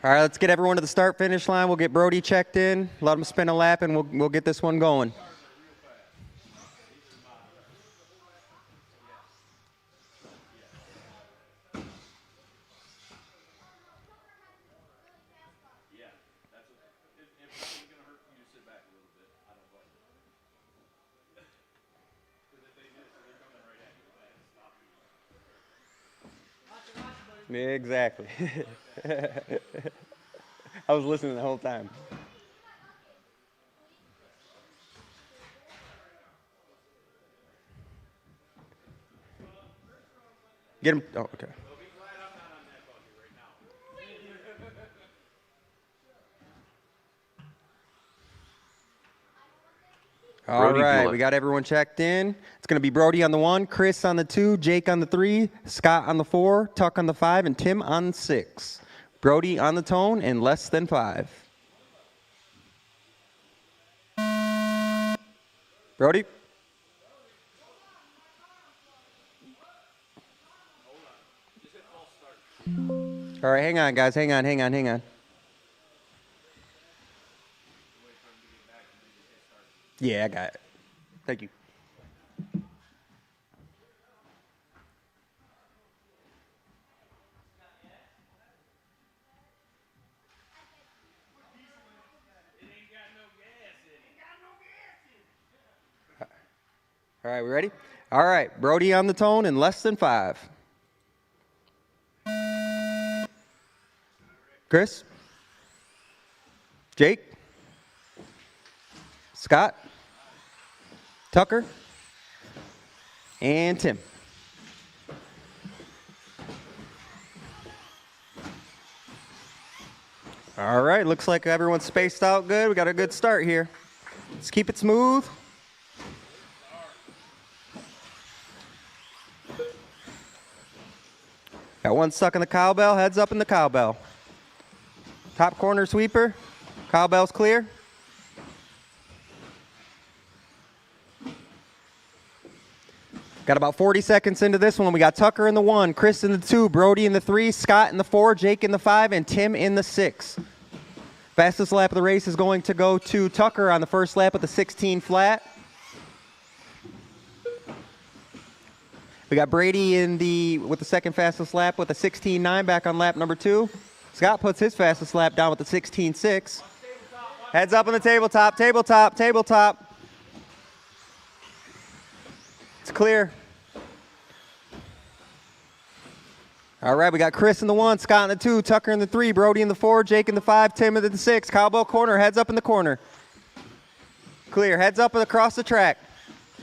All right, let's get everyone to the start-finish line. We'll get Brody checked in, let him spin a lap, and we'll get this one going. Exactly. I was listening the whole time. Get him. Oh, okay. All Brody right, Gula. we got everyone checked in. It's going to be Brody on the 1, Chris on the 2, Jake on the 3, Scott on the 4, Tuck on the 5, and Tim on 6. Brody on the tone and less than 5. Brody? All right, hang on, guys. Hang on. Yeah, I got it. Thank you. All right, we ready? All right, Brody on the tone and less than 5. Chris? Jake? Scott? Tucker? And Tim. All right, looks like everyone's spaced out good. We got a good start here. Let's keep it smooth. Got one stuck in the cowbell, heads up in the cowbell. Top corner sweeper, cowbell's clear. Got about 40 seconds into this one. We got Tucker in the 1, Chris in the 2, Brody in the 3, Scott in the 4, Jake in the 5, and Tim in the 6. Fastest lap of the race is going to go to Tucker on the first lap with the 16 flat. We got Brady with the second fastest lap with a 16.9 back on lap number 2. Scott puts his fastest lap down with the 16.6. Heads up on the tabletop. It's clear. All right, we got Chris in the 1, Scott in the 2, Tucker in the 3, Brody in the 4, Jake in the 5, Tim in the 6. Cowbell corner, heads up in the corner. Clear, heads up and across the track.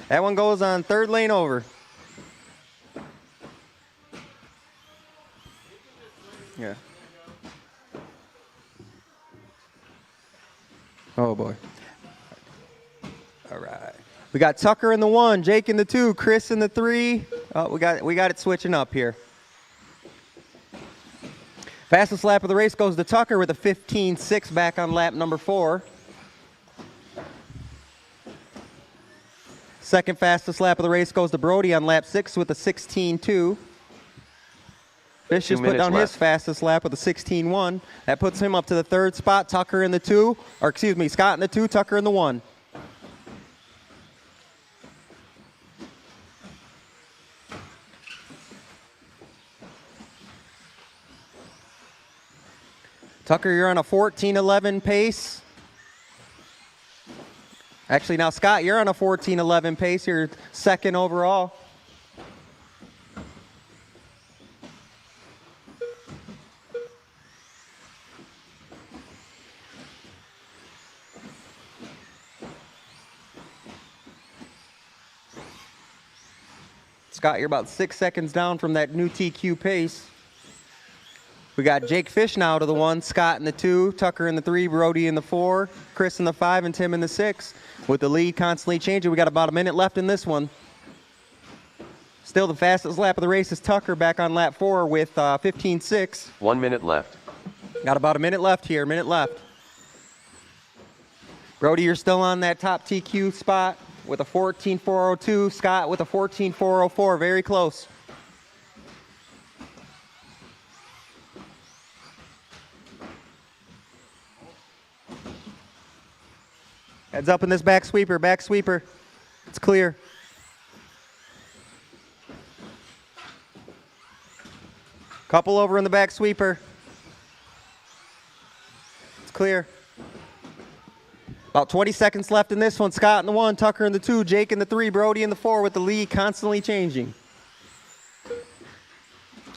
That one goes on third lane over. Yeah. Oh boy. All right. We got Tucker in the 1, Jake in the 2, Chris in the 3. Oh, we got it switching up here. Fastest lap of the race goes to Tucker with a 15.6 back on lap number 4. Second fastest lap of the race goes to Brody on lap 6 with a 16.2. Fish just put down his fastest lap with a 16.1. That puts him up to the 3rd spot. Tucker in the 2, or excuse me, Scott in the 2, Tucker in the 1. Tucker, you're on a 14.11 pace. Actually, now, Scott, you're on a 14.11 pace. You're 2nd overall. Scott, you're about 6 seconds down from that new TQ pace. We got Jake Fish now to the 1, Scott in the 2, Tucker in the 3, Brody in the 4, Chris in the 5, and Tim in the 6. With the lead constantly changing, we got about a minute left in this one. Still the fastest lap of the race is Tucker back on lap 4 with 15.6. 1 minute left. Got about a minute left here, minute left. Brody, you're still on that top TQ spot with a 14.402. Scott with a 14.404, very close. Heads up in this back sweeper. It's clear. Couple over in the back sweeper. It's clear. About 20 seconds left in this one. Scott in the 1, Tucker in the 2, Jake in the 3, Brody in the 4 with the lead constantly changing.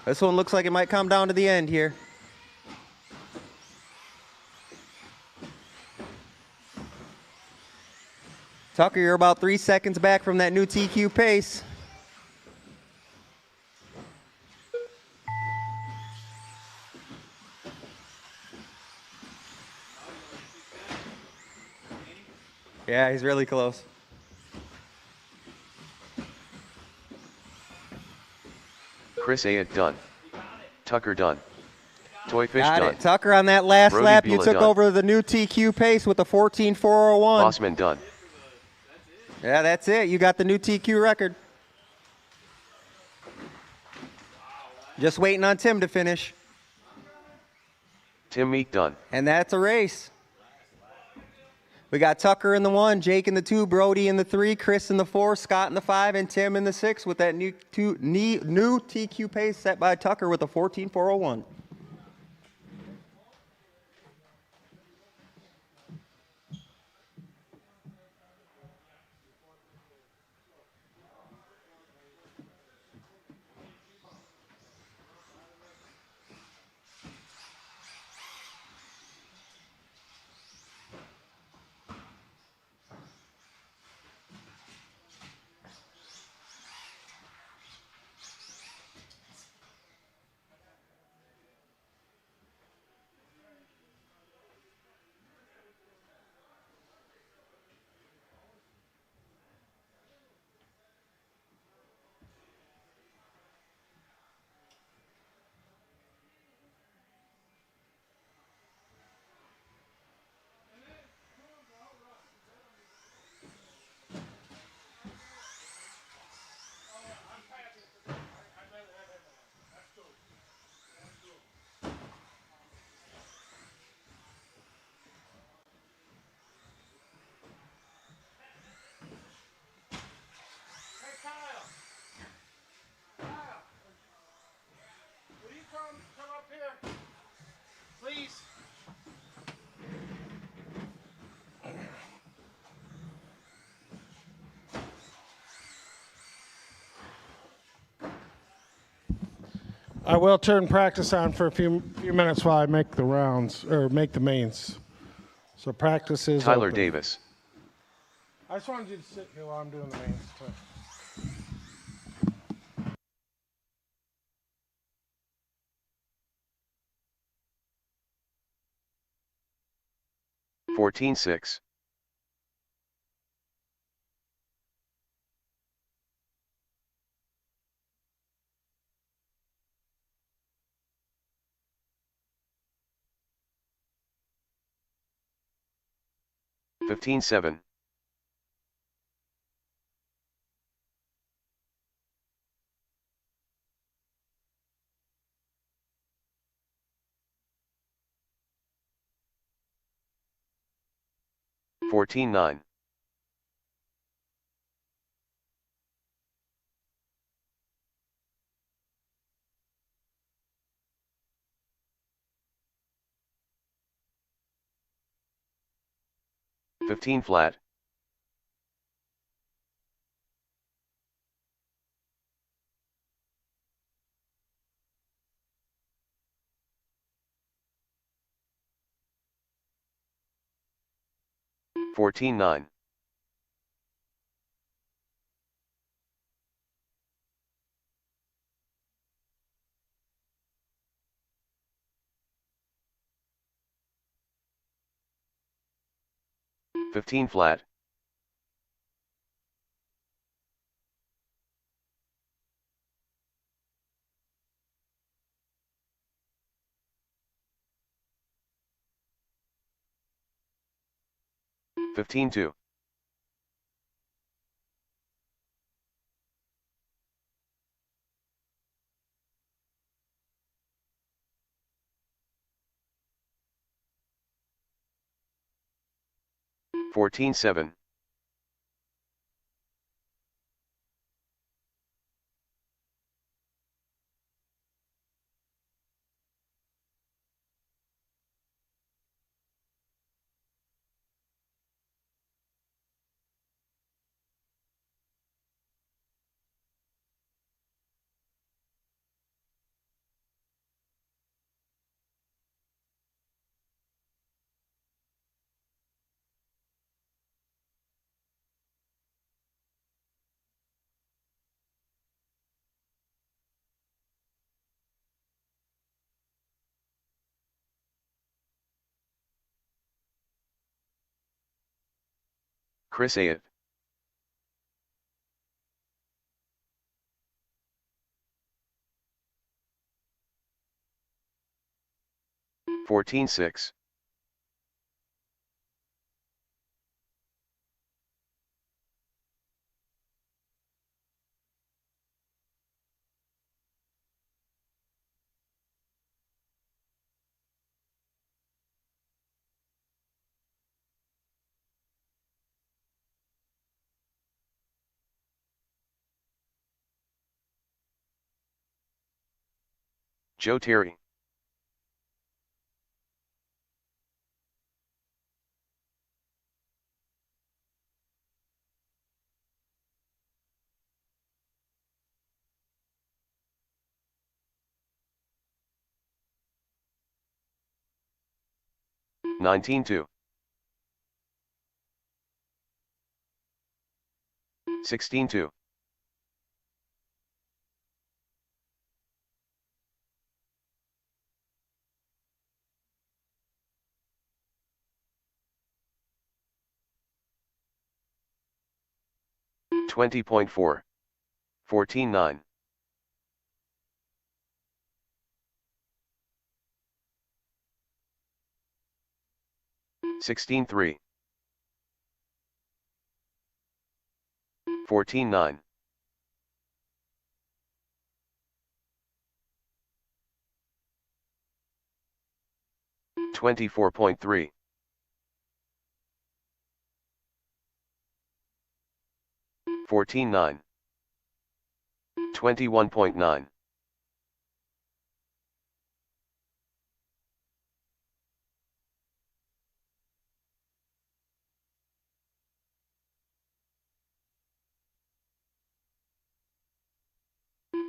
This one looks like it might come down to the end here. Tucker, you're about 3 seconds back from that new TQ pace. Yeah, he's really close. Chris A. done. Tucker done. Toy Fish Got done. it. Tucker, on that last Brody lap, you Bula took done. over the new TQ pace with a 14.401. Bossman done. Yeah, that's it. You got the new TQ record. Just waiting on Tim to finish. Tim Meek done. And that's a race. We got Tucker in the 1, Jake in the 2, Brody in the 3, Chris in the 4, Scott in the 5, and Tim in the 6 with that new TQ pace set by Tucker with a 14.401. Come up here, please. I will turn practice on for a few minutes while I make the rounds or make the mains. So practice is Tyler open. Davis. I just wanted you to sit here while I'm doing the mains. Too. 14-6. Fifteen seven. 14-9. 15 flat. 14-9. 15 flat. 15-2. 14-7. Chris Ayat. Fourteen six. Joe Terry. Nineteen two. 16-2. 20.4. 14-9. 16-3. 14-9. 24.3. 14-9. 21.9.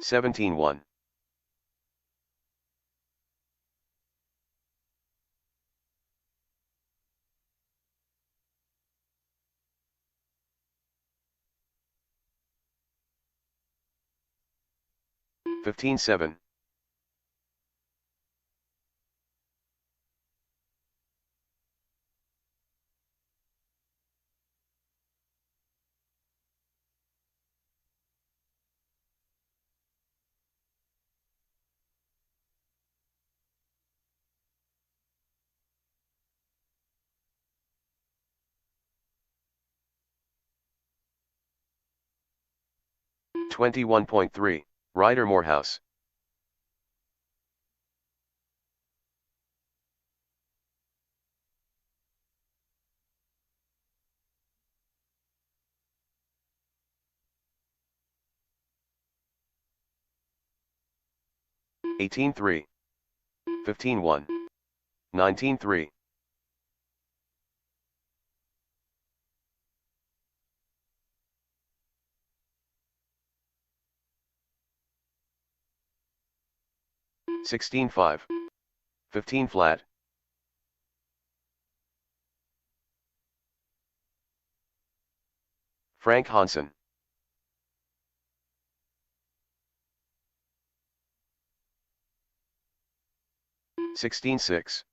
17-1. 15-7. 21.3. Ryder Morehouse. 18-3. 15-1. 19-3. 16-5. 15 flat. 'Frank Hansen. 16-6.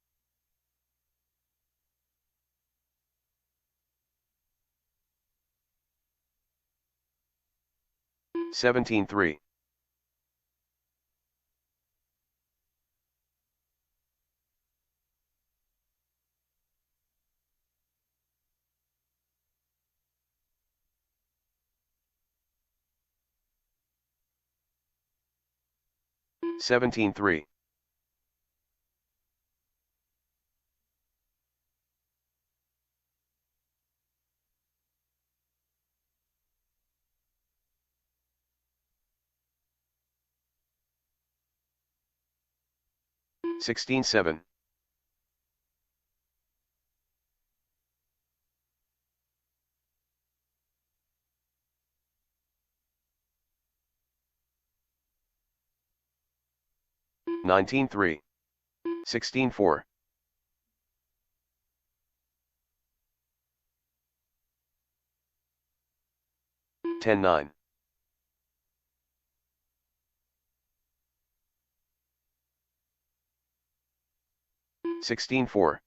17-3. 17-3. 16-7. 19-3. 16-4. 10-9. 16-4.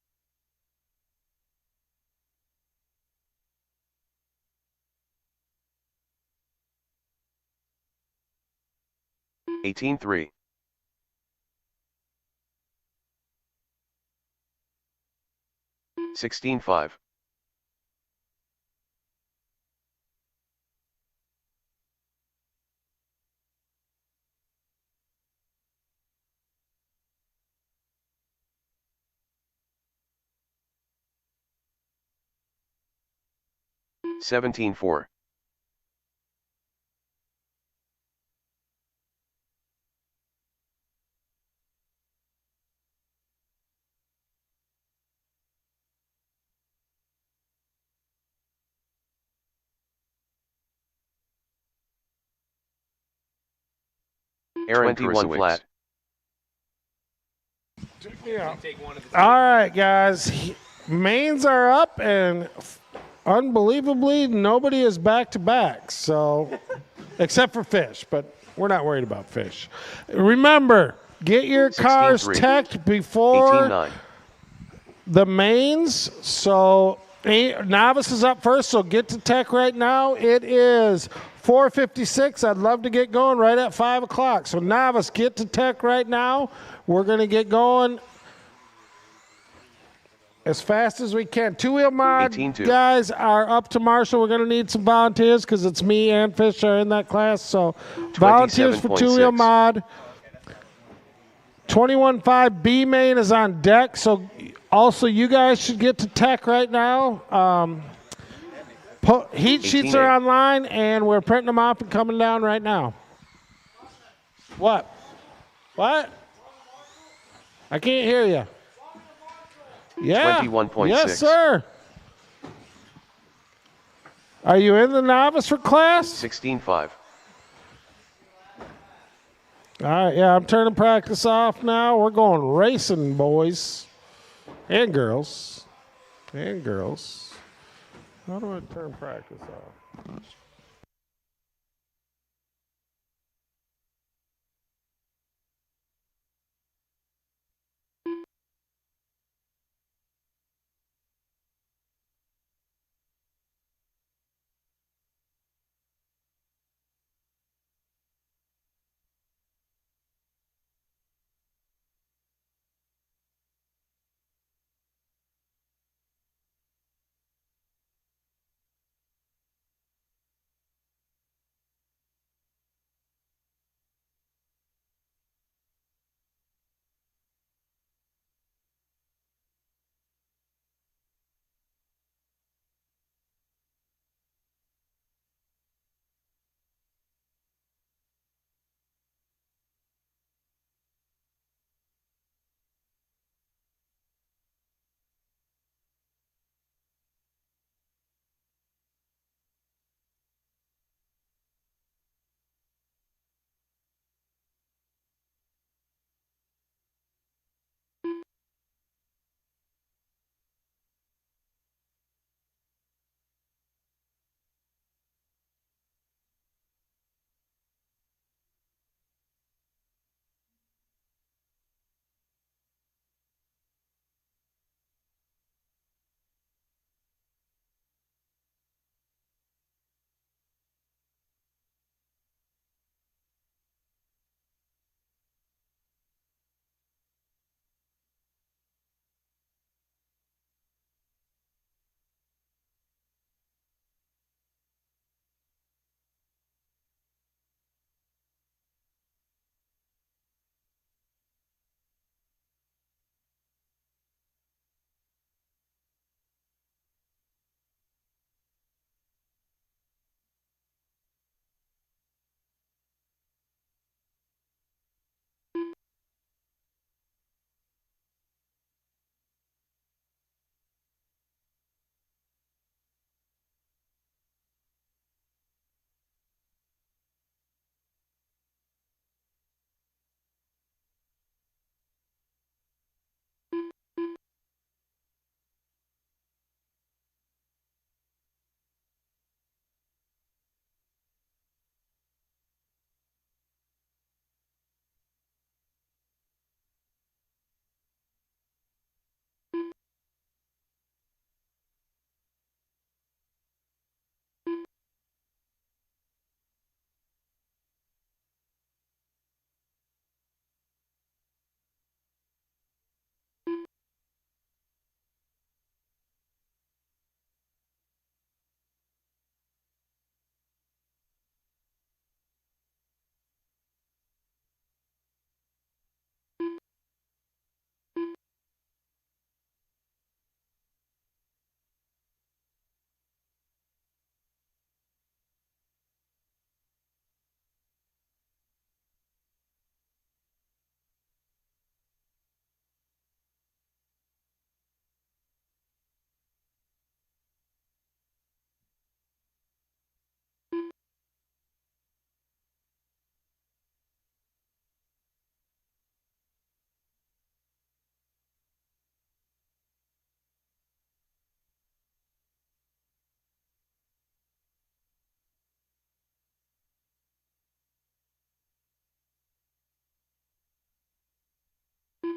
18-3. 16-5. 17-4. 21 flat. Yeah. Take one of the two. All right, guys. Mains are up, and unbelievably, nobody is back to back. So, except for fish, but we're not worried about fish. Remember, get your cars 16-3. teched before 18-9. the mains. So, novice is up first. So get to tech right now. It is 4:56. I'd love to get going right at 5 o'clock. So novice, get to tech right now. We're going to get going as fast as we can. Two-wheel mod 18-2. guys are up to Marshall. We're going to need some volunteers because it's me and Fish are in that class. So volunteers for 27.6. two-wheel mod. 21.5 B main is on deck. So also you guys should get to tech right now. Heat sheets 18-8. are online, and we're printing them off and coming down right now. What? What? I can't hear you. Yeah. 21.6. Yes, sir. Are you in the novice for class? 16-5. All right, yeah, I'm turning practice off now. We're going racing, boys and girls. And girls. How do I turn practice off?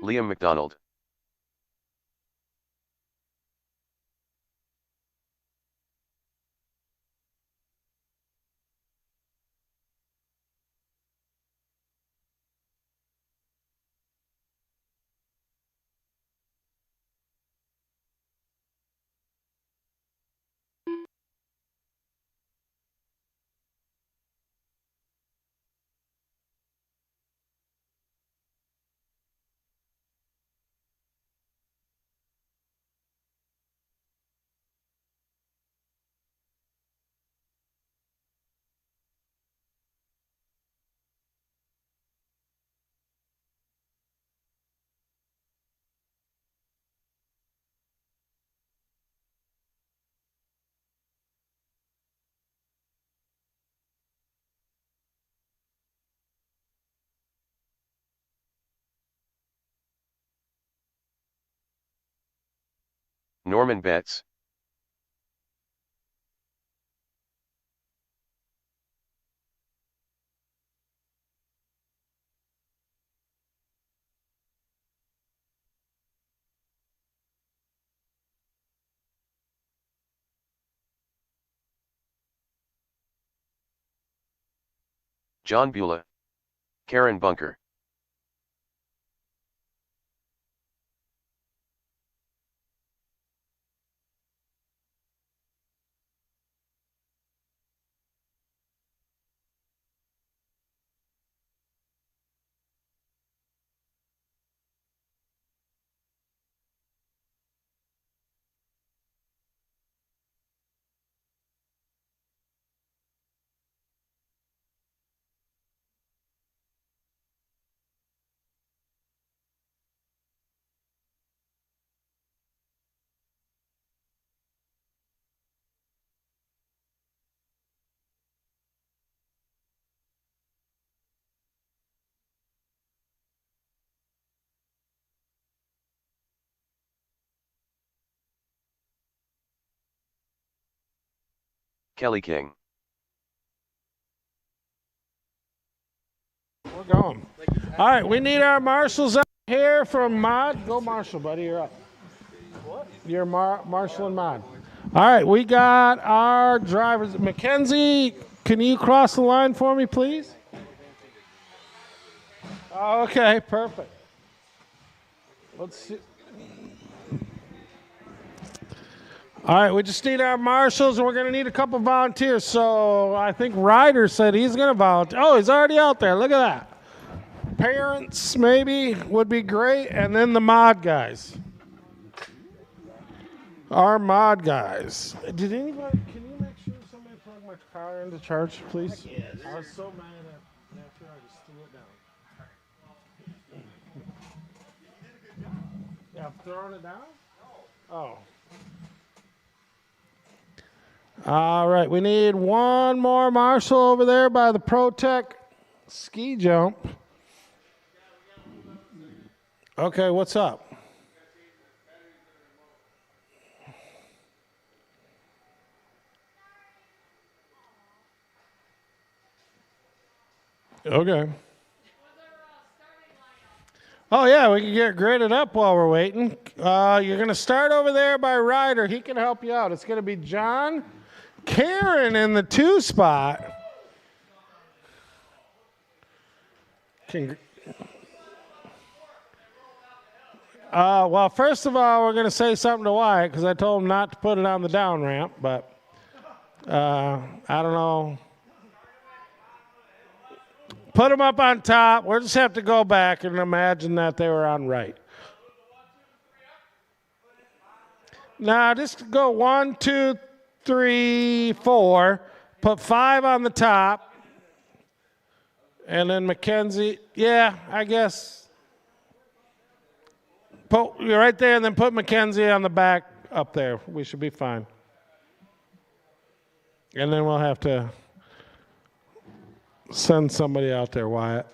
Liam McDonald. Norman Betts. John Beulah. Karen Bunker. Kelly King. We're going. All right, we need our marshals out here from Mod. Go Marshall, buddy, you're up. What? You're Marshall and Mod. All right, we got our drivers. Mackenzie, can you cross the line for me, please? Okay, perfect. Let's see. All right, we just need our marshals, and we're going to need a couple volunteers. So I think Ryder said he's going to volunteer. Oh, he's already out there. Look at that. Parents, maybe, would be great. And then the mod guys. Our mod guys. Did anybody, can you make sure somebody plug my car into charge, please? I was so mad after I just threw it down. Yeah, I'm throwing it down? Oh. All right, we need one more marshal over there by the ProTech ski jump. Okay, what's up? Okay. Oh, yeah, we can get graded up while we're waiting. You're going to start over there by Ryder. He can help you out. It's going to be John, Karen in the 2 spot. Well, first of all, we're going to say something to Wyatt because I told him not to put it on the down ramp, but I don't know. Put them up on top. We'll just have to go back and imagine that they were on right. Now, just go 1, 2, 3, 4. Put 5 on the top. And then Mackenzie. Yeah, I guess. You're right there, and then put Mackenzie on the back up there. We should be fine. And then we'll have to send somebody out there, Wyatt.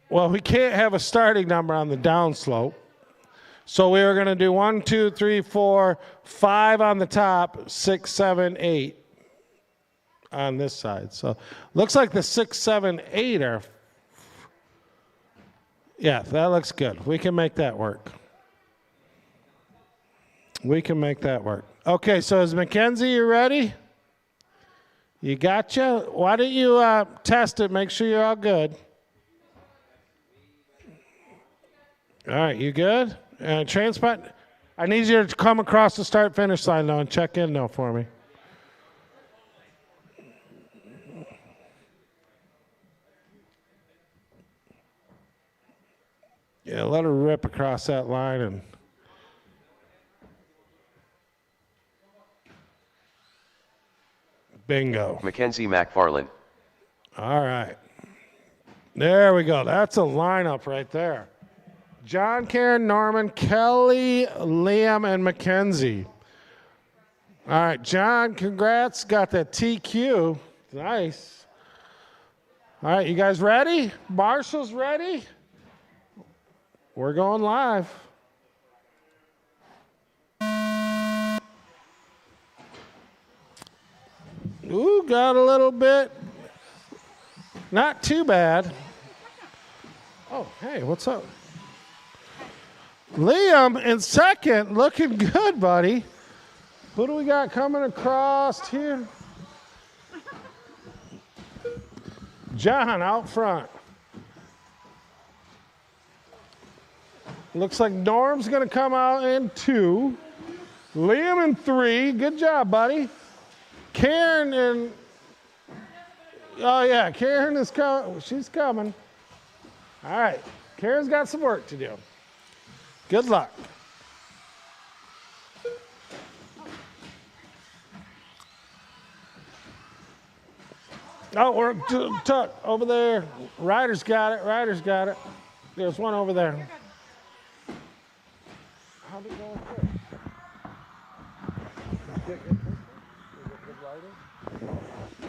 Well, we can't have a starting number on the downslope. So we were going to do 1, 2, 3, 4, 5 on the top, 6, 7, 8 on this side. So looks like the 6, 7, 8 are Yeah, that looks good. We can make that work. We can make that work. Okay, so is Mackenzie, you ready? You gotcha? Why don't you test it, make sure you're all good. All right, you good? Transplant, I need you to come across the start-finish line now and check in now for me. Yeah, let her rip across that line and bingo. Mackenzie McFarland. All right. There we go. That's a lineup right there. John, Karen, Norman, Kelly, Liam, and Mackenzie. All right, John, congrats. Got that TQ. Nice. All right, you guys ready? Marshall's ready? We're going live. Ooh, got a little bit. Not too bad. Oh, hey, what's up? Liam in second, looking good, buddy. Who do we got coming across here? John out front. Looks like Norm's going to come out in 2. Liam in 3. Good job, buddy. Karen and... Oh, yeah, Karen is coming. She's coming. All right. Karen's got some work to do. Good luck. Oh, we're tuck over there. Ryder's got it. Ryder's got it. There's one over there. How'd it go with this?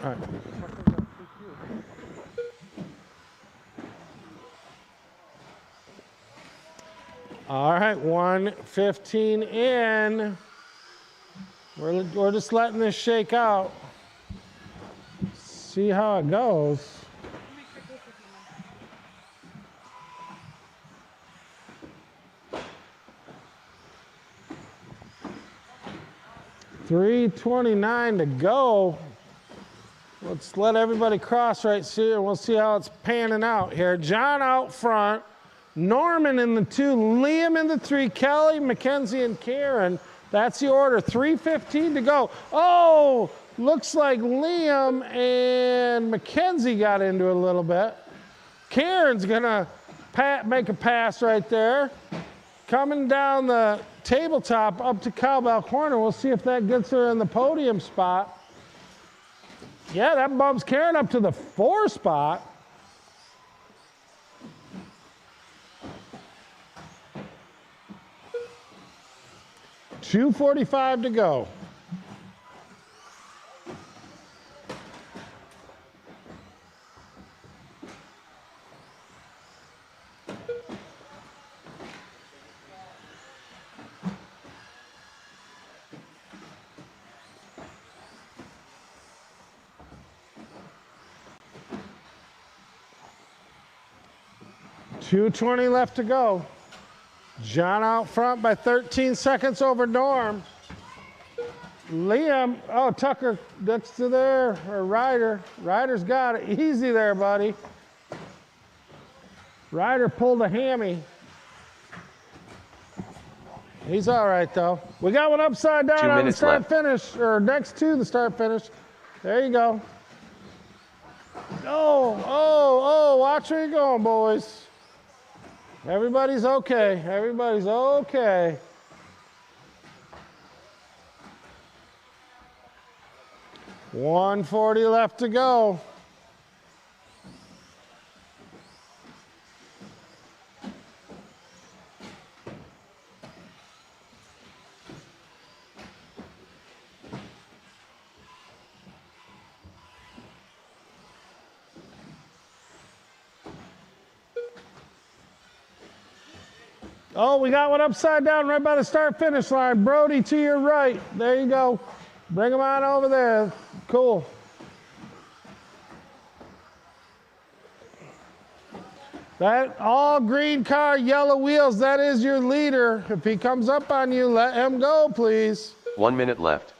All right. All right, 1:15 in. We're just letting this shake out. See how it goes. 3:29 to go. Let's let everybody cross right here, and we'll see how it's panning out here. John out front, Norman in the 2, Liam in the 3, Kelly, Mackenzie, and Karen. That's the order. 3:15 to go. Oh, looks like Liam and Mackenzie got into it a little bit. Karen's gonna make a pass right there. Coming down the tabletop up to cowbell corner. We'll see if that gets her in the podium spot. Yeah, that bumps Karen up to the 4 spot. $2:45 to go. $2:20 left to go. John out front by 13 seconds over Norm. Liam, oh, Tucker next to there, or Ryder. Ryder's got it. Easy there, buddy. Ryder pulled a hammy. He's all right, though. We got one upside down 2 on the minutes start left. finish, or next to the start finish. There you go. Oh, watch where you're going, boys. Everybody's okay. Everybody's okay. $140 left to go. Oh, we got one upside down right by the start-finish line. Brody, to your right. There you go. Bring him on over there. Cool. That all green car, yellow wheels, that is your leader. If he comes up on you, let him go, please. 1 minute left.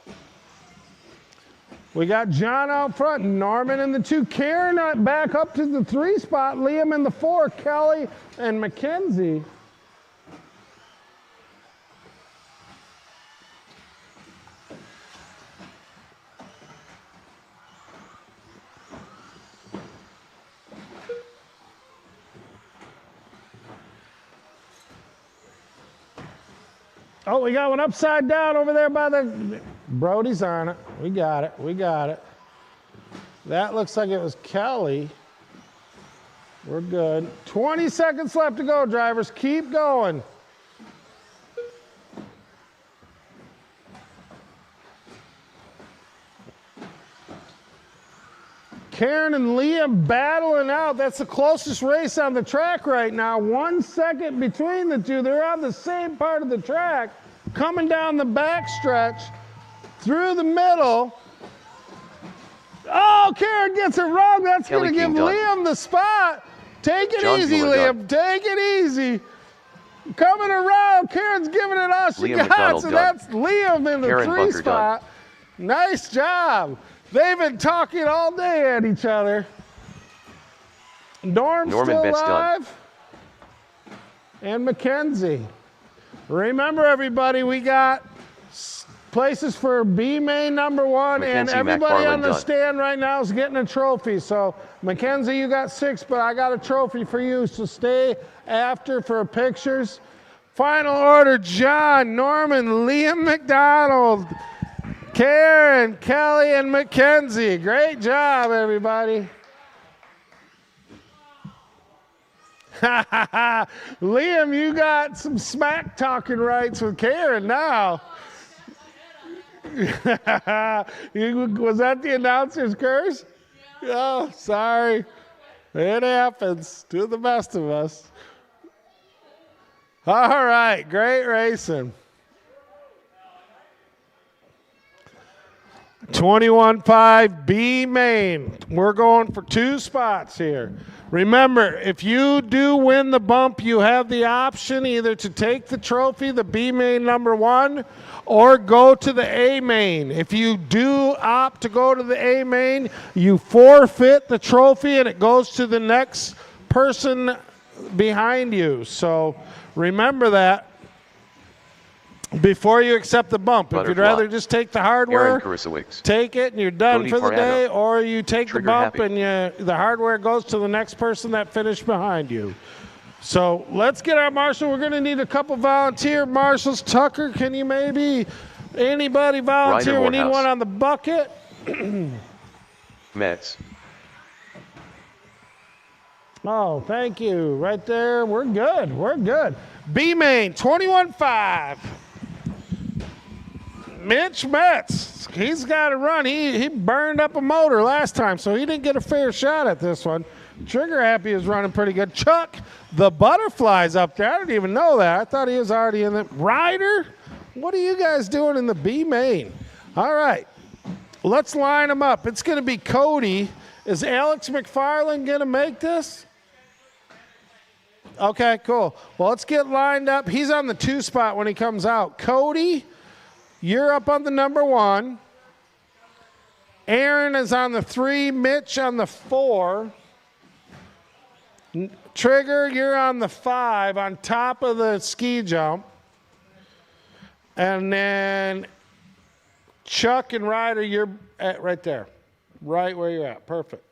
We got John out front, Norman in the 2, Karen back up to the 3 spot, Liam in the 4, Kelly and Mackenzie. Oh, we got one upside down over there by the... Brody's on it. We got it. We got it. That looks like it was Kelly. We're good. 20 seconds left to go, drivers. Keep going. Karen and Liam battling out. That's the closest race on the track right now. 1 second between the two. They're on the same part of the track, coming down the back stretch, through the middle. Oh, Karen gets it wrong. That's going to give Liam the spot. Take it easy, Liam. Take it easy. Coming around. Karen's giving it all she got. So that's Liam in the 3 spot. Nice job. They've been talking all day at each other. Norm's still alive. And Mackenzie. Remember, everybody, we got places for B main number 1, and everybody on the stand right now is getting a trophy. So, Mackenzie, you got 6, but I got a trophy for you, so stay after for pictures. Final order, John, Norman, Liam McDonald, Karen, Kelly, and Mackenzie. Great job, everybody. Liam, you got some smack talking rights with Karen now. Was that the announcer's curse? Yeah. Oh, sorry. It happens to the best of us. All right, great racing. 21.5 B main. We're going for 2 spots here. Remember, if you do win the bump, you have the option either to take the trophy, the B main number 1, or go to the A main. If you do opt to go to the A main, you forfeit the trophy and it goes to the next person behind you. So remember that before you accept the bump. If you'd rather just take the hardware, take it and you're done for the day, or you take the bump and the hardware goes to the next person that finished behind you. So let's get our marshal. We're going to need a couple volunteer marshals. Tucker, can you anybody volunteer? We need one on the bucket. Mets. Oh, thank you. Right there. We're good. We're good. B main, 21.5. Mitch Metz. He's got to run. He burned up a motor last time, so he didn't get a fair shot at this one. Trigger Happy is running pretty good. Chuck, the butterfly's up there. I didn't even know that. I thought he was already in the Ryder. What are you guys doing in the B main? All right, let's line them up. It's going to be Cody. Is Alex McFarland going to make this? Okay, cool. Well, let's get lined up. He's on the 2 spot when he comes out. Cody, you're up on the number 1. Aaron is on the 3. Mitch on the 4. Trigger, you're on the 5 on top of the ski jump. And then Chuck and Ryder, you're at right there. Right where you're at. Perfect.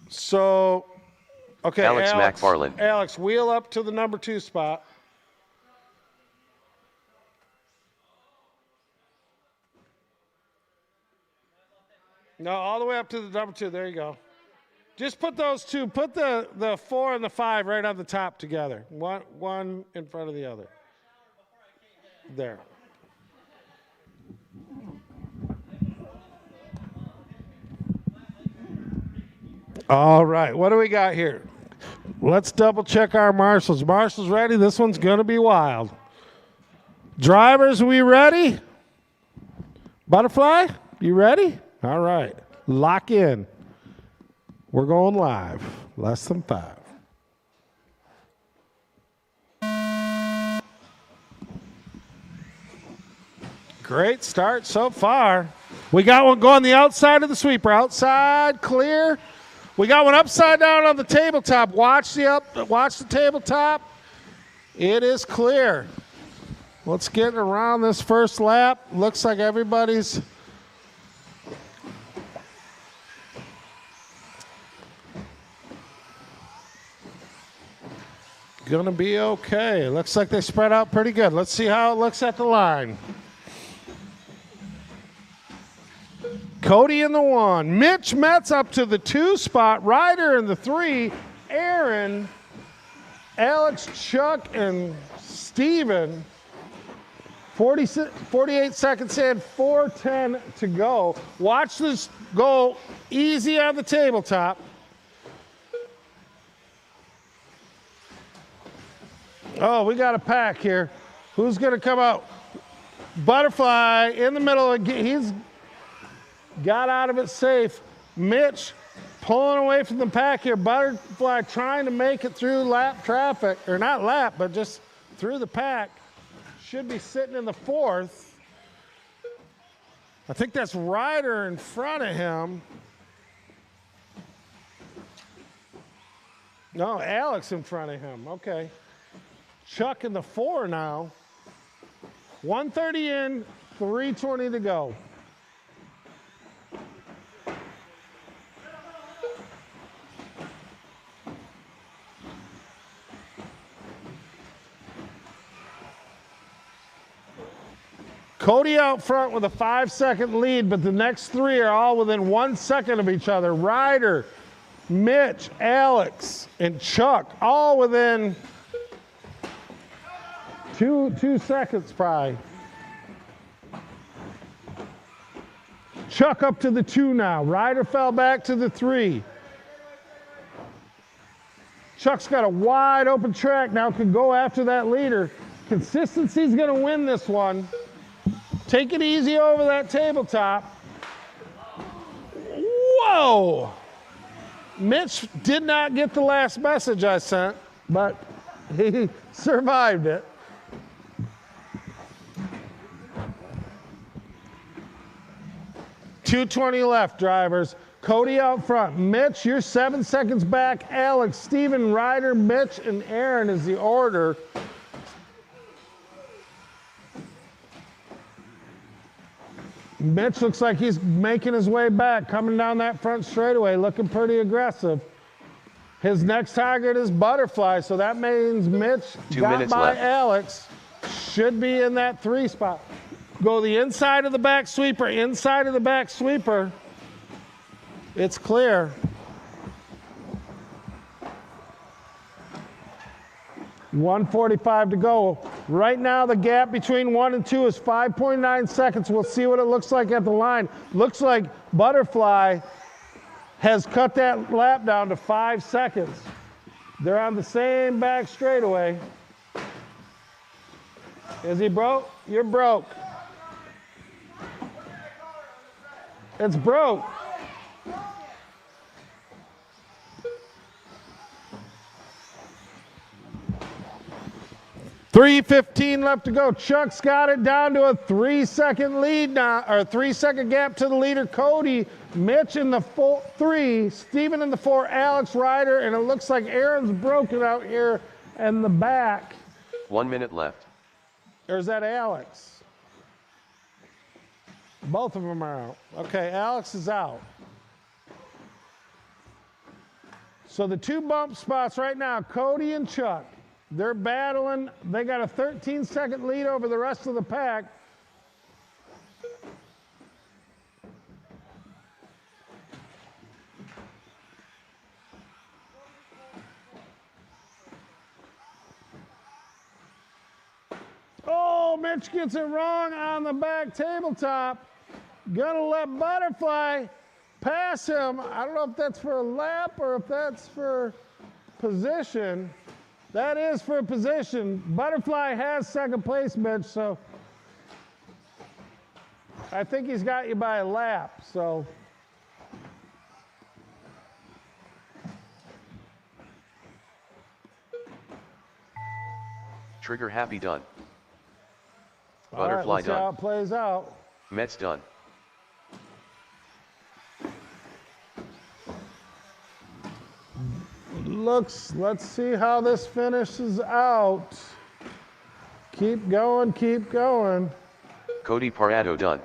So, okay, Alex McFarland. Alex, wheel up to the number 2 spot. No, all the way up to the number 2. There you go. Just put those 2. Put the 4 and the 5 right on the top together. One in front of the other. There. All right. What do we got here? Let's double check our marshals. Marshals ready? This one's going to be wild. Drivers, we ready? Butterfly, you ready? All right. Lock in. We're going live. Less than 5. Great start so far. We got one going the outside of the sweeper. Outside, clear. We got one upside down on the tabletop. Watch the tabletop. It is clear. Let's get around this first lap. Looks like everybody's gonna be okay. Looks like they spread out pretty good. Let's see how it looks at the line. Cody in the 1. Mitch Metz up to the 2 spot. Ryder in the 3. Aaron, Alex, Chuck, and Steven. 48 seconds in, 4:10 to go. Watch this go easy on the tabletop. Oh, we got a pack here. Who's going to come out? Butterfly in the middle. He's got out of it safe. Mitch pulling away from the pack here. Butterfly trying to make it through lap traffic. Or not lap, but just through the pack. Should be sitting in the 4th. I think that's Ryder in front of him. No, Alex in front of him. Okay. Chuck in the 4 now. 130 in, 320 to go. Cody out front with a 5-second lead, but the next 3 are all within 1 second of each other. Ryder, Mitch, Alex, and Chuck, all within two seconds probably. Chuck up to the 2 now. Ryder fell back to the 3. Chuck's got a wide open track now, can go after that leader. Consistency's going to win this one. Take it easy over that tabletop. Whoa! Mitch did not get the last message I sent, but he survived it. .220 left, drivers. Cody out front. Mitch, you're 7 seconds back. Alex, Steven, Ryder, Mitch, and Aaron is the order. Mitch looks like he's making his way back, coming down that front straightaway, looking pretty aggressive. His next target is Butterfly, so that means Mitch 2 got minutes by left. Alex. Should be in that 3 spot. Go the inside of the back sweeper, inside of the back sweeper. It's clear. .145 to go. Right now, the gap between 1 and 2 is 5.9 seconds. We'll see what it looks like at the line. Looks like Butterfly has cut that lap down to 5 seconds. They're on the same back straightaway. Is he broke? You're broke. It's broke. .315 left to go. Chuck's got it down to a 3-second lead now, or 3-second gap to the leader, Cody. Mitch in the 3, Steven in the 4, Alex, Ryder, and it looks like Aaron's broken out here in the back. 1 minute left. Or is that Alex? Both of them are out. Okay, Alex is out. So the 2 bump spots right now, Cody and Chuck. They're battling. They got a 13-second lead over the rest of the pack. Oh, Mitch gets it wrong on the back tabletop. Gonna let Butterfly pass him. I don't know if that's for a lap or if that's for position. That is for position. Butterfly has second place, Mitch, so I think he's got you by a lap, so. Trigger Happy done. All right, Butterfly let's see how done. it plays out. Mets done. Let's see how this finishes out. Keep going, keep going. Cody Parado done.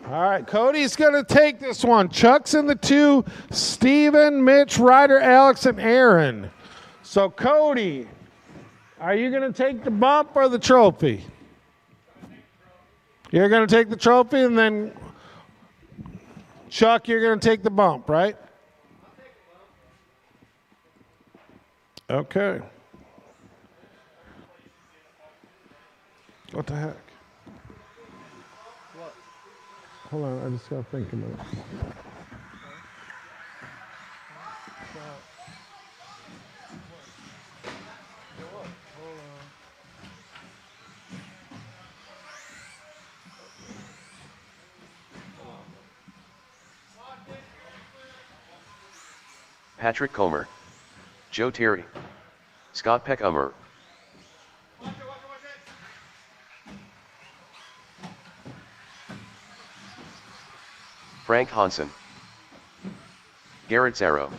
All right, Cody's going to take this one. Chuck's in the 2, Steven, Mitch, Ryder, Alex, and Aaron. So, Cody, are you going to take the bump or the trophy? You're going to take the trophy, and then, Chuck, you're going to take the bump, right? Okay. What the heck? What? Hold on, I just got to think a minute. Patrick Comer. Joe Terry. Scott Peckhummer. Frank Hansen. Garrett Zarrow.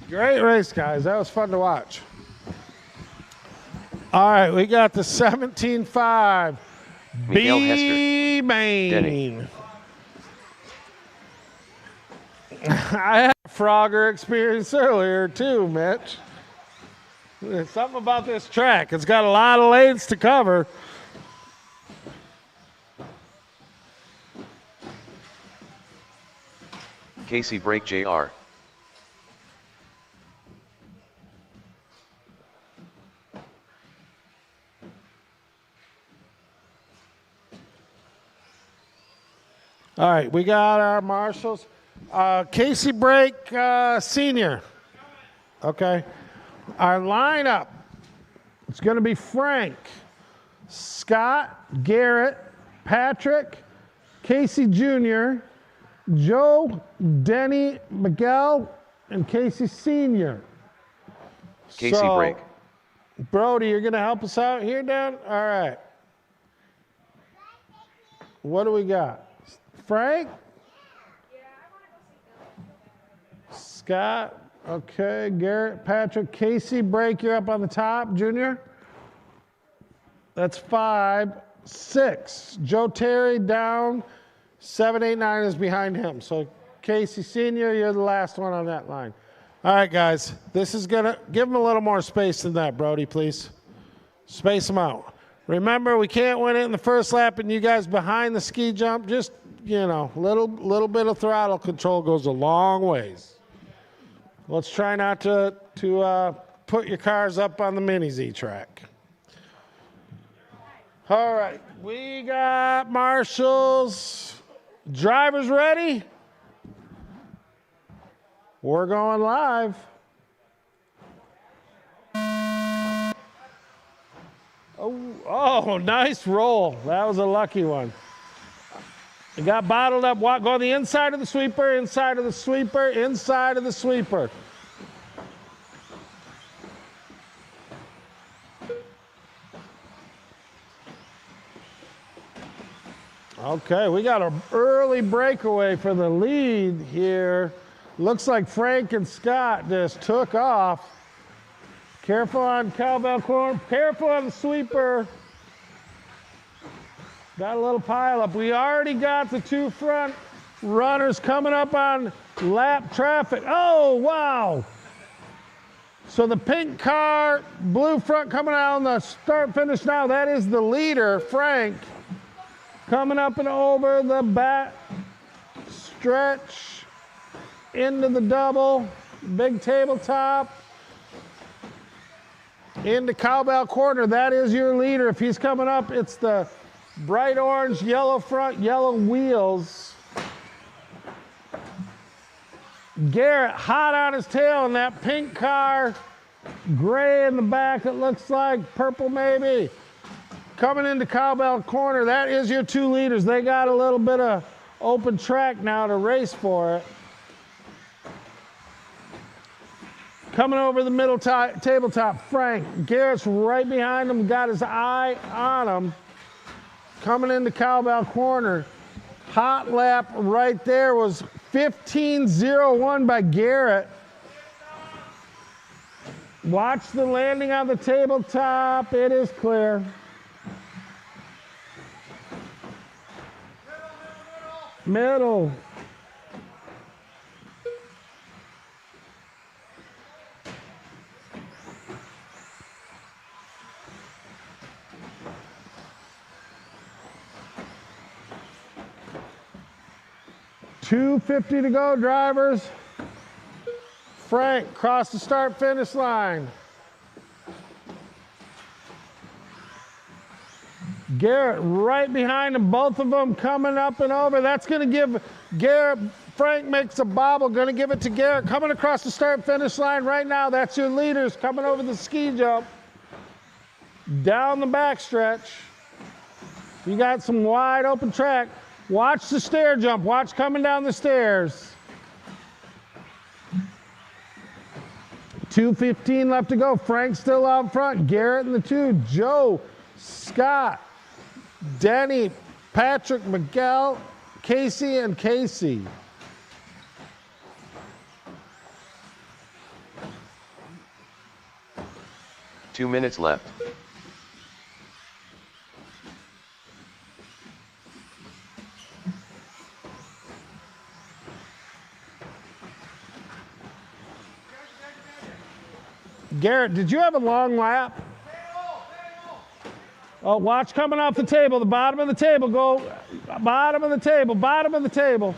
Great race, guys. That was fun to watch. All right, we got the 17.5 Miguel B main. Denny. I had a Frogger experience earlier too, Mitch. There's something about this track. It's got a lot of lanes to cover. Casey Brake Jr. All right, we got our marshals. Casey Brake Sr. Okay. Our lineup, it's going to be Frank, Scott, Garrett, Patrick, Casey Jr., Joe, Denny, Miguel, and Casey Sr. Casey Brake. Brody, you're going to help us out here, Dan? All right. What do we got? Frank? Scott, okay, Garrett, Patrick, Casey, Brake, you're up on the top, Junior. That's 5, 6. Joe Terry down, 7, 8, 9 is behind him. So Casey Sr., you're the last one on that line. All right, guys, this is gonna, give them a little more space than that, Brody, please. Space them out. Remember, we can't win it in the first lap, and you guys behind the ski jump, just, you know, little bit of throttle control goes a long ways. Let's try not to put your cars up on the Mini Z track. All right, we got marshals. Drivers ready? We're going live. Oh, nice roll. That was a lucky one. It got bottled up. Go on the inside of the sweeper, inside of the sweeper, inside of the sweeper. Okay, we got an early breakaway for the lead here. Looks like Frank and Scott just took off. Careful on cowbell corn. Careful on the sweeper. Got a little pile up. We already got the 2 front runners coming up on lap traffic. Oh, wow. So the pink car, blue front coming out on the start finish now. That is the leader, Frank. Coming up and over the back stretch into the double, big tabletop. Into cowbell corner, that is your leader. If he's coming up, it's the bright orange, yellow front, yellow wheels. Garrett hot on his tail in that pink car Gray in the back, it looks like. Purple maybe. Coming into Cowbell Corner, that is your 2 leaders. They got a little bit of open track now to race for it. Coming over the middle tabletop, Frank. Garrett's right behind him, got his eye on him. Coming into Cowbell Corner. Hot lap right there was 15.01 by Garrett. Watch the landing on the tabletop. It is clear. Middle. .250 to go, drivers. Frank, cross the start-finish line. Garrett right behind them, both of them coming up and over. That's going to give Garrett, Frank makes a bobble, going to give it to Garrett. Coming across the start-finish line right now, that's your leaders coming over the ski jump. Down the backstretch. You got some wide open track. Watch the stair jump. Watch coming down the stairs. 2:15 left to go. Frank still out front. Garrett in the 2. Joe, Scott, Denny, Patrick, Miguel, Casey, and Casey. Two minutes left. Garrett, did you have a long lap? Oh, watch coming off the table, the bottom of the table, go, bottom of the table, bottom of the table.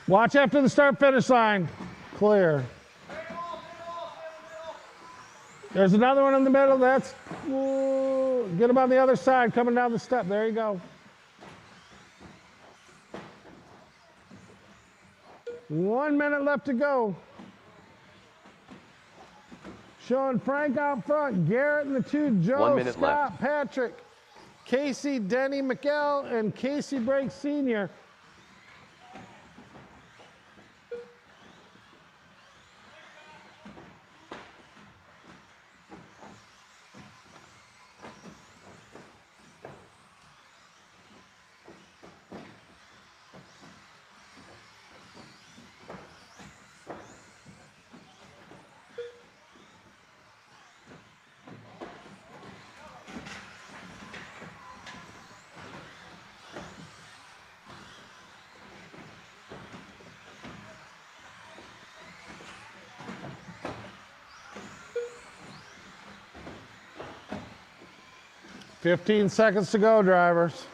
Watch after the start-finish line. Clear. There's another one in the middle. That's, get him on the other side, coming down the step. There you go. 1 minute left to go. Showing Frank out front. Garrett in the 2. Joe, 1 minute Scott, left. Patrick, Casey, Denny, McKell, and Casey Brake Sr. $15 seconds to go, drivers.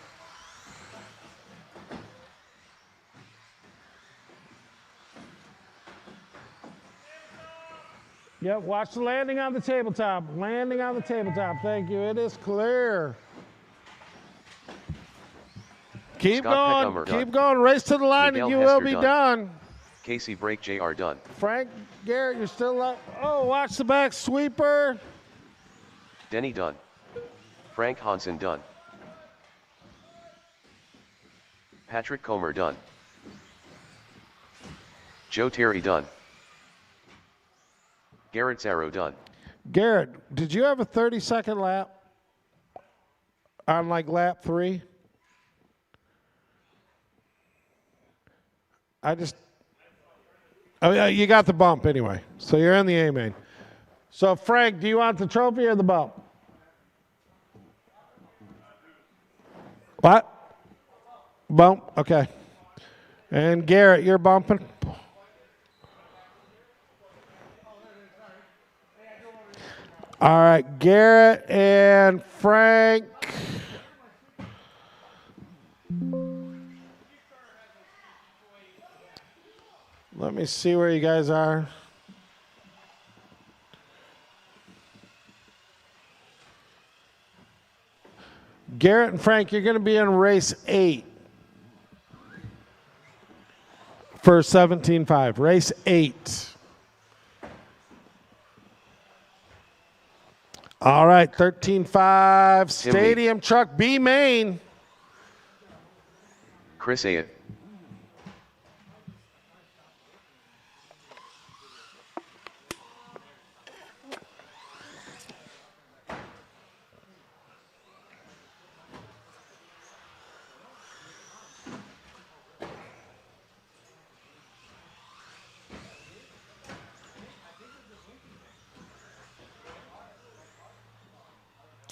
Yep, watch the landing on the tabletop. Landing on the tabletop. Thank you. It is clear. Keep Scott going. Peckham Keep going. Race to the line Miguel and you Hester will be done. Casey Brake JR done. Frank Garrett, you're still up. Oh, watch the back sweeper. Denny done. Frank Hansen done. Patrick Comer done. Joe Terry done. Garrett Zarrow done. Garrett, did you have a 30-second lap on like lap 3? Oh yeah, you got the bump anyway. So you're in the A main. So Frank, do you want the trophy or the bump? What? Bump, okay. And Garrett, you're bumping? All right, Garrett and Frank. Let me see where you guys are. Garrett and Frank, you're going to be in race 8 for 17.5. Race 8. All right, 13.5. Stadium truck B main. Chris A.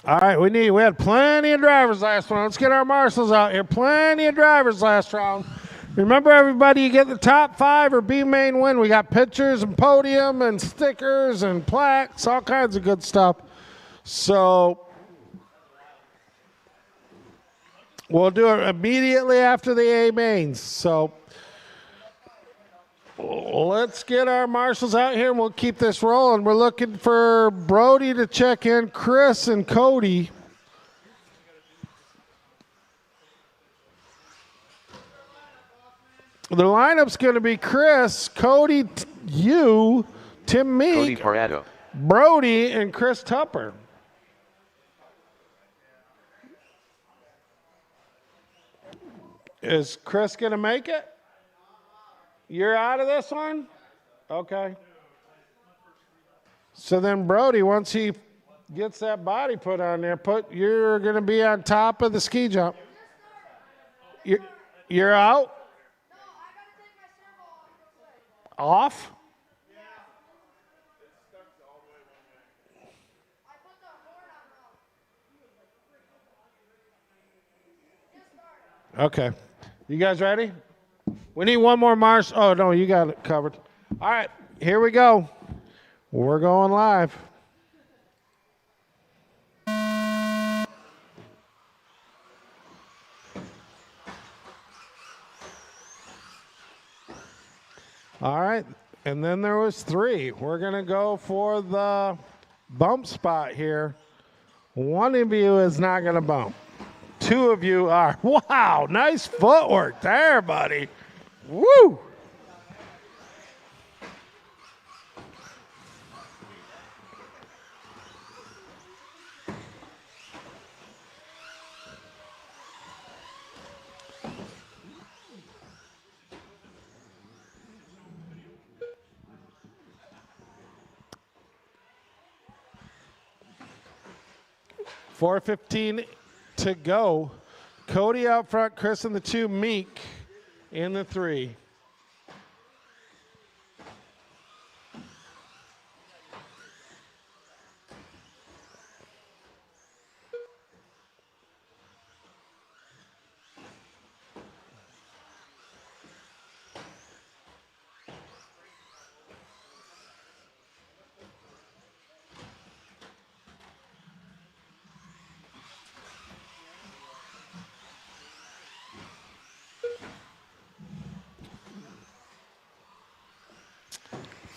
All right, we had plenty of drivers last round. Let's get our marshals out here. Plenty of drivers last round. Remember, everybody, you get the top 5 or B main win. We got pictures and podium and stickers and plaques, all kinds of good stuff. So we'll do it immediately after the A mains. So let's get our marshals out here and we'll keep this rolling. We're looking for Brody to check in, Chris and Cody. The lineup's going to be Chris, Cody, you, Tim Meek, Cody Parado, Brody, and Chris Tupper. Is Chris going to make it? You're out of this one? Okay. So then Brody, once he gets that body put on there, you're going to be on top of the ski jump. You're out? Off? Okay. You guys ready? We need one more march. Oh, no, you got it covered. All right, here we go. We're going live. All right, and then there was 3. We're going to go for the bump spot here. One of you is not going to bump. 2 of you are. Wow, nice footwork there, buddy. Woo! $4:15 to go. Cody out front, Chris in the 2, Meek in the 3.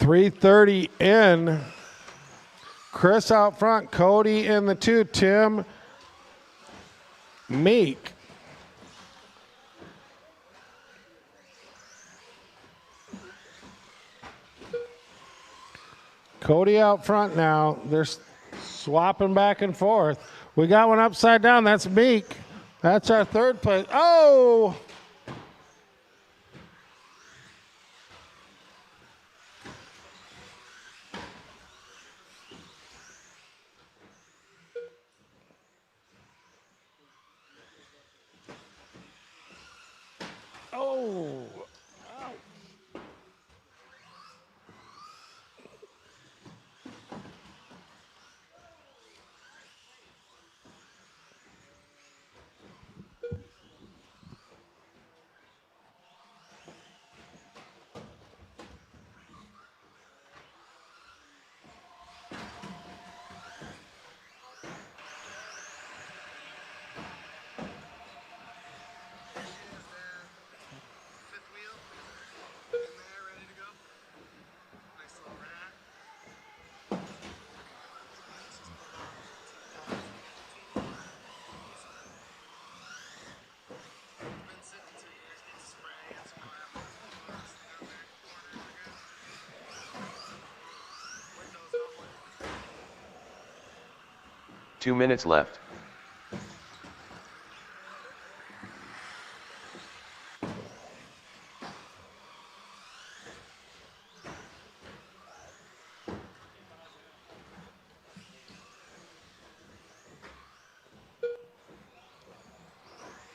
$3:30 in. Chris out front, Cody in the 2, Tim, Meek. Cody out front now. They're swapping back and forth. We got one upside down. That's Meek. That's our 3rd place. Oh! Oh! 2 minutes left.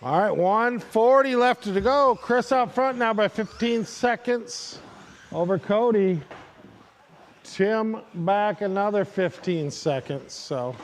All right, 1:40 left to go. Chris out front now by 15 seconds over Cody. Tim back another 15 seconds, so.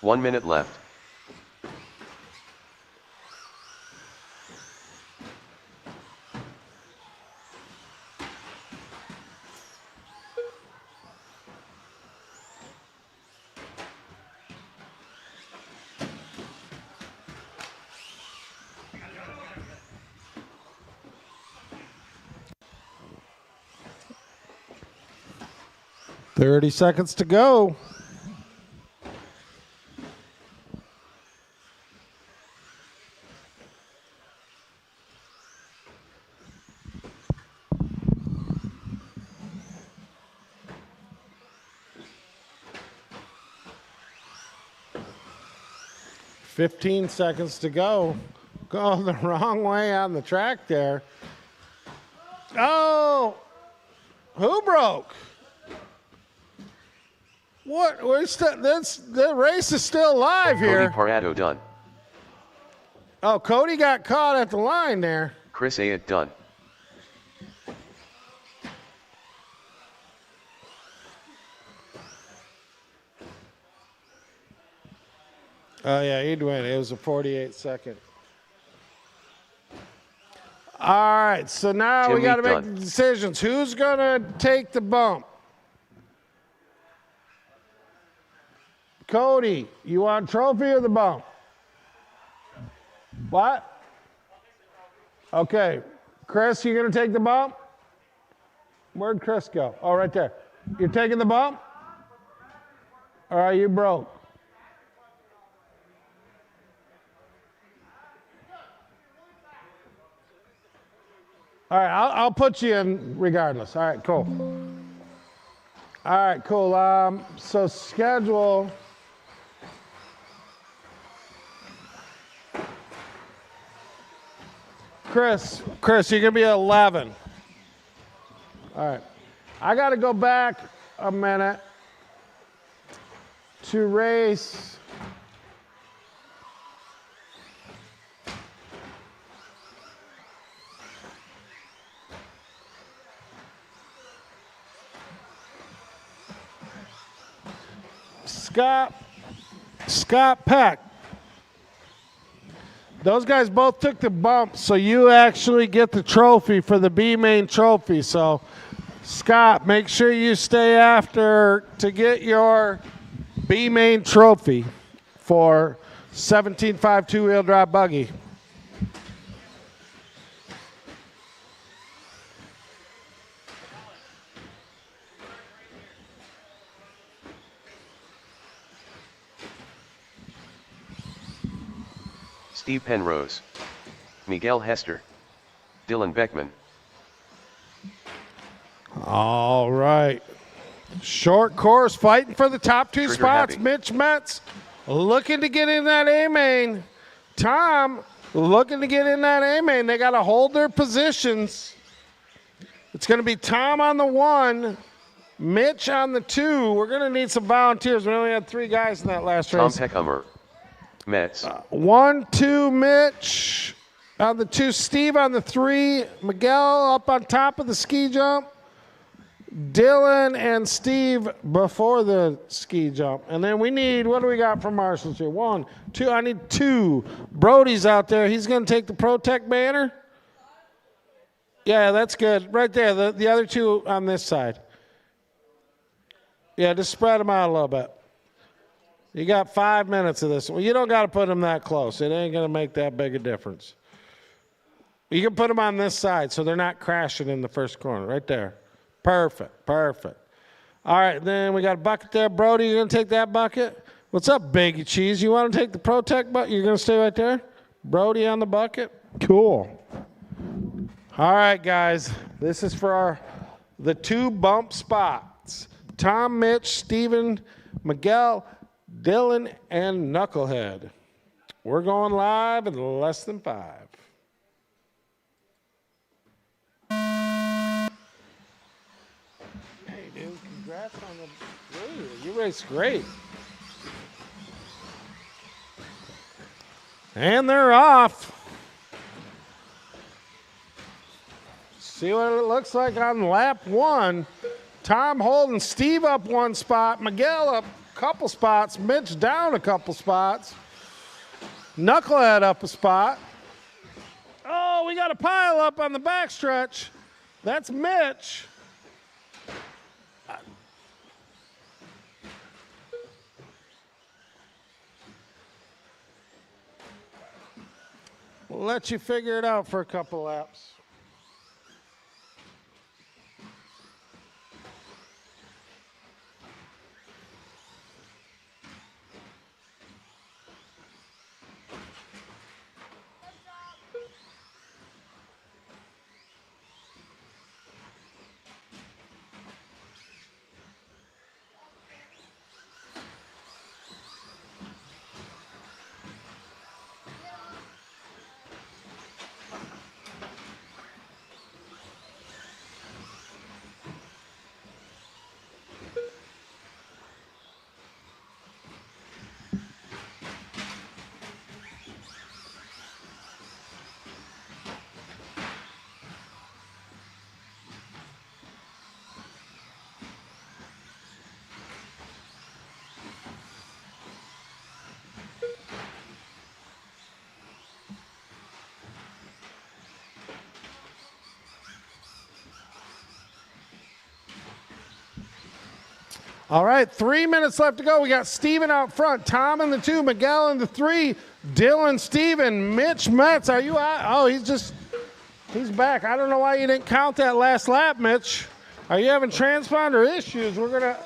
One minute left. Thirty seconds to go. $15 seconds to go. Going the wrong way on the track there. Oh, who broke? What? The race is still alive here. Cody Parado done. Oh, Cody got caught at the line there. Chris Ayat done. Oh, yeah, he'd win. It was a 48-second. All right, so now we got to make the decisions. Who's going to take the bump? Cody, you want trophy or the bump? What? Okay. Chris, you going to take the bump? Where'd Chris go? Oh, right there. You're taking the bump? All right, you broke. All right, I'll put you in regardless. All right, cool. All right, cool. So schedule. Chris, you're gonna be 11. All right, I got to go back a minute to race. Scott Peck. Those guys both took the bump, so you actually get the trophy for the B main trophy. So, Scott, make sure you stay after to get your B main trophy for 17.5 two-wheel drive buggy. Steve Penrose, Miguel Hester, Dylan Beckman. All right. Short course, fighting for the top two Trigger spots. happy. Mitch Metz looking to get in that A-main. Tom looking to get in that A-main. They got to hold their positions. It's going to be Tom on the 1, Mitch on the 2. We're going to need some volunteers. We only had 3 guys in that last Tom race. Peckhummer, Metz. 1, 2, Mitch on the 2, Steve on the 3, Miguel up on top of the ski jump, Dylan and Steve before the ski jump. And then we need, what do we got from Marshall's here? 1, 2, I need 2. Brody's out there. He's going to take the Protect banner. Yeah, that's good. Right there, the other 2 on this side. Yeah, just spread them out a little bit. You got 5 minutes of this. Well, you don't got to put them that close. It ain't going to make that big a difference. You can put them on this side so they're not crashing in the first corner. Right there. Perfect. Perfect. All right, then we got a bucket there. Brody, you going to take that bucket? What's up, Baggy Cheese? You want to take the Protect bucket? You're going to stay right there? Brody on the bucket? Cool. All right, guys. This is for the 2 bump spots. Tom, Mitch, Steven, Miguel, Dylan, and Knucklehead. We're going live in less than 5. Hey, dude, congrats on the... You raced great. And they're off. See what it looks like on lap 1. Tom holding Steve up 1 spot, Miguel up a couple spots, Mitch down a couple spots, Knucklehead up a spot. Oh, we got a pile up on the backstretch. That's Mitch. We'll let you figure it out for a couple laps. All right, 3 minutes left to go. We got Steven out front, Tom in the 2, Miguel in the 3, Dylan, Steven, Mitch Metz. Are you out? Oh, he's back. I don't know why you didn't count that last lap, Mitch. Are you having transponder issues? We're going to...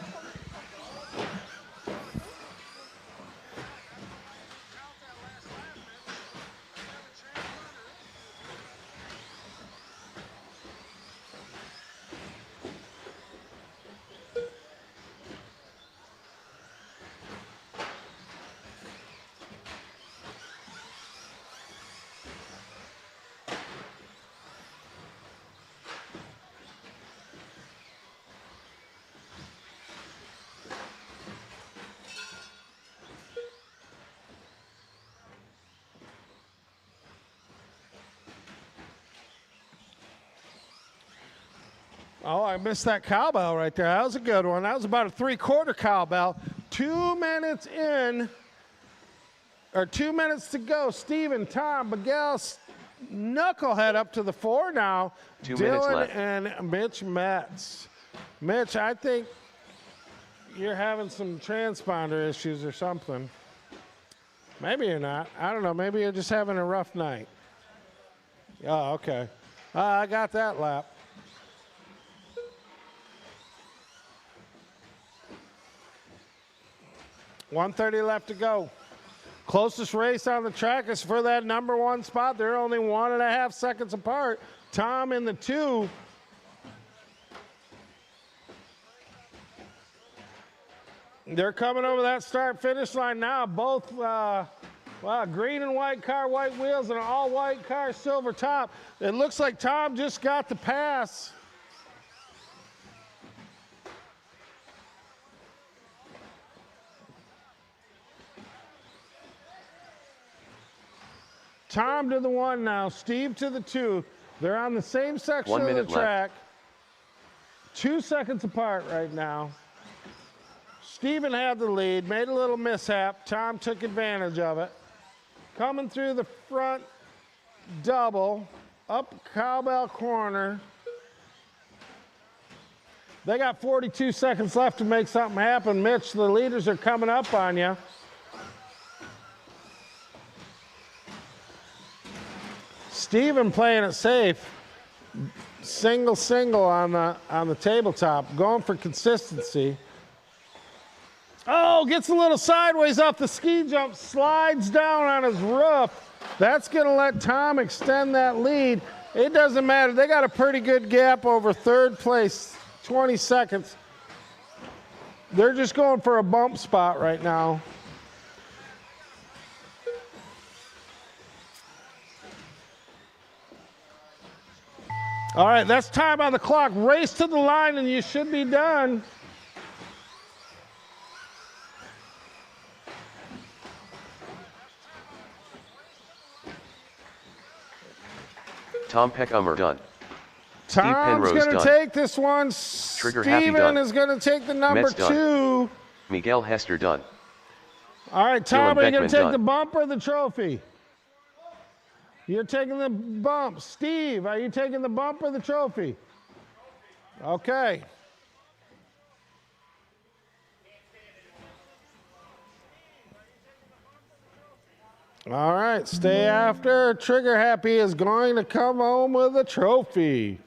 Oh, I missed that cowbell right there. That was a good one. That was about a 3/4 cowbell. 2 minutes in, or 2 minutes to go. Steven, Tom, Miguel, Knucklehead up to the 4 now. 2 minutes Dylan left. and Mitch Metz. Mitch, I think you're having some transponder issues or something. Maybe you're not. I don't know. Maybe you're just having a rough night. Oh, okay. I got that lap. 1:30 left to go. Closest race on the track is for that number 1 spot. They're only 1.5 seconds apart. Tom in the 2. They're coming over that start-finish line now. Both, green and white car, white wheels, and an all-white car, silver top. It looks like Tom just got the pass. Tom to the 1 now, Steve to the 2. They're on the same section 1 of the minute track. left. 2 seconds apart right now. Steven had the lead, made a little mishap. Tom took advantage of it. Coming through the front double, up cowbell corner. They got 42 seconds left to make something happen. Mitch, the leaders are coming up on you. Steven playing it safe. Single on the tabletop, going for consistency. Oh, gets a little sideways off the ski jump, slides down on his roof. That's going to let Tom extend that lead. It doesn't matter. They got a pretty good gap over third place, 20 seconds. They're just going for a bump spot right now. All right, that's time on the clock. Race to the line and you should be done. Tom Peckhummer done. Steve Tom's Penrose going to done. take this one. Trigger Happy Steven done. is going to take the number Mets done. 2. Miguel Hester done. All right, Tom, Dylan are you going Beckman to take done. the bump or the trophy? You're taking the bump. Steve, are you taking the bump or the trophy? Okay. All right, stay after. Trigger Happy is going to come home with a trophy.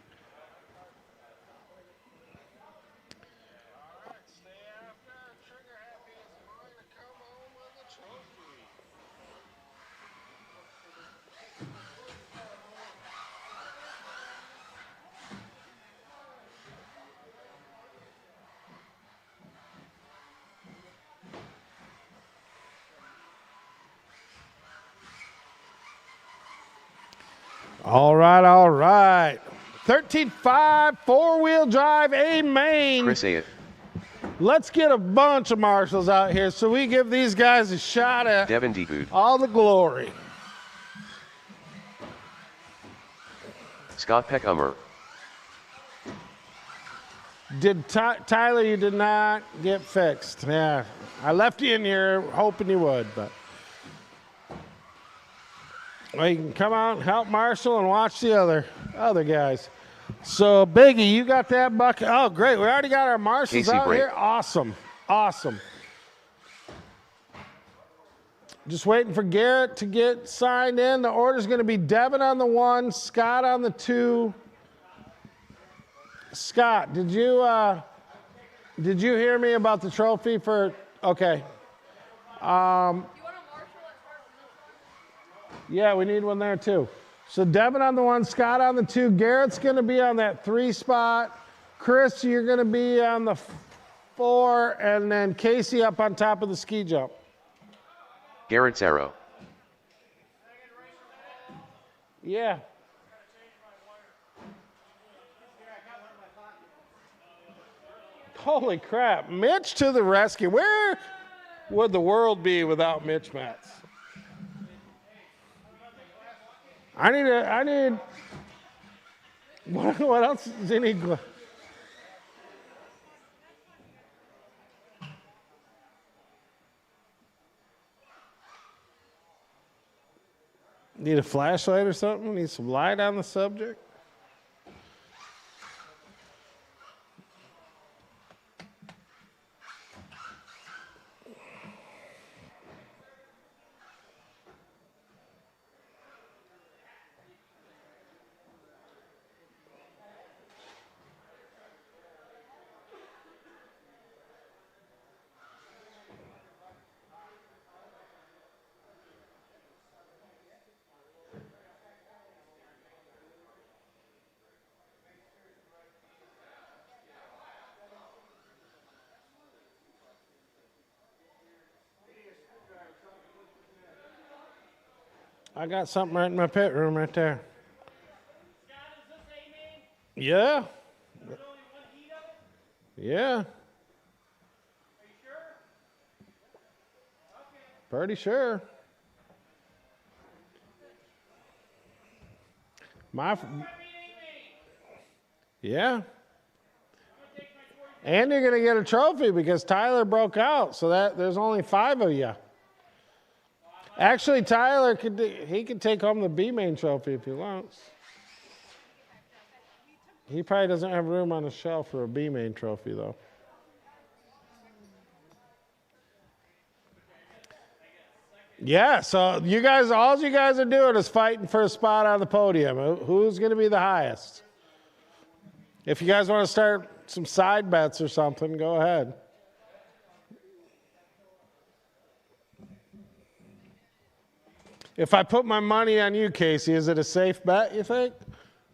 All right. 13.5, four-wheel drive, A main. Chris A. Let's get a bunch of marshals out here so we give these guys a shot at Devin Degood. all the glory. Scott Peckhummer. Tyler, you did not get fixed. Yeah, I left you in here hoping you would, but. Well, you can come out and help Marshall and watch the other guys. So, Biggie, you got that bucket. Oh, great. We already got our marshals Casey out Brake. here. Awesome. Just waiting for Garrett to get signed in. The order's going to be Devin on the 1, Scott on the 2. Scott, did you hear me about the trophy for? Okay. Yeah, we need one there too. So Devin on the 1, Scott on the 2. Garrett's going to be on that 3 spot. Chris, you're going to be on the 4, and then Casey up on top of the ski jump. Garrett Zarrow. Yeah. Holy crap. Mitch to the rescue. Where would the world be without Mitch Matz? I need, what else does he need? Need a flashlight or something? Need some light on the subject? I got something right in my pit room right there. Yeah. Yeah. Pretty sure. Yeah. And you're going to get a trophy because Tyler broke out, so that there's only 5 of you. Actually, Tyler could take home the B main trophy if he wants. He probably doesn't have room on the shelf for a B main trophy though. Yeah, so you guys, all you guys are doing is fighting for a spot on the podium. Who's going to be the highest? If you guys want to start some side bets or something, go ahead. If I put my money on you, Casey, is it a safe bet, you think?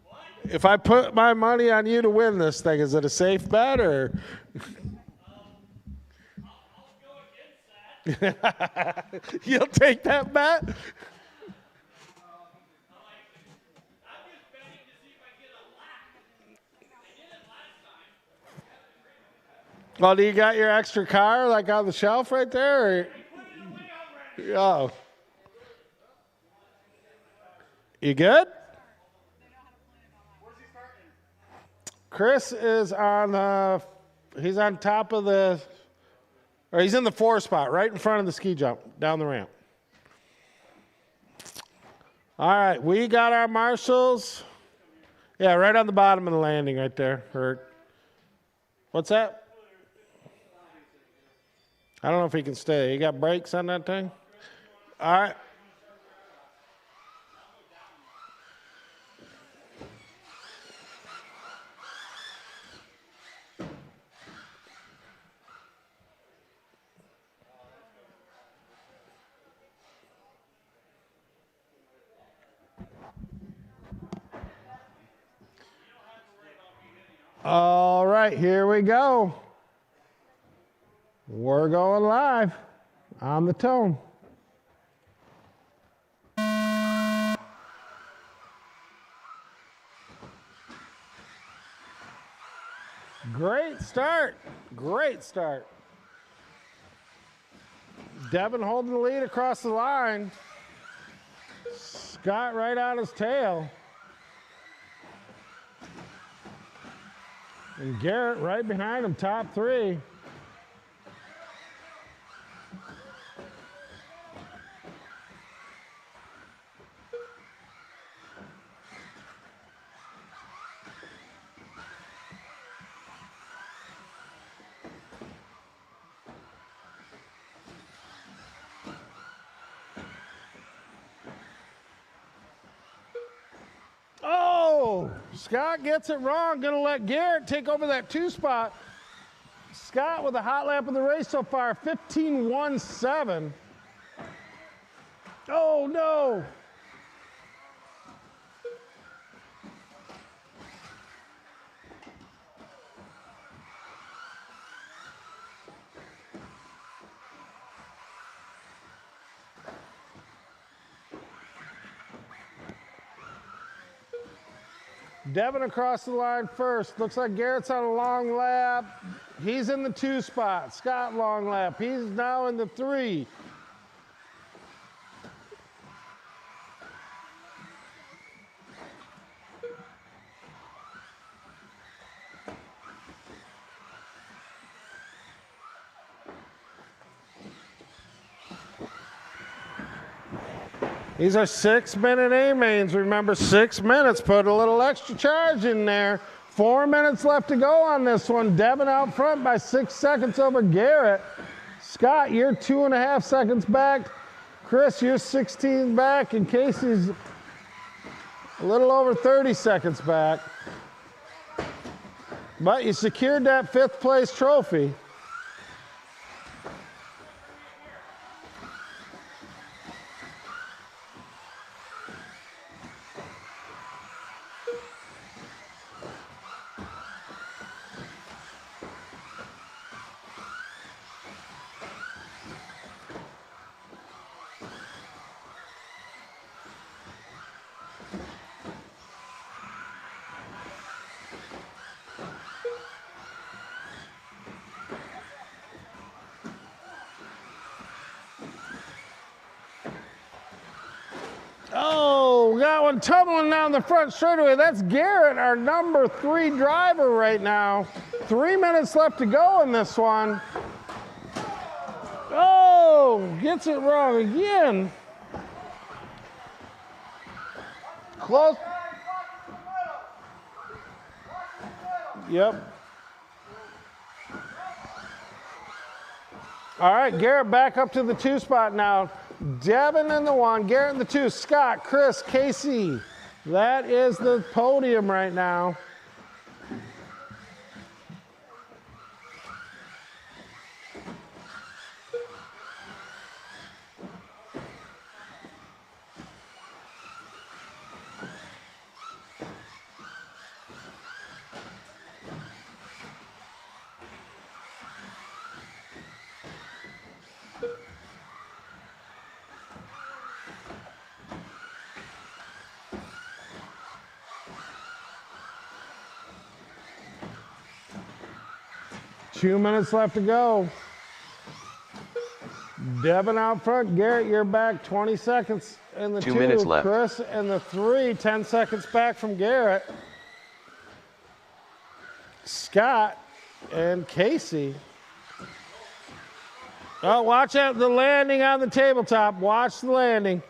What? If I put my money on you to win this thing, is it a safe bet or? I'll go against that. You'll take that bet? Well, do you got your extra car like on the shelf right there? Or? Oh. You good? Chris is on he's on top of or he's in the 4 spot, right in front of the ski jump, down the ramp. All right, we got our marshals. Yeah, right on the bottom of the landing right there. What's that? I don't know if he can stay. You got brakes on that thing? All right. All right, here we go. We're going live on the tone. Great start. Great start. Devin holding the lead across the line. Scott right on his tail. And Garrett right behind him, top 3. Scott gets it wrong. Going to let Garrett take over that 2 spot. Scott with a hot lap of the race so far, 15.17. Oh, no. Devin across the line first. Looks like Garrett's on a long lap. He's in the 2 spot. Scott long lap. He's now in the 3. These are 6-minute A-mains. Remember, 6 minutes. Put a little extra charge in there. 4 minutes left to go on this one. Devin out front by 6 seconds over Garrett. Scott, you're 2.5 seconds back. Chris, you're 16 back. And Casey's a little over 30 seconds back. But you secured that 5th place trophy. Oh, got one tumbling down the front straightaway. That's Garrett, our number 3 driver right now. 3 minutes left to go in this one. Oh, gets it wrong again. Close. Yep. All right, Garrett back up to the 2 spot now. Devin in the 1, Garrett in the 2, Scott, Chris, Casey. That is the podium right now. Two minutes left to go. Devin out front. Garrett, you're back 20 seconds in the 2. 2 minutes left. Chris in the 3, 10 seconds back from Garrett. Scott and Casey. Oh, watch out the landing on the tabletop. Watch the landing.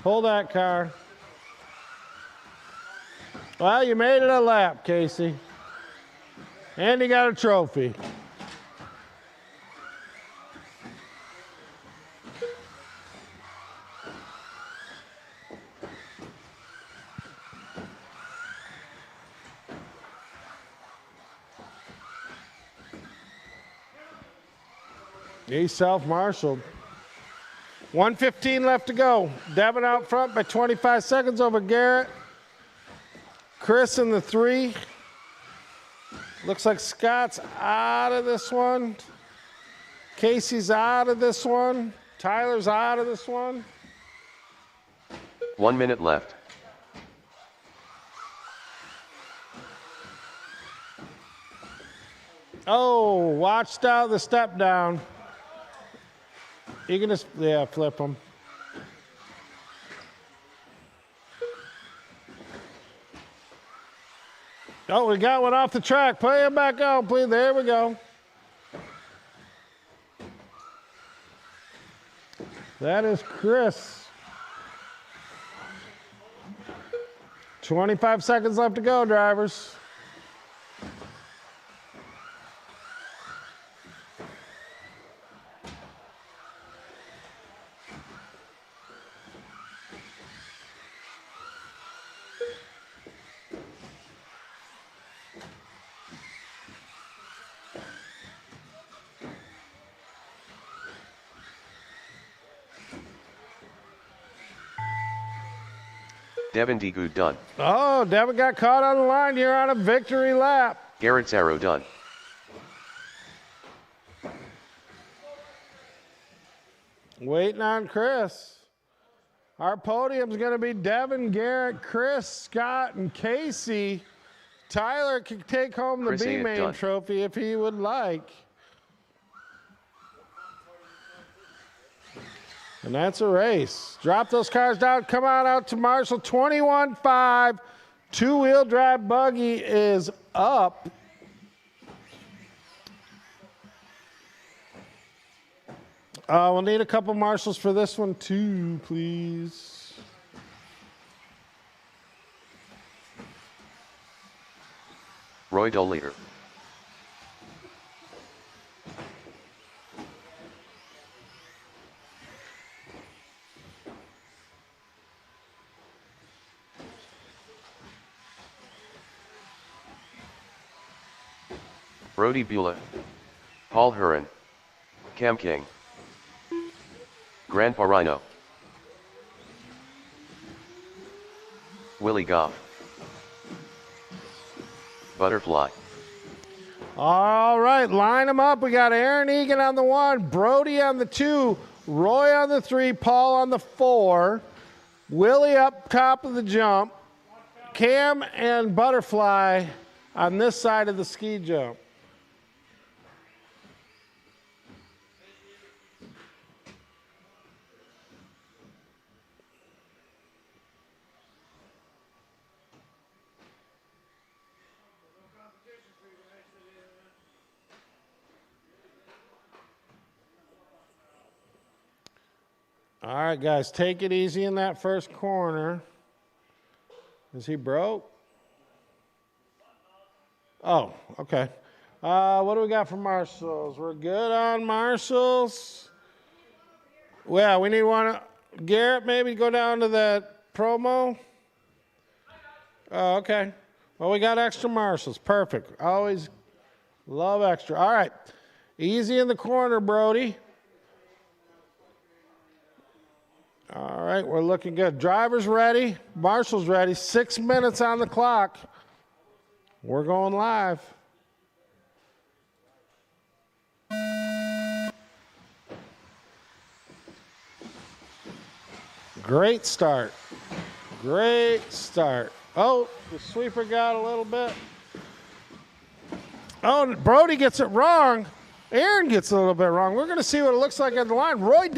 Hold that car. Well, you made it a lap, Casey. And you got a trophy. He's self-marshaled. 1:15 left to go. Devin out front by 25 seconds over Garrett. Chris in the 3. Looks like Scott's out of this one. Casey's out of this one. Tyler's out of this one. 1 minute left. Oh, watched out the step down. You can just, yeah, flip them. Oh, we got one off the track. Play it back out, please. There we go. That is Chris. 25 seconds left to go, drivers. Devin D. Good done. Oh, Devin got caught on the line. You're on a victory lap. Garrett's arrow done. Waiting on Chris. Our podium's going to be Devin, Garrett, Chris, Scott, and Casey. Tyler can take home the Chris ain't B-Main done. trophy if he would like. And that's a race. Drop those cars down. Come on out to Marshall. 21-5. Two-wheel drive buggy is up. We'll need a couple marshals for this one too, please. Roy Doleader. Brody Beulah. Paul Huron. Cam King. Grandpa Rhino. Willie Goff. Butterfly. All right, line them up. We got Aaron Egan on the 1, Brody on the 2, Roy on the 3, Paul on the 4, Willie up top of the jump, Cam and Butterfly on this side of the ski jump. All right, guys, take it easy in that first corner. Is he broke? Oh, okay. What do we got for marshals? We're good on marshals. Yeah, we need one. Garrett, maybe go down to that promo. Oh, okay. Well, we got extra marshals. Perfect. Always love extra. All right. Easy in the corner, Brody. All right, we're looking good. Driver's ready. Marshal's ready. 6 minutes on the clock. We're going live. Great start. Great start. Oh, the sweeper got a little bit. Oh, Brody gets it wrong. Aaron gets it a little bit wrong. We're going to see what it looks like at the line. Roy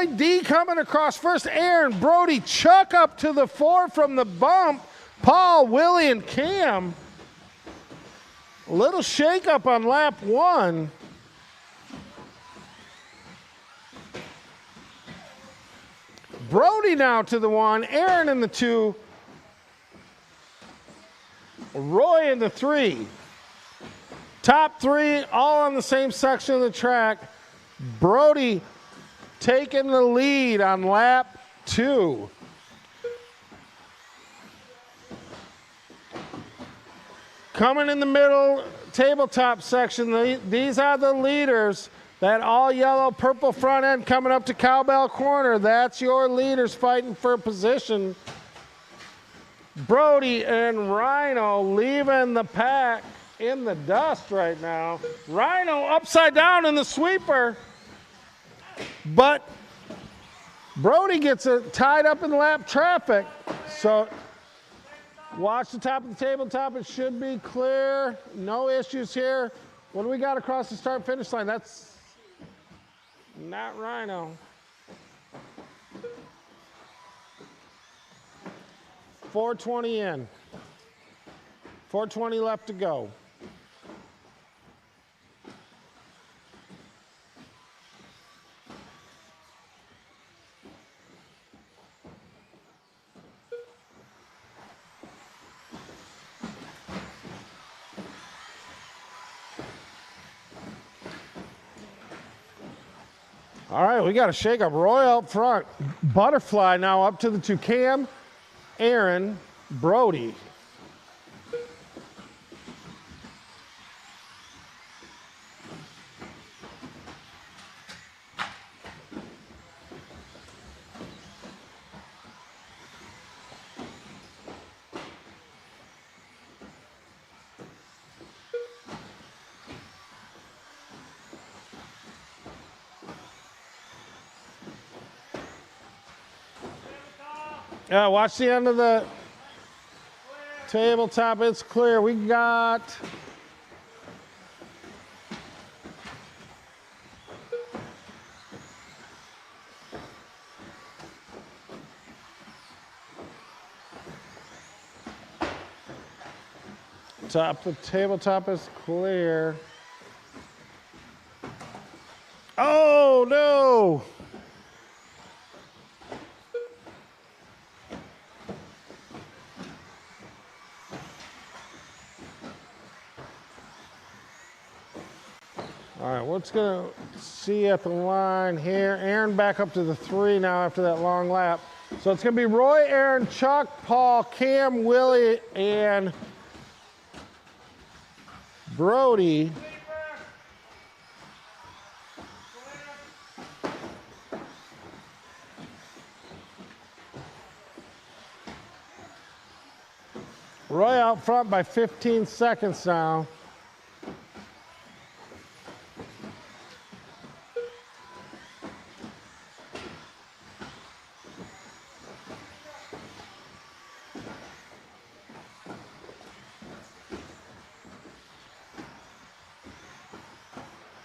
D coming across first. Aaron, Brody, Chuck up to the 4 from the bump. Paul, Willie, and Cam. A little shake-up on lap 1. Brody now to the 1. Aaron in the 2. Roy in the 3. Top 3 all on the same section of the track. Brody taking the lead on lap 2. Coming in the middle tabletop section, these are the leaders. That all yellow, purple front end coming up to Cowbell Corner. That's your leaders fighting for position. Brody and Rhino leaving the pack in the dust right now. Rhino upside down in the sweeper. But Brody gets it tied up in lap traffic. So watch the top of the tabletop. It should be clear. No issues here. What do we got across the start-finish line? That's not Rhino. 420 in. 420 left to go. All right, we got a shake-up. Roy up front. Butterfly now up to the 2. Cam, Aaron, Brody. Yeah, watch the end of the tabletop. It's clear. We got the tabletop is clear. Oh no! All right, what's going to see at the line here? Aaron back up to the 3 now after that long lap. So it's going to be Roy, Aaron, Chuck, Paul, Cam, Willie, and Brody. Roy out front by 15 seconds now.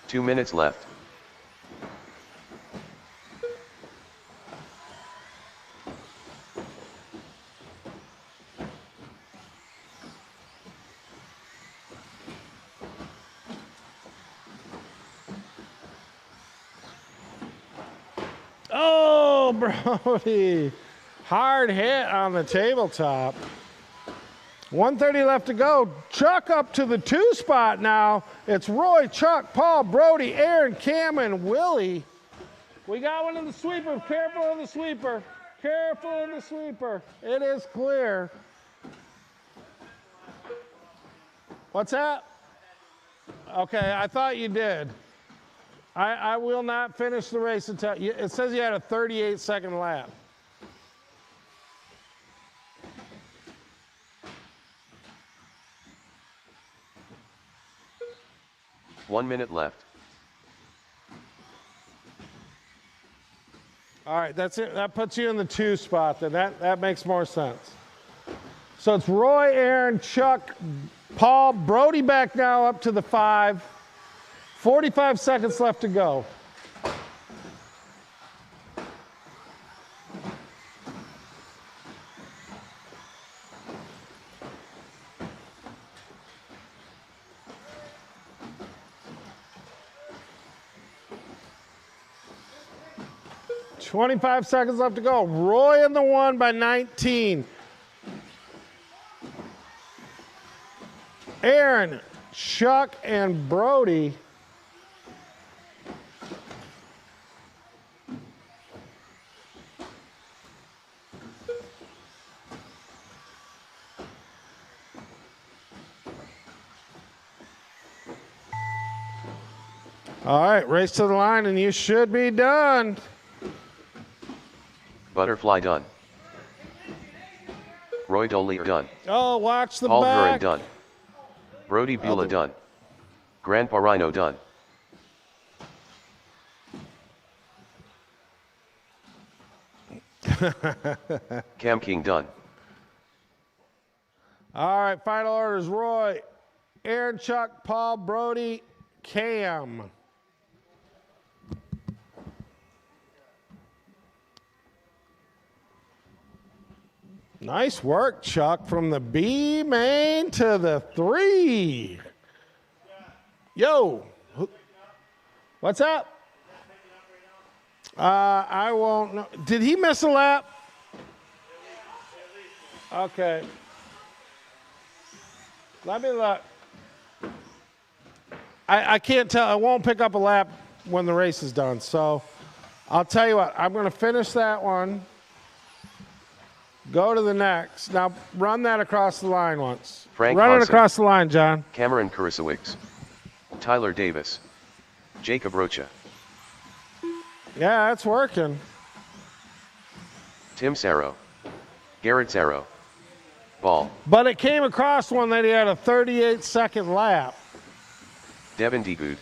Two minutes left. Oh, Brody. Hard hit on the tabletop. 130 left to go. Chuck up to the 2 spot now. It's Roy, Chuck, Paul, Brody, Aaron, Cam, and Willie. We got one in the sweeper. Careful of the sweeper. Careful of the sweeper. It is clear. What's that? Okay, I thought you did. I will not finish the race until it says you had a 38-second lap. One minute left. All right, that's it. That puts you in the 2 spot. Then that makes more sense. So it's Roy, Aaron, Chuck, Paul, Brody back now up to the 5. 45 seconds left to go. $25 seconds left to go. Roy in the 1 by 19. Aaron, Chuck, and Brody. All right, race to the line, and you should be done. Butterfly done. Roy Dollier done. Oh, watch the Paul Huron back. done. Brody Bula done. Grandpa Rhino done. Cam King done. All right, final orders. Roy, Aaron, Chuck, Paul, Brody, Cam. Nice work, Chuck, from the B main to the 3. Yo, what's up? I won't know. Did he miss a lap? Okay. Let me look. I can't tell. I won't pick up a lap when the race is done. So I'll tell you what. I'm going to finish that one. Go to the next. Now run that across the line once. Frank Run it Hansen. across the line, John. Cameron Kurasowicz. Tyler Davis. Jacob Rocha. Yeah, that's working. Tim Sarro. Garrett Sarro. Ball. But it came across one that he had a 38-second lap. Devin Degood.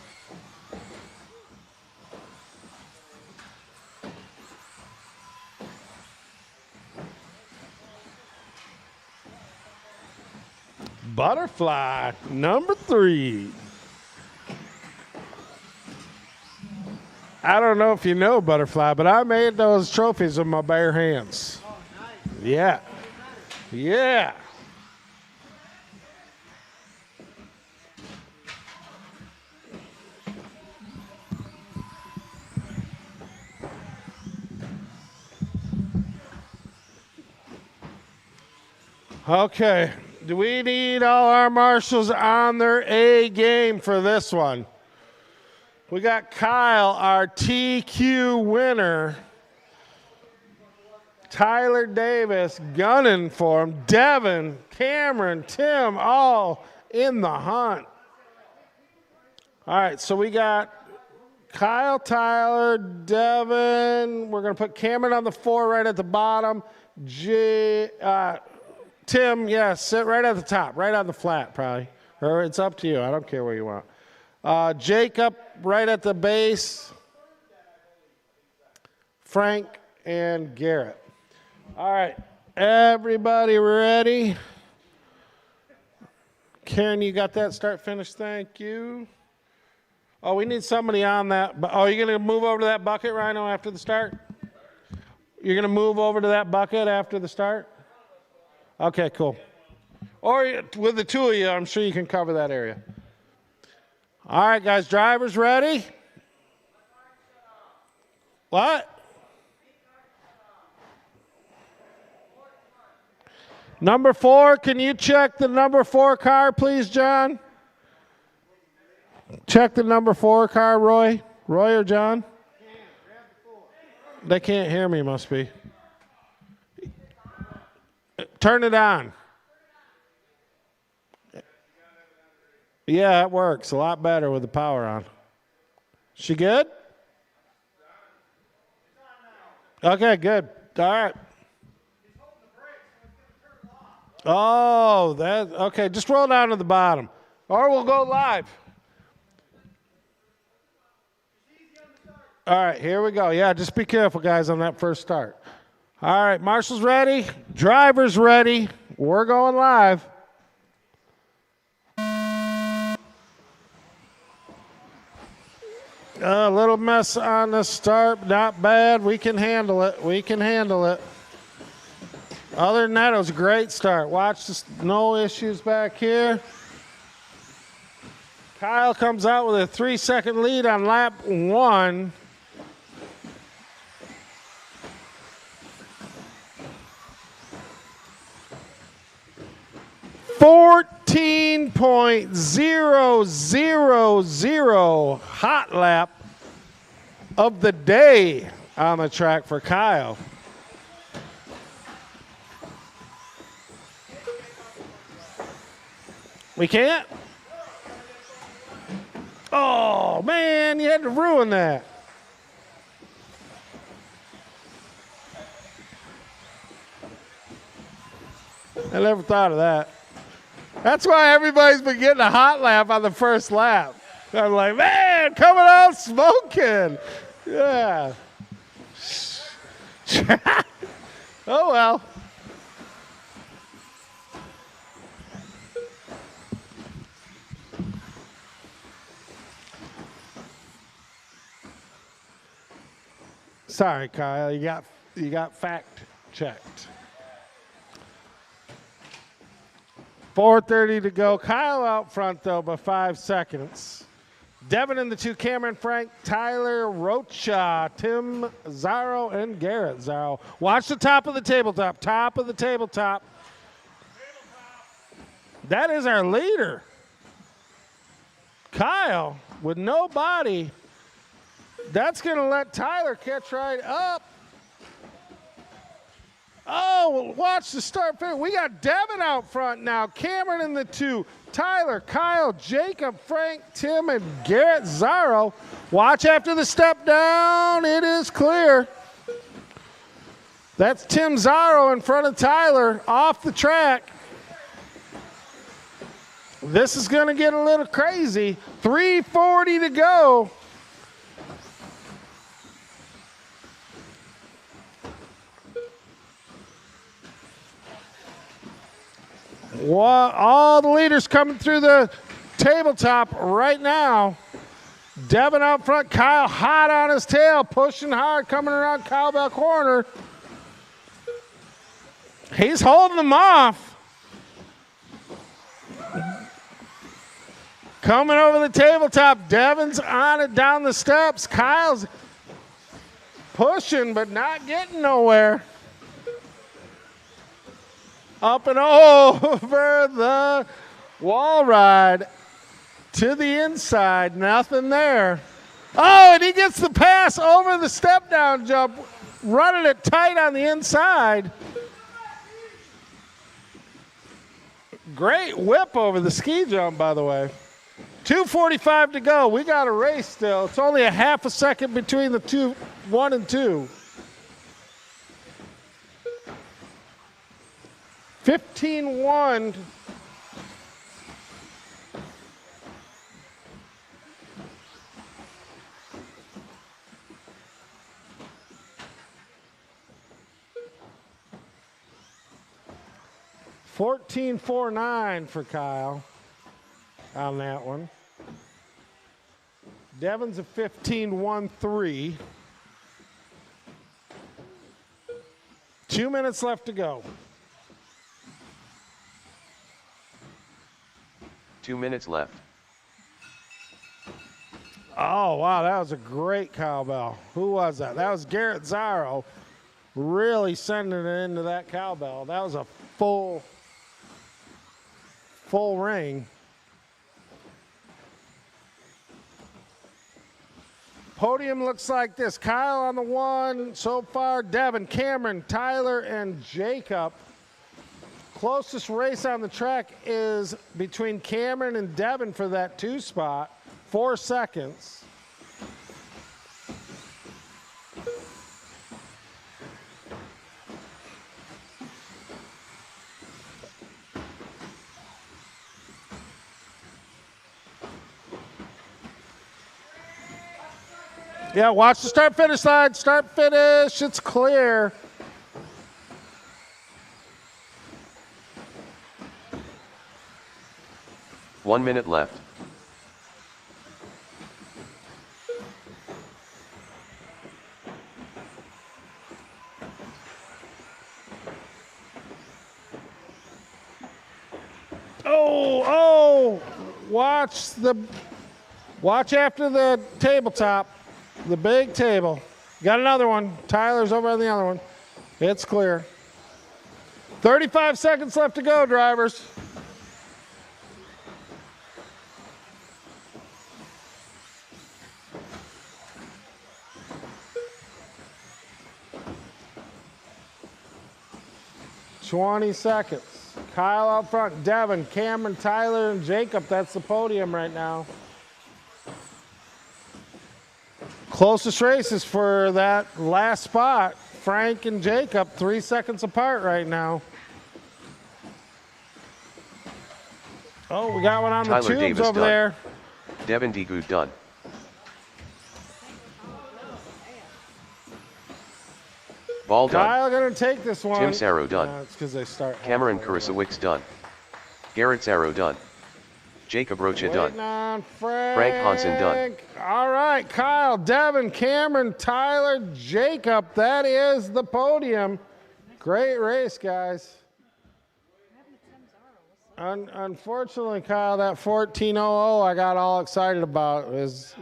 Butterfly, number 3. I don't know if you know Butterfly, but I made those trophies with my bare hands. Oh, nice. Yeah. Yeah. Okay. Do we need all our marshals on their A game for this one? We got Kyle, our TQ winner. Tyler Davis gunning for him. Devin, Cameron, Tim, all in the hunt. All right, so we got Kyle, Tyler, Devin. We're going to put Cameron on the 4 right at the bottom. Tim, yeah, sit right at the top, right on the flat probably. Or it's up to you. I don't care where you want. Jacob right at the base. Frank and Garrett. All right, everybody ready? Karen, you got that start finish? Thank you. Oh, we need somebody on that. Oh, you're going to move over to that bucket, Rhino, after the start? You're going to move over to that bucket after the start? Okay, cool. Or with the 2 of you, I'm sure you can cover that area. All right, guys, drivers ready? What? Number 4, can you check the number 4 car, please, John? Check the number 4 car, Roy. Roy or John? Grab the 4. They can't hear me, must be. Turn it on. Yeah, it works a lot better with the power on. She good? Okay, good. All right. Oh, that okay. Just roll down to the bottom, or we'll go live. All right, here we go. Yeah, just be careful, guys, on that first start. All right, Marshall's ready. Driver's ready. We're going live. A little mess on the start. Not bad. We can handle it. We can handle it. Other than that, it was a great start. Watch this. No issues back here. Kyle comes out with a 3-second lead on lap 1. .000 hot lap of the day on the track for Kyle. We can't? Oh, man, you had to ruin that. I never thought of that. That's why everybody's been getting a hot lap on the first lap. I'm like, man, coming out smoking. Yeah. Oh, well. Sorry, Kyle. You got fact checked. 4:30 to go. Kyle out front, though, by 5 seconds. Devin in the 2, Cameron Frank, Tyler Rocha, Tim Zaro, and Garrett Zaro. Watch the top of the tabletop. Top of the tabletop. That is our leader. Kyle, with no body, that's going to let Tyler catch right up. Oh, watch the start finish. We got Devin out front now. Cameron in the 2. Tyler, Kyle, Jacob, Frank, Tim, and Garrett Zaro. Watch after the step down. It is clear. That's Tim Zaro in front of Tyler off the track. This is going to get a little crazy. 3:40 to go. All the leaders coming through the tabletop right now. Devin out front, Kyle hot on his tail, pushing hard, coming around Cowbell Corner. He's holding them off. Coming over the tabletop, Devin's on it down the steps. Kyle's pushing, but not getting nowhere. Up and over the wall ride to the inside. Nothing there. Oh, and he gets the pass over the step down jump, running it tight on the inside. Great whip over the ski jump, by the way. 2:45 to go. We got a race still. It's only a half a second between the 1 and 2. 15-1. $14.49 for Kyle on that one. Devin's a 15-1-3. 2 minutes left to go. 2 minutes left. Oh, wow, that was a great cowbell. Who was that? That was Garrett Zaro, really sending it into that cowbell. That was a full ring. Podium looks like this. Kyle on the 1 so far. Devin, Cameron, Tyler, and Jacob. Closest race on the track is between Cameron and Devin for that 2 spot. 4 seconds. Yeah, watch the start-finish line. Start-finish, it's clear. One minute left. Oh, watch after the tabletop, the big table. Got another one. Tyler's over on the other one. It's clear. 35 seconds left to go, drivers. $20 seconds. Kyle out front, Devin, Cameron, Tyler, and Jacob. That's the podium right now. Closest races for that last spot, Frank and Jacob, 3 seconds apart right now. Oh, we got one on Tyler the tubes Davis over done. there. Devin Degood done. Ball done. Kyle gonna take this one. Tim Sarro done. It's because they start. Cameron Karasowicz done. Garrett Sarro done. Jacob Rocha done. Waiting on Frank. Frank Hansen done. All right, Kyle, Devin, Cameron, Tyler, Jacob. That is the podium. Great race, guys. Unfortunately, Kyle, that 1400 I got all excited about is,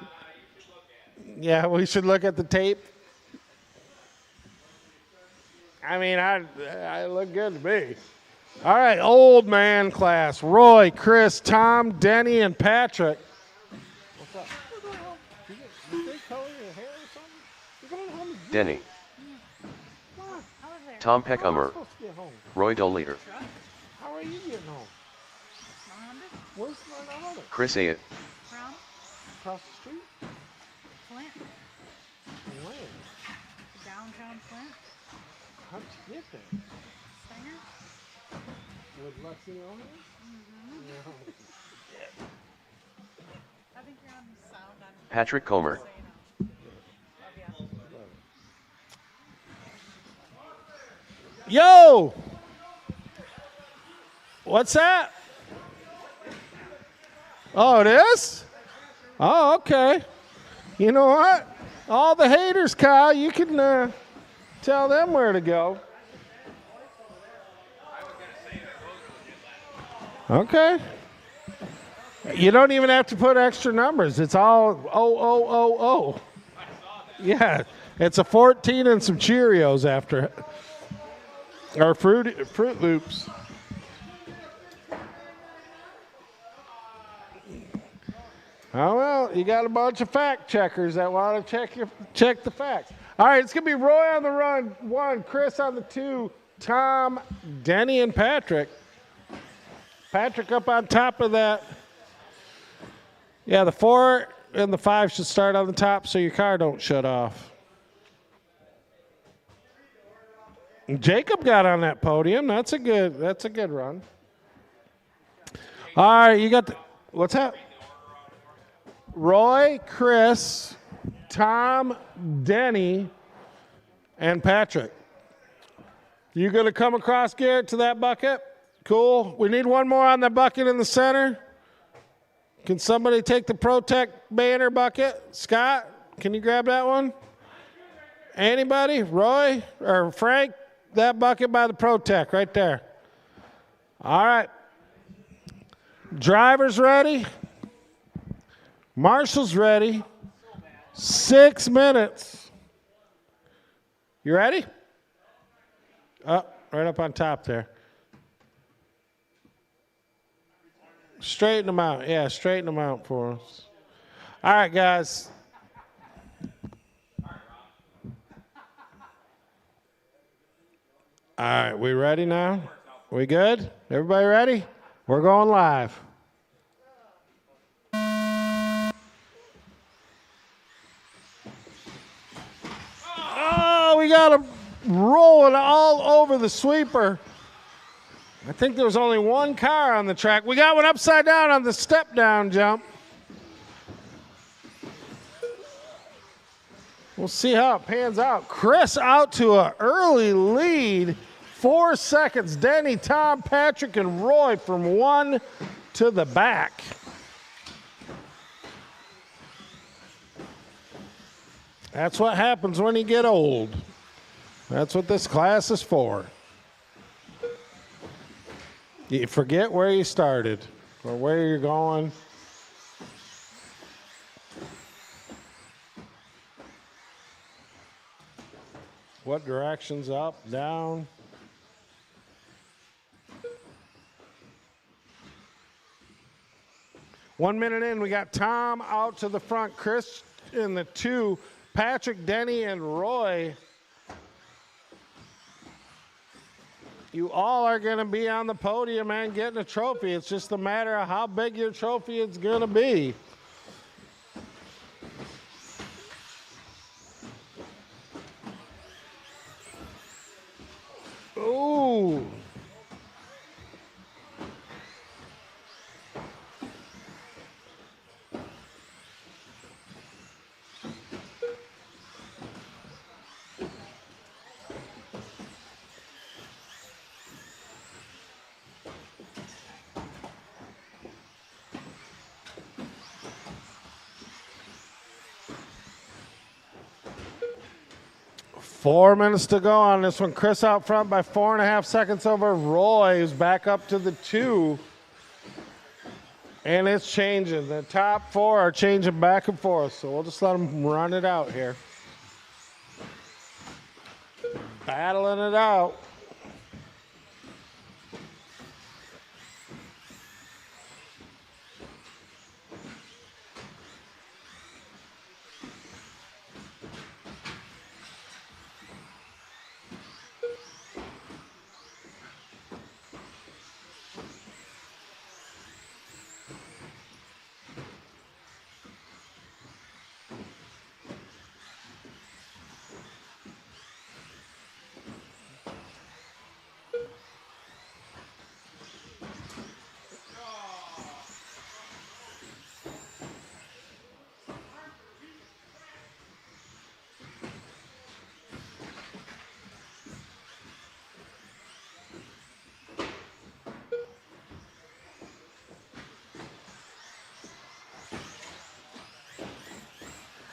yeah, we should look at the tape. I mean, I look good to me. All right, old man class. Roy, Chris, Tom, Denny, and Patrick. What's up? Did they color your hair or something? You're going home. Denny. Come on. Tom How am I Peckhummer. supposed to get home? Roy Doleader. How are you getting home? Where's my other? Chris Ayat. Brown, Across the street? Flint, Where? downtown Flint, How'd you get there? Stinger. With Lexi on it? No. I think you're on sound on Patrick Comer. so you know. Yo! What's that? Oh, it is? Oh, okay. You know what? All the haters, Kyle, you can tell them where to go. Okay. You don't even have to put extra numbers. It's all oh. Yeah, it's a 14 and some Cheerios after it. Or Fruit Loops. Oh, well, you got a bunch of fact checkers that want to check the facts. All right, it's going to be Roy on the run, 1, Chris on the 2, Tom, Denny, and Patrick. Patrick up on top of that. Yeah, the 4 and the 5 should start on the top so your car don't shut off. Jacob got on that podium. That's a good run. All right, you got the, what's that? Roy, Chris, Tom, Denny, and Patrick. You going to come across, Garrett, to that bucket? Cool. We need one more on the bucket in the center. Can somebody take the Protect banner bucket? Scott, can you grab that one? Anybody? Roy or Frank? That bucket by the Protect right there. All right. Drivers ready? Marshall's ready. 6 minutes. You ready? Up, right up on top there. Straighten them out. Yeah, straighten them out for us. All right, guys. All right, we ready now? We good? Everybody ready? We're going live. Oh, we got him rolling all over the sweeper. I think there was only one car on the track. We got one upside down on the step down jump. We'll see how it pans out. Chris out to an early lead. 4 seconds. Denny, Tom, Patrick, and Roy from one to the back. That's what happens when you get old. That's what this class is for. You forget where you started or where you're going. What direction's up, down? One minute in, we got Tom out to the front, Chris in the two, Patrick, Denny, and Roy. You all are going to be on the podium and getting a trophy. It's just a matter of how big your trophy is going to be. Ooh. Four minutes to go on this one. Chris out front by 4.5 seconds over Roy, who's back up to the two. And it's changing. The top four are changing back and forth, so we'll just let them run it out here. Battling it out.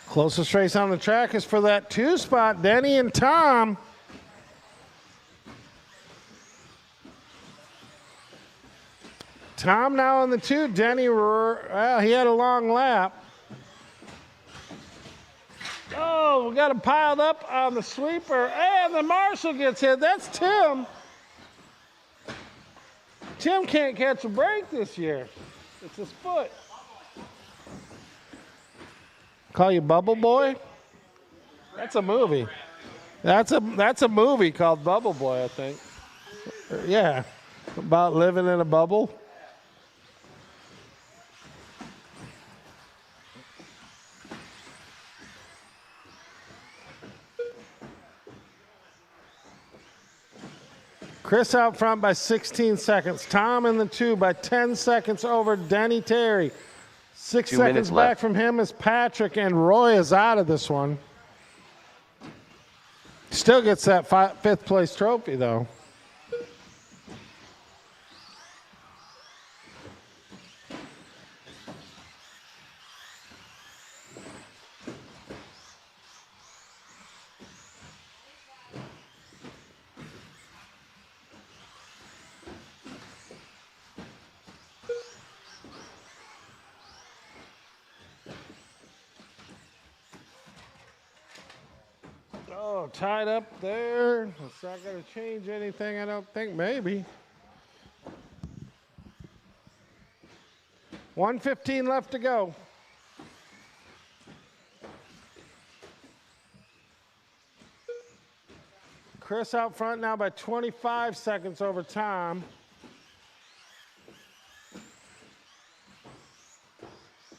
Closest race on the track is for that two spot, Denny and Tom. Tom now on the two. Denny, well, he had a long lap. Oh, we got him piled up on the sweeper. And the marshal gets hit. That's Tim. Tim can't catch a break this year. It's his foot. Call you Bubble Boy? That's a movie. That's a movie called Bubble Boy, I think. Yeah, about living in a bubble. Chris out front by 16 seconds. Tom in the two by 10 seconds over Denny Terry. 6 seconds back from him is Patrick, and Roy is out of this one. Still gets that fifth place trophy, though. Oh, tied up there. It's not going to change anything, I don't think. Maybe. 1:15 left to go. Chris out front now by 25 seconds over Tom.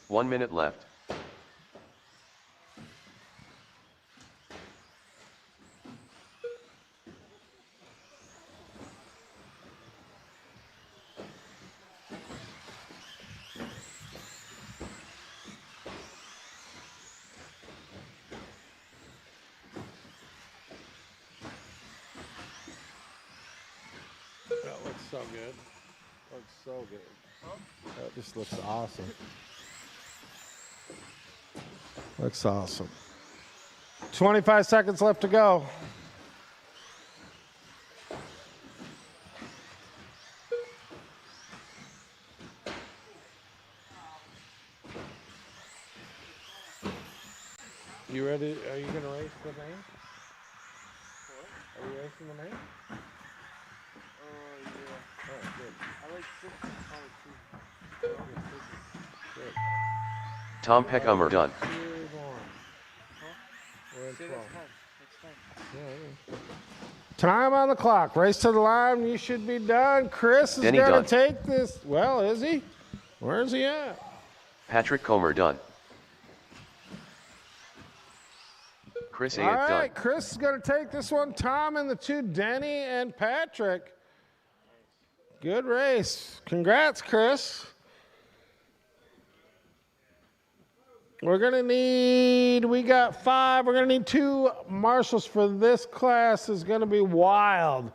One minute left. That looks so good. Looks so good. That just looks awesome. Looks awesome. 25 seconds left to go. You ready? Are you going to race the main? Are you racing the main? Yeah. Oh, good. I like 6 on 2. Good. Tom Peckham are done. We're in Say 12. that's time. That's time. Yeah, time on the clock. Race to the line. You should be done. Chris is Denny going done. to take this. Well, is he? Where is he at? Patrick Comer done. Chris All Ayat done. right, Chris is going to take this one. Tom and the two, Denny and Patrick. Good race. Congrats, Chris. We're going to need, we got 5. We're going to need 2 marshals for this class. Is going to be wild.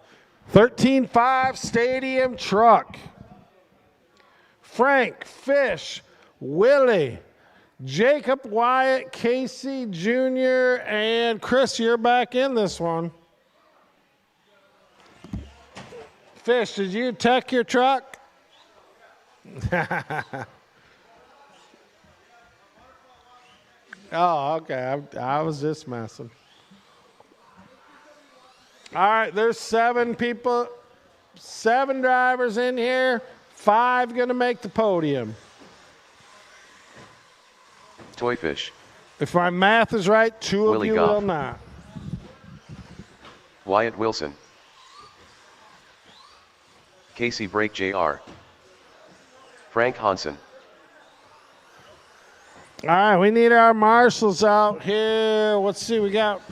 13.5 stadium truck. Frank, Fish, Willie, Jacob, Wyatt, Casey Jr., and Chris, you're back in this one. Fish, did you tech your truck? Oh, okay. I was just messing. All right, there's 7 people, 7 drivers in here, 5 going to make the podium. Toy Fish. If my math is right, 2 of Willie you Goff. will not. Wyatt Wilson. Casey Brake Jr. Frank Hansen. All right, we need our marshals out here. Let's see, we got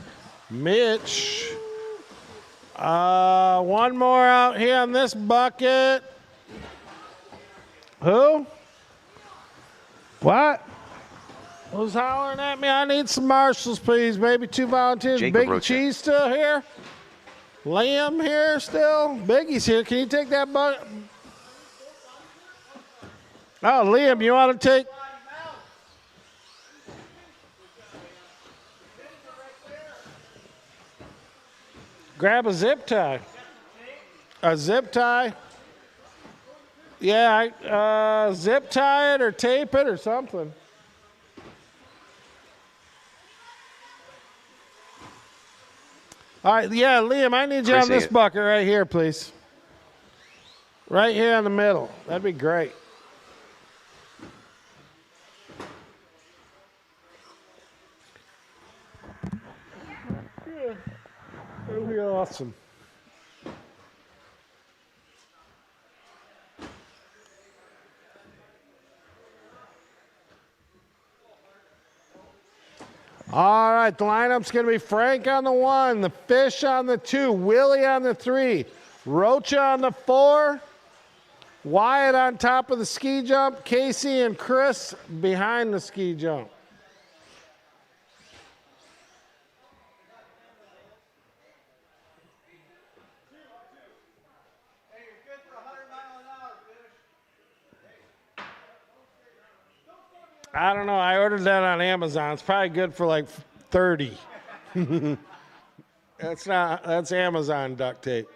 Mitch. One more out here on this bucket. Who? What? Who's hollering at me? I need some marshals, please. Maybe 2 volunteers. Jacob Big Rocha. Cheese still here? Liam here still? Biggie's here. Can you take that bucket? Oh, Liam, you want to take? Grab a zip tie. A zip tie. Yeah, zip tie it or tape it or something. All right, yeah, Liam, I need you Chris on this Ayat. bucket right here, please. Right here in the middle. That'd be great. Yeah, that'd be awesome. All right, the lineup's going to be Frank on the 1, the Fish on the 2, Willie on the 3, Rocha on the 4, Wyatt on top of the ski jump, Casey and Chris behind the ski jump. I don't know. I ordered that on Amazon. It's probably good for like 30. That's Amazon duct tape.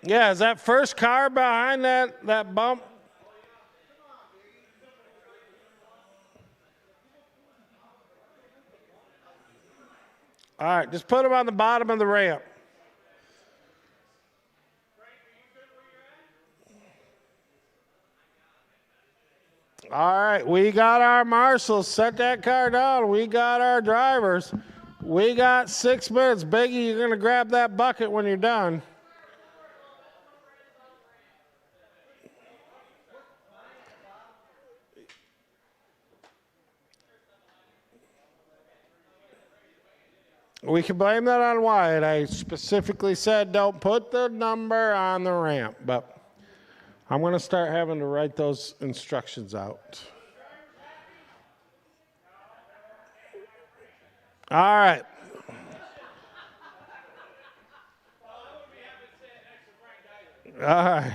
Yeah, is that first car behind that bump? All right, just put them on the bottom of the ramp. All right, we got our marshals. Set that car down. We got our drivers. We got 6 minutes. Biggie, you're going to grab that bucket when you're done. We can blame that on Wyatt. I specifically said don't put the number on the ramp, but I'm going to start having to write those instructions out. All right. All right.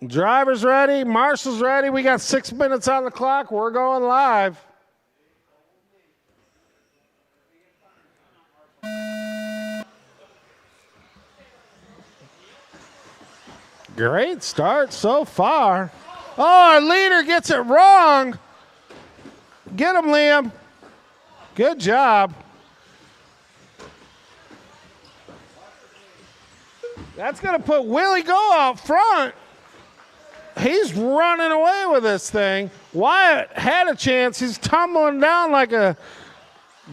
Driver's ready. Marshal's ready. We got 6 minutes on the clock. We're going live. Great start so far. Oh, our leader gets it wrong. Get him, Liam. Good job. That's going to put Willie Go out front. He's running away with this thing. Wyatt had a chance. He's tumbling down like a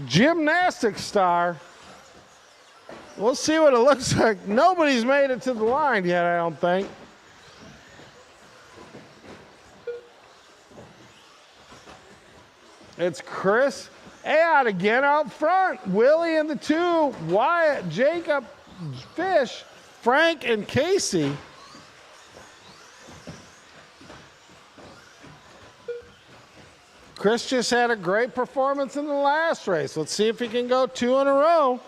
gymnastics star. We'll see what it looks like. Nobody's made it to the line yet, I don't think. It's Chris Add again out front. Willie and the 2. Wyatt, Jacob, Fish, Frank, and Casey. Chris just had a great performance in the last race. Let's see if he can go 2 in a row.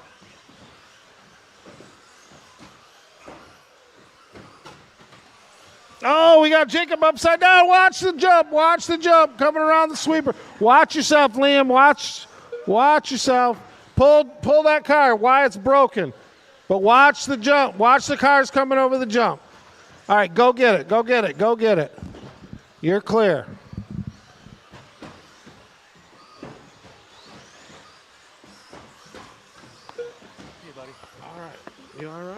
Oh, we got Jacob upside down. Watch the jump. Watch the jump. Coming around the sweeper. Watch yourself, Liam. Watch yourself. Pull that car. Wyatt's broken. But watch the jump. Watch the cars coming over the jump. All right, go get it. Go get it. Go get it. You're clear. Hey, buddy. All right. You all right?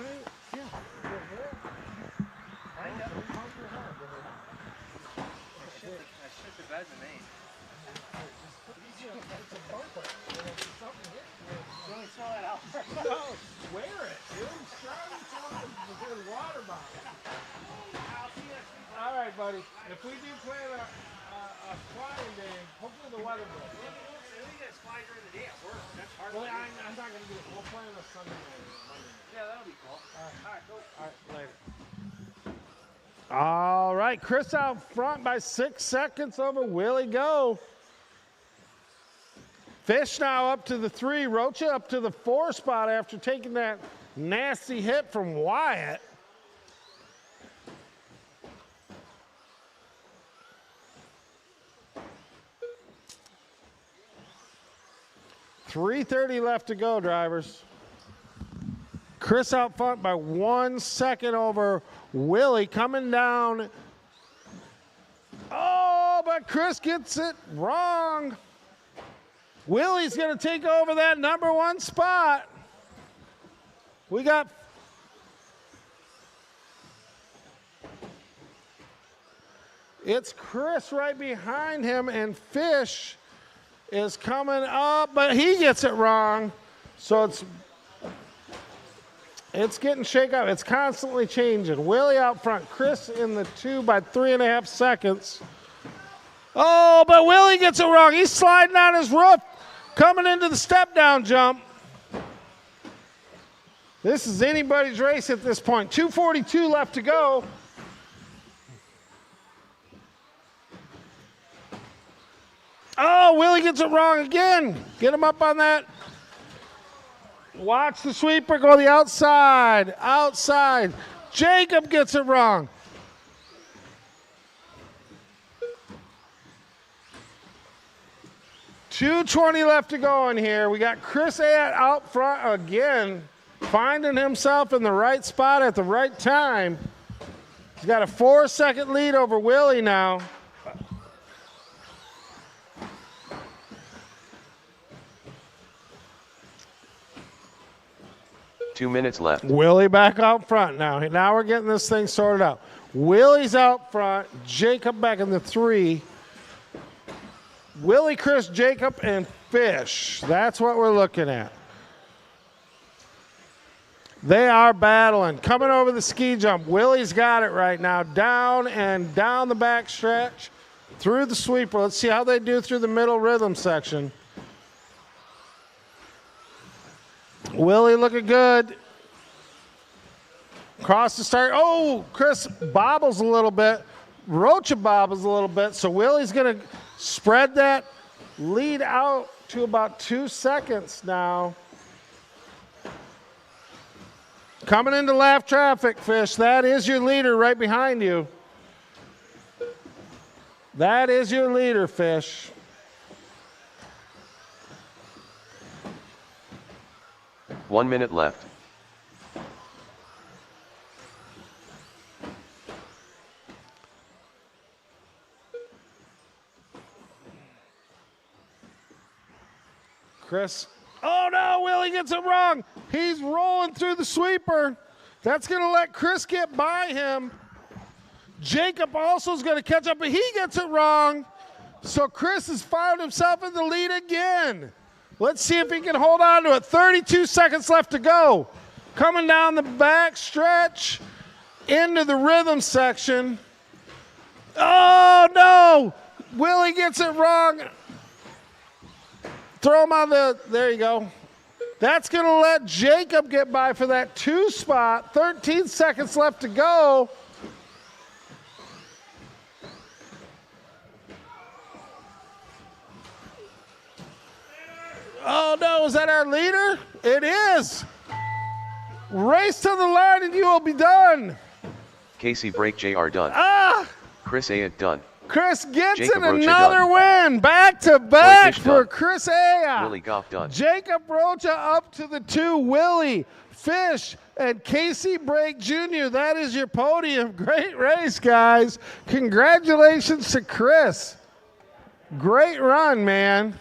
Wear it, dude. Water bottle. All right, buddy. If we do plan a flying day, hopefully the weather will. I think that's fly during the day at work. That's hard. Well, I'm not going to do it. We'll plan a Sunday night. Yeah, that'll be cool. All right, cool. All right, later. All right, Chris out front by 6 seconds over Willie Go. Fish now up to the 3. Rocha up to the 4 spot after taking that nasty hit from Wyatt. .330 left to go, drivers. Chris out front by 1 second over Willie coming down. Oh, but Chris gets it wrong. Willie's going to take over that number 1 spot. We got it's Chris right behind him, and Fish is coming up, but he gets it wrong. So it's getting shaken up. It's constantly changing. Willie out front, Chris in the 2 by 3.5 seconds. Oh, but Willie gets it wrong. He's sliding on his roof, coming into the step-down jump. This is anybody's race at this point. 2:42 left to go. Oh, Willie gets it wrong again. Get him up on that. Watch the sweeper go the outside. Outside. Jacob gets it wrong. .220 left to go in here. We got Chris out front again, finding himself in the right spot at the right time. He's got a 4-second lead over Willie now. Two minutes left. Willie back out front now. Now we're getting this thing sorted out. Willie's out front. Jacob back in the 3. Willie, Chris, Jacob, and Fish. That's what we're looking at. They are battling. Coming over the ski jump. Willie's got it right now. Down and down the back stretch. Through the sweeper. Let's see how they do through the middle rhythm section. Willie looking good. Cross the start. Oh, Chris bobbles a little bit. Rocha bobbles a little bit. So Willie's going to spread that lead out to about 2 seconds now. Coming into lap traffic, Fish. That is your leader right behind you. That is your leader, Fish. One minute left. Chris. Oh no, Willie gets it wrong. He's rolling through the sweeper. That's going to let Chris get by him. Jacob also is going to catch up, but he gets it wrong. So Chris has found himself in the lead again. Let's see if he can hold on to it. 32 seconds left to go. Coming down the back stretch into the rhythm section. Oh no, Willie gets it wrong. Throw him on the, there you go. That's going to let Jacob get by for that 2 spot. 13 seconds left to go. Oh no, is that our leader? It is. Race to the line and you will be done. Casey Brake JR done. Ah! Chris Ayat done. Chris gets Jacob it, Rocha another done. win. Back to back Fish for done. Chris Aya. Willie Goff done. Jacob Rocha up to the 2. Willie, Fish, and Casey Brake Jr. That is your podium. Great race, guys. Congratulations to Chris. Great run, man.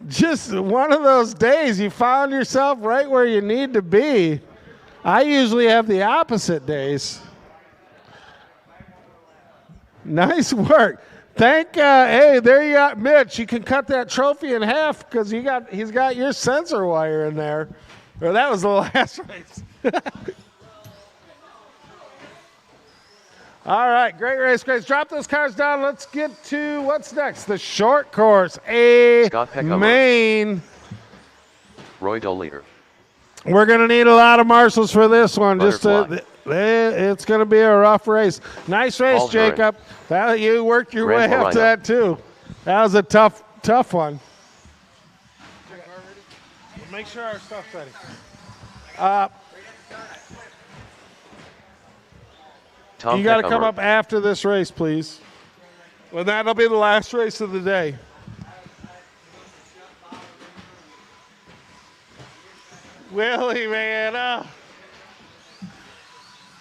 Just one of those days you found yourself right where you need to be. I usually have the opposite days. Nice work. Hey, there you got Mitch. You can cut that trophy in half because he's got your sensor wire in there. Or that was the last race. All right, great race, guys. Drop those cars down. Let's get to what's next. The short course, Scott Peckham. Maine. Roy Doleader. We're going to need a lot of marshals for this one. Butterfly. It's going to be a rough race. Nice race, Paul Jacob. You worked your way Grand up to Florida. that, too. That was a tough one. Make sure our stuff's ready. Tom You got to Peckham. come up after this race, please. Well, that'll be the last race of the day. Willie, man.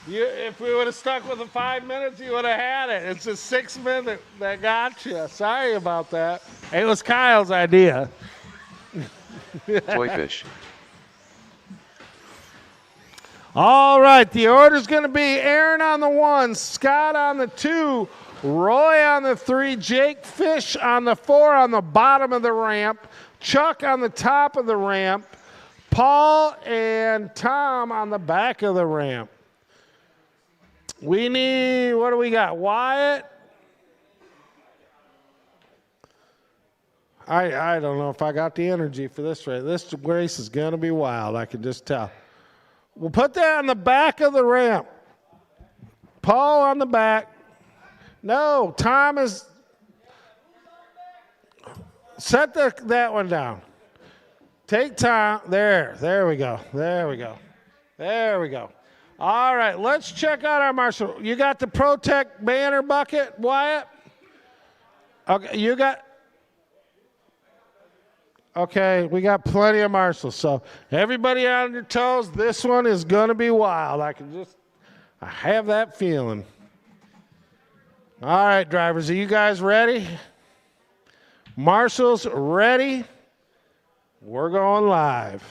If we would have stuck with the 5 minutes, you would have had it. It's a 6 minute that got you. Sorry about that. It was Kyle's idea. Toy Fish. All right, the order's going to be Aaron on the 1, Scott on the 2, Roy on the 3, Jake Fish on the 4 on the bottom of the ramp, Chuck on the top of the ramp, Paul and Tom on the back of the ramp. We need, what do we got? Wyatt? I don't know if I got the energy for this race. This race is going to be wild, I can just tell. We'll put that on the back of the ramp. Paul on the back. No, Tom is. Set that one down. Take Tom. There we go. There we go. There we go. All right, let's check out our marshal. You got the Protect banner bucket, Wyatt? Okay, you got. Okay, we got plenty of marshals. So everybody on your toes. This one is going to be wild. I have that feeling. All right, drivers, are you guys ready? Marshals ready? We're going live.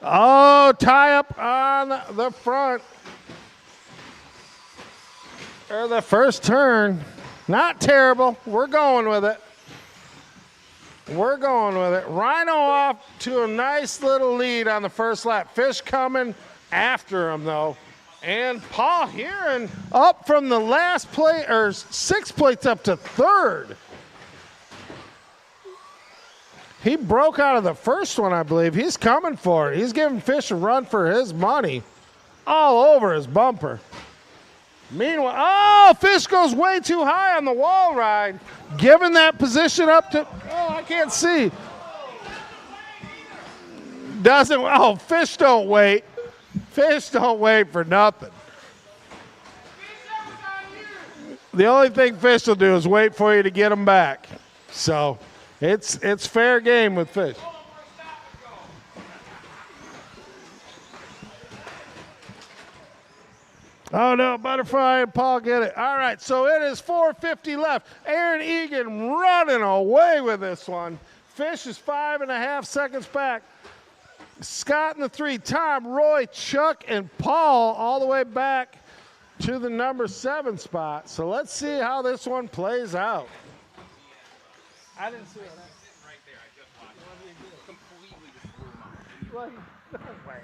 Oh, tie up on the front. Or the first turn. Not terrible. We're going with it. We're going with it. Rhino off to a nice little lead on the first lap. Fish coming after him, though. And Paul Heron up from the last plate, or 6 plates up to third. He broke out of the first one, I believe. He's coming for it. He's giving Fish a run for his money all over his bumper. Meanwhile, oh, Fish goes way too high on the wall ride, giving that position up to, oh, I can't see. Doesn't, oh, Fish don't wait. Fish don't wait for nothing. The only thing Fish will do is wait for you to get him back. So it's fair game with Fish. Oh, no, Butterfly and Paul get it. All right, so it is 4:50 left. Aaron Egan running away with this one. Fish is 5.5 seconds back. Scott in the 3, Tom, Roy, Chuck, and Paul all the way back to the number 7 spot. So let's see how this one plays out. I didn't see it. Right there, I just watched it. Completely just blew him out. No way.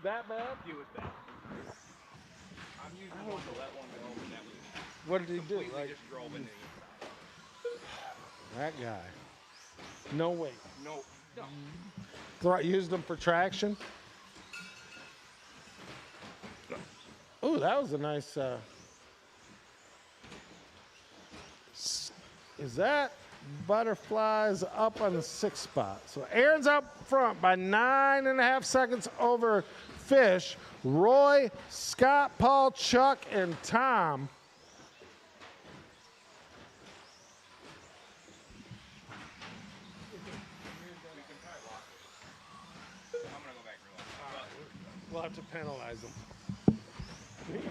That bad? He was bad. I'm usually one to let one go, but that was What did he do? completely just drove into the inside. That guy. No way. No. Used them for traction. Ooh, that was a nice. Is that Butterflies up on the 6th spot? So Aaron's up front by 9.5 seconds over Fish. Roy, Scott, Paul, Chuck, and Tom. We'll have to penalize them. I told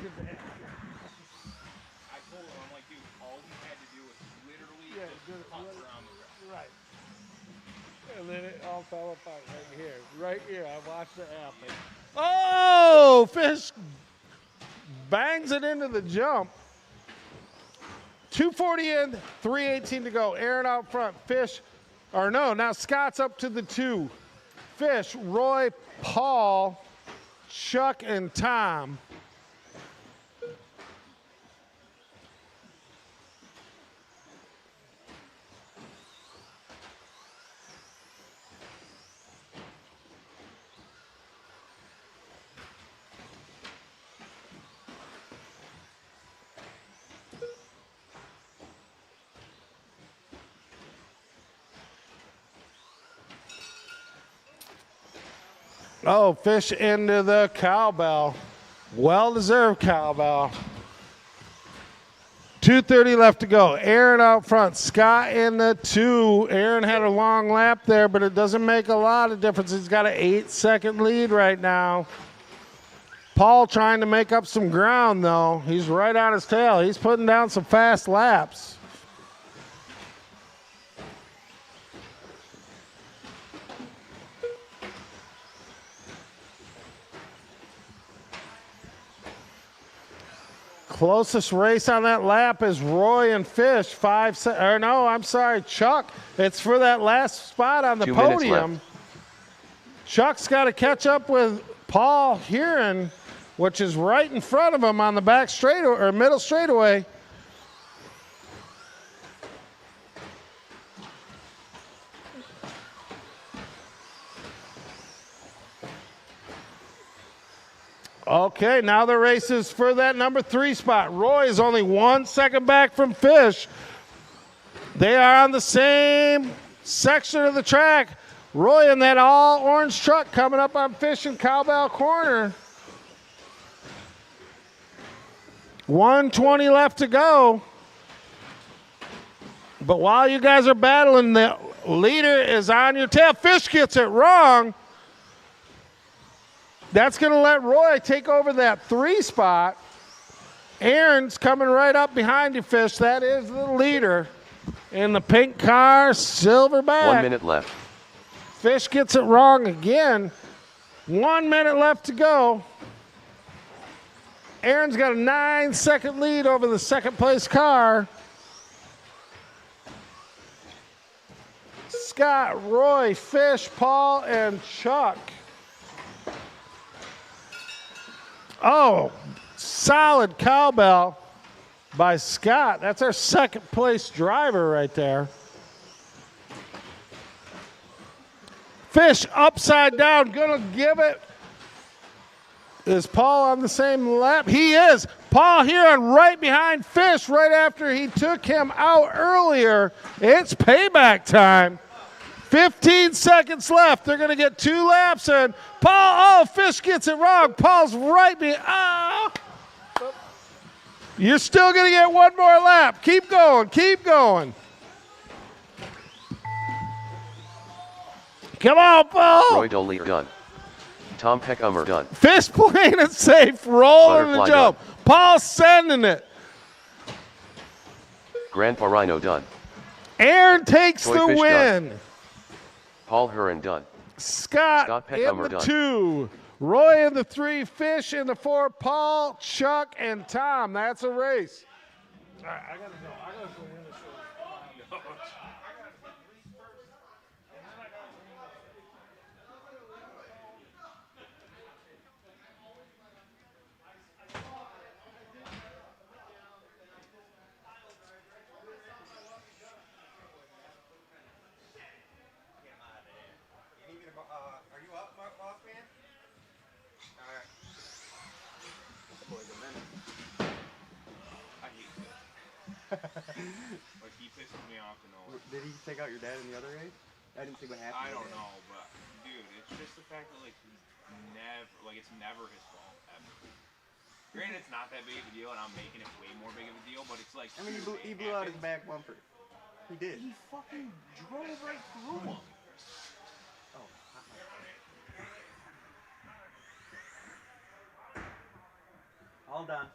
him, I'm like, dude, all we had to do was literally just putt around the ground. Right. And then it all fell apart right here. Right here. I watched it happen. Oh, Fish bangs it into the jump. 240 in, 318 to go. Aaron out front. Fish, or no, now Scott's up to the 2. Fish, Roy, Paul, Chuck, and Tom. Oh, Fish into the cowbell. Well-deserved cowbell. 2:30 left to go. Aaron out front. Scott in the 2. Aaron had a long lap there, but it doesn't make a lot of difference. He's got an 8-second lead right now. Paul trying to make up some ground, though. He's right on his tail. He's putting down some fast laps. Closest race on that lap is Roy and Fish. Chuck. It's for that last spot on the 2 minutes podium. left. Chuck's got to catch up with Paul Heron, which is right in front of him on the back straightaway or middle straightaway. Okay, now the race is for that number 3 spot. Roy is only 1 second back from Fish. They are on the same section of the track. Roy in that all orange truck coming up on Fish in Cowbell Corner. 1:20 left to go. But while you guys are battling, the leader is on your tail. Fish gets it wrong. That's going to let Roy take over that 3 spot. Aaron's coming right up behind you, Fish. That is the leader in the pink car, Silverback. 1 minute left. Fish gets it wrong again. 1 minute left to go. Aaron's got a 9-second lead over the second place car. Scott, Roy, Fish, Paul, and Chuck. Oh, solid cowbell by Scott. That's our second place driver right there. Fish upside down, gonna give it. Is Paul on the same lap? He is. Paul here and right behind Fish right after he took him out earlier. It's payback time. 15 seconds left. They're going to get 2 laps in. Paul, Fish gets it wrong. Paul's right behind. You're still going to get 1 more lap. Keep going. Keep going. Come on, Paul. Roy Doley done. Tom Peckhummer done. Fish playing it safe, rolling the Butterfly jump. done. Paul sending it. Grandpa Rhino done. Aaron takes Toy the Fish win. done. Paul Huron done. Scott in Peckhummer the done. 2. Roy in the 3. Fish in the 4. Paul, Chuck, and Tom. That's a race. All right, I got to go. I got to go win this race. Are you up, boss man? All right. I hate this. But he pisses me off to know it. Did he take out your dad in the other race? I didn't see what happened. I don't know, but dude, it's just the fact that like he's it's never his fault ever. Granted, it's not that big of a deal, and I'm making it way more big of a deal, but it's like. I mean, he blew out his back bumper. He did. He fucking drove right through him. Oh. All done.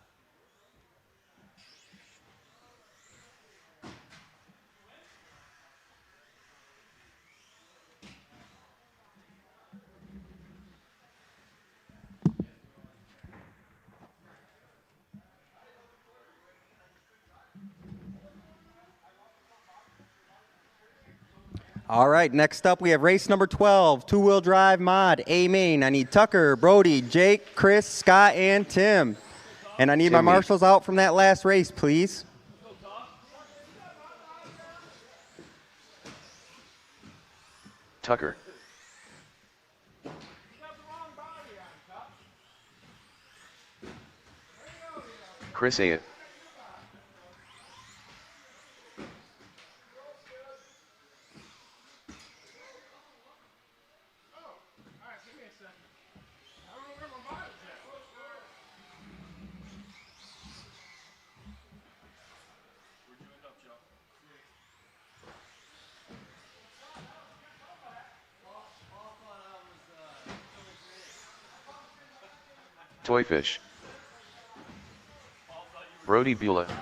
All right, next up we have race number 12, two-wheel drive mod, A main. I need Tucker, Brody, Jake, Chris, Scott, and Tim. And I need my Timmy. marshals out from that last race, please. Tucker. Chris A. Toy Fish. Brody Beulah. That's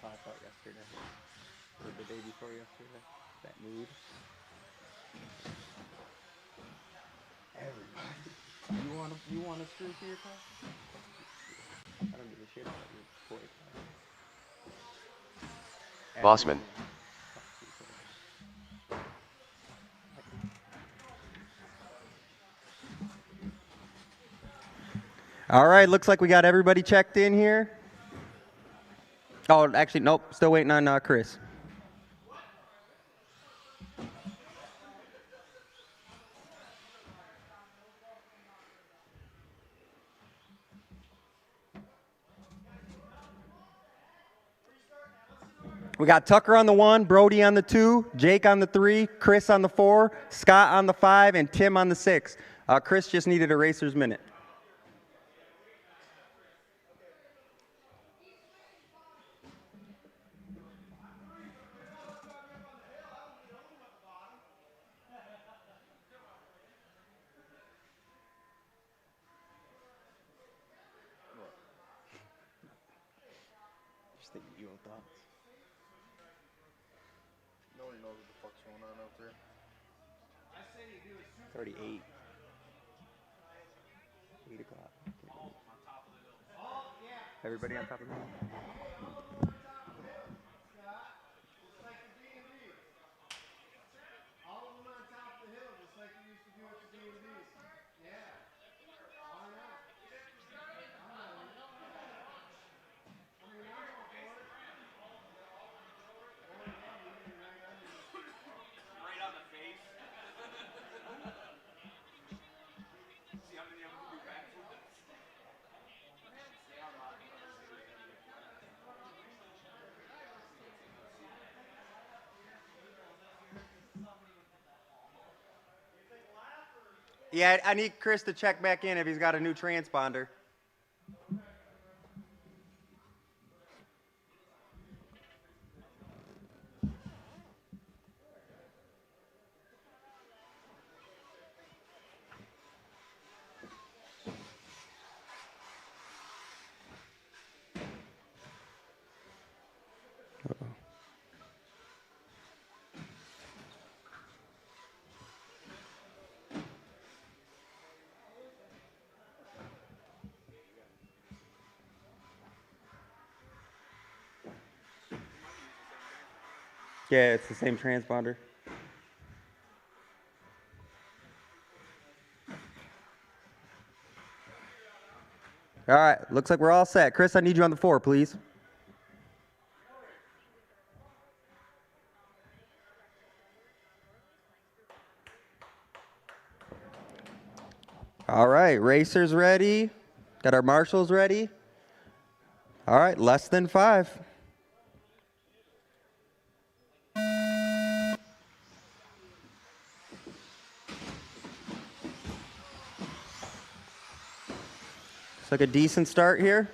how I felt yesterday. Or the day before yesterday. That mood. Everybody. You want a screw for your car? I don't give a shit about your toy car. Bossman. All right, looks like we got everybody checked in here. Oh, actually, nope. Still waiting on Chris. We got Tucker on the 1, Brody on the 2, Jake on the 3, Chris on the 4, Scott on the 5, and Tim on the 6. Chris just needed a racer's minute. State you know thoughts. Nobody knows what the fuck's going on out there. It's already 8. 8 o'clock. Everybody on top of the hill? All of them on top of the hill, just like we used to do at the D&D's. Yeah. Why not? Right on the face. See how many of them do backflips? Yeah, I need Chris to check back in if he's got a new transponder. Yeah, it's the same transponder. All right, looks like we're all set. Chris, I need you on the 4, please. All right, racers ready. Got our marshals ready. All right, less than 5. Looks like a decent start here.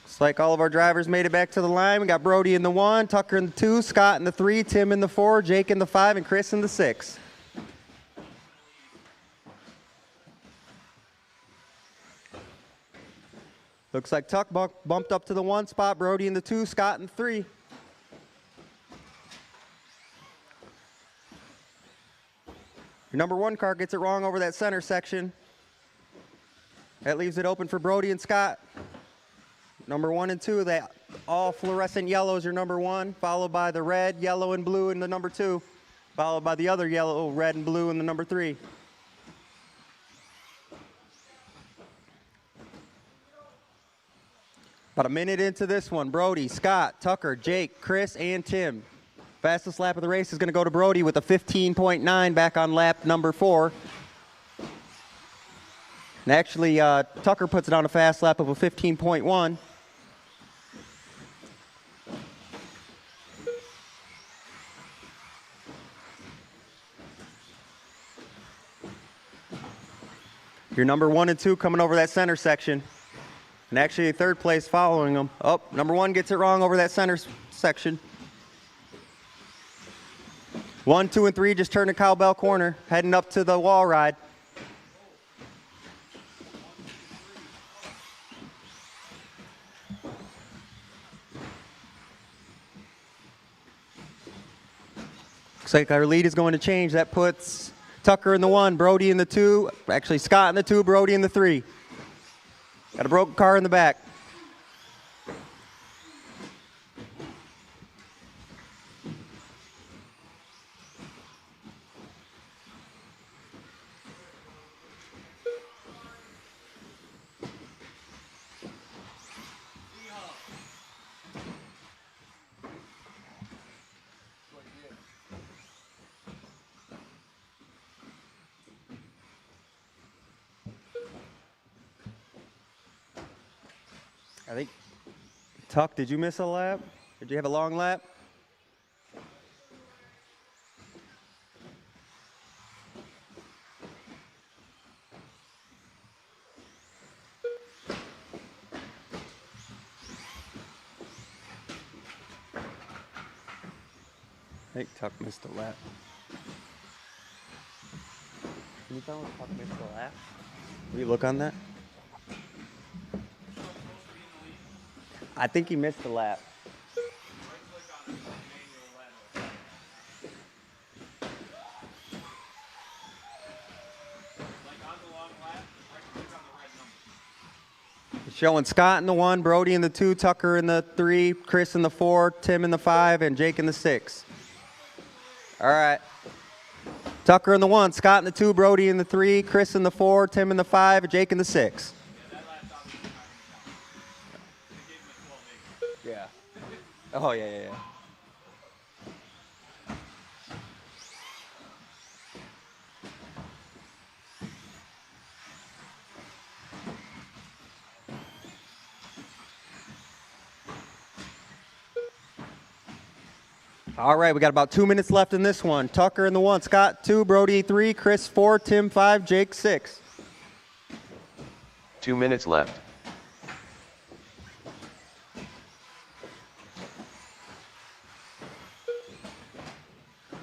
Looks like all of our drivers made it back to the line. We got Brody in the 1, Tucker in the 2, Scott in the 3, Tim in the 4, Jake in the 5, and Chris in the 6. Looks like Tuck bumped up to the 1 spot, Brody in the 2, Scott in the 3. Your number 1 car gets it wrong over that center section. That leaves it open for Brody and Scott. Number 1 and 2, that all fluorescent yellow is your number 1, followed by the red, yellow, and blue in the number 2, followed by the other yellow, red, and blue in the number 3. About a minute into this one, Brody, Scott, Tucker, Jake, Chris, and Tim. Fastest lap of the race is going to go to Brody with a 15.9 back on lap number 4. And actually, Tucker puts it on a fast lap of a 15.1. Your number 1 and 2 coming over that center section. And actually, 3rd place following them. Oh, number 1 gets it wrong over that center section. 1, 2, and 3 just turned a cowbell corner, heading up to the wall ride. Looks like our lead is going to change. That puts Tucker in the 1, Brody in the 2, actually Scott in the 2, Brody in the 3. Got a broken car in the back. I think, Tuck, did you miss a lap? Did you have a long lap? I think Tuck missed a lap. Can you tell him Tuck missed the lap? Will you look on that? I think he missed the lap. Showing Scott in the 1, Brody in the 2, Tucker in the 3, Chris in the 4, Tim in the 5, and Jake in the 6. All right. Tucker in the 1, Scott in the 2, Brody in the 3, Chris in the 4, Tim in the 5, and Jake in the 6. Yeah. Oh, yeah. All right, we got about 2 minutes left in this one. Tucker in the 1, Scott 2, Brody 3, Chris 4, Tim 5, Jake 6. 2 minutes left.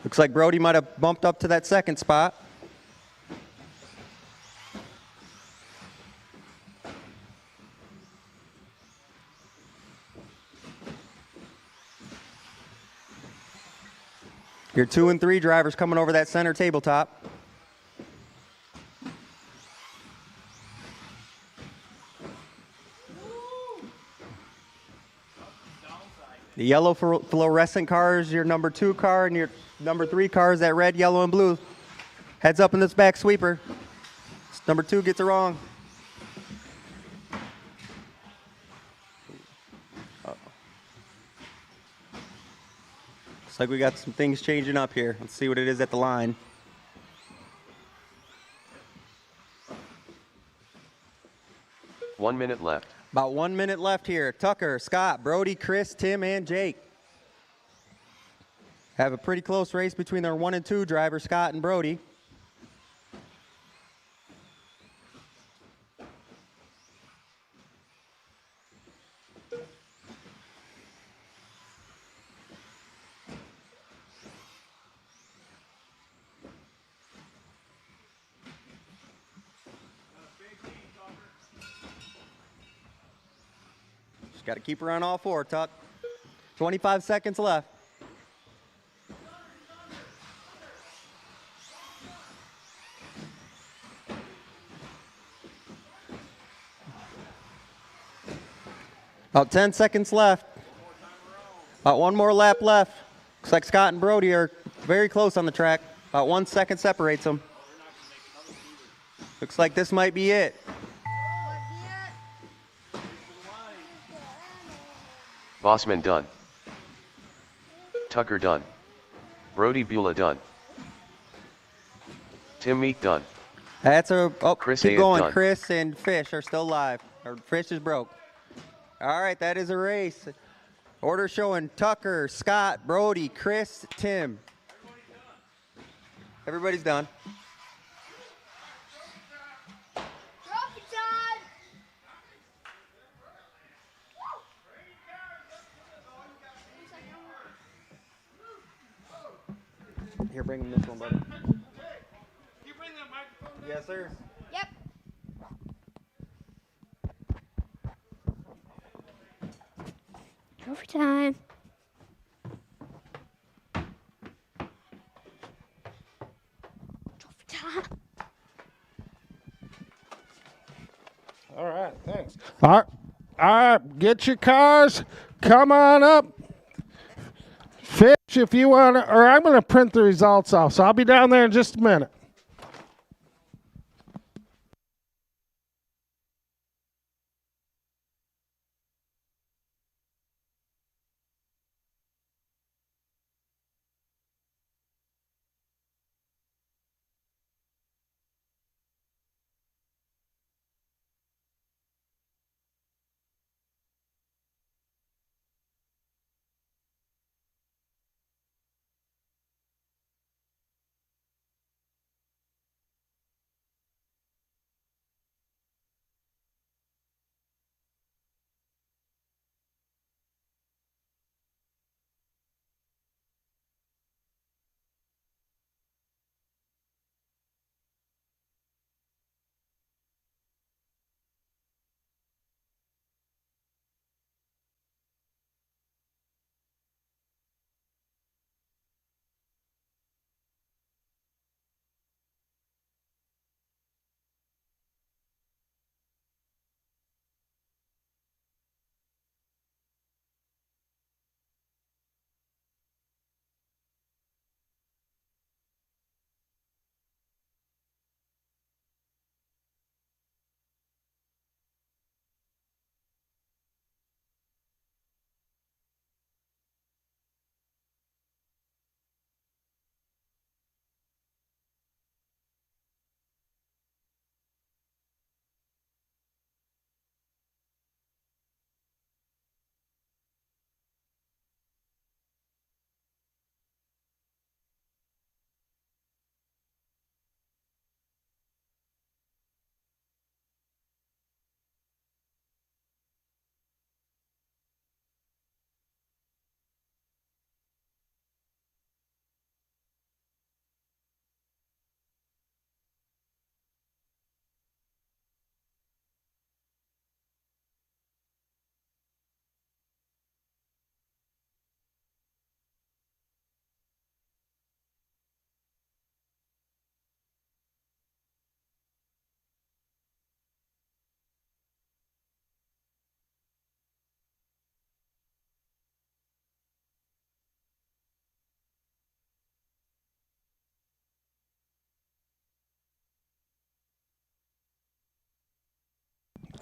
Looks like Brody might have bumped up to that second spot. Your 2 and 3 drivers coming over that center tabletop. The yellow fluorescent car is your number 2 car, and your number 3 car is that red, yellow, and blue. Heads up in this back sweeper. Number 2 gets it wrong. Looks like we got some things changing up here. Let's see what it is at the line. One minute left. About 1 minute left here. Tucker, Scott, Brody, Chris, Tim, and Jake. Have a pretty close race between their 1 and 2 drivers, Scott and Brody. Got to keep her on all 4, Tuck. 25 seconds left. About 10 seconds left. About 1 more lap left. Looks like Scott and Brody are very close on the track. About 1 second separates them. Looks like this might be it. Bossman done. Tucker done. Brody Beulah done. Tim Meek done. That's a, oh, Chris keep A is going. done. Chris and Fish are still live. Or Fish is broke. All right, that is a race. Order showing Tucker, Scott, Brody, Chris, Tim. Everybody's done. Here, bring him this one, buddy. You bring that microphone? Yes, sir. Yep. Trophy time. Trophy time. All right, thanks. All right, get your cars. Come on up. Fish, if you want to, or I'm going to print the results off, so I'll be down there in just a minute.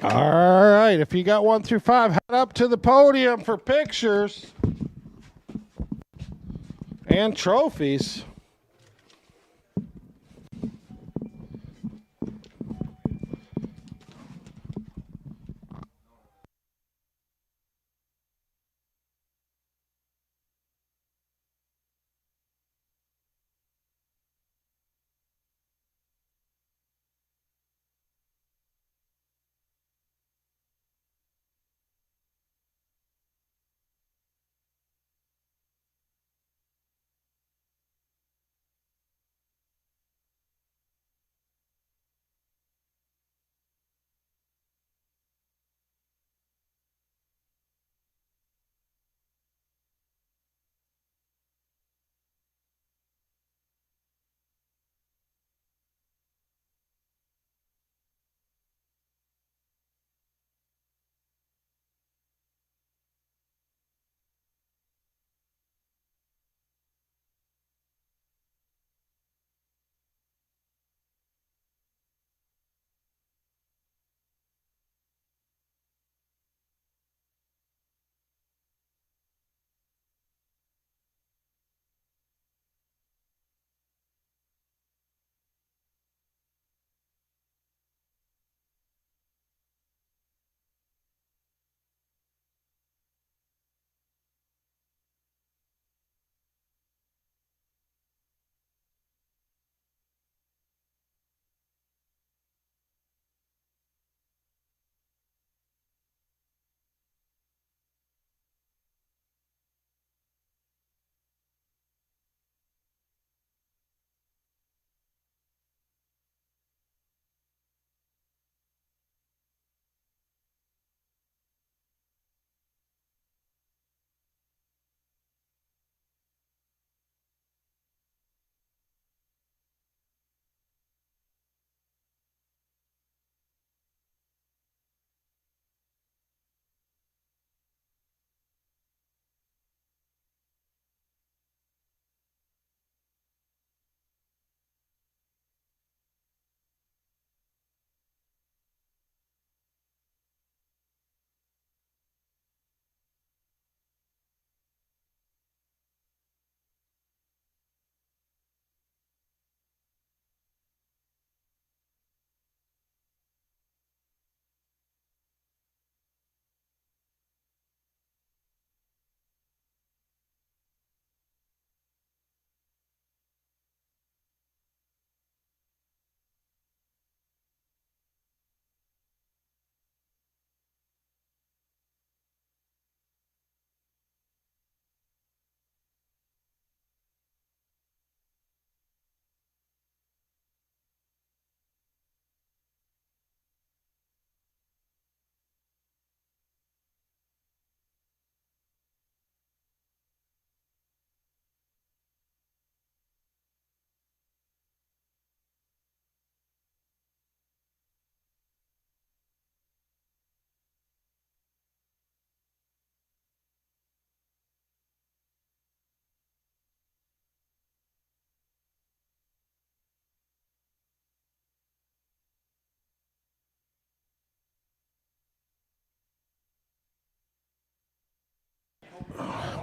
All right, if you got 1 through 5, head up to the podium for pictures and trophies.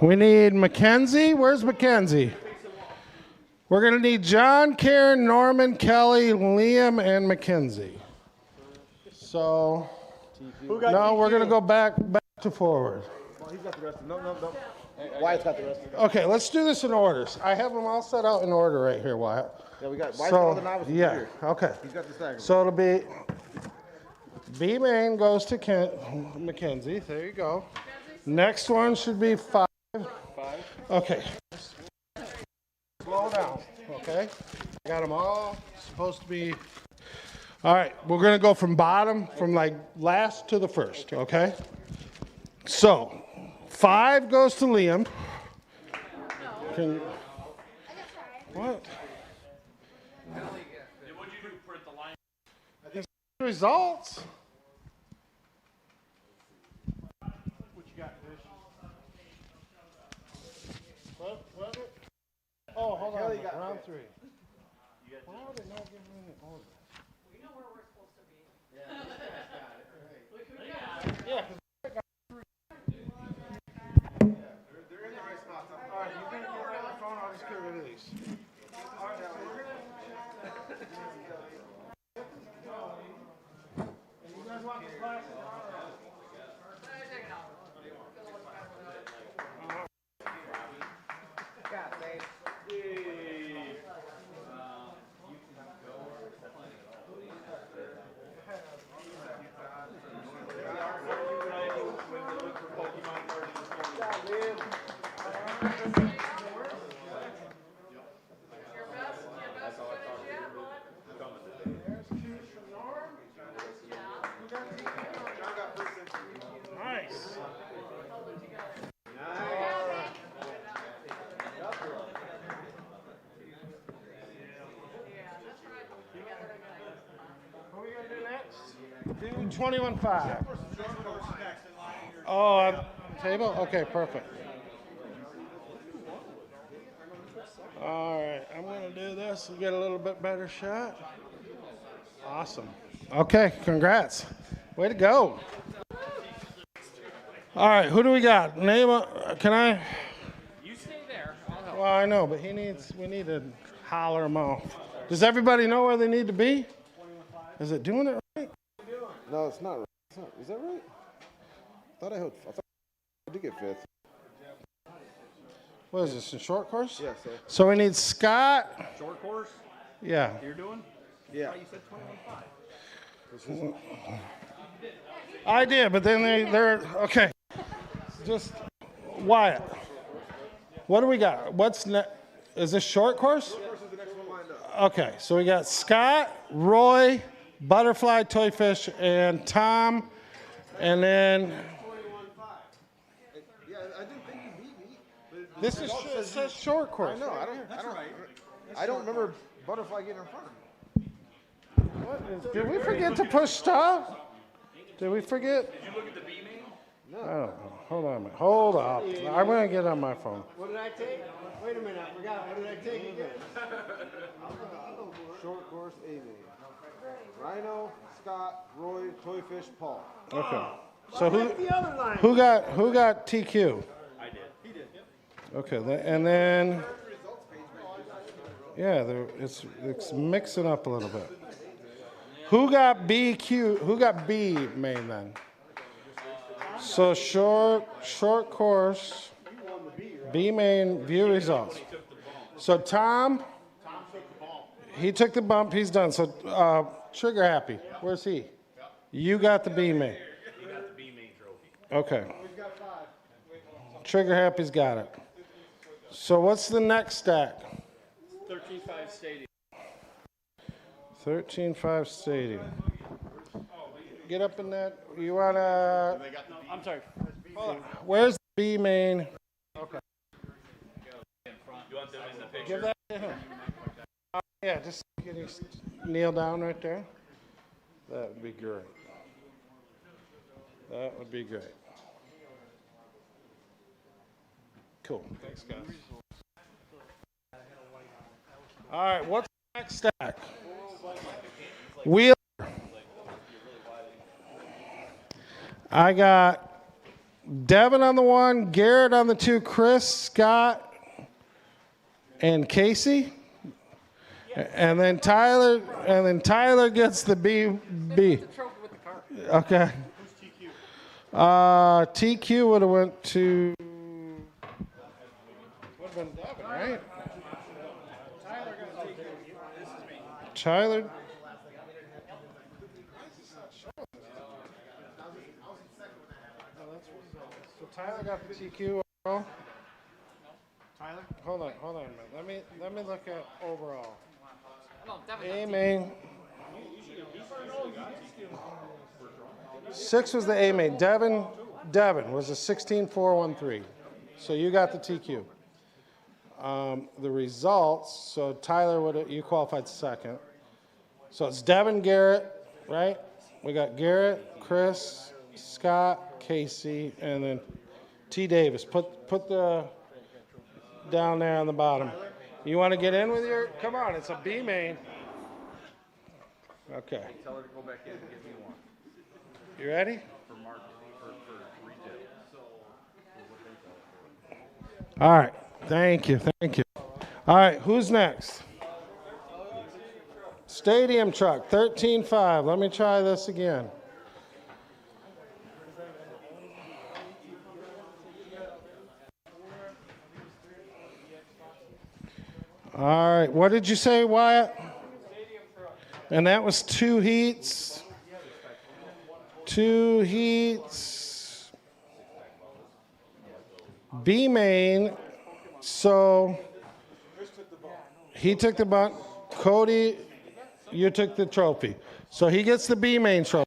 We need Mackenzie. Where's Mackenzie? We're going to need John, Karen, Norman, Kelly, Liam, and Mackenzie. So, no, we're going to go back to forward. He's got the rest of them. No. Wyatt's got the rest of them. Okay, let's do this in orders. I have them all set out in order right here, Wyatt. Yeah, we got Wyatt's got all the novices here. Okay. He's got the stagger. So it'll be B main goes to Mackenzie. There you go. Next one should be 5. 5. Okay. Slow down. Okay. I got them all supposed to be. All right. We're going to go from bottom, from like last to the first. Okay. So 5 goes to Liam. What? What'd you do? Print the line? Results. What you got, Fish? What? Oh, hold on. Kelly got Round it. 3. Why would they not give me an order? We know where we're supposed to be. Yeah, this guy's got it. Right. Nice. What are we going to do next? Do 21.5. Oh, on the table? Okay, perfect. All right, I'm going to do this and get a little bit better shot. Awesome. Okay, congrats. Way to go. All right, who do we got? Name can I? You stay there. I'll help. Well, I know, but we need to holler them off. Does everybody know where they need to be? Is it doing it right? No, it's not right. Is that right? I thought I did get fifth. What is this, a short course? Yeah, so. So we need Scott. Short course? Yeah. You're doing? Yeah. You said 21.5. I did, but then they're okay. Just Wyatt. What do we got? What's next? Is this short course? Okay, so we got Scott, Roy, Butterfly, Toyfish, and Tom, and then Yeah, I didn't think you beat me. But this is it says short course. I know. I don't remember Butterfly getting in front of me. What is, did we forget to push stop? Did we forget? Did you look at the B main? I don't know. Hold on a minute. Hold up. I'm gonna get on my phone. What did I take? Wait a minute, I forgot. What did I take again? Short course, A main. Rhino, Scott, Roy, Toyfish, Paul. Okay. So The other line. who got TQ? I did. He did. Okay, and then yeah, it's mixing up a little bit. Who got BQ? Who got B main then? So short course, B main, view results. So Tom, he took the bump. He's done. So Trigger Happy, where's he? You got the B main. He got the B main trophy. Okay. Trigger Happy's got it. So what's the next stack? 13.5 stadium. 13.5 stadium. Get up in that. You wanna? No, I'm sorry. Hold on. Where's the B main? Okay. You want them in the picture? Give that to him. Yeah, just can you kneel down right there? That would be great. That would be great. Cool. Thanks, guys. All right, what's the next stack? Wheeler. I got Devin on the 1, Garrett on the 2, Chris, Scott, and Casey. And then Tyler gets the B. Okay. TQ would have went to would have been Devin, right? Tyler. So Tyler got the TQ overall. Tyler? Hold on a minute. Let me look at overall. A main. 6 was the A main. Devin was a 16.413. So you got the TQ. The results. So Tyler you qualified second. So it's Devin, Garrett, right? We got Garrett, Chris, Scott, Casey, and then T. Davis. Put the down there on the bottom. You want to get in with your? Come on, it's a B main. Okay. Tell her to go back in and give me one. You ready? For marketing, for retail. All right. Thank you. All right, who's next? Stadium truck, 13.5. Let me try this again. All right. What did you say, Wyatt? And that was 2 heats. 2 heats. B main. So he took the bunt. Cody, you took the trophy. So he gets the B main trophy.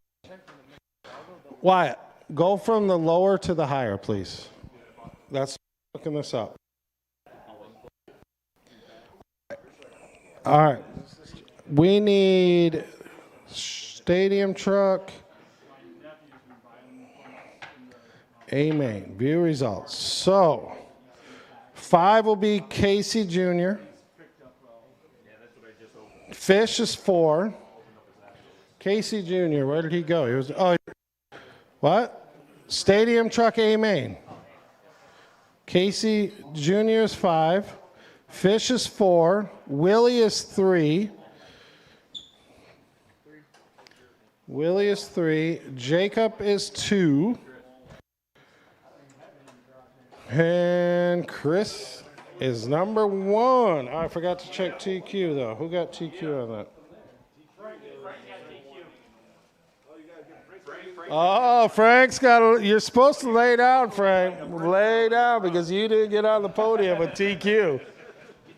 Wyatt, go from the lower to the higher, please. That's looking this up. All right. We need stadium truck. A main. View results. So 5 will be Casey Jr. Fish is 4. Casey Jr. Where did he go? He was. Oh, what? Stadium truck A main. Casey Jr. is 5. Fish is 4. Willie is 3. Willie is 3. Jacob is 2. And Chris is number 1. Oh, I forgot to check TQ, though. Who got TQ on that? Oh, Frank's got you're supposed to lay down, Frank. Lay down because you didn't get on the podium with TQ.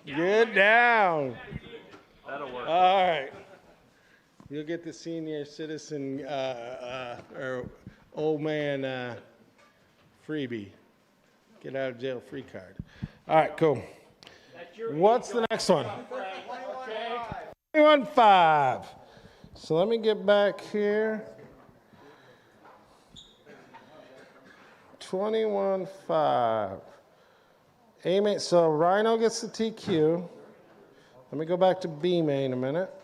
Get down. That'll work. All right. You'll get the senior citizen or old man freebie. Get out of jail free card. All right, cool. What's the next one? 21-5. So let me get back here. 21-5. A-main, so Rhino gets the TQ. Let me go back to B-main a minute.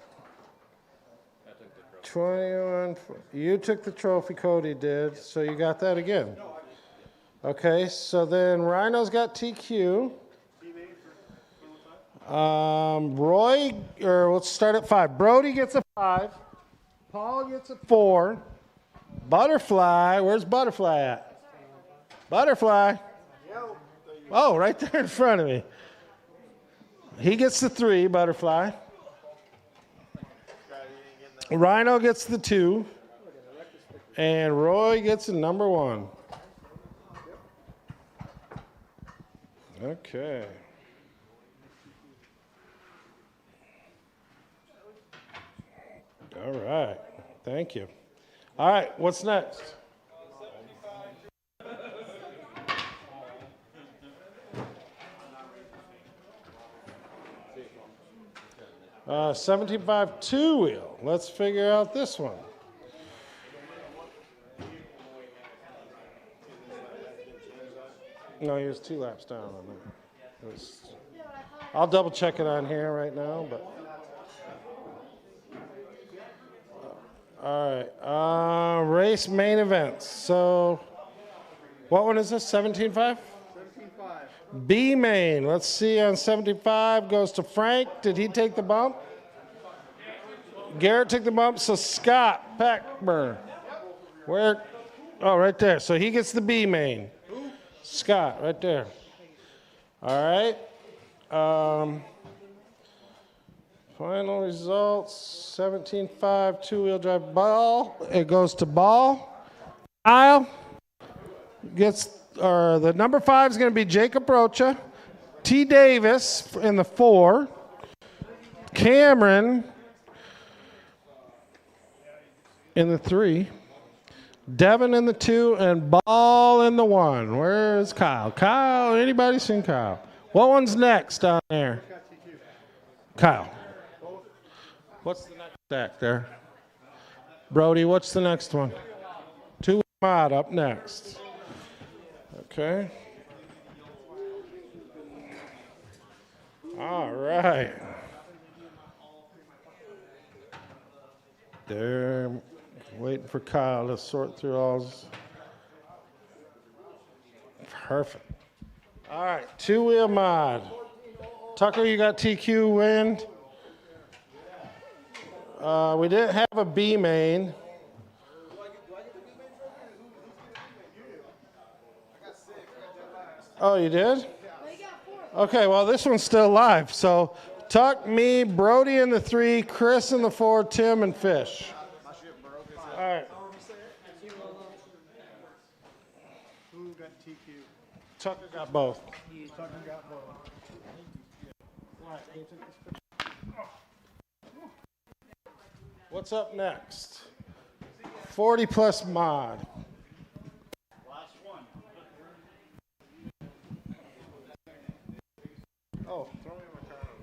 21. You took the trophy, Cody did, so you got that again. Okay, so then Rhino's got TQ. Roy, or let's start at 5. Brody gets a 5. Paul gets a 4. Butterfly, where's Butterfly at? Butterfly. Oh, right there in front of me. He gets the 3, Butterfly. Rhino gets the 2. And Roy gets the number 1. Okay. All right. Thank you. All right. What's next? 17.5 two-wheel. Let's figure out this one. No, he was 2 laps down on that. I'll double check it on here right now, but. All right. Race main events. So, what one is this? 17.5? 17.5. B main. Let's see on 75 goes to Frank. Did he take the bump? Garrett took the bump. So Scott Peckburn. Where? Oh, right there. So he gets the B main. Scott, right there. All right. Final results, 17.5, two-wheel drive ball. It goes to Ball. Kyle gets, or the number 5 is going to be Jacob Rocha. T. Davis in the 4. Cameron in the 3. Devin in the 2 and Ball in the 1. Where's Kyle? Kyle, anybody seen Kyle? What one's next down there? Kyle. What's the next stack there? Brody, what's the next one? 2 mod up next. Okay. All right. They're waiting for Kyle to sort through all his. Perfect. All right, 2-wheel mod. Tucker, you got TQ wind. We didn't have a B main. Oh, you did? Okay, well, this one's still live. So Tuck, me, Brody in the 3, Chris in the 4, Tim, and Fish. All right. Who got TQ? Tucker got both. Tucker got both. What's up next? 40 plus mod. Last one. Oh, throw me my card over.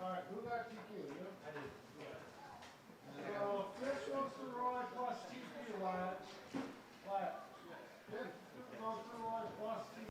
All right, who got TQ? You? I did. So Fish goes to Roy plus TQ, Wyatt. Wyatt. Fish goes to Roy plus TQ.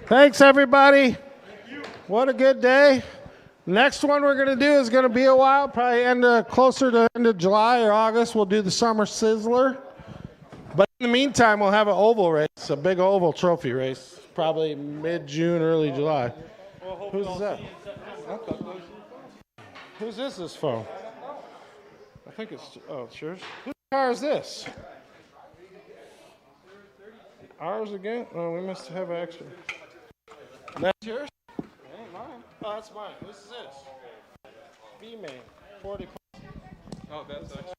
Thanks, everybody. What a good day. Next one we're going to do is going to be a while, probably closer to end of July or August. We'll do the Summer Sizzler. But in the meantime, we'll have an oval race, a big oval trophy race, probably mid-June, early July. Who's that? Whose is this phone? I think it's yours. Whose car is this? Ours again? Oh, we must have extra. That's yours? That ain't mine. Oh, that's mine. This is this. B-Main. 40 plus. Oh, that's actually